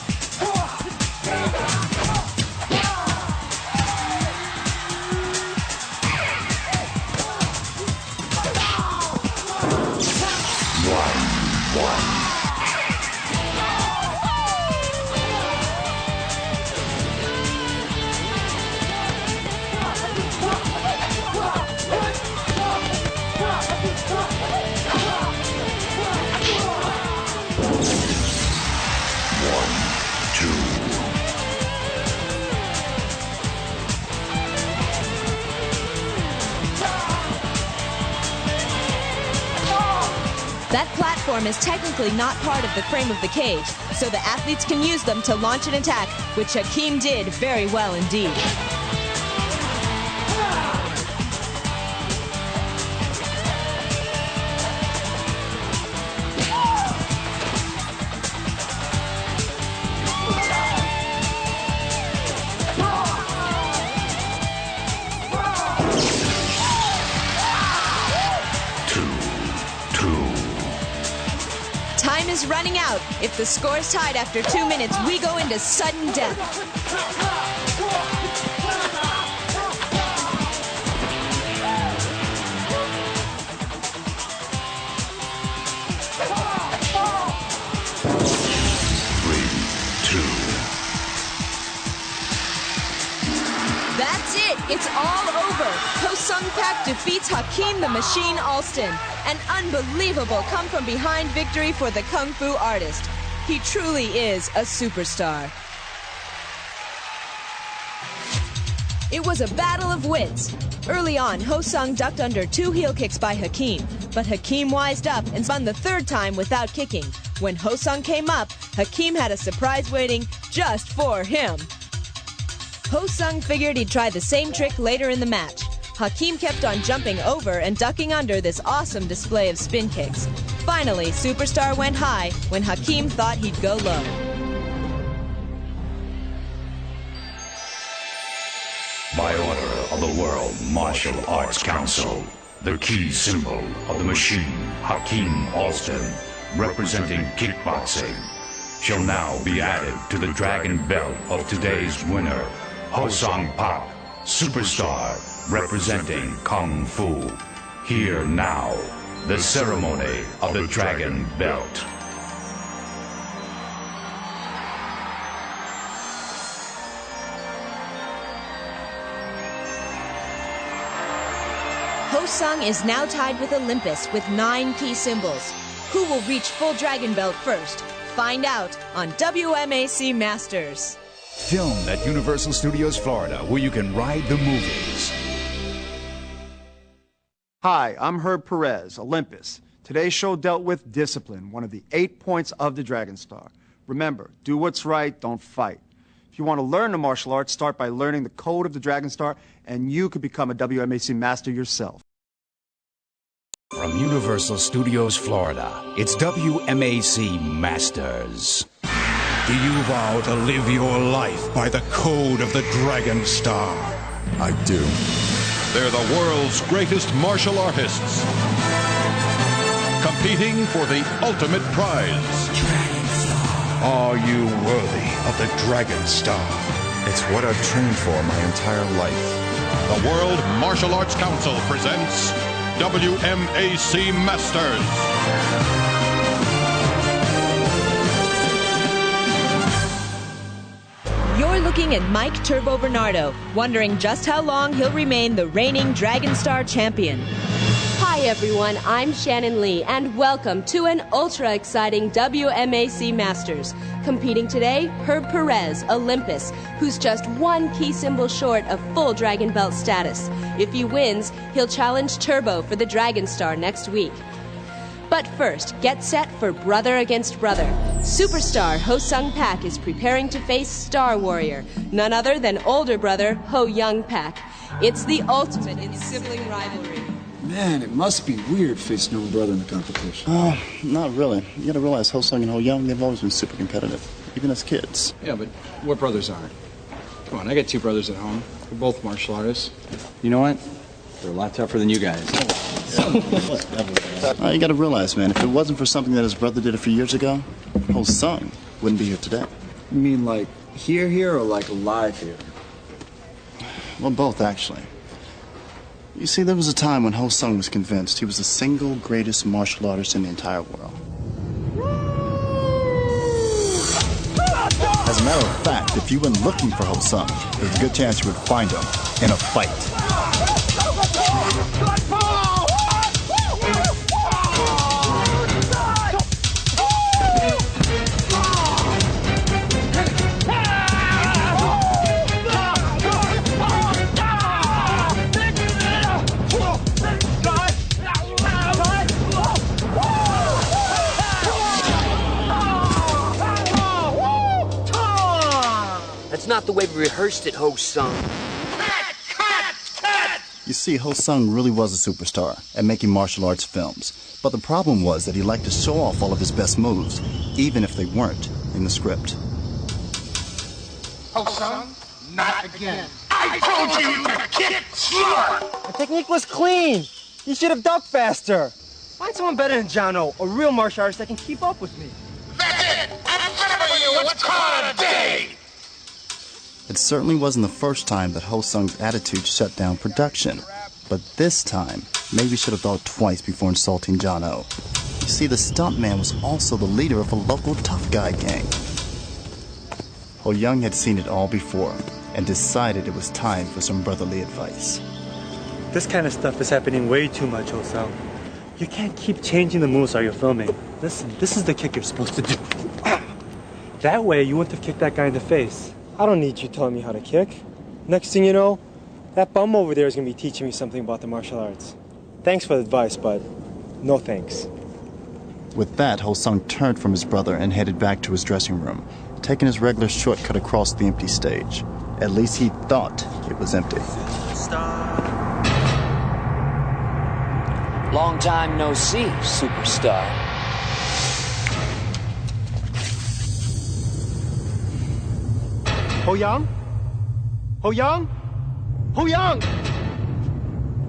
That platform is technically not part of the frame of the cage, so the athletes can use them to launch an attack, which Hakeem did very well indeed. Time is running out. If the score's tied after 2 minutes, we go into sudden death. That's it! It's all over! Ho-Sung Pak defeats Hakeem the Machine Alston. An unbelievable come-from-behind victory for the Kung Fu artist. He truly is a superstar. It was a battle of wits. Early on, Ho-Sung ducked under 2 heel kicks by Hakeem, but Hakeem wised up and spun the 3rd time without kicking. When Ho-Sung came up, Hakeem had a surprise waiting just for him. Ho-Sung figured he'd try the same trick later in the match. Hakeem kept on jumping over and ducking under this awesome display of spin kicks. Finally, Superstar went high when Hakeem thought he'd go low. By order of the World Martial Arts Council, the key symbol of the Machine, Hakeem Alston, representing kickboxing, shall now be added to the Dragon Belt of today's winner, Ho-Sung Pak, Superstar, representing Kung Fu. Here now, the ceremony of the Dragon Belt. Ho-Sung is now tied with Olympus with 9 key symbols. Who will reach full Dragon Belt first? Find out on WMAC Masters. Filmed at Universal Studios Florida, where you can ride the movies. Hi, I'm Herb Perez, Olympus. Today's show dealt with discipline, one of the 8 points of the Dragon Star. Remember, do what's right, don't fight. If you want to learn the martial arts, start by learning the code of the Dragon Star, and you could become a WMAC master yourself. From Universal Studios Florida, it's WMAC Masters. Do you vow to live your life by the code of the Dragon Star? I do. They're the world's greatest martial artists, competing for the ultimate prize. Are you worthy of the Dragon Star? It's what I've trained for my entire life. The World Martial Arts Council presents WMAC Masters. You're looking at Mike Turbo Bernardo, wondering just how long he'll remain the reigning Dragon Star champion. Hi everyone, I'm Shannon Lee, and welcome to an ultra-exciting WMAC Masters. Competing today, Herb Perez, Olympus, who's just 1 key symbol short of full Dragon Belt status. If he wins, he'll challenge Turbo for the Dragon Star next week. But first, get set for brother against brother. Superstar Ho-Sung Pak is preparing to face Star Warrior, none other than older brother Ho-Young Pak. It's the ultimate in sibling rivalry. Man, it must be weird facing your own brother in the competition. Oh, not really. You gotta realize Ho-Sung and Ho-Young, they've always been super competitive, even as kids. Yeah, but what brothers aren't? Come on, I got 2 brothers at home. We're both martial artists. You know what? They're a lot tougher than you guys. You gotta realize, man, if it wasn't for something that his brother did a few years ago, Ho-Sung wouldn't be here today. You mean like here or like alive here? Well, both, actually. You see, there was a time when Ho-Sung was convinced he was the single greatest martial artist in the entire world. As a matter of fact, if you went looking for Ho-Sung, there's a good chance you would find him in a fight. That's not the way we rehearsed it, Ho-Sung. You see, Ho-Sung really was a superstar at making martial arts films. But the problem was that he liked to show off all of his best moves, even if they weren't in the script. Ho-Sung, not again. I told you to kick slower! The technique was clean. You should have ducked faster. Find someone better than Jono, a real martial artist that can keep up with me. That's it! I'm gonna for you what's called a day! It certainly wasn't the first time that Ho-Sung's attitude shut down production. But this time, maybe should have thought twice before insulting Jono. You see, the stuntman was also the leader of a local tough guy gang. Ho-Young had seen it all before and decided it was time for some brotherly advice. This kind of stuff is happening way too much, Ho-Sung. You can't keep changing the moves while you're filming. Listen, this is the kick you're supposed to do. That way, you wouldn't have kicked that guy in the face. I don't need you telling me how to kick. Next thing you know, that bum over there is going to be teaching me something about the martial arts. Thanks for the advice, but no thanks. With that, Ho-Sung turned from his brother and headed back to his dressing room, taking his regular shortcut across the empty stage. At least he thought it was empty. Long time no see, superstar. Ho-Young? Ho-Young? Ho-Young!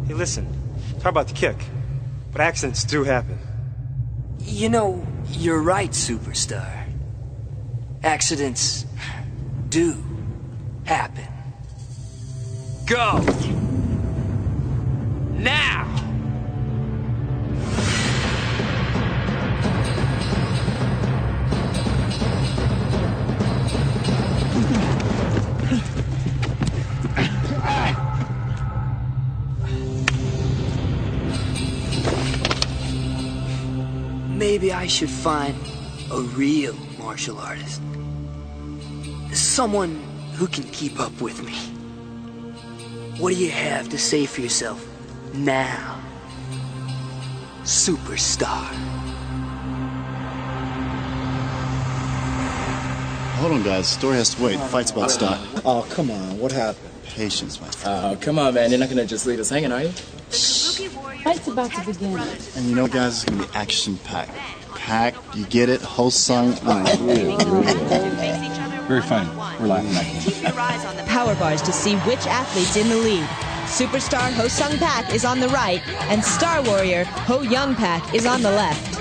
Hey, listen. Talk about the kick. But accidents do happen. You know, you're right, superstar. Accidents do happen. Go! Now! maybe I should find a real martial artist. Someone who can keep up with me. What do you have to say for yourself now, superstar? Hold on, guys. The story has to wait. Fight's about to start. Oh, come on. What happened? Patience, my friend. Oh, come on, man. You're not gonna just leave us hanging, are you? Fight's about to begin. And you know, guys, it's gonna be action-packed. Packed, you get it? Ho-Sung. Very funny. We're laughing back here. Keep your eyes on the power bars to see which athlete's in the lead. Superstar Ho-Sung Pak is on the right, and Star Warrior Ho-Young Pak is on the left.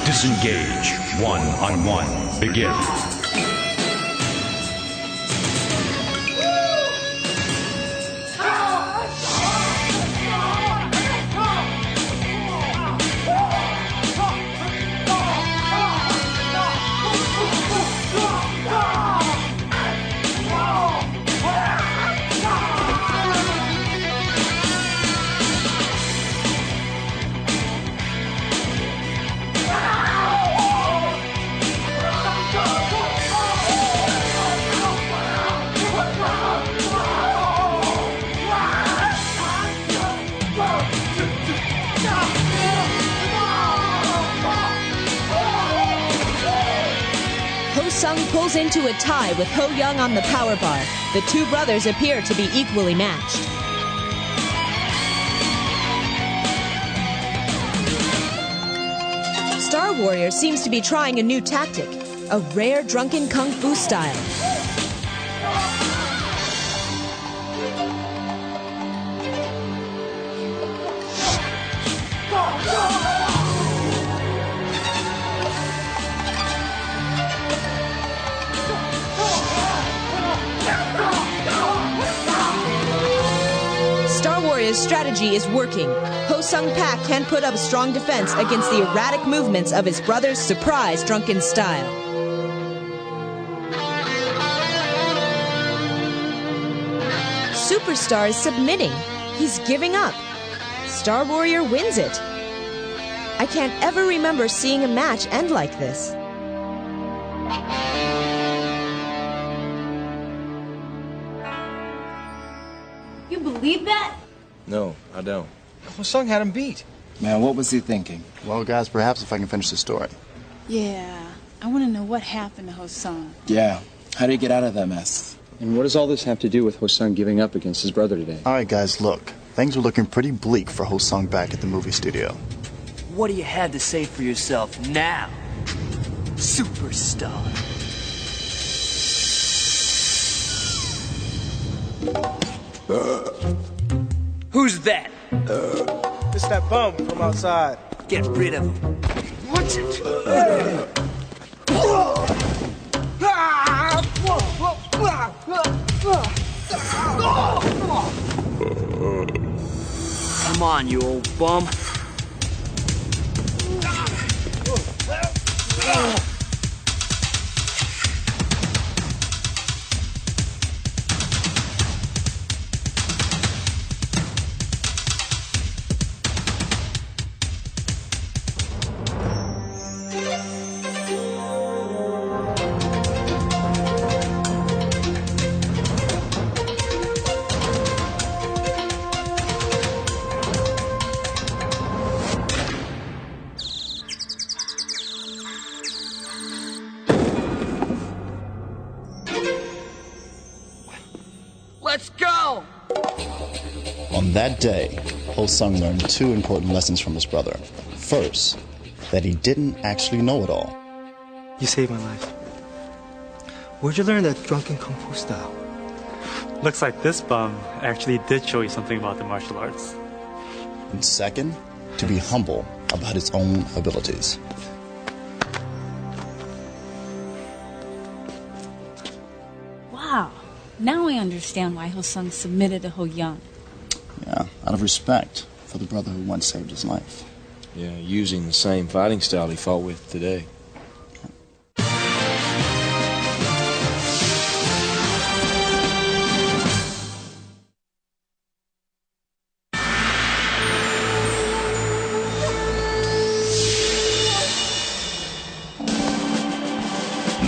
Disengage. 1-on-1. Begin. Ho-Sung pulls into a tie with Ho-Young on the power bar. The two brothers appear to be equally matched. Star Warrior seems to be trying a new tactic, a rare drunken kung fu style. Star Warrior's strategy is working. Ho-Sung Pak can put up a strong defense against the erratic movements of his brother's surprise drunken style. Superstar is submitting. He's giving up. Star Warrior wins it. I can't ever remember seeing a match end like this. You believe that? No, I don't. Ho-Sung had him beat. Man, what was he thinking? Well, guys, perhaps if I can finish the story. Yeah, I want to know what happened to Ho-Sung. Yeah. How did he get out of that mess? And what does all this have to do with Ho-Sung giving up against his brother today? All right, guys, look. Things were looking pretty bleak for Ho-Sung back at the movie studio. What do you have to say for yourself now, superstar? Who's that? It's that bum from outside. Get rid of him. Watch it. Come on, you old bum. Let's go! On that day, Ho-Sung learned two important lessons from his brother. First, that he didn't actually know it all. You saved my life. Where'd you learn that drunken kung fu style? Looks like this bum actually did show you something about the martial arts. And second, to be humble about his own abilities. Wow. Now I understand why Ho-sung submitted to Ho-young. Yeah, out of respect for the brother who once saved his life. Yeah, using the same fighting style he fought with today.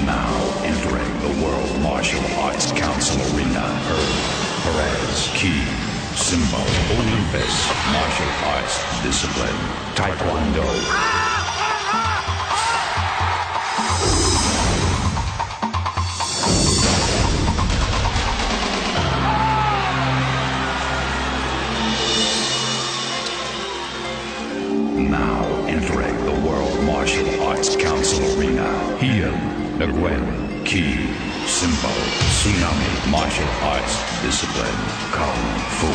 Now entering the World Martial Arts Council arena, Perez, Key, Simbo, Olympus, martial arts discipline, Taekwondo. Now entering the World Martial Arts Council arena, Heian, Nguyen, Ki, Simbo, Tsunami, martial arts discipline, Kung Fu.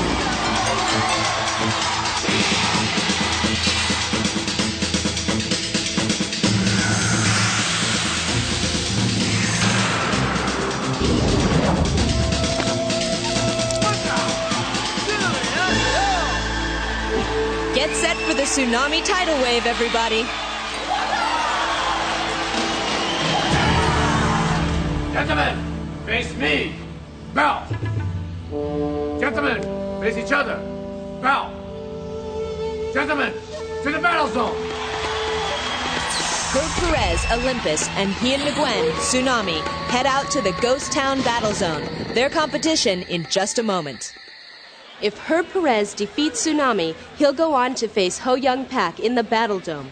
Get set for the Tsunami tidal wave, everybody. Gentlemen, face me. Bow. Gentlemen, face each other. Bow. Gentlemen, to the battle zone. Herb Perez, Olympus, and Heian Nguyen, Tsunami, head out to the Ghost Town Battle Zone. Their competition in just a moment. If Herb Perez defeats Tsunami, he'll go on to face Ho Young Pak in the Battle Dome.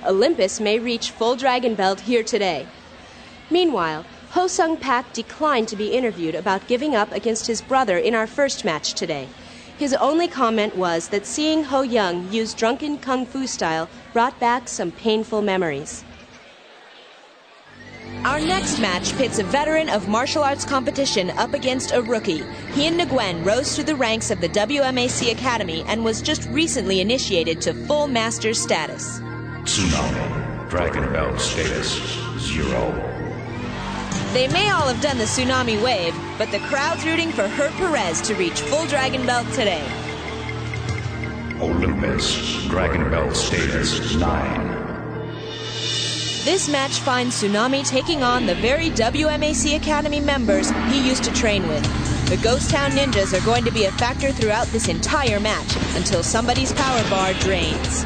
Olympus may reach full Dragon Belt here today. Meanwhile, Ho Sung Pak declined to be interviewed about giving up against his brother in our first match today. His only comment was that seeing Ho Young use drunken kung fu style brought back some painful memories. Our next match pits a veteran of martial arts competition up against a rookie. Heian Nguyen rose through the ranks of the WMAC Academy and was just recently initiated to full master status. Tsunami, Dragon Belt status 0. They may all have done the Tsunami wave, but the crowd's rooting for Herb Perez to reach full Dragon Belt today. Olympus, Dragon Belt status 9. This match finds Tsunami taking on the very WMAC Academy members he used to train with. The Ghost Town Ninjas are going to be a factor throughout this entire match until somebody's power bar drains.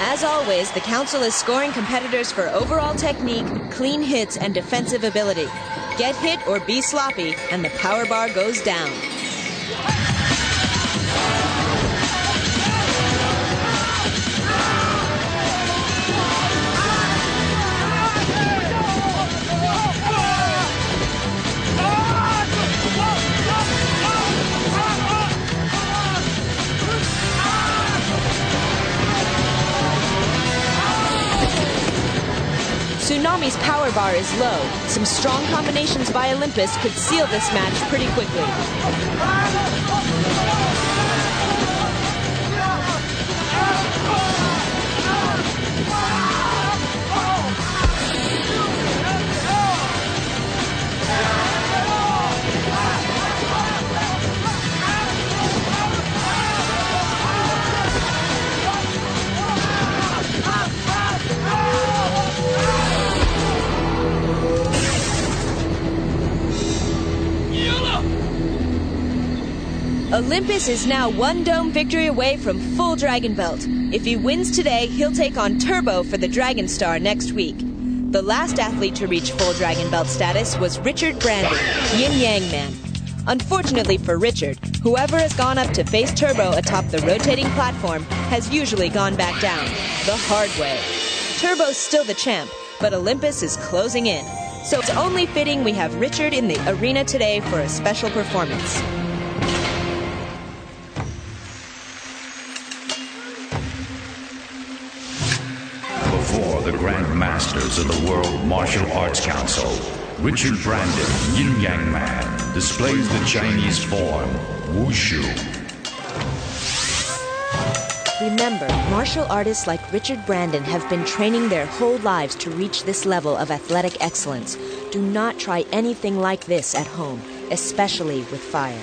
As always, the Council is scoring competitors for overall technique, clean hits, and defensive ability. Get hit or be sloppy, and the power bar goes down. Tsunami's power bar is low. Some strong combinations by Olympus could seal this match pretty quickly. Olympus is now one dome victory away from full Dragon Belt. If he wins today, he'll take on Turbo for the Dragon Star next week. The last athlete to reach full Dragon Belt status was Richard Brandon, Yin Yang Man. Unfortunately for Richard, whoever has gone up to face Turbo atop the rotating platform has usually gone back down, the hard way. Turbo's still the champ, but Olympus is closing in. So it's only fitting we have Richard in the arena today for a special performance. Before the Grand Masters of the World Martial Arts Council, Richard Brandon, Yin Yang Man, displays the Chinese form, Wushu. Remember, martial artists like Richard Brandon have been training their whole lives to reach this level of athletic excellence. Do not try anything like this at home, especially with fire.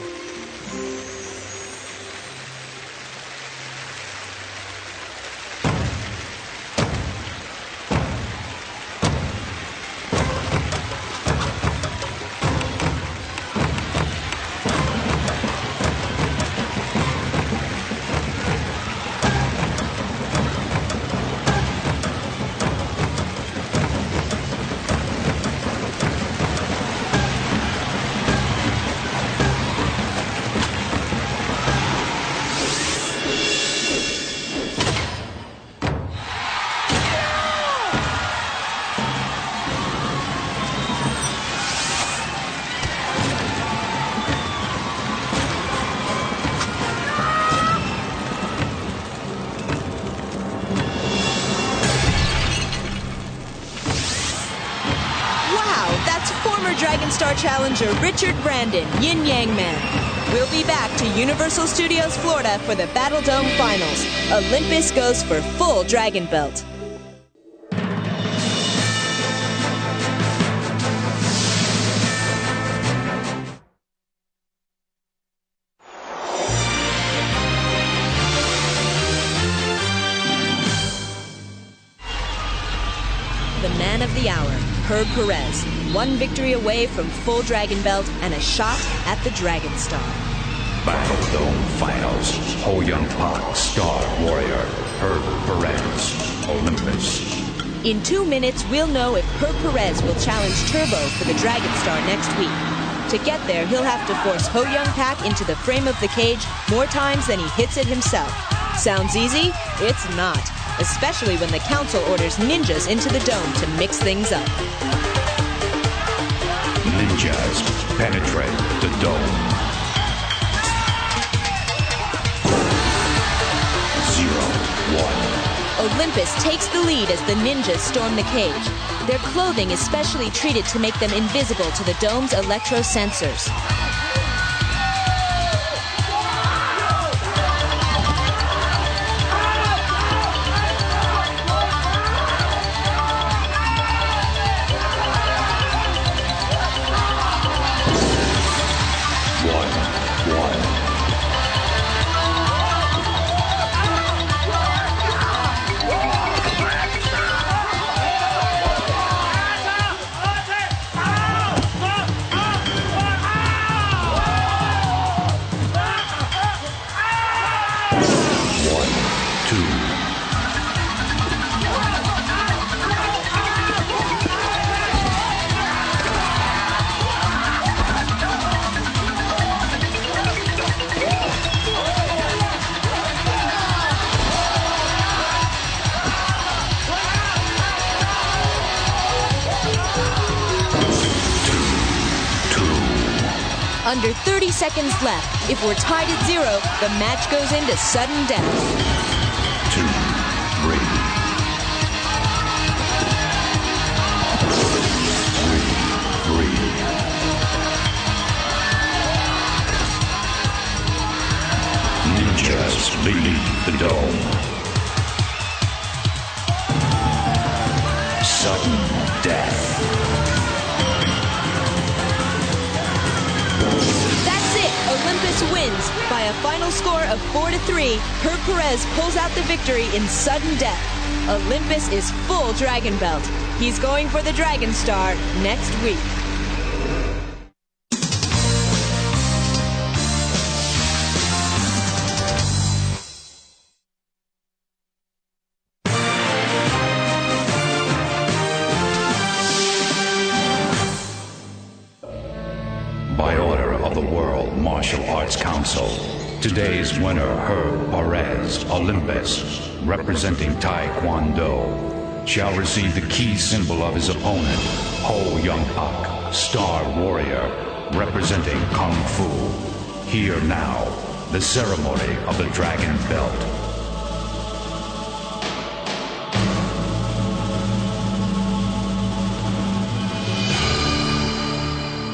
Dragon Star challenger Richard Brandon, Yin Yang Man. We'll be back to Universal Studios Florida for the Battle Dome Finals. Olympus goes for full Dragon Belt. The man of the hour, Herb Perez, one victory away from full Dragon Belt and a shot at the Dragon Star. Battle Dome Finals, Ho Young Pak, Star Warrior, Herb Perez, Olympus. In 2 minutes, we'll know if Herb Perez will challenge Turbo for the Dragon Star next week. To get there, he'll have to force Ho Young Pak into the frame of the cage more times than he hits it himself. Sounds easy? It's not. Especially when the council orders ninjas into the dome to mix things up. Ninjas penetrate the dome. 0-1. Olympus takes the lead as the ninjas storm the cage. Their clothing is specially treated to make them invisible to the dome's electro sensors. Under 30 seconds left. If we're tied at 0, the match goes into sudden death. 2, 3. 3. Ninjas leave the dome. Sudden death. Olympus wins by a final score of 4-3. Herb Perez pulls out the victory in sudden death. Olympus is full Dragon Belt. He's going for the Dragon Star next week. Council. Today's winner, Herb Perez, Olympus, representing Taekwondo, shall receive the key symbol of his opponent, Ho Young Pak, Star Warrior, representing Kung Fu. Hear now the ceremony of the Dragon Belt.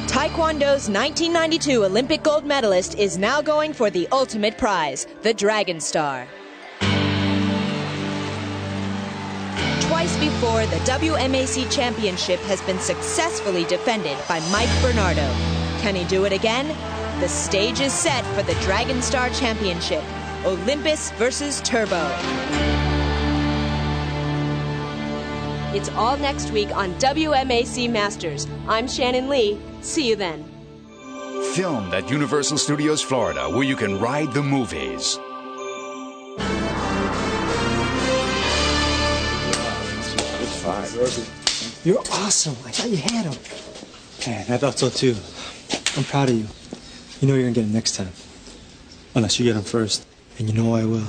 Taekwondo's 1992 Olympic gold medalist is now going for the ultimate prize, the Dragon Star. Twice before, the WMAC championship has been successfully defended by Mike Bernardo. Can he do it again? The stage is set for the Dragon Star Championship, Olympus versus Turbo. It's all next week on WMAC Masters. I'm Shannon Lee. See you then. Filmed at Universal Studios Florida, where you can ride the movies. You're awesome. I thought you had him. Man, I thought so too. I'm proud of you. You know you're gonna get him next time. Unless you get him first. And you know I will.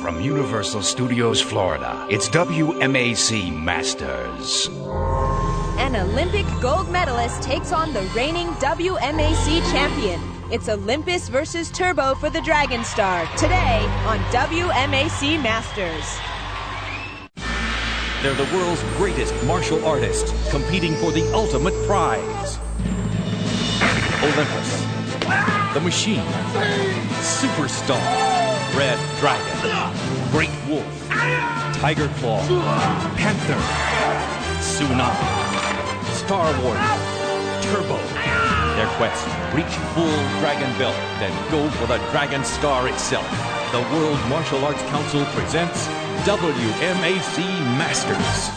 From Universal Studios Florida, it's WMAC Masters. An Olympic gold medalist takes on the reigning WMAC champion. It's Olympus versus Turbo for the Dragon Star, today on WMAC Masters. They're the world's greatest martial artists competing for the ultimate prize. Olympus, the Machine, Superstar, Red Dragon, Great Wolf, Tiger Claw, Panther, Tsunami, Star Warrior, Turbo. Their quest, reach full Dragon Belt, then go for the Dragon Star itself. The World Martial Arts Council presents WMAC Masters.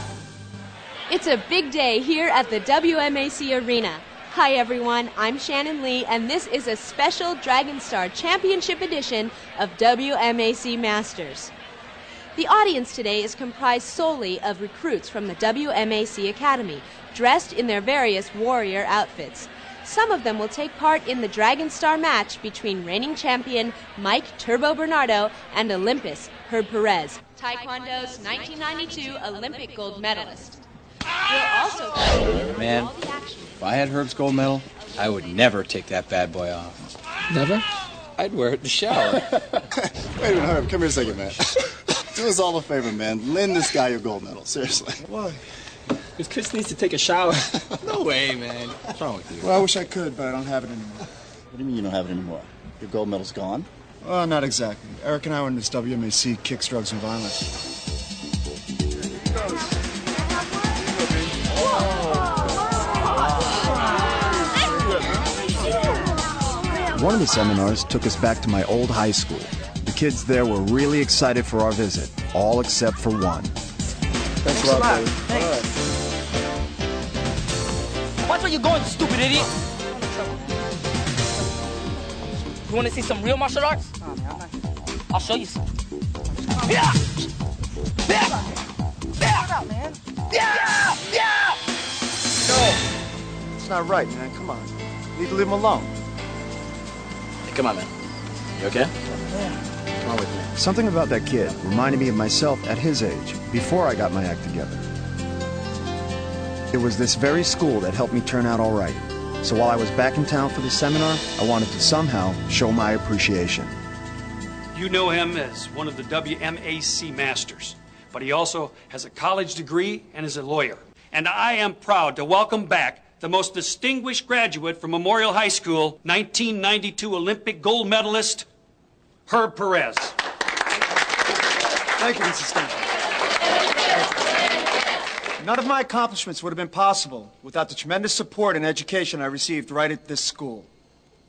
It's a big day here at the WMAC Arena. Hi everyone, I'm Shannon Lee, and this is a special Dragon Star Championship edition of WMAC Masters. The audience today is comprised solely of recruits from the WMAC Academy, dressed in their various warrior outfits. Some of them will take part in the Dragon Star match between reigning champion Mike Turbo Bernardo and Olympus Herb Perez, Taekwondo's 1992 Olympic gold medalist. We'll also Man, all the action. if I had Herb's gold medal, I would never take that bad boy off. Never? I'd wear it in the shower. Wait a minute, Herb, come here a second, man. Do us all a favor, man. Lend this guy your gold medal, seriously. Why? Because Chris needs to take a shower. No way, man. What's wrong with you? Well, I wish I could, but I don't have it anymore. What do you mean you don't have it anymore? Your gold medal's gone? Well, not exactly. Eric and I went into WMAC Kicks, Drugs, and Violence. One of the seminars took us back to my old high school. The kids there were really excited for our visit, all except for one. Thanks a lot. Thanks. Watch where you're going, stupid idiot! You want to see some real martial arts? I'll show you some. Yeah! Yeah! Yeah! Yeah! Yeah! No! It's not right, man. Come on. You need to leave him alone. Hey, come on, man. You okay? Yeah. Come on with me. Something about that kid reminded me of myself at his age, before I got my act together. It was this very school that helped me turn out all right. So while I was back in town for the seminar, I wanted to somehow show my appreciation. You know him as one of the WMAC Masters, but he also has a college degree and is a lawyer. And I am proud to welcome back the most distinguished graduate from Memorial High School, 1992 Olympic gold medalist, Herb Perez. Thank you, Mrs. Stanton. None of my accomplishments would have been possible without the tremendous support and education I received right at this school.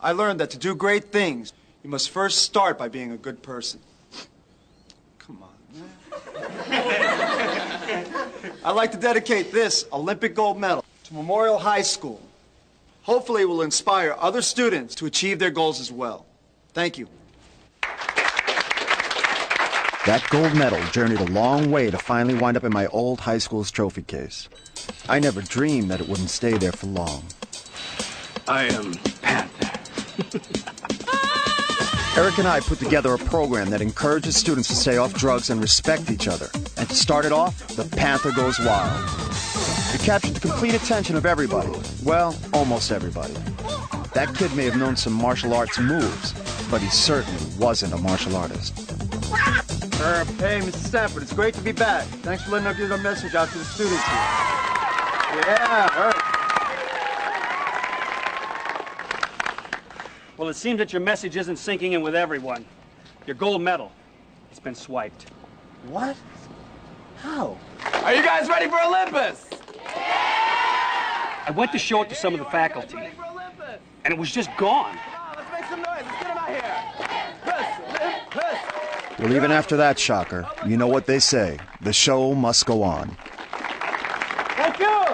I learned that to do great things, you must first start by being a good person. Come on, man. I'd like to dedicate this Olympic gold medal to Memorial High School. Hopefully it will inspire other students to achieve their goals as well. Thank you. That gold medal journeyed a long way to finally wind up in my old high school's trophy case. I never dreamed that it wouldn't stay there for long. I am Panther. Eric and I put together a program that encourages students to stay off drugs and respect each other. And to start it off, the Panther Goes Wild. It captured the complete attention of everybody. Well, almost everybody. That kid may have known some martial arts moves, but he certainly wasn't a martial artist. Hey, Mr. Stanford, it's great to be back. Thanks for letting us get our message out to the students here. Yeah, Well, it seems that your message isn't sinking in with everyone. Your gold medal, it's been swiped. What? How? Are you guys ready for Olympus? I went to show it to some of the faculty, and it was just gone. Let's make some noise. Let's get him out here. Olympus. Well, even after that shocker, you know what they say. The show must go on. Thank you!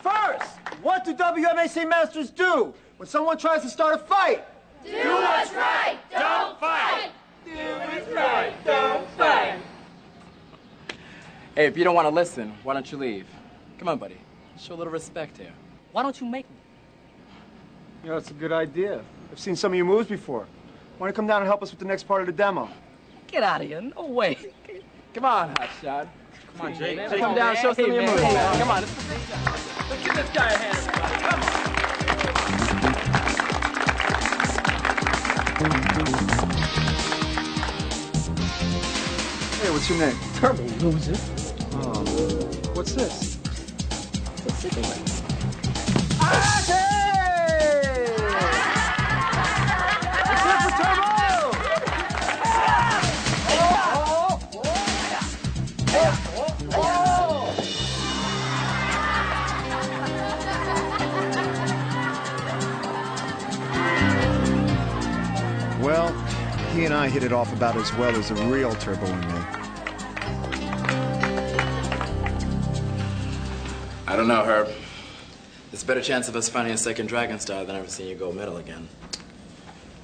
First, what do WMAC Masters do when someone tries to start a fight? Do what's right, don't fight. Do what's right, don't fight. Hey, if you don't want to listen, why don't you leave? Come on, buddy. Show a little respect here. Why don't you make me? You know, it's a good idea. I've seen some of your moves before. Why don't you come down and help us with the next part of the demo? Get out of here. No way. Come on, hotshot. Come on, Jake. Come down, show some of your moves, man. Come on. Let's give this guy a hand. Come on. Hey, what's your name? Turbo, loser. Oh, what's this? It's a cigarette. Well, he and I hit it off about as well as the real Turbo and me. I don't know, Herb. There's a better chance of us finding a second Dragon Star than ever seeing you gold medal again.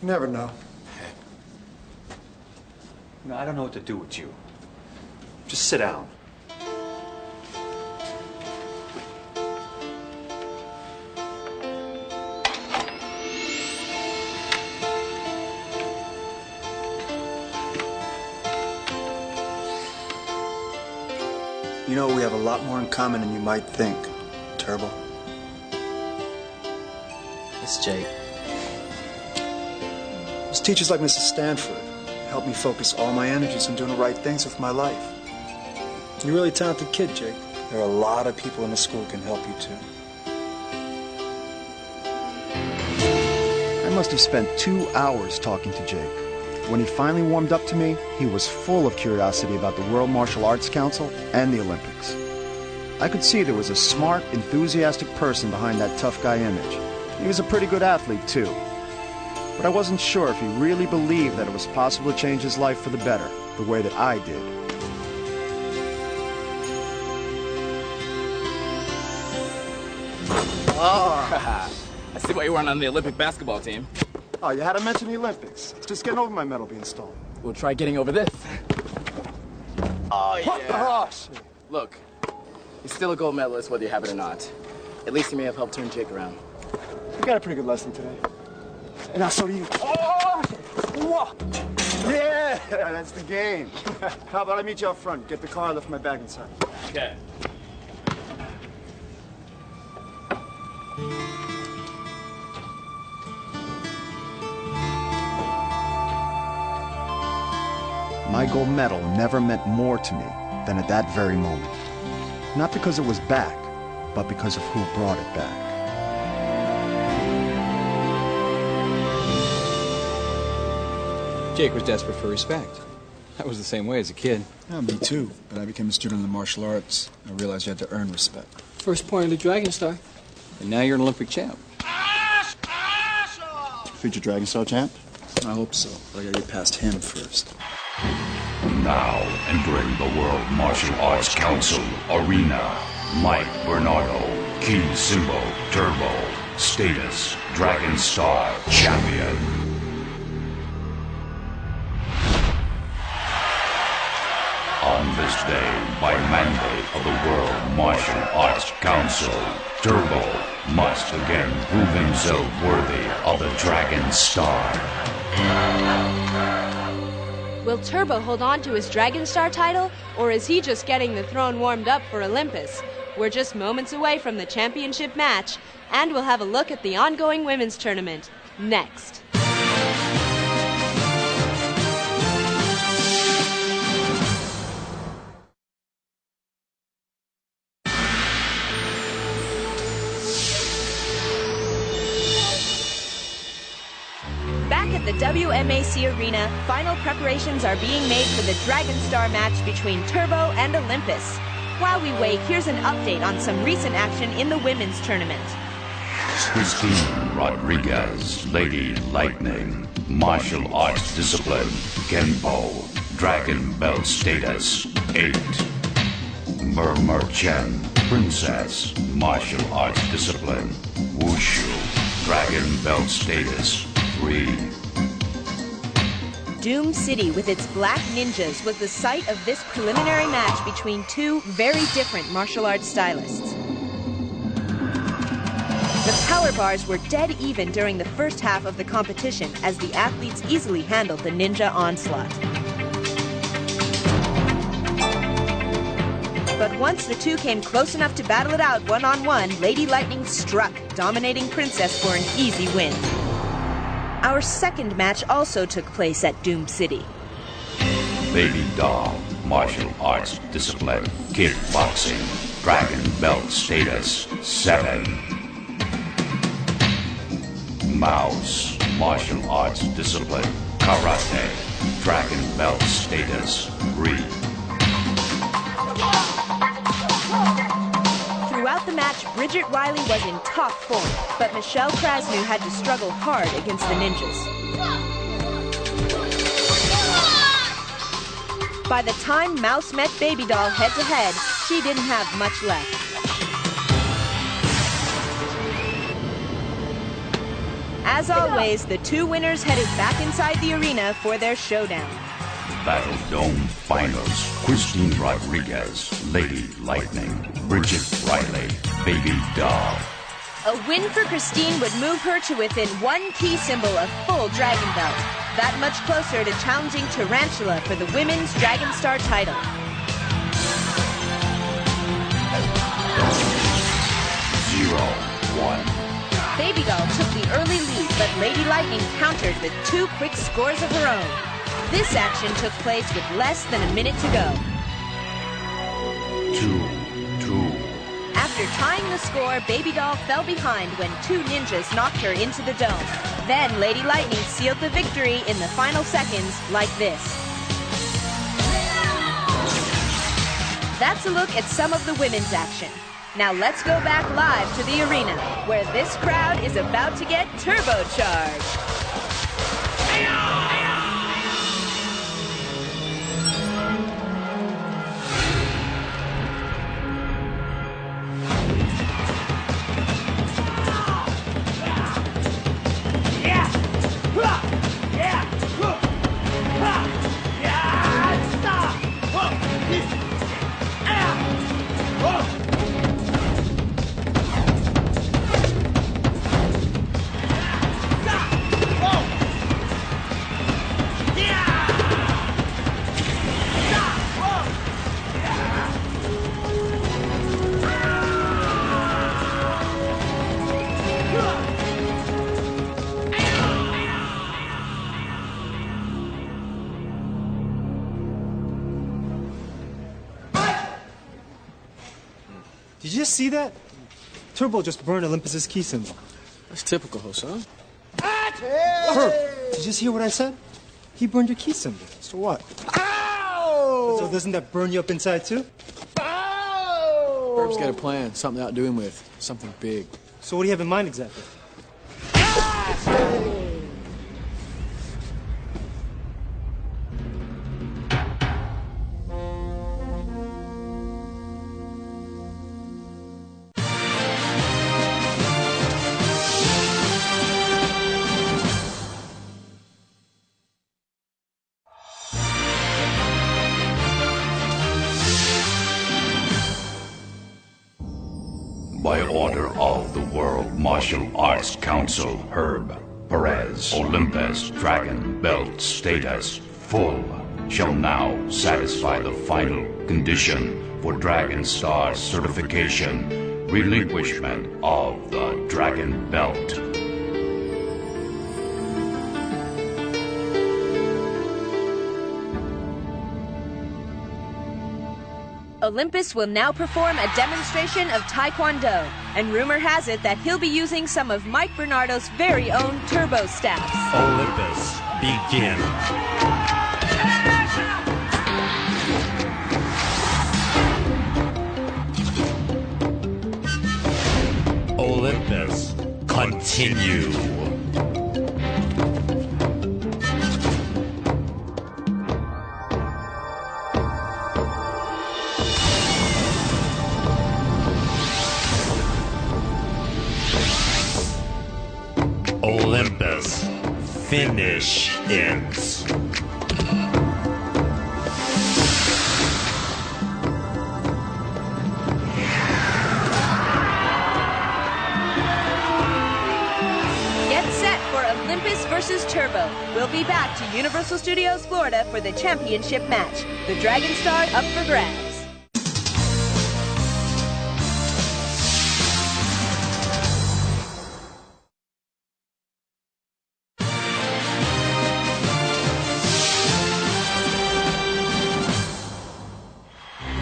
You never know. No, I don't know what to do with you. Just sit down. You know, we have a lot more in common than you might think, Turbo. It's Jake. It's teachers like Mrs. Stanford help me focus all my energies on doing the right things with my life. You're a really talented kid, Jake. There are a lot of people in the school who can help you, too. I must have spent 2 hours talking to Jake. When he finally warmed up to me, he was full of curiosity about the World Martial Arts Council and the Olympics. I could see there was a smart, enthusiastic person behind that tough guy image. He was a pretty good athlete, too. But I wasn't sure if he really believed that it was possible to change his life for the better, the way that I did. Oh, I see why you weren't on the Olympic basketball team. Oh, you had to mention the Olympics. Just getting over my medal being stolen. We'll try getting over this. Oh, yeah. What the gosh? Look, you're still a gold medalist whether you have it or not. At least you may have helped turn Jake around. You got a pretty good lesson today. And now so do you. Oh! Whoa! Yeah, that's the game. How about I meet you up front? Get the car, lift my bag inside. Okay. My gold medal never meant more to me than at that very moment. Not because it was back, but because of who brought it back. Jake was desperate for respect. I was the same way as a kid. Yeah, me too. But I became a student of the martial arts. I realized you had to earn respect. First point of the Dragon Star. And now you're an Olympic champ. Future Dragon Star champ? I hope so, but I gotta get past him first. Now entering the World Martial Arts Council Arena, Mike Bernardo, King Simbo, Turbo, Status, Dragon Star Champion. On this day, by mandate of the World Martial Arts Council, Turbo must again prove himself worthy of the Dragon Star. Will Turbo hold on to his Dragon Star title, or is he just getting the throne warmed up for Olympus? We're just moments away from the championship match, and we'll have a look at the ongoing women's tournament next. Back at the WMAC Arena, final preparations are being made for the Dragon Star match between Turbo and Olympus. While we wait, here's an update on some recent action in the women's tournament. Christine Rodriguez, Lady Lightning, martial arts discipline, Kenpo, dragon belt status, 8. Murmur Chen, princess, martial arts discipline, Wushu, dragon belt status, 3. Doom City, with its black ninjas, was the site of this preliminary match between two very different martial arts stylists. The power bars were dead even during the first half of the competition, as the athletes easily handled the ninja onslaught. But once the two came close enough to battle it out one-on-one, Lady Lightning struck, dominating Princess for an easy win. Our second match also took place at Doom City. Baby Doll, martial arts discipline, kickboxing, dragon belt status, 7. Mouse, martial arts discipline, karate, dragon belt status, 3. Throughout the match, Bridget Riley was in top form, but Michelle Krasnu had to struggle hard against the ninjas. By the time Mouse met Baby Doll head-to-head, she didn't have much left. As always, the two winners headed back inside the arena for their showdown. Battle Dome Finals, Christine Rodriguez, Lady Lightning, Bridget Riley, Baby Doll. A win for Christine would move her to within one key symbol of full Dragon Belt, that much closer to challenging Tarantula for the women's Dragon Star title. 0-1. Baby Doll took the early lead, but Lady Lightning countered with 2 quick scores of her own. This action took place with less than a minute to go. 2-2. After tying the score, Baby Doll fell behind when 2 ninjas knocked her into the dome. Then Lady Lightning sealed the victory in the final seconds like this. That's a look at some of the women's action. Now let's go back live to the arena, where this crowd is about to get turbocharged. Did you just see that? Turbo just burned Olympus's key symbol. That's typical, Hosan. Herb, did you just hear what I said? He burned your key symbol. So what? Ow! So doesn't that burn you up inside too? Ow! Herb's got a plan, something out doing with, something big. So what do you have in mind exactly? order of the World Martial Arts Council, Herb Perez, Olympus Dragon Belt status full, shall now satisfy the final condition for Dragon Star certification, relinquishment of the Dragon Belt. Olympus will now perform a demonstration of Taekwondo, and rumor has it that he'll be using some of Mike Bernardo's very own turbo staffs. Olympus, begin. Olympus, continue. Olympus, finish it. Get set for Olympus versus Turbo. We'll be back to Universal Studios Florida for the championship match. The Dragon Star up for grabs.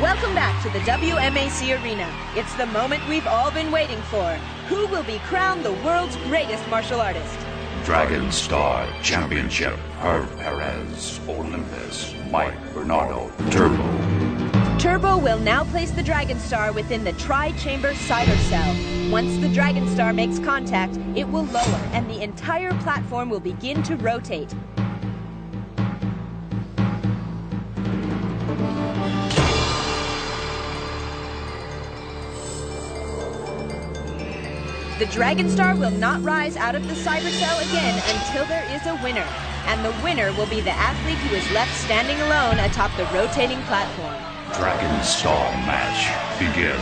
Welcome back to the WMAC Arena. It's the moment we've all been waiting for. Who will be crowned the world's greatest martial artist? Dragon Star Championship, Herb Perez, Olympus, Mike Bernardo, Turbo. Turbo will now place the Dragon Star within the tri-chamber cider cell. Once the Dragon Star makes contact, it will lower and the entire platform will begin to rotate. The Dragon Star will not rise out of the cider cell again until there is a winner. And the winner will be the athlete who is left standing alone atop the rotating platform. Dragon Star match, begin.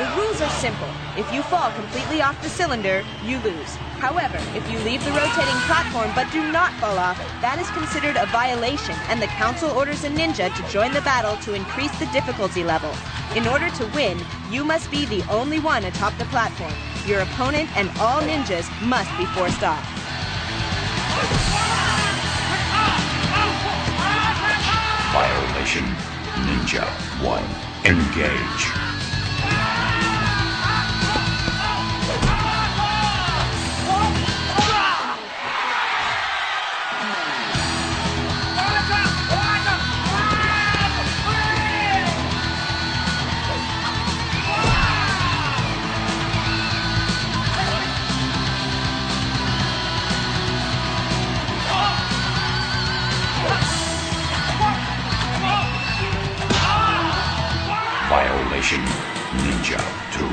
The rules are simple. If you fall completely off the cylinder, you lose. However, if you leave the rotating platform but do not fall off, that is considered a violation, and the council orders a ninja to join the battle to increase the difficulty level. In order to win, you must be the only one atop the platform. Your opponent and all ninjas must be forced off. Violation, Ninja 1, engage. Violation, Ninja 2,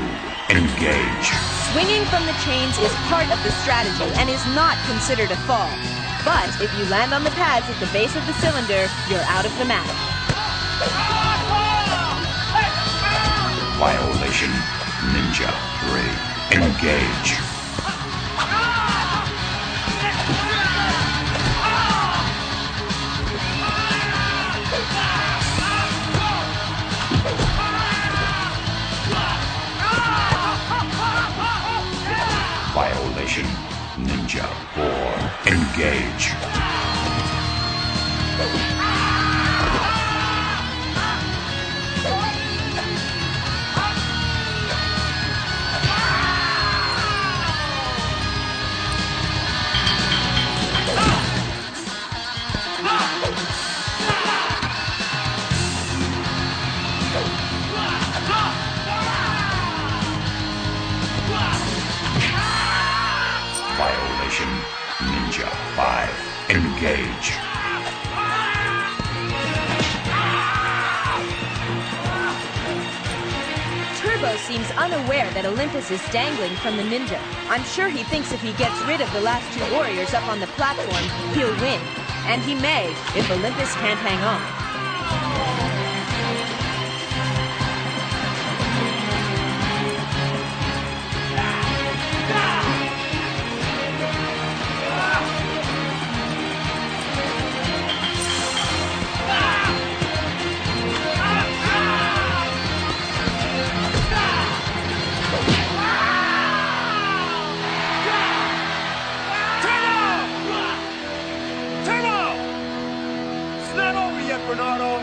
engage. Swinging from the chains is part of the strategy and is not considered a fall. But if you land on the pads at the base of the cylinder, you're out of the match. Violation, Ninja 3, engage. Violation, Ninja 4, engage. Violation, Ninja 5, engage. Turbo seems unaware that Olympus is dangling from the ninja. I'm sure he thinks if he gets rid of the last two warriors up on the platform, he'll win. And he may, if Olympus can't hang on. Bernardo.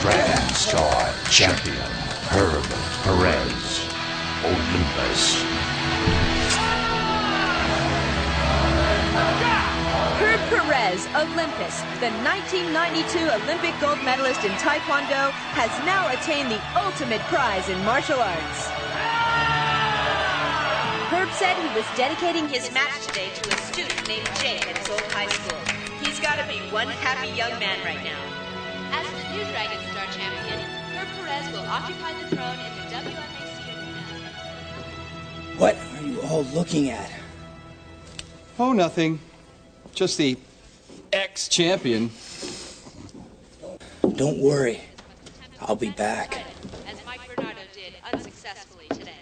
Dragon Star Champion Herb Perez, Olympus. Herb Perez, Olympus, the 1992 Olympic gold medalist in Taekwondo, has now attained the ultimate prize in martial arts. Herb said he was dedicating his match today to a student named Jake at his old high school. He's got to be one happy young man right now. As the new Dragon Star champion, Herb Perez will occupy the throne in the WMAC arena. What are you all looking at? Oh, nothing. Just the ex-champion. Don't worry. I'll be back. As Mike Bernardo did unsuccessfully today.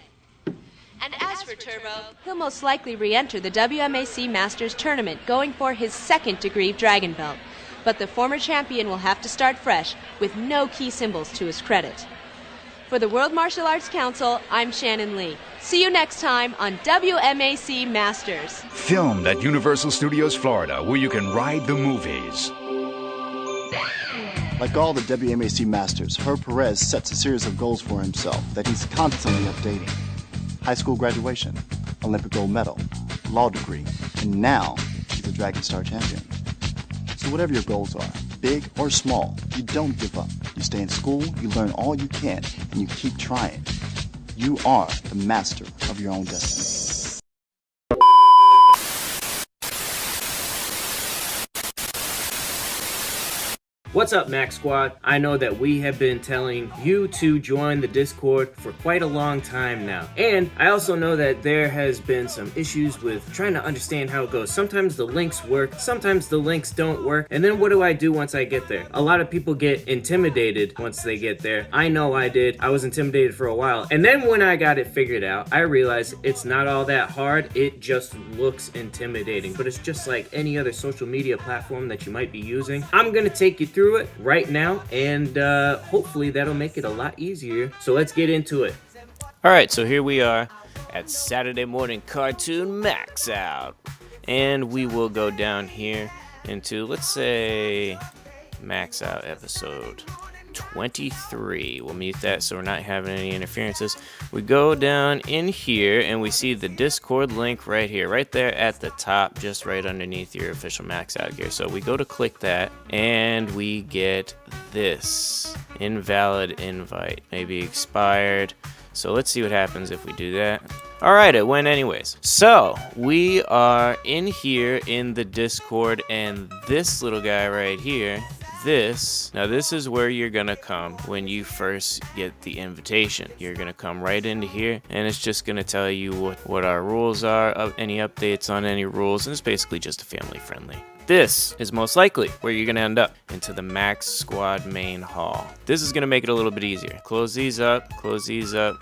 And as for Turbo, he'll most likely re-enter the WMAC Masters tournament, going for his second degree Dragon Belt. But the former champion will have to start fresh with no key symbols to his credit. For the World Martial Arts Council, I'm Shannon Lee. See you next time on WMAC Masters. Filmed at Universal Studios Florida, where you can ride the movies. Like all the WMAC Masters, Herb Perez sets a series of goals for himself that he's constantly updating. High school graduation, Olympic gold medal, law degree, and now he's a Dragon Star champion. So whatever your goals are, big or small, you don't give up. You stay in school, you learn all you can, and you keep trying. You are the master of your own destiny. What's up, Max Squad? I know that we have been telling you to join the Discord for quite a long time now. And I also know that there has been some issues with trying to understand how it goes. Sometimes the links work, sometimes the links don't work. And then what do I do once I get there? A lot of people get intimidated once they get there. I know I did. I was intimidated for a while. And then when I got it figured out, I realized it's not all that hard. It just looks intimidating. But it's just like any other social media platform that you might be using. I'm gonna take you through it right now, and hopefully that'll make it a lot easier. So let's get into it. Alright, so here we are at Saturday morning cartoon Max Out. And we will go down here into, let's say, Max Out episode 23. We'll mute that so we're not having any interferences. We go down in here and we see the Discord link right here, right there at the top, just right underneath your official Max Out gear. So we go to click that and we get this invalid invite, maybe expired. So let's see what happens if we do that. Alright, it went anyways. So we are in here in the Discord, and this little guy right here, now this is where you're gonna come when you first get the invitation. You're gonna come right into here, and it's just gonna tell you what our rules are, any updates on any rules, and it's basically just a family friendly. This is most likely where you're gonna end up, into the Max Squad main hall. This is gonna make it a little bit easier. Close these up,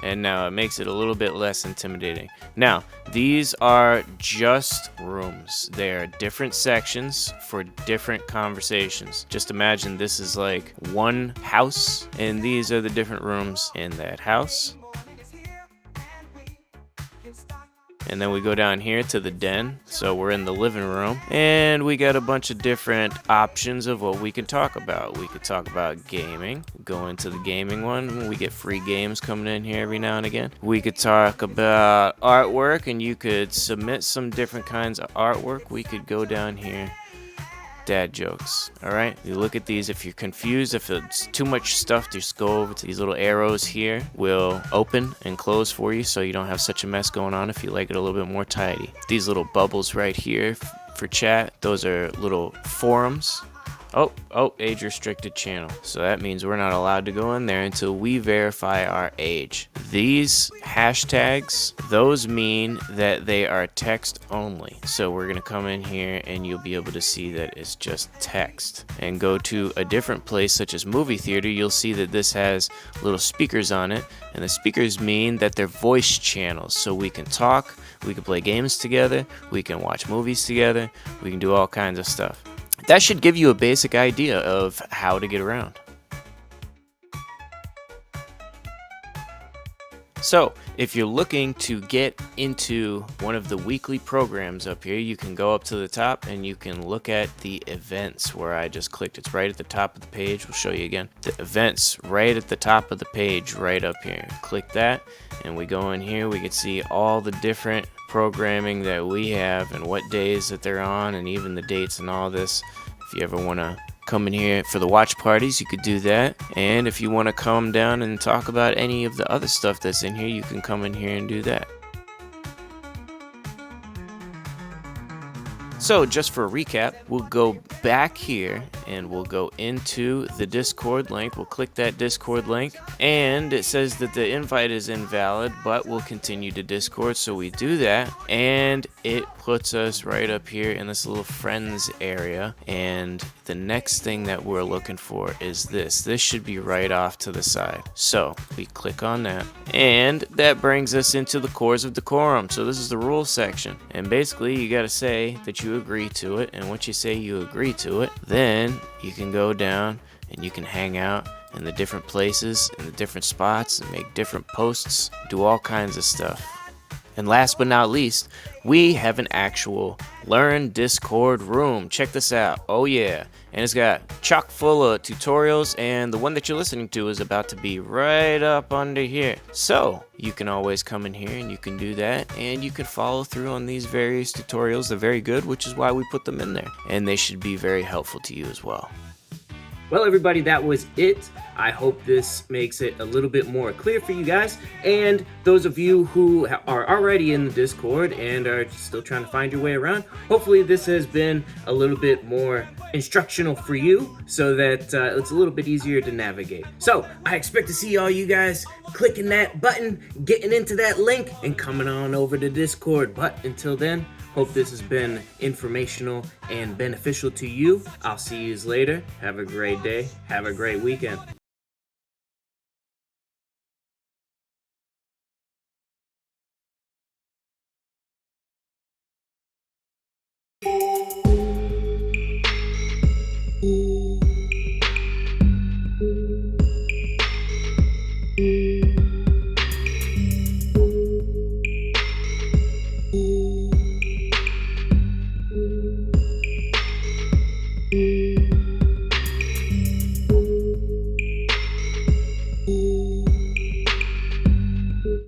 and now it makes it a little bit less intimidating. Now, these are just rooms. They are different sections for different conversations. Just imagine this is like one house, and these are the different rooms in that house. And then we go down here to the den, so we're in the living room, and we got a bunch of different options of what we can talk about. We could talk about gaming, go into the gaming one, we get free games coming in here every now and again. We could talk about artwork, and you could submit some different kinds of artwork. We could go down here, dad jokes. Alright, you look at these. If you're confused, if it's too much stuff, just go over to these little arrows here. Will open and close for you so you don't have such a mess going on if you like it a little bit more tidy. These little bubbles right here for chat, those are little forums. Oh, age restricted channel. So that means we're not allowed to go in there until we verify our age. These hashtags, those mean that they are text only. So we're gonna come in here and you'll be able to see that it's just text. And go to a different place such as movie theater, you'll see that this has little speakers on it. And the speakers mean that they're voice channels. So we can talk, we can play games together, we can watch movies together, we can do all kinds of stuff. That should give you a basic idea of how to get around. So, if you're looking to get into one of the weekly programs up here, you can go up to the top and you can look at the events where I just clicked. It's right at the top of the page. We'll show you again. The events right at the top of the page right up here. Click that and we go in here. We can see all the different programming that we have and what days that they're on and even the dates and all this. If you ever want to come in here for the watch parties, you could do that. And if you want to come down and talk about any of the other stuff that's in here, you can come in here and do that. So just for a recap, we'll go back here and we'll go into the Discord link. We'll click that Discord link and it says that the invite is invalid, but we'll continue to Discord. So we do that and it puts us right up here in this little friends area. And the next thing that we're looking for is this. This should be right off to the side. So we click on that and that brings us into the cores of decorum. So this is the rules section. And basically you got to say that you agree to it, and once you say you agree to it, then you can go down and you can hang out in the different places, in the different spots, and make different posts, do all kinds of stuff. And last but not least, we have an actual Learn Discord room. Check this out. Oh yeah. And it's got chock full of tutorials, and the one that you're listening to is about to be right up under here. So you can always come in here and you can do that, and you can follow through on these various tutorials. They're very good, which is why we put them in there. And they should be very helpful to you as well. Well, everybody, that was it. I hope this makes it a little bit more clear for you guys. And those of you who are already in the Discord and are still trying to find your way around, hopefully this has been a little bit more instructional for you so that it's a little bit easier to navigate. So I expect to see all you guys clicking that button, getting into that link, and coming on over to Discord. But until then, hope this has been informational and beneficial to you. I'll see you later. Have a great day. Have a great weekend.